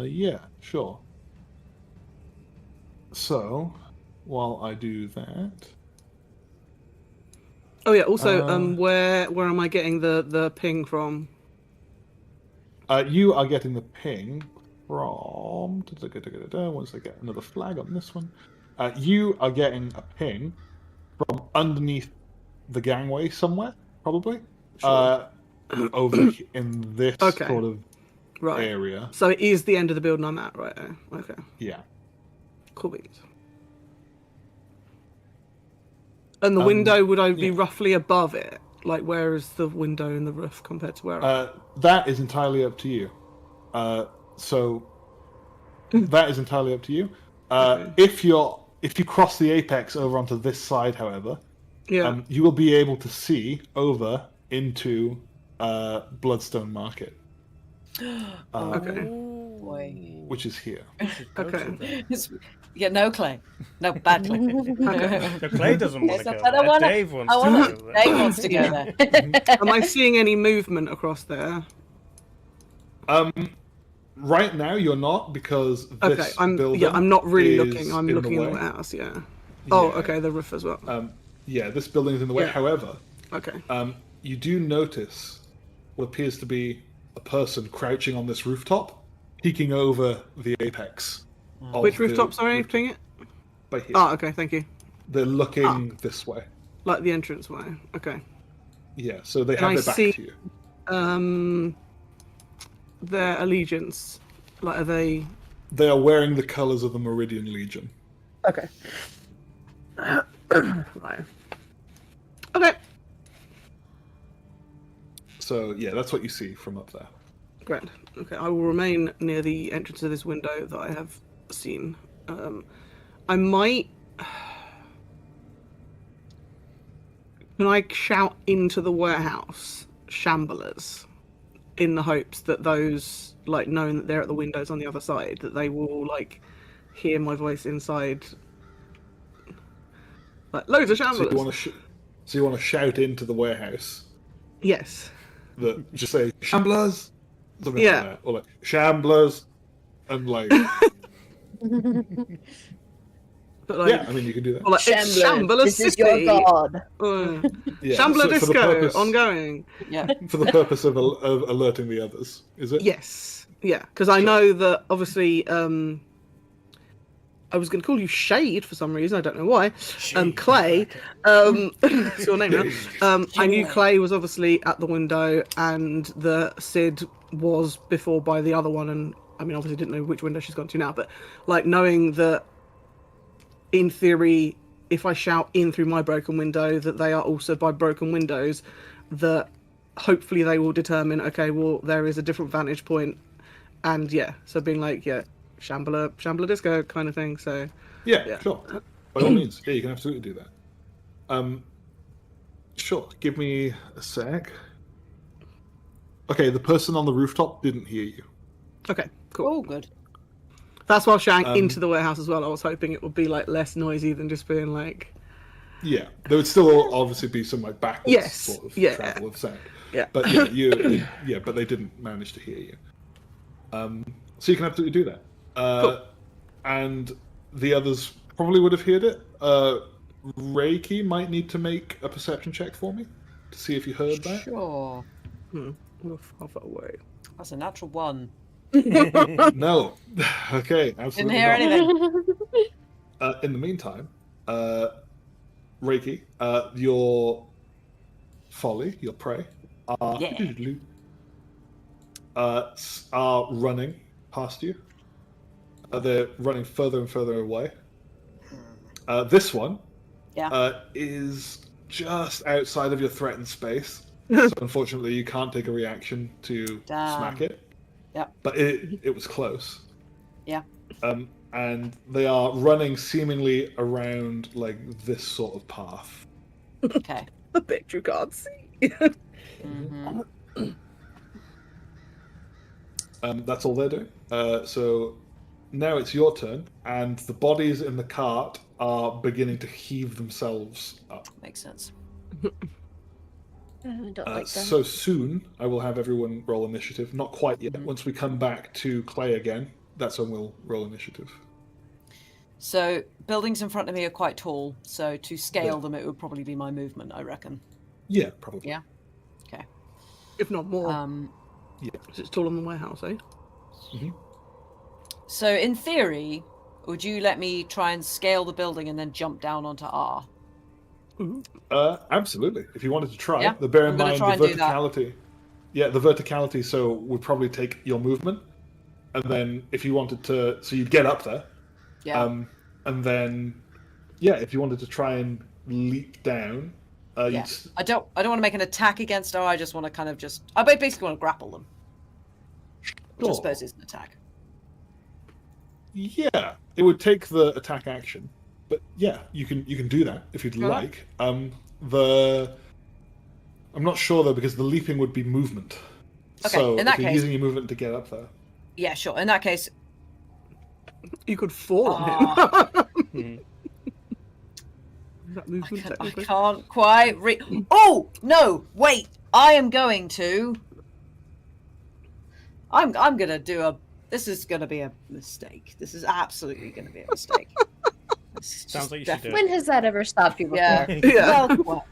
[SPEAKER 3] Yeah, sure. So, while I do that...
[SPEAKER 4] Oh yeah, also, where am I getting the ping from?
[SPEAKER 3] You are getting the ping from... Once I get another flag on this one. You are getting a ping from underneath the gangway somewhere, probably.
[SPEAKER 4] Sure.
[SPEAKER 3] Over in this sort of area.
[SPEAKER 4] So it is the end of the building I'm at, right? Okay.
[SPEAKER 3] Yeah.
[SPEAKER 4] Cool beans. And the window, would I be roughly above it? Like, where is the window in the roof compared to where I am?
[SPEAKER 3] That is entirely up to you. So that is entirely up to you. Okay. If you cross the apex over onto this side, however, you will be able to see over into Bloodstone Market.
[SPEAKER 4] Okay.
[SPEAKER 3] Which is here.
[SPEAKER 4] Okay.
[SPEAKER 2] No Clay. No, bad Clay.
[SPEAKER 1] No, Clay doesn't want to go
[SPEAKER 2] I don't
[SPEAKER 1] there.
[SPEAKER 2] wanna,
[SPEAKER 1] Dave wants to go there.
[SPEAKER 2] Dave wants to go there.
[SPEAKER 4] Am I seeing any movement across there?
[SPEAKER 3] Right now you're not, because this building
[SPEAKER 4] I'm not really
[SPEAKER 3] is
[SPEAKER 4] looking. I'm
[SPEAKER 3] in
[SPEAKER 4] looking
[SPEAKER 3] the
[SPEAKER 4] in the
[SPEAKER 3] way.
[SPEAKER 4] warehouse. Oh, okay. The roof as well.
[SPEAKER 3] This building is in the way.
[SPEAKER 4] Yeah.
[SPEAKER 3] However,
[SPEAKER 4] Okay.
[SPEAKER 3] You do notice what appears to be a person crouching on this rooftop, peeking over the apex.
[SPEAKER 4] Which rooftop? Sorry, ping it.
[SPEAKER 3] By here.
[SPEAKER 4] Oh, okay. Thank you.
[SPEAKER 3] They're looking this way.
[SPEAKER 4] Like the entrance way. Okay.
[SPEAKER 3] Yeah, so they have their back to you.
[SPEAKER 4] Their allegiance. Like, are they?
[SPEAKER 3] They are wearing the colours of the Meridian Legion.
[SPEAKER 4] Okay. Right. Okay.
[SPEAKER 3] So yeah, that's what you see from up there.
[SPEAKER 4] Great. Okay, I will remain near the entrance of this window that I have seen. I might. Can I shout into the warehouse, shamblers, in the hopes that those, like, knowing that they're at the windows on the other side, that they will, like, hear my voice inside. Like, loads of shamblers.
[SPEAKER 3] So you want to shout into the warehouse?
[SPEAKER 4] Yes.
[SPEAKER 3] Just say shamblers, something like that, or like shamblers, and like.
[SPEAKER 4] But like,
[SPEAKER 3] yeah, I mean you can do that.
[SPEAKER 4] Or like, Shambler
[SPEAKER 5] this
[SPEAKER 4] City.
[SPEAKER 5] is your god.
[SPEAKER 4] Shambler Disco, ongoing.
[SPEAKER 2] Yeah.
[SPEAKER 3] For the purpose of alerting the others, is it?
[SPEAKER 4] Yes. Yeah, because I know that obviously. I was going to call you Shade for some reason. I don't know why. Clay. It's your name now. I knew Clay was obviously at the window, and the Sid was before by the other one, and I mean, obviously didn't know which window she's gone to now, but like knowing that, in theory, if I shout in through my broken window, that they are also by broken windows, that hopefully they will determine, okay, well, there is a different vantage point, and so being like, Shambler Disco kind of thing. So
[SPEAKER 3] yeah, sure. By all means, you can absolutely do that. Sure. Give me a sec. Okay, the person on the rooftop didn't hear you.
[SPEAKER 4] Okay, cool.
[SPEAKER 2] Oh, good.
[SPEAKER 4] That's why I was shouting into the warehouse as well. I was hoping it would be like less noisy than just being like.
[SPEAKER 3] Yeah, there would still obviously be some like backwards sort of travel of sound.
[SPEAKER 4] Yeah.
[SPEAKER 3] But but they didn't manage to hear you. So you can absolutely do that.
[SPEAKER 4] Cool.
[SPEAKER 3] And the others probably would have heard it. Reiki might need to make a perception check for me to see if you heard that.
[SPEAKER 2] Sure.
[SPEAKER 4] How far away?
[SPEAKER 2] That's a natural 1.
[SPEAKER 3] No. Okay, absolutely.
[SPEAKER 2] Didn't hear anything.
[SPEAKER 3] In the meantime, Reiki, your folly, your prey, are are running past you. They're running further and further away. This one is just outside of your threatened space. So unfortunately, you can't take a reaction to smack it.
[SPEAKER 2] Yep.
[SPEAKER 3] But it was close.
[SPEAKER 2] Yeah.
[SPEAKER 3] And they are running seemingly around like this sort of path.
[SPEAKER 2] Okay.
[SPEAKER 4] A bit you can't see.
[SPEAKER 2] Mm-hmm.
[SPEAKER 3] That's all they're doing. So now it's your turn, and the bodies in the cart are beginning to heave themselves up.
[SPEAKER 2] Makes sense.
[SPEAKER 5] I don't like that.
[SPEAKER 3] So soon, I will have everyone roll initiative. Not quite yet. Once we come back to Clay again, that's when we'll roll initiative.
[SPEAKER 2] So buildings in front of me are quite tall, so to scale them, it would probably be my movement, I reckon.
[SPEAKER 3] Yeah, probably.
[SPEAKER 2] Yeah. Okay.
[SPEAKER 4] If not more.
[SPEAKER 3] Yeah.
[SPEAKER 4] It's taller than the warehouse, eh?
[SPEAKER 3] Mm-hmm.
[SPEAKER 2] So in theory, would you let me try and scale the building and then jump down onto R?
[SPEAKER 3] Absolutely. If you wanted to try,
[SPEAKER 2] Yeah,
[SPEAKER 3] bear in
[SPEAKER 2] I'm gonna
[SPEAKER 3] mind
[SPEAKER 2] try
[SPEAKER 3] the
[SPEAKER 2] and do that.
[SPEAKER 3] verticality. Yeah, the verticality. So would probably take your movement, and then if you wanted to, so you'd get up there.
[SPEAKER 2] Yeah.
[SPEAKER 3] And then, if you wanted to try and leap down,
[SPEAKER 2] Yeah. I don't want to make an attack against her. I just want to kind of I basically want to grapple them. Which I suppose is an attack.
[SPEAKER 3] Yeah, it would take the attack action, but yeah, you can do that if you'd like. I'm not sure though because the leaping would be movement.
[SPEAKER 2] Okay,
[SPEAKER 3] so
[SPEAKER 2] in that
[SPEAKER 3] if you're
[SPEAKER 2] case,
[SPEAKER 3] using your movement to get up there.
[SPEAKER 2] Yeah, sure. In that case,
[SPEAKER 4] you could fall on him. That movement,
[SPEAKER 2] I can't quite Oh no! Wait, I am going to. I'm gonna do a. This is gonna be a mistake. This is absolutely gonna be a mistake.
[SPEAKER 1] Sounds like you should do
[SPEAKER 5] When
[SPEAKER 1] it.
[SPEAKER 5] has that ever stopped you before?
[SPEAKER 2] Yeah.
[SPEAKER 4] Yeah.
[SPEAKER 2] Well,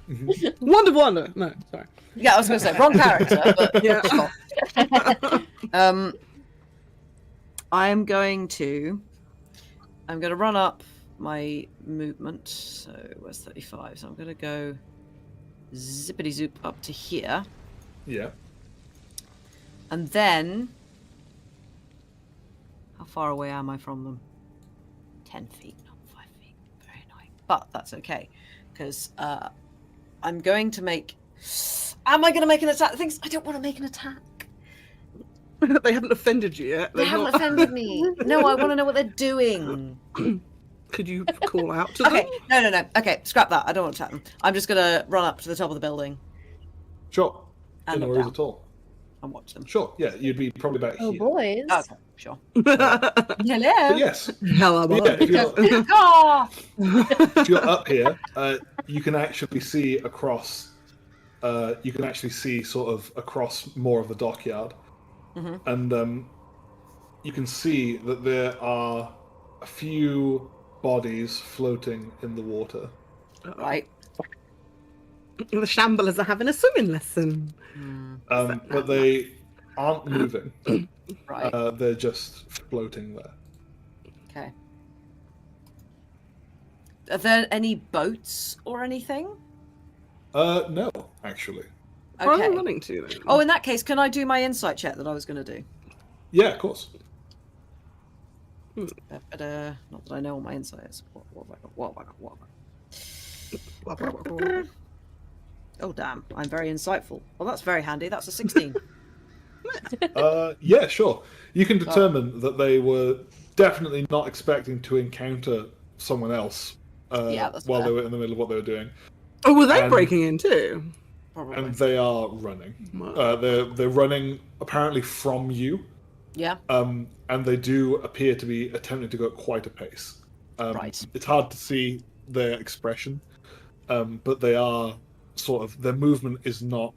[SPEAKER 4] Wonder Wonder. No, sorry.
[SPEAKER 2] yeah, I was gonna say wrong character, but
[SPEAKER 4] Yeah.
[SPEAKER 2] I'm going to run up my movement. So where's 35? So I'm gonna go zippity zoop up to here,
[SPEAKER 3] Yeah.
[SPEAKER 2] and then how far away am I from them? 10 feet, not 5 feet. Very annoying, but that's okay because I'm going to make. Am I going to make an attack? Things I don't want to make an attack.
[SPEAKER 4] They haven't offended you yet.
[SPEAKER 2] They haven't offended me. No, I want to know what they're doing.
[SPEAKER 4] Could you call out to them?
[SPEAKER 2] Okay, no. Okay, scrap that. I don't want to attack them. I'm just going to run up to the top of the building
[SPEAKER 3] Sure.
[SPEAKER 2] and
[SPEAKER 3] No
[SPEAKER 2] look
[SPEAKER 3] worries
[SPEAKER 2] down
[SPEAKER 3] at all.
[SPEAKER 2] and watch them.
[SPEAKER 3] Sure. Yeah, you'd be probably about
[SPEAKER 5] Oh,
[SPEAKER 3] here.
[SPEAKER 5] boys.
[SPEAKER 2] Okay, sure.
[SPEAKER 3] But
[SPEAKER 2] Hello.
[SPEAKER 3] yes.
[SPEAKER 4] Hello.
[SPEAKER 3] Yeah,
[SPEAKER 2] Ah!
[SPEAKER 3] if you're up here, you can actually see across. You can actually see sort of across more of the dockyard, and you can see that there are a few bodies floating in the water.
[SPEAKER 2] Right.
[SPEAKER 4] The shamblers are having a swimming lesson.
[SPEAKER 3] But they aren't moving.
[SPEAKER 2] Right.
[SPEAKER 3] They're just floating there.
[SPEAKER 2] Okay. Are there any boats or anything?
[SPEAKER 3] No, actually.
[SPEAKER 4] Where are
[SPEAKER 2] Okay.
[SPEAKER 4] they running to then?
[SPEAKER 2] Oh, in that case, can I do my insight check that I was going to do?
[SPEAKER 3] Yeah, of course.
[SPEAKER 2] Not that I know what my insight is. What have I got? Oh, damn. I'm very insightful. Well, that's very handy. That's a 16.
[SPEAKER 3] Yeah, sure. You can determine that they were definitely not expecting to encounter someone else
[SPEAKER 2] Yeah, that's
[SPEAKER 3] while
[SPEAKER 2] fair.
[SPEAKER 3] they were in the middle of what they were doing.
[SPEAKER 4] Oh, were they
[SPEAKER 3] And-
[SPEAKER 4] breaking in too?
[SPEAKER 2] Probably.
[SPEAKER 3] And they are running.
[SPEAKER 4] Wow.
[SPEAKER 3] They're running apparently from you,
[SPEAKER 2] Yeah.
[SPEAKER 3] and they do appear to be attempting to go at quite a pace.
[SPEAKER 2] Right.
[SPEAKER 3] It's hard to see their expression, but they are sort of their movement is not.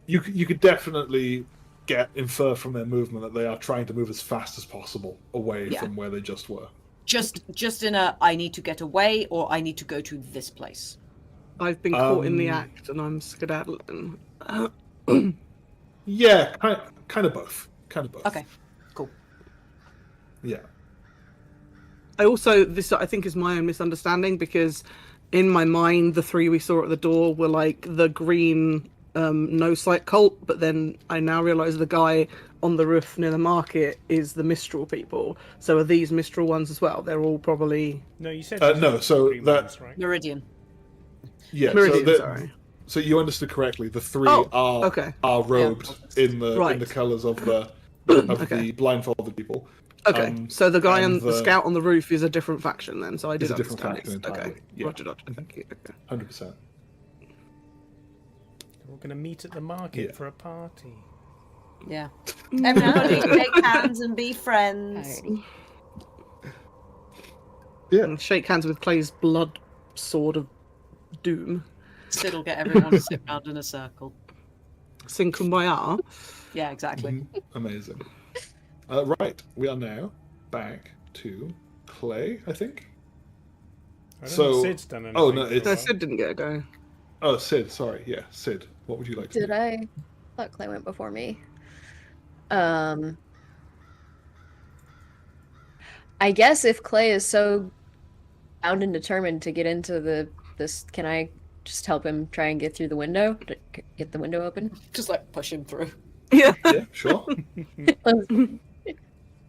[SPEAKER 3] You could definitely infer from their movement that they are trying to move as fast as possible away
[SPEAKER 2] Yeah.
[SPEAKER 3] from where they just were.
[SPEAKER 2] Just in a I need to get away or I need to go to this place.
[SPEAKER 4] I've been caught in the act and I'm skedaddling.
[SPEAKER 3] Yeah, kind of both. Kind of both.
[SPEAKER 2] Okay. Cool.
[SPEAKER 3] Yeah.
[SPEAKER 4] I also, this I think is my own misunderstanding, because in my mind the three we saw at the door were like the green no sight cult, but then I now realise the guy on the roof near the market is the Mistral people. So are these Mistral ones as well? They're all probably
[SPEAKER 1] No, you said
[SPEAKER 3] no, so
[SPEAKER 1] green
[SPEAKER 3] that-
[SPEAKER 1] ones, right?
[SPEAKER 2] Meridian.
[SPEAKER 3] Yeah,
[SPEAKER 4] Meridian, sorry.
[SPEAKER 3] So you understood correctly. The three
[SPEAKER 4] okay.
[SPEAKER 3] are robed in the
[SPEAKER 4] Right.
[SPEAKER 3] colours of the
[SPEAKER 4] Okay.
[SPEAKER 3] the blindfolded people.
[SPEAKER 4] Okay, so the guy
[SPEAKER 3] and
[SPEAKER 4] on the scout on the roof is a different faction then, so I did
[SPEAKER 3] Is a different
[SPEAKER 4] understand
[SPEAKER 3] faction
[SPEAKER 4] it.
[SPEAKER 3] entirely,
[SPEAKER 4] Okay,
[SPEAKER 3] yeah.
[SPEAKER 4] Roger, thank you. Okay.
[SPEAKER 3] 100%.
[SPEAKER 1] We're going to meet at the market
[SPEAKER 3] Yeah.
[SPEAKER 1] for a party.
[SPEAKER 2] Yeah. Everybody shake hands and be friends.
[SPEAKER 5] Alrighty.
[SPEAKER 3] Yeah.
[SPEAKER 4] And shake hands with Clay's blood sword of doom.
[SPEAKER 2] Sid will get everyone to sit round in a circle.
[SPEAKER 4] Sing Kumbaya.
[SPEAKER 2] Yeah, exactly.
[SPEAKER 3] Amazing. Right, we are now back to Clay, I think.
[SPEAKER 1] I don't
[SPEAKER 3] So-
[SPEAKER 1] know if Sid's done anything.
[SPEAKER 3] oh, no,
[SPEAKER 1] for a
[SPEAKER 3] it's-
[SPEAKER 4] No,
[SPEAKER 1] while.
[SPEAKER 4] Sid didn't get a go.
[SPEAKER 3] Oh, Sid, sorry. Yeah, Sid. What would you like to
[SPEAKER 5] Did
[SPEAKER 3] do?
[SPEAKER 5] I thought Clay went before me? I guess if Clay is so bound and determined to get into this, can I just help him try and get through the window? Get the window open?
[SPEAKER 2] Just like push him through.
[SPEAKER 4] Yeah.
[SPEAKER 3] Yeah, sure.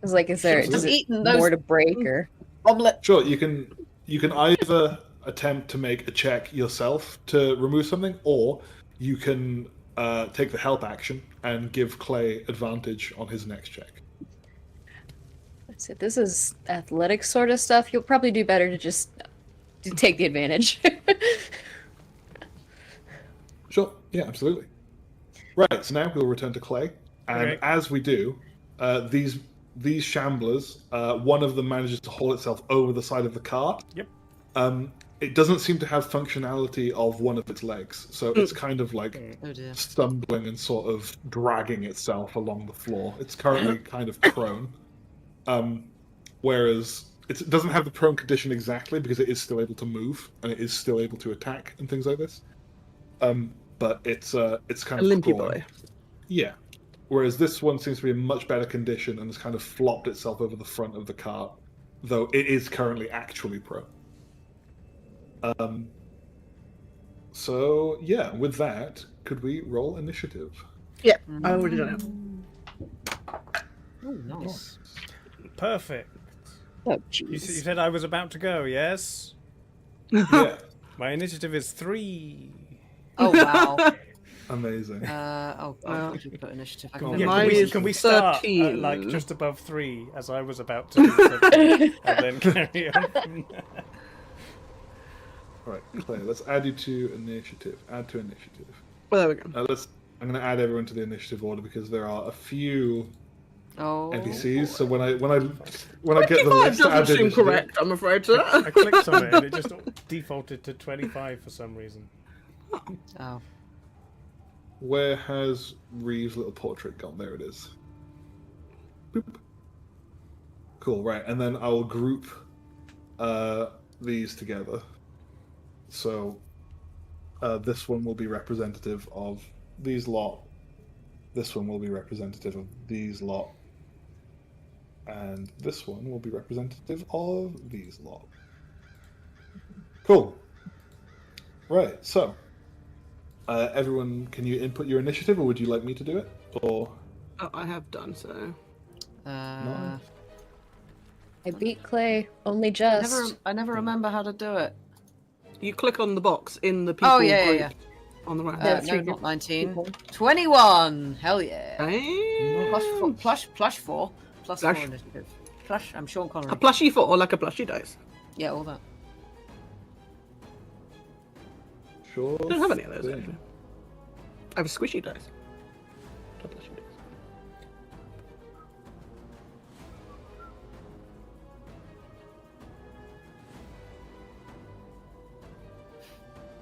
[SPEAKER 5] It's like, is there
[SPEAKER 3] Just
[SPEAKER 5] is it
[SPEAKER 2] eating those-
[SPEAKER 5] more to break or?
[SPEAKER 2] Omelette.
[SPEAKER 3] Sure, you can either attempt to make a check yourself to remove something, or you can take the help action and give Clay advantage on his next check.
[SPEAKER 5] So this is athletic sort of stuff. You'll probably do better to just take the advantage.
[SPEAKER 3] Sure, yeah, absolutely. Right, so now we'll return to Clay, and
[SPEAKER 1] Okay.
[SPEAKER 3] as we do, these shamblers, one of them manages to haul itself over the side of the cart.
[SPEAKER 1] Yep.
[SPEAKER 3] It doesn't seem to have functionality of one of its legs, so it's kind of like
[SPEAKER 2] Oh dear.
[SPEAKER 3] stumbling and sort of dragging itself along the floor. It's currently kind of prone. Whereas it doesn't have the prone condition exactly because it is still able to move and it is still able to attack and things like this. But it's kind
[SPEAKER 4] A
[SPEAKER 3] of
[SPEAKER 4] limpy
[SPEAKER 3] crawling.
[SPEAKER 4] boy.
[SPEAKER 3] Yeah. Whereas this one seems to be in much better condition and has kind of flopped itself over the front of the cart, though it is currently actually prone. So yeah, with that, could we roll initiative?
[SPEAKER 4] Yeah, I already done it.
[SPEAKER 2] Oh, nice.
[SPEAKER 1] Perfect.
[SPEAKER 5] Oh,
[SPEAKER 1] You
[SPEAKER 5] jeez.
[SPEAKER 1] said I was about to go, yes?
[SPEAKER 3] Yeah.
[SPEAKER 1] My initiative is 3.
[SPEAKER 2] Oh wow.
[SPEAKER 3] Amazing.
[SPEAKER 2] What did you put initiative? I can
[SPEAKER 1] Yeah,
[SPEAKER 4] Mine
[SPEAKER 1] can, we,
[SPEAKER 4] is
[SPEAKER 1] can we start
[SPEAKER 4] 13.
[SPEAKER 1] like just above 3, as I was about to do, and then carry on from there?
[SPEAKER 3] All right, Clay, let's add you to initiative. Add to initiative.
[SPEAKER 4] Well, there we go.
[SPEAKER 3] I'm going to add everyone to the initiative order because there are a few
[SPEAKER 2] Oh.
[SPEAKER 3] NPCs. So when I get the
[SPEAKER 4] 25
[SPEAKER 3] list
[SPEAKER 4] doesn't
[SPEAKER 3] added,
[SPEAKER 4] seem correct, I'm afraid, sir.
[SPEAKER 1] I clicked on it and it just defaulted to 25 for some reason.
[SPEAKER 2] Oh.
[SPEAKER 3] Where has Reeve's little portrait gone? There it is. Boop. Cool. Right, and then I'll group these together. So this one will be representative of these lot. This one will be representative of these lot. And this one will be representative of these lot. Cool. Right, so everyone, can you input your initiative, or would you like me to do it? Or
[SPEAKER 4] Oh, I have done so.
[SPEAKER 2] Uh,
[SPEAKER 5] I beat Clay only just.
[SPEAKER 2] I never remember how to do it.
[SPEAKER 4] You click on the box in the people
[SPEAKER 2] Oh yeah,
[SPEAKER 4] group
[SPEAKER 2] yeah.
[SPEAKER 4] on the right.
[SPEAKER 5] Yeah,
[SPEAKER 2] No,
[SPEAKER 5] three
[SPEAKER 2] not 19.
[SPEAKER 5] people.
[SPEAKER 2] 21. Hell yeah.
[SPEAKER 4] Hey.
[SPEAKER 2] Plush 4. Plus
[SPEAKER 4] Plush.
[SPEAKER 2] 4 initiative. Plush. I'm Sean Connery.
[SPEAKER 4] A plushie foot or like a plushie dice?
[SPEAKER 2] Yeah, all that.
[SPEAKER 3] sure.
[SPEAKER 4] I don't have any of those
[SPEAKER 3] thing.
[SPEAKER 4] actually. I have a squishy dice. Not plushie dice.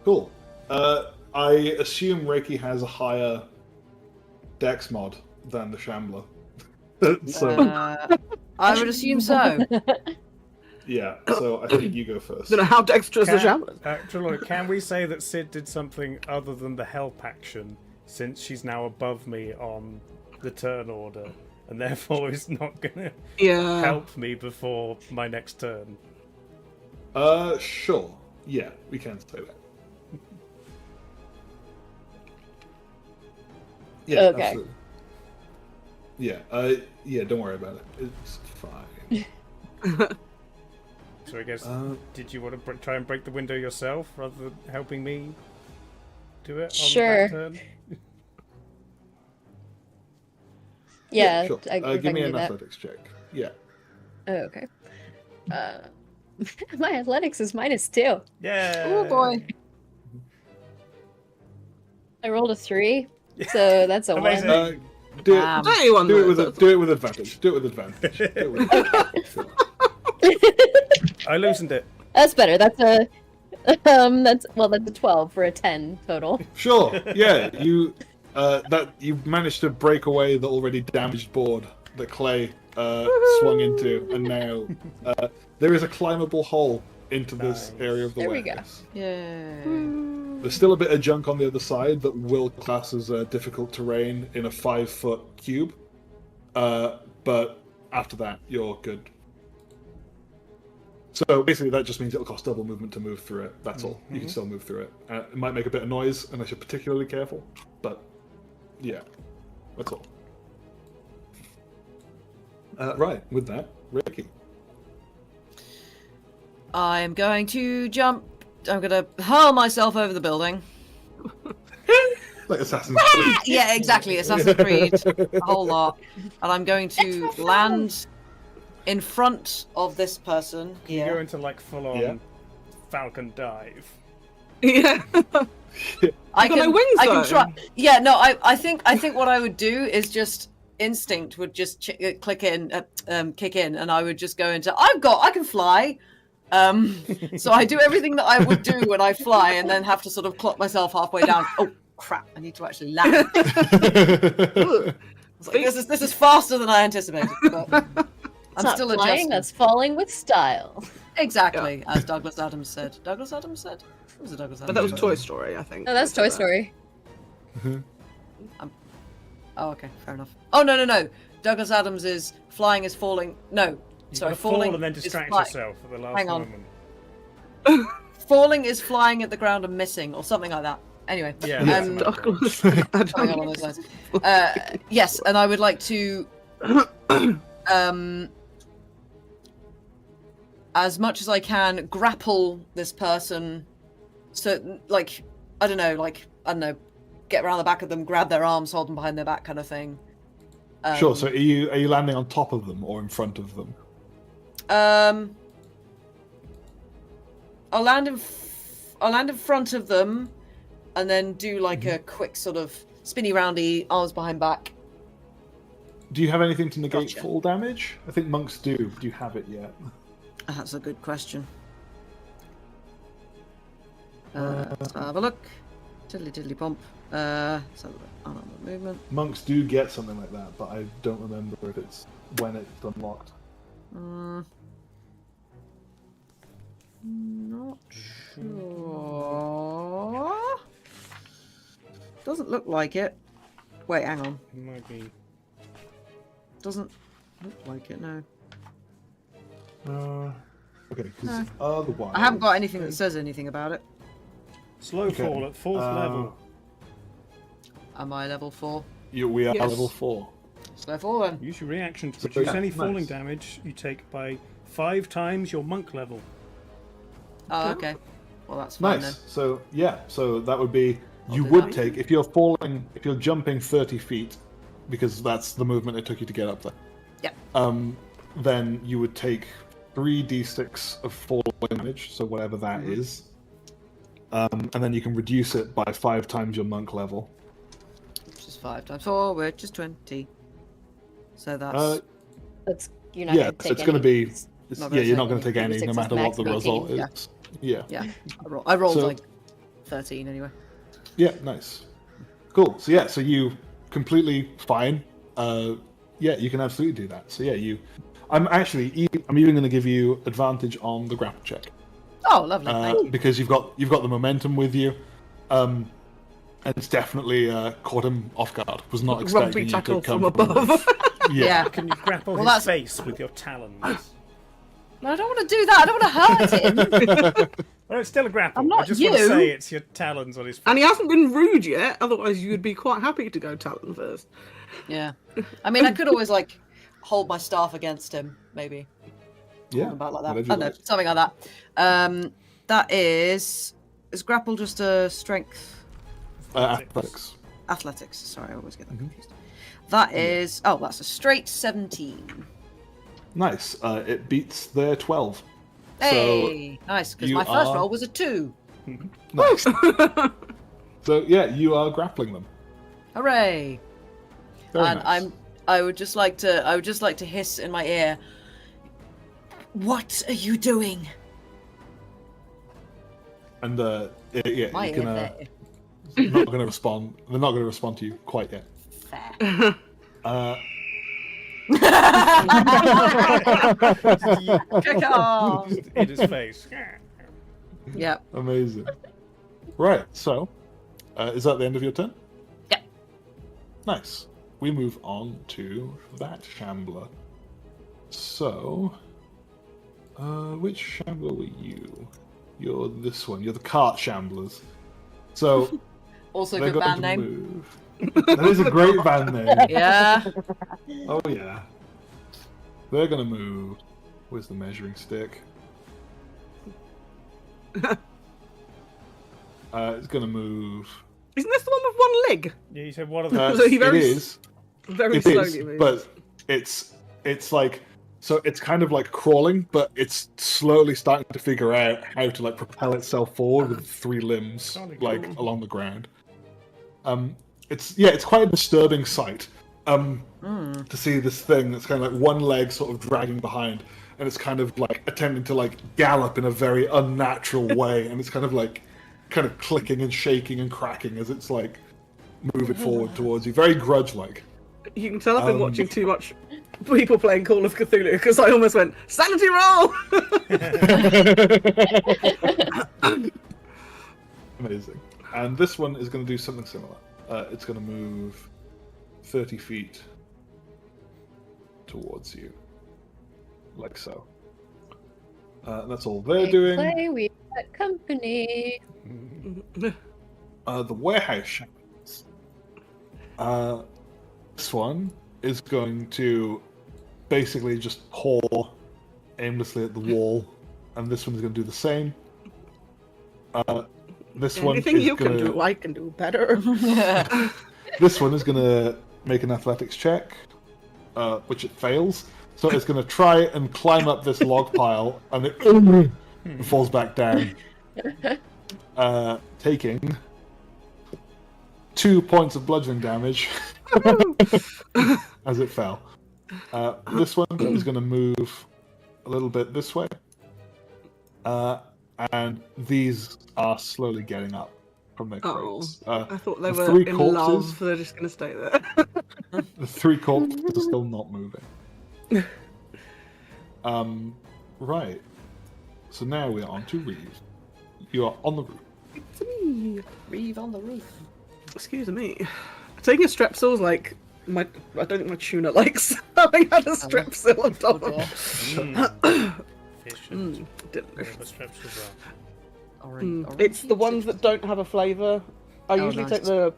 [SPEAKER 3] Cool. I assume Reiki has a higher dex mod than the Shambler. So
[SPEAKER 2] I would assume so.
[SPEAKER 3] yeah, so I think you go first.
[SPEAKER 4] I don't know how dexterous the
[SPEAKER 1] Can,
[SPEAKER 4] shamblers.
[SPEAKER 1] Trelawney, can we say that Sid did something other than the help action, since she's now above me on the turn order, and therefore is not gonna
[SPEAKER 4] Yeah.
[SPEAKER 1] help me before my next turn.
[SPEAKER 3] Sure. Yeah, we can say that. Yeah,
[SPEAKER 5] Okay.
[SPEAKER 3] absolutely. Yeah, yeah, don't worry about it. It's fine.
[SPEAKER 1] So I guess, did you want to try and break the window yourself rather than helping me do it on
[SPEAKER 5] Sure.
[SPEAKER 1] that turn?
[SPEAKER 5] Yeah,
[SPEAKER 3] sure.
[SPEAKER 5] I
[SPEAKER 3] Give
[SPEAKER 5] can
[SPEAKER 3] me
[SPEAKER 5] do
[SPEAKER 3] an
[SPEAKER 5] that.
[SPEAKER 3] athletics check. Yeah.
[SPEAKER 5] Oh, okay. My athletics is -2.
[SPEAKER 1] Yeah.
[SPEAKER 2] Oh boy.
[SPEAKER 5] I rolled a 3, so that's a
[SPEAKER 1] Amazing.
[SPEAKER 5] 1.
[SPEAKER 3] Do it.
[SPEAKER 4] Anyone
[SPEAKER 3] Do it
[SPEAKER 4] knows.
[SPEAKER 3] with do it with advantage. Do it with advantage. Do it with advantage. Sure.
[SPEAKER 1] I loosened it.
[SPEAKER 5] That's better. That's a that's a 12 for a 10 total.
[SPEAKER 3] Sure. Yeah, you you managed to break away the already damaged board that Clay swung into, and now there is a climbable hole into this
[SPEAKER 1] Nice.
[SPEAKER 3] area of the
[SPEAKER 5] There we go.
[SPEAKER 3] warehouse.
[SPEAKER 2] Yay.
[SPEAKER 3] There's still a bit of junk on the other side that will class as difficult terrain in a 5-foot cube, but after that, you're good. So basically, that just means it'll cost double movement to move through it. That's all. You can still move through it. It might make a bit of noise unless you're particularly careful, but yeah, that's all. Right, with that, Ricky.
[SPEAKER 2] I'm going to jump. I'm going to hurl myself over the building.
[SPEAKER 3] Like Assassin's Creed.
[SPEAKER 2] Yeah, exactly. Assassin's Creed. A whole lot. And I'm going to land in front of this person
[SPEAKER 1] You go
[SPEAKER 2] here.
[SPEAKER 1] into like full-on
[SPEAKER 3] Yeah.
[SPEAKER 1] falcon dive.
[SPEAKER 4] Yeah.
[SPEAKER 2] I
[SPEAKER 4] got my wings,
[SPEAKER 2] I can
[SPEAKER 4] though.
[SPEAKER 2] try. Yeah, no, I think what I would do is just instinct would just kick in, and I would just go into. I can fly. So I do everything that I would do when I fly, and then have to sort of clock myself halfway down. Oh crap! I need to actually land. It's like, this is faster than I anticipated. But
[SPEAKER 5] It's
[SPEAKER 2] I'm
[SPEAKER 5] not
[SPEAKER 2] still
[SPEAKER 5] flying,
[SPEAKER 2] adjusting.
[SPEAKER 5] that's falling with style.
[SPEAKER 2] Exactly, as Douglas Adams said. Douglas Adams said? What was it Douglas Adams?
[SPEAKER 4] But that was
[SPEAKER 2] said?
[SPEAKER 4] Toy Story, I think.
[SPEAKER 5] No, that's Toy Story.
[SPEAKER 2] Oh, okay, fair enough. Oh no. Douglas Adams is flying is falling. No,
[SPEAKER 1] You
[SPEAKER 2] sorry,
[SPEAKER 1] gotta
[SPEAKER 2] falling
[SPEAKER 1] fall and then
[SPEAKER 2] is
[SPEAKER 1] distract
[SPEAKER 2] fly-
[SPEAKER 1] yourself at the last
[SPEAKER 2] Hang on.
[SPEAKER 1] moment.
[SPEAKER 2] Falling is flying at the ground and missing, or something like that. Anyway,
[SPEAKER 1] Yeah,
[SPEAKER 2] um,
[SPEAKER 1] that's
[SPEAKER 4] Douglas
[SPEAKER 2] something
[SPEAKER 4] Adams.
[SPEAKER 2] along those lines. Yes, and I would like to, as much as I can, grapple this person. So, like, I don't know, get around the back of them, grab their arms, hold them behind their back, kind of thing.
[SPEAKER 3] Sure. So are you landing on top of them or in front of them?
[SPEAKER 2] I'll land in front of them, and then do like a quick sort of spinny roundy, arms behind back.
[SPEAKER 3] Do you have anything to negate
[SPEAKER 2] Gotcha.
[SPEAKER 3] fall damage? I think monks do. Do you have it yet?
[SPEAKER 2] That's a good question. Let's have a look. Tiddly tiddly pomp. Let's have a look. Unarmored movement.
[SPEAKER 3] Monks do get something like that, but I don't remember if it's when it's unlocked.
[SPEAKER 2] Not sure. Doesn't look like it. Wait, hang on.
[SPEAKER 1] It might be.
[SPEAKER 2] Doesn't look like it, no.
[SPEAKER 3] Okay, because otherwise...
[SPEAKER 2] I haven't got anything that says anything about it.
[SPEAKER 1] Slow
[SPEAKER 3] Okay.
[SPEAKER 1] fall at 4th level.
[SPEAKER 2] Am I level 4?
[SPEAKER 3] We are
[SPEAKER 4] Yes.
[SPEAKER 3] level 4.
[SPEAKER 2] Slow fall then.
[SPEAKER 1] Use your reaction to
[SPEAKER 3] So,
[SPEAKER 1] reduce
[SPEAKER 3] yeah,
[SPEAKER 1] any
[SPEAKER 3] nice.
[SPEAKER 1] falling damage you take by 5 times your monk level.
[SPEAKER 2] Oh, okay. Well, that's fine
[SPEAKER 3] Nice. So, yeah, so that would be... You
[SPEAKER 2] do
[SPEAKER 3] would
[SPEAKER 2] that.
[SPEAKER 3] take... If you're jumping 30 feet, because that's the movement it took you to get up there,
[SPEAKER 2] Yeah.
[SPEAKER 3] then you would take 3d6 of falling damage, so whatever that is. And then you can reduce it by 5 times your monk level.
[SPEAKER 2] Which is 5 times 4, which is 20. So that's...
[SPEAKER 5] That's you're not
[SPEAKER 3] Yeah,
[SPEAKER 5] gonna
[SPEAKER 3] so
[SPEAKER 5] take
[SPEAKER 3] it's going to
[SPEAKER 5] any.
[SPEAKER 3] be...
[SPEAKER 2] Not
[SPEAKER 3] Yeah,
[SPEAKER 2] gonna
[SPEAKER 3] you're not
[SPEAKER 2] take
[SPEAKER 3] going to take any,
[SPEAKER 5] 3d6
[SPEAKER 3] no
[SPEAKER 5] is
[SPEAKER 3] matter what
[SPEAKER 5] max
[SPEAKER 3] the result
[SPEAKER 5] 18,
[SPEAKER 3] is. Yeah.
[SPEAKER 2] yeah. I rolled
[SPEAKER 3] So-
[SPEAKER 2] like 13 anyway.
[SPEAKER 3] Yeah, nice. Cool. So yeah, so you completely fine. Yeah, you can absolutely do that. So yeah, I'm even going to give you advantage on the grapple check
[SPEAKER 2] Oh, lovely. Thank you.
[SPEAKER 3] because you've got the momentum with you, and it's definitely caught him off guard. Was not expecting
[SPEAKER 4] Rumpy
[SPEAKER 3] you to
[SPEAKER 4] tackle
[SPEAKER 3] come
[SPEAKER 4] from above.
[SPEAKER 2] Yeah.
[SPEAKER 1] Can you grapple
[SPEAKER 2] Well,
[SPEAKER 1] his
[SPEAKER 2] that's-
[SPEAKER 1] face with your talons?
[SPEAKER 2] No, I don't want to do that. I don't want to hurt him.
[SPEAKER 1] Well, it's still a grapple.
[SPEAKER 2] I'm not
[SPEAKER 1] I just want to
[SPEAKER 2] you.
[SPEAKER 1] say it's your talons on his face.
[SPEAKER 4] And he hasn't been rude yet, otherwise you'd be quite happy to go Talon first.
[SPEAKER 2] Yeah. I mean, I could always, like, hold my staff against him, maybe.
[SPEAKER 3] Yeah.
[SPEAKER 2] About like that. I
[SPEAKER 3] whatever
[SPEAKER 2] don't
[SPEAKER 3] you
[SPEAKER 2] know,
[SPEAKER 3] like.
[SPEAKER 2] something like that. That is grapple just a strength?
[SPEAKER 3] Athletics.
[SPEAKER 2] Athletics. Sorry, I always get that confused. That is, that's a straight 17.
[SPEAKER 3] Nice. It beats their 12.
[SPEAKER 2] Hey, nice, because
[SPEAKER 3] you
[SPEAKER 2] my first
[SPEAKER 3] are-
[SPEAKER 2] roll was a 2.
[SPEAKER 3] Nice. So yeah, you are grappling them.
[SPEAKER 2] Hooray!
[SPEAKER 3] Very
[SPEAKER 2] And
[SPEAKER 3] nice.
[SPEAKER 2] I would just like to hiss in my ear. What are you doing?
[SPEAKER 3] And yeah,
[SPEAKER 2] My
[SPEAKER 3] you
[SPEAKER 2] ear
[SPEAKER 3] can, not going to respond. They're not going to respond to you quite yet.
[SPEAKER 2] Fair. Caw.
[SPEAKER 1] Just in his face.
[SPEAKER 2] Yep.
[SPEAKER 3] Amazing. Right. So, is that the end of your turn?
[SPEAKER 2] Yep.
[SPEAKER 3] Nice. We move on to that shambler. So, which shambler were you? You're this one. You're the cart shamblers. So
[SPEAKER 2] Also
[SPEAKER 3] they're
[SPEAKER 2] good
[SPEAKER 3] going
[SPEAKER 2] band
[SPEAKER 3] to
[SPEAKER 2] name.
[SPEAKER 3] move. That is a great band name.
[SPEAKER 2] Yeah.
[SPEAKER 3] Oh yeah. They're gonna move. Where's the measuring stick? It's gonna move.
[SPEAKER 4] Isn't this the one with one leg?
[SPEAKER 1] Yeah, you said one of the.
[SPEAKER 4] So he very
[SPEAKER 3] it is.
[SPEAKER 4] Very
[SPEAKER 3] It
[SPEAKER 4] slowly
[SPEAKER 3] is.
[SPEAKER 4] moves.
[SPEAKER 3] But it's like so it's kind of like crawling, but it's slowly starting to figure out how to like propel itself forward with 3 limbs,
[SPEAKER 1] Sounding
[SPEAKER 3] like
[SPEAKER 1] cool.
[SPEAKER 3] along the ground. It's quite a disturbing sight. To see this thing that's kind of like one leg sort of dragging behind, and it's kind of like attempting to like gallop in a very unnatural way, and it's kind of clicking and shaking and cracking as it's like moving forward towards you, very grudge-like.
[SPEAKER 4] You can tell I've been watching too much people playing Call of Cthulhu because I almost went sanity roll.
[SPEAKER 3] Amazing. And this one is going to do something similar. It's going to move 30 feet towards you, like so. That's all they're doing.
[SPEAKER 5] Play, we got company.
[SPEAKER 3] The warehouse shackles. This one is going to basically just paw aimlessly at the wall, and this one's going to do the same. This one
[SPEAKER 4] Anything
[SPEAKER 3] is
[SPEAKER 4] you
[SPEAKER 3] gonna,
[SPEAKER 4] can do, I can do better.
[SPEAKER 3] This one is going to make an athletics check, which it fails. So it's going to try and climb up this log pile, and it falls back down, taking 2 points of bludgeoning damage as it fell. This one is going to move a little bit this way, and these are slowly getting up from their
[SPEAKER 4] Oh,
[SPEAKER 3] crates.
[SPEAKER 4] I thought they
[SPEAKER 3] the
[SPEAKER 4] were
[SPEAKER 3] 3
[SPEAKER 4] in
[SPEAKER 3] corpses,
[SPEAKER 4] love. They're just going to stay there.
[SPEAKER 3] The 3 corpses are still not moving. Right. So now we are on to Reeve. You are on the roof.
[SPEAKER 4] It's me.
[SPEAKER 2] Reeve on the roof.
[SPEAKER 4] Excuse me. Taking a strepsil is like I don't think my tuna likes having had a strepsil on top
[SPEAKER 2] Oh,
[SPEAKER 4] of
[SPEAKER 2] dear.
[SPEAKER 1] Fish and
[SPEAKER 4] delicious.
[SPEAKER 1] the strips as well.
[SPEAKER 2] Orange,
[SPEAKER 4] It's the ones that don't have a flavour. I
[SPEAKER 2] Oh,
[SPEAKER 4] usually
[SPEAKER 2] nice.
[SPEAKER 4] take the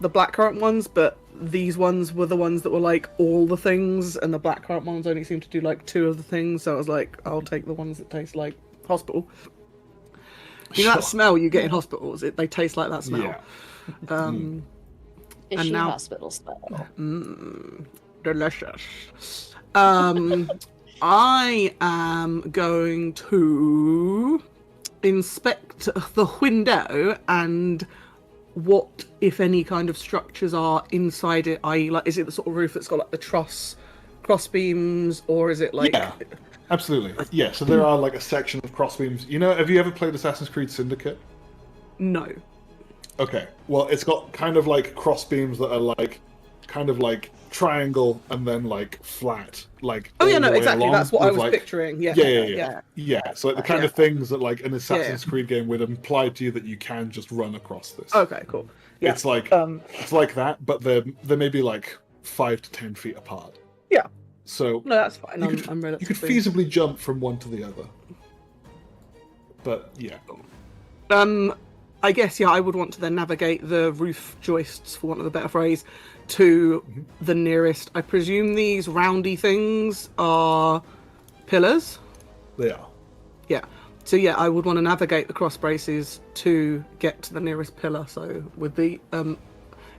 [SPEAKER 4] blackcurrant ones, but these ones were the ones that were like all the things, and the blackcurrant ones only seem to do like 2 of the things. So I was like, I'll take the ones that taste like hospital. You know that
[SPEAKER 3] Sure.
[SPEAKER 4] smell you get in hospitals? They taste like that smell.
[SPEAKER 3] Yeah.
[SPEAKER 5] Fishy
[SPEAKER 4] now-
[SPEAKER 5] hospital style.
[SPEAKER 4] Delicious. I am going to inspect the window and what, if any, kind of structures are inside it. I.e., like, is it the sort of roof that's got like the cross beams, or is it like?
[SPEAKER 3] Yeah, absolutely. Yeah, so there are like a section of crossbeams. You know, have you ever played Assassin's Creed Syndicate?
[SPEAKER 4] No.
[SPEAKER 3] Okay, well, it's got kind of like crossbeams that are like, kind of like triangle and then like flat, like.
[SPEAKER 4] Oh yeah,
[SPEAKER 3] all
[SPEAKER 4] no,
[SPEAKER 3] the way
[SPEAKER 4] exactly.
[SPEAKER 3] along
[SPEAKER 4] That's what I
[SPEAKER 3] with,
[SPEAKER 4] was
[SPEAKER 3] like-
[SPEAKER 4] picturing. Yeah.
[SPEAKER 3] Yeah. So like the kind of things that like an Assassin's
[SPEAKER 4] Yeah.
[SPEAKER 3] Creed game would imply to you that you can just run across this.
[SPEAKER 4] Okay, cool. Yeah.
[SPEAKER 3] It's like
[SPEAKER 4] Um,
[SPEAKER 3] it's like that, but there may be like 5 to 10 feet apart.
[SPEAKER 4] Yeah.
[SPEAKER 3] So
[SPEAKER 4] No, that's fine.
[SPEAKER 3] you
[SPEAKER 4] I'm
[SPEAKER 3] could
[SPEAKER 4] relatively...
[SPEAKER 3] feasibly jump from one to the other. But yeah.
[SPEAKER 4] I guess, yeah, I would want to then navigate the roof joists, for want of a better phrase, to the nearest. I presume these roundy things are pillars?
[SPEAKER 3] They are.
[SPEAKER 4] Yeah. So, yeah, I would want to navigate the cross braces to get to the nearest pillar, so with the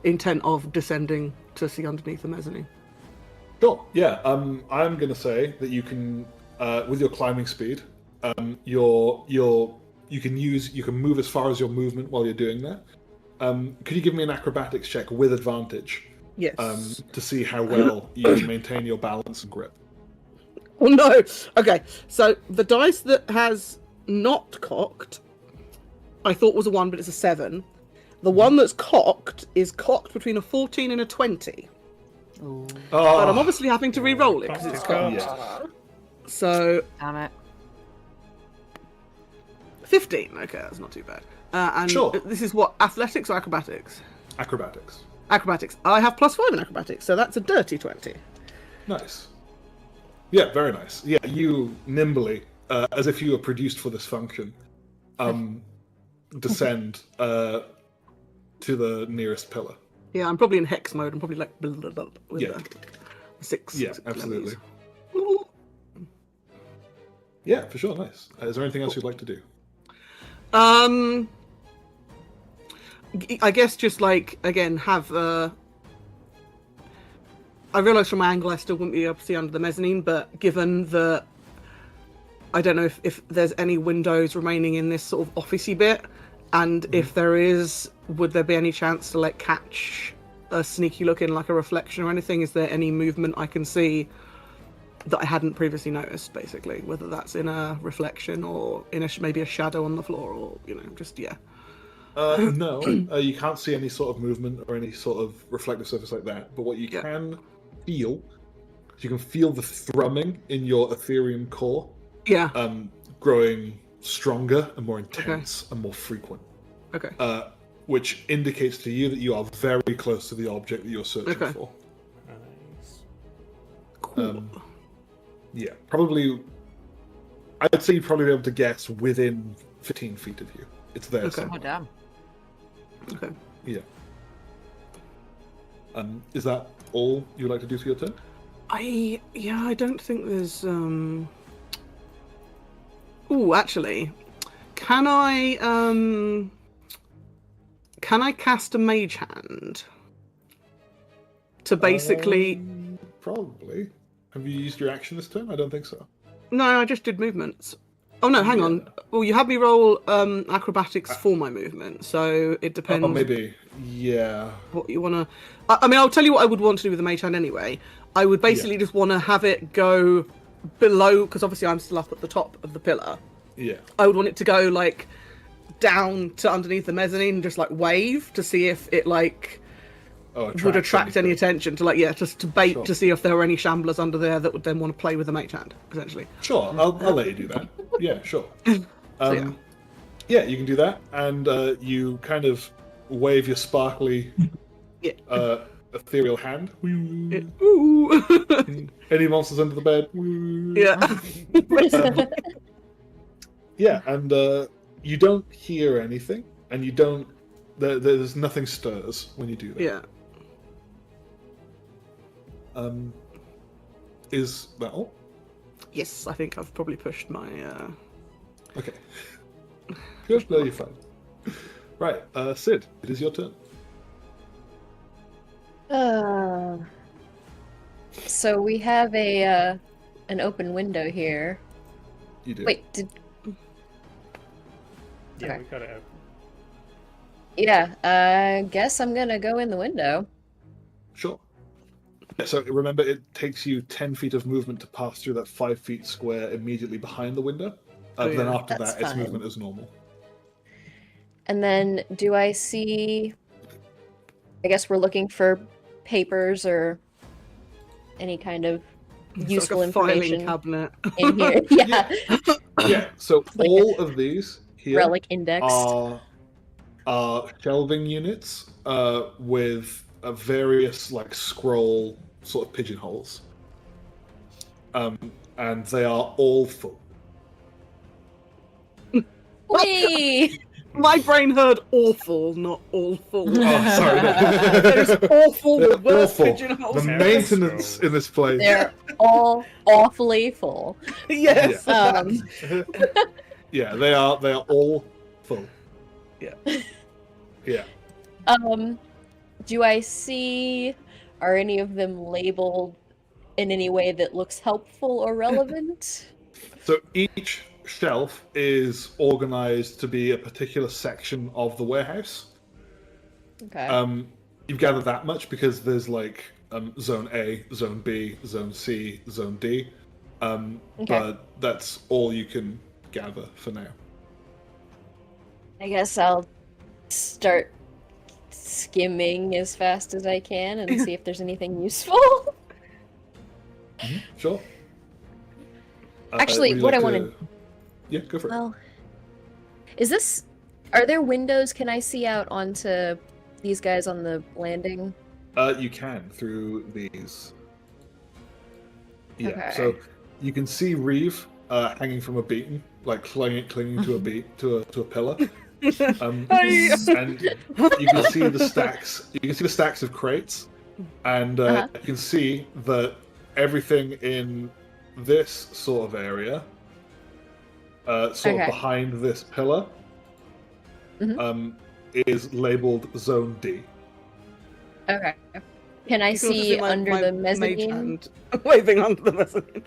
[SPEAKER 4] intent of descending to see underneath the mezzanine.
[SPEAKER 3] Sure. Yeah. I'm going to say that you can, with your climbing speed, you can move as far as your movement while you're doing that. Could you give me an acrobatics check with advantage?
[SPEAKER 4] Yes.
[SPEAKER 3] To see how well you maintain your balance and grip.
[SPEAKER 4] Oh no! Okay, so the dice that has not cocked, I thought was a 1, but it's a 7. The one that's cocked is cocked between a 14 and a 20.
[SPEAKER 2] Ooh.
[SPEAKER 4] But I'm obviously having to re-roll it because it's cocked.
[SPEAKER 3] Yeah.
[SPEAKER 4] So,
[SPEAKER 2] Damn it.
[SPEAKER 4] 15. Okay, that's not too bad. And
[SPEAKER 3] Sure.
[SPEAKER 4] this is what, athletics or acrobatics?
[SPEAKER 3] Acrobatics.
[SPEAKER 4] Acrobatics. I have +5 in acrobatics, so that's a dirty 20.
[SPEAKER 3] Nice. Yeah, very nice. Yeah, you nimbly, as if you were produced for this function, descend to the nearest pillar.
[SPEAKER 4] Yeah, I'm probably in hex mode. I'm probably like with
[SPEAKER 3] Yeah.
[SPEAKER 4] the 6.
[SPEAKER 3] Yeah,
[SPEAKER 4] 6
[SPEAKER 3] absolutely.
[SPEAKER 4] lemons.
[SPEAKER 3] Yeah, for sure. Nice. Is there anything else you'd like to do?
[SPEAKER 4] I guess just like, again, have I realise from my angle I still wouldn't be able to see under the mezzanine, but given that I don't know if there's any windows remaining in this sort of officey bit, and if there is, would there be any chance to like catch a sneaky look in, like a reflection or anything? Is there any movement I can see that I hadn't previously noticed, basically, whether that's in a reflection or in maybe a shadow on the floor, or just
[SPEAKER 3] No, you can't see any sort of movement or any sort of reflective surface like that. But what you can feel, you can feel the thrumming in your Ethereum core, growing stronger and more intense and more frequent.
[SPEAKER 4] Okay.
[SPEAKER 3] Which indicates to you that you are very close to the object that you're searching for.
[SPEAKER 1] Nice.
[SPEAKER 4] Cool.
[SPEAKER 3] Yeah, probably. I'd say you'd probably be able to guess within 15 feet of you. It's there.
[SPEAKER 4] Okay.
[SPEAKER 3] somewhere.
[SPEAKER 2] Oh, damn.
[SPEAKER 4] Okay.
[SPEAKER 3] Yeah. Is that all you'd like to do for your turn?
[SPEAKER 4] I don't think there's Oh, actually, can I cast a mage hand to basically?
[SPEAKER 3] Probably. Have you used your action this turn? I don't think so.
[SPEAKER 4] No, I just did movements. Oh no, hang on. Well, you had me roll acrobatics for my movement, so it depends.
[SPEAKER 3] Oh, maybe. Yeah.
[SPEAKER 4] What you want to... I mean, I'll tell you what I would want to do with the mage hand anyway. I would basically just want to have it go below, because obviously I'm still up at the top of the pillar.
[SPEAKER 3] Yeah.
[SPEAKER 4] I would want it to go, like, down to underneath the mezzanine and just, like, wave to see if it, like, would attract any attention. To, like, just to bait to see if there were any shamblers under there that would then want to play with the mage hand, essentially.
[SPEAKER 3] Sure, I'll let you do that. Yeah, sure. Yeah, you can do that, and you kind of wave your sparkly ethereal hand.
[SPEAKER 4] Ooh.
[SPEAKER 3] Any monsters under the bed?
[SPEAKER 5] Yeah.
[SPEAKER 3] And you don't hear anything, and you don't. There's nothing stirs when you do that.
[SPEAKER 4] Yeah.
[SPEAKER 3] Is that all?
[SPEAKER 4] Yes, I think I've probably pushed my.
[SPEAKER 3] Okay. Good. No, you're fine. Right, Sid, it is your turn.
[SPEAKER 5] So we have an open window here.
[SPEAKER 3] You do.
[SPEAKER 5] Wait,
[SPEAKER 1] Yeah,
[SPEAKER 5] Okay.
[SPEAKER 1] we got it open.
[SPEAKER 5] yeah, I guess I'm gonna go in the window.
[SPEAKER 3] Sure. So remember, it takes you 10 feet of movement to pass through that 5 feet square immediately behind the window. But then after
[SPEAKER 5] That's
[SPEAKER 3] that, its
[SPEAKER 5] fine.
[SPEAKER 3] movement is normal.
[SPEAKER 5] And then do I see... I guess we're looking for papers or any kind of useful
[SPEAKER 4] it's like a filing
[SPEAKER 5] information
[SPEAKER 4] cabinet.
[SPEAKER 5] in here. Yeah.
[SPEAKER 3] Yeah, so all of these here
[SPEAKER 5] Relic index.
[SPEAKER 3] are shelving units with various like scroll sort of pigeonholes, and they are all full.
[SPEAKER 5] Whee!
[SPEAKER 4] My brain heard awful, not awful.
[SPEAKER 3] Oh, sorry.
[SPEAKER 4] There's awful, the
[SPEAKER 3] They're
[SPEAKER 4] worst
[SPEAKER 3] awful.
[SPEAKER 4] pigeonholes.
[SPEAKER 3] The maintenance in this place.
[SPEAKER 5] They're all awfully full.
[SPEAKER 4] Yes.
[SPEAKER 3] Yeah, they are all full.
[SPEAKER 4] Yeah.
[SPEAKER 3] Yeah.
[SPEAKER 5] Do I see, are any of them labeled in any way that looks helpful or relevant?
[SPEAKER 3] So each shelf is organized to be a particular section of the warehouse.
[SPEAKER 5] Okay.
[SPEAKER 3] You've gathered that much because there's like zone A, zone B, zone C, zone D. But that's all you can gather for now.
[SPEAKER 5] I guess I'll start skimming as fast as I can and see if there's anything useful.
[SPEAKER 3] Sure.
[SPEAKER 5] Actually,
[SPEAKER 3] would you
[SPEAKER 5] what
[SPEAKER 3] like
[SPEAKER 5] I
[SPEAKER 3] to-
[SPEAKER 5] wanted-
[SPEAKER 3] Yeah, go for it.
[SPEAKER 5] Well, are there windows? Can I see out onto these guys on the landing?
[SPEAKER 3] You can through these. Yeah,
[SPEAKER 5] Okay.
[SPEAKER 3] so you can see Reeve hanging from a beacon, like clinging to a pillar. And you can see the stacks. You can see the stacks of crates, and you can see that everything in this sort of area, sort of behind this pillar, is labeled Zone D.
[SPEAKER 5] Okay. Can I see under the mezzanine?
[SPEAKER 4] Waving under the mezzanine.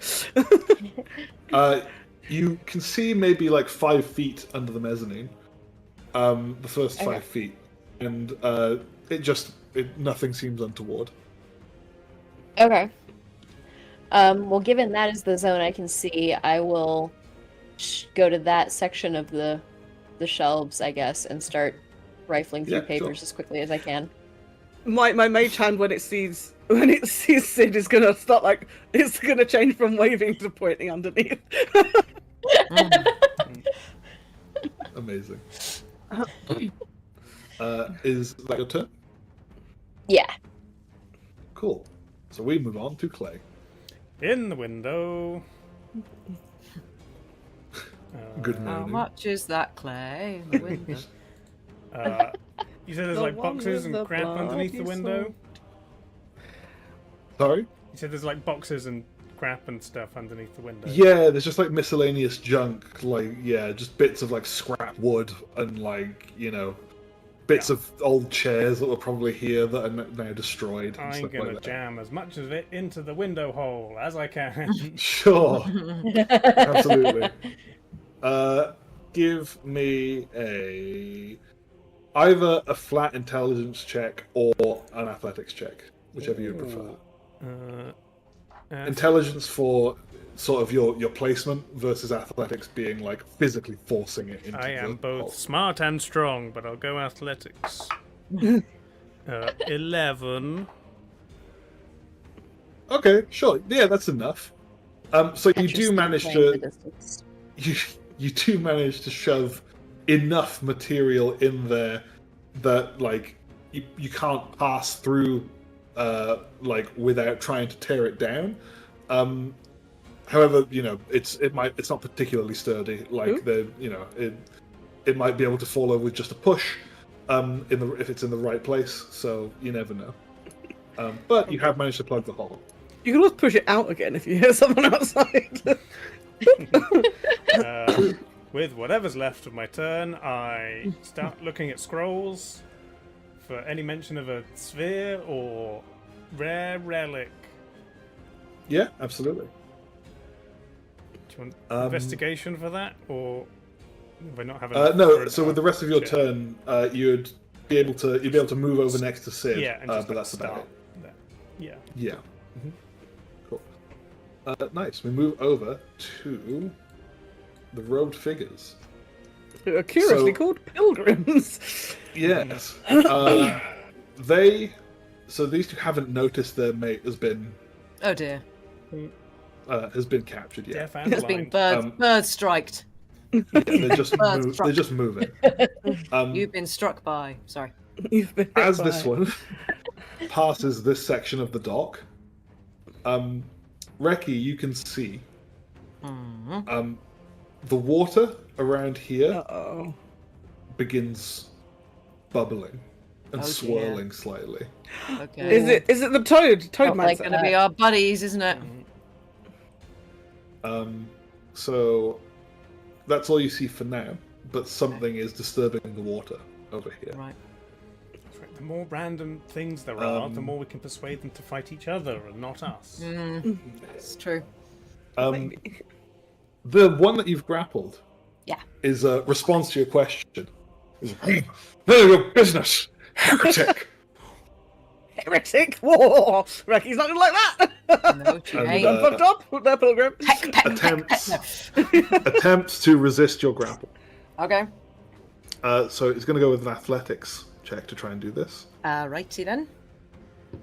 [SPEAKER 3] You can see maybe like 5 feet under the mezzanine. The first 5 feet, and nothing seems untoward.
[SPEAKER 5] Okay. Well, given that is the zone I can see, I will go to that section of the shelves, I guess, and start rifling through papers as quickly as I can.
[SPEAKER 4] My mage hand when it sees Sid is gonna start like it's gonna change from waving to pointing underneath.
[SPEAKER 3] Amazing. Is that your turn?
[SPEAKER 5] Yeah.
[SPEAKER 3] Cool. So we move on to Clay.
[SPEAKER 1] In the window.
[SPEAKER 3] Good
[SPEAKER 2] How
[SPEAKER 3] morning.
[SPEAKER 2] much is that clay in the window?
[SPEAKER 1] You said there's
[SPEAKER 4] The
[SPEAKER 1] like
[SPEAKER 4] one
[SPEAKER 1] boxes
[SPEAKER 4] with
[SPEAKER 1] and
[SPEAKER 4] the
[SPEAKER 1] crap underneath the
[SPEAKER 4] bloody
[SPEAKER 1] window?
[SPEAKER 4] sword.
[SPEAKER 3] Sorry?
[SPEAKER 1] You said there's like boxes and crap and stuff underneath the window.
[SPEAKER 3] Yeah, there's just like miscellaneous junk, just bits of like scrap wood and bits of old chairs that were probably here that are now destroyed. And
[SPEAKER 1] I'm
[SPEAKER 3] stuff
[SPEAKER 1] gonna
[SPEAKER 3] like that.
[SPEAKER 1] jam as much of it into the window hole as I can.
[SPEAKER 3] Sure, absolutely. Give me either a flat intelligence check or an athletics check, whichever you prefer. Intelligence for sort of your placement versus athletics being like physically forcing it into
[SPEAKER 1] I am
[SPEAKER 3] the
[SPEAKER 1] both
[SPEAKER 3] hole.
[SPEAKER 1] smart and strong, but I'll go athletics. 11.
[SPEAKER 3] Okay, sure. Yeah, that's enough. So you
[SPEAKER 5] Interesting
[SPEAKER 3] do manage
[SPEAKER 5] playing the
[SPEAKER 3] to
[SPEAKER 5] distance.
[SPEAKER 3] you do manage to shove enough material in there that like you can't pass through without trying to tear it down. However, it's not particularly sturdy. Like it might be able to fall over with just a push, if it's in the right place. So you never know. But you have managed to plug the hole.
[SPEAKER 4] You can always push it out again if you hear someone outside.
[SPEAKER 1] With whatever's left of my turn, I start looking at scrolls for any mention of a sphere or rare relic.
[SPEAKER 3] Yeah, absolutely.
[SPEAKER 1] Do you want investigation for that, or have I not have
[SPEAKER 3] No. So with the rest of your turn, you'd be able to move over next to Sid.
[SPEAKER 1] Yeah, and just
[SPEAKER 3] but that's about
[SPEAKER 1] start
[SPEAKER 3] it.
[SPEAKER 1] there. Yeah.
[SPEAKER 3] Yeah. Cool. Nice. We move over to the robed figures.
[SPEAKER 4] Who are curiously
[SPEAKER 3] So-
[SPEAKER 4] called pilgrims.
[SPEAKER 3] Yes. So these two haven't noticed their mate has been
[SPEAKER 2] Oh dear.
[SPEAKER 3] captured yet.
[SPEAKER 1] Deaf and
[SPEAKER 2] It's been
[SPEAKER 1] blind.
[SPEAKER 2] bird striked.
[SPEAKER 3] Yeah, they're just
[SPEAKER 2] Bird struck.
[SPEAKER 3] they're just moving.
[SPEAKER 2] You've been struck by. Sorry.
[SPEAKER 4] You've been hit
[SPEAKER 3] As
[SPEAKER 4] by-
[SPEAKER 3] this one, passes this section of the dock, Reki, you can see the water around here
[SPEAKER 4] Uh-oh.
[SPEAKER 3] begins bubbling and
[SPEAKER 2] Oh, dear.
[SPEAKER 3] swirling slightly.
[SPEAKER 2] Okay.
[SPEAKER 4] Is it the toad? Toad
[SPEAKER 5] like
[SPEAKER 4] monster?
[SPEAKER 2] Gonna be our buddies, isn't it?
[SPEAKER 3] So that's all you see for now, but something is disturbing the water over here.
[SPEAKER 2] Right.
[SPEAKER 1] The more random things there are, the more we can persuade them to fight each other and not us.
[SPEAKER 2] It's true.
[SPEAKER 3] The one that you've grappled
[SPEAKER 2] Yeah.
[SPEAKER 3] is a response to your question. None of your business, heretic!
[SPEAKER 4] Heretic? Whoa! Reki's not gonna like that!
[SPEAKER 2] No,
[SPEAKER 3] And,
[SPEAKER 4] I'm fucked up with that pilgrim.
[SPEAKER 3] attempts to resist your grapple.
[SPEAKER 2] Okay.
[SPEAKER 3] So it's going to go with an athletics check to try and do this.
[SPEAKER 2] Righty then.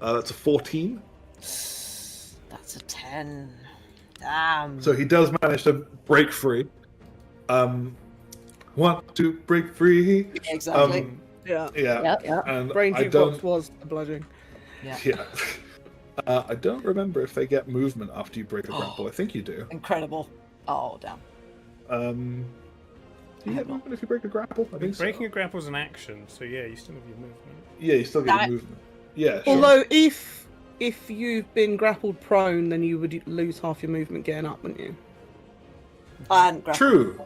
[SPEAKER 3] That's a 14.
[SPEAKER 2] That's a 10. Damn.
[SPEAKER 3] So he does manage to break free. Want to break free?
[SPEAKER 2] Exactly.
[SPEAKER 4] Yeah.
[SPEAKER 3] Yeah.
[SPEAKER 5] Yep.
[SPEAKER 3] And
[SPEAKER 4] Brain
[SPEAKER 3] I
[SPEAKER 4] jukebox
[SPEAKER 3] don't.
[SPEAKER 4] was a bludgeoning.
[SPEAKER 3] Yeah. I don't remember if they get movement after you break a grapple. I think you do.
[SPEAKER 2] Incredible. Oh, damn.
[SPEAKER 3] Do you get movement if you break a grapple? I think so.
[SPEAKER 1] Breaking a grapple is an action, so yeah, you still have your movement.
[SPEAKER 3] Yeah, you still get your movement. Yeah, sure.
[SPEAKER 4] Although if you've been grappled prone, then you would lose half your movement getting up, wouldn't you?
[SPEAKER 2] I hadn't grappled.
[SPEAKER 3] True.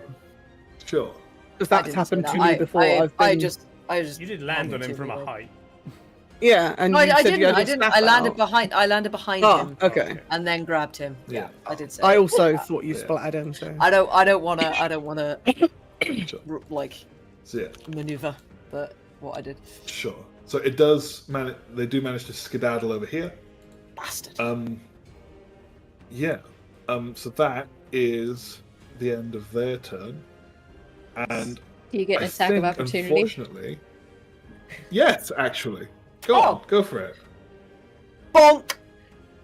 [SPEAKER 3] Sure.
[SPEAKER 4] Because
[SPEAKER 2] I
[SPEAKER 4] that's
[SPEAKER 2] didn't
[SPEAKER 4] happened
[SPEAKER 2] say
[SPEAKER 4] to
[SPEAKER 2] that.
[SPEAKER 4] me before.
[SPEAKER 2] I just.
[SPEAKER 1] You did land on him from a height.
[SPEAKER 4] Yeah, and
[SPEAKER 2] No,
[SPEAKER 4] you
[SPEAKER 2] I
[SPEAKER 4] said you
[SPEAKER 2] didn't.
[SPEAKER 4] had
[SPEAKER 2] I
[SPEAKER 4] your
[SPEAKER 2] didn't.
[SPEAKER 4] staff
[SPEAKER 2] I landed
[SPEAKER 4] out.
[SPEAKER 2] behind. I landed behind
[SPEAKER 4] Oh,
[SPEAKER 2] him
[SPEAKER 4] okay.
[SPEAKER 2] and then grabbed him.
[SPEAKER 3] Yeah.
[SPEAKER 2] I did say.
[SPEAKER 4] I
[SPEAKER 2] that.
[SPEAKER 4] also thought you
[SPEAKER 3] Yeah.
[SPEAKER 4] splattered him, so.
[SPEAKER 2] I don't want to.
[SPEAKER 3] Sure.
[SPEAKER 2] Like
[SPEAKER 3] So yeah,
[SPEAKER 2] maneuver, but what I did.
[SPEAKER 3] sure. So it does they do manage to skedaddle over here.
[SPEAKER 2] Bastard.
[SPEAKER 3] Yeah. So that is the end of their turn. And
[SPEAKER 5] Do you get an
[SPEAKER 3] I
[SPEAKER 5] attack
[SPEAKER 3] think,
[SPEAKER 5] of opportunity?
[SPEAKER 3] unfortunately, yes, actually. Go on, go for it.
[SPEAKER 2] Bonk.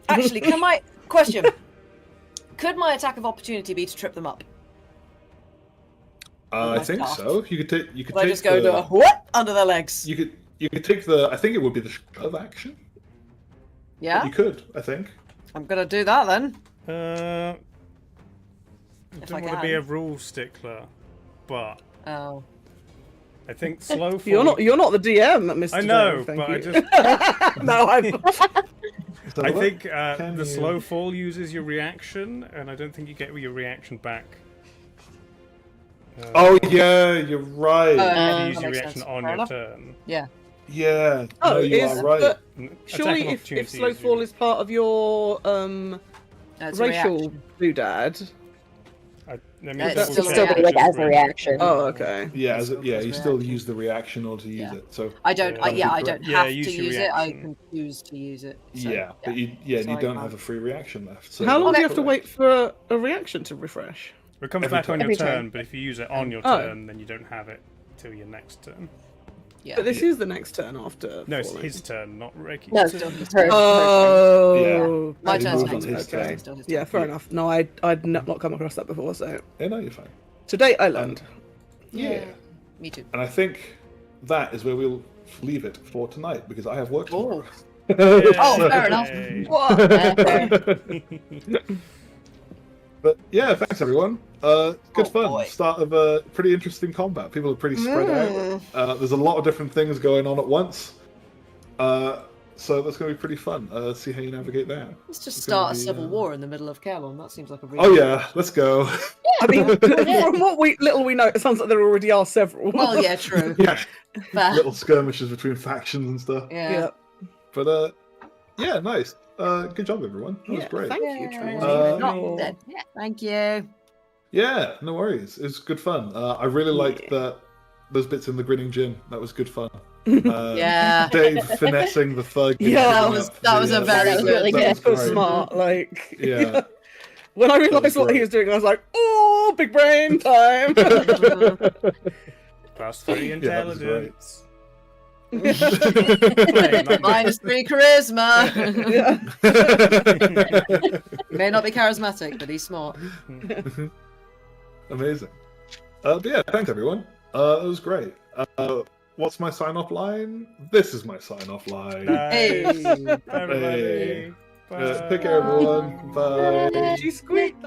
[SPEAKER 2] Actually, can my question? Could my attack of opportunity be to trip them up?
[SPEAKER 3] I
[SPEAKER 2] my
[SPEAKER 3] think
[SPEAKER 2] staff.
[SPEAKER 3] so. You could take. You could
[SPEAKER 2] Could I
[SPEAKER 3] take
[SPEAKER 2] just go
[SPEAKER 3] the,
[SPEAKER 2] to a whoop under their legs?
[SPEAKER 3] You could take the. I think it would be the shove action.
[SPEAKER 2] Yeah,
[SPEAKER 3] You could. I think.
[SPEAKER 2] I'm gonna do that then.
[SPEAKER 1] I
[SPEAKER 2] If
[SPEAKER 1] don't
[SPEAKER 2] I
[SPEAKER 1] want to be a
[SPEAKER 2] can.
[SPEAKER 1] rule stickler, but
[SPEAKER 2] Oh.
[SPEAKER 1] I think slow fall.
[SPEAKER 4] You're not the DM, Mr.
[SPEAKER 1] I know,
[SPEAKER 4] Joe, thank
[SPEAKER 1] but
[SPEAKER 4] you.
[SPEAKER 1] I just
[SPEAKER 4] No, I'm.
[SPEAKER 3] So
[SPEAKER 1] I
[SPEAKER 3] what
[SPEAKER 1] think
[SPEAKER 3] can
[SPEAKER 1] the
[SPEAKER 3] you-
[SPEAKER 1] slow fall uses your reaction, and I don't think you get your reaction back.
[SPEAKER 3] Oh yeah, you're right.
[SPEAKER 1] You
[SPEAKER 2] that
[SPEAKER 1] use your
[SPEAKER 2] makes
[SPEAKER 1] reaction
[SPEAKER 2] sense.
[SPEAKER 1] on
[SPEAKER 2] Fair
[SPEAKER 1] your
[SPEAKER 2] enough.
[SPEAKER 1] turn.
[SPEAKER 2] Yeah.
[SPEAKER 3] Yeah.
[SPEAKER 4] Oh,
[SPEAKER 3] no, you
[SPEAKER 4] is
[SPEAKER 3] are right.
[SPEAKER 4] but
[SPEAKER 1] Attack
[SPEAKER 4] surely
[SPEAKER 1] of
[SPEAKER 4] if
[SPEAKER 1] opportunity
[SPEAKER 4] slow
[SPEAKER 1] is
[SPEAKER 4] fall
[SPEAKER 1] your-
[SPEAKER 4] is part of your
[SPEAKER 2] That's a
[SPEAKER 4] racial
[SPEAKER 2] reaction.
[SPEAKER 4] doodad.
[SPEAKER 1] Let me
[SPEAKER 2] It's
[SPEAKER 1] double
[SPEAKER 2] still a
[SPEAKER 1] check.
[SPEAKER 5] Still be like
[SPEAKER 2] reaction.
[SPEAKER 5] as a reaction.
[SPEAKER 4] Oh, okay.
[SPEAKER 3] Yeah,
[SPEAKER 2] That's
[SPEAKER 3] yeah.
[SPEAKER 2] his
[SPEAKER 3] You still
[SPEAKER 2] reaction.
[SPEAKER 3] use the reaction in order to use
[SPEAKER 2] Yeah.
[SPEAKER 3] it. So
[SPEAKER 2] I don't.
[SPEAKER 1] Yeah,
[SPEAKER 2] I
[SPEAKER 3] that'd be
[SPEAKER 2] don't
[SPEAKER 1] Yeah,
[SPEAKER 2] have to
[SPEAKER 1] use your
[SPEAKER 2] use it. I
[SPEAKER 1] reaction.
[SPEAKER 2] can choose to use it. So,
[SPEAKER 3] yeah, but you
[SPEAKER 2] So
[SPEAKER 3] you
[SPEAKER 2] I
[SPEAKER 3] don't
[SPEAKER 2] can't.
[SPEAKER 3] have a free reaction left. So
[SPEAKER 4] How long do you
[SPEAKER 2] Okay.
[SPEAKER 4] have to wait for a reaction to refresh?
[SPEAKER 1] It comes
[SPEAKER 3] Every
[SPEAKER 1] back on
[SPEAKER 3] turn.
[SPEAKER 1] your
[SPEAKER 5] Every
[SPEAKER 1] turn,
[SPEAKER 5] turn.
[SPEAKER 1] but if you use it on your
[SPEAKER 4] Oh.
[SPEAKER 1] turn, then you don't have it till your next turn.
[SPEAKER 2] Yeah.
[SPEAKER 4] But this is the next turn after.
[SPEAKER 1] No, it's
[SPEAKER 4] falling.
[SPEAKER 1] his turn, not Ricky's
[SPEAKER 5] No,
[SPEAKER 1] turn.
[SPEAKER 5] it's
[SPEAKER 2] his
[SPEAKER 5] her.
[SPEAKER 4] Oh,
[SPEAKER 2] My
[SPEAKER 3] He
[SPEAKER 2] turn's
[SPEAKER 3] moved on
[SPEAKER 2] next.
[SPEAKER 3] his
[SPEAKER 4] Okay.
[SPEAKER 3] turn.
[SPEAKER 2] Still his
[SPEAKER 4] yeah,
[SPEAKER 2] turn.
[SPEAKER 4] fair enough. No, I'd not come across that before, so
[SPEAKER 3] Yeah, no, you're fine.
[SPEAKER 4] today I learned.
[SPEAKER 3] Yeah.
[SPEAKER 2] Me too.
[SPEAKER 3] And I think that is where we'll leave it for tonight because I have work tomorrow.
[SPEAKER 2] Oh, fair enough.
[SPEAKER 1] Yay.
[SPEAKER 2] What?
[SPEAKER 3] But yeah, thanks everyone. Good
[SPEAKER 2] Oh,
[SPEAKER 3] fun.
[SPEAKER 2] boy.
[SPEAKER 3] Start of a pretty interesting combat. People are pretty spread out. There's a lot of different things going on at once. So that's going to be pretty fun. See how you navigate that.
[SPEAKER 2] Let's just
[SPEAKER 3] It's gonna
[SPEAKER 2] start a
[SPEAKER 3] be,
[SPEAKER 2] civil war in the middle of Kaerlon. That seems like a really.
[SPEAKER 3] Oh yeah, let's go.
[SPEAKER 4] I mean, from what little we know, it sounds like there already are several.
[SPEAKER 2] Well, yeah, true.
[SPEAKER 3] Yeah,
[SPEAKER 2] Fair.
[SPEAKER 3] little skirmishes between factions and stuff.
[SPEAKER 2] Yeah.
[SPEAKER 4] Yeah.
[SPEAKER 3] But yeah, nice. Good job everyone. That was
[SPEAKER 4] Yeah,
[SPEAKER 3] great.
[SPEAKER 4] thank you, Trelawney.
[SPEAKER 2] Not dead. Yeah. Thank you.
[SPEAKER 3] Yeah, no worries. It was good fun. I really liked those bits in the grinning gin. That was good fun.
[SPEAKER 2] Yeah.
[SPEAKER 3] Dave finessing the thug.
[SPEAKER 4] Yeah,
[SPEAKER 2] that was a very
[SPEAKER 5] That was really
[SPEAKER 3] that
[SPEAKER 5] good.
[SPEAKER 3] was
[SPEAKER 4] So
[SPEAKER 3] great.
[SPEAKER 4] smart. Like,
[SPEAKER 3] Yeah.
[SPEAKER 4] when I
[SPEAKER 3] was
[SPEAKER 4] realised what he
[SPEAKER 3] great.
[SPEAKER 4] was doing, I was like, "Oh, big brain time!"
[SPEAKER 1] Plus 3
[SPEAKER 3] Yeah, that was great.
[SPEAKER 1] intelligence. Hey, not
[SPEAKER 2] -3 charisma.
[SPEAKER 4] Yeah.
[SPEAKER 2] He may not be charismatic, but he's smart.
[SPEAKER 3] Amazing. But yeah, thanks everyone. It was great. what's my sign-off line? This is my sign-off line.
[SPEAKER 2] Hey.
[SPEAKER 1] Everybody.
[SPEAKER 3] Take care, everyone. Bye.
[SPEAKER 4] She squeaked.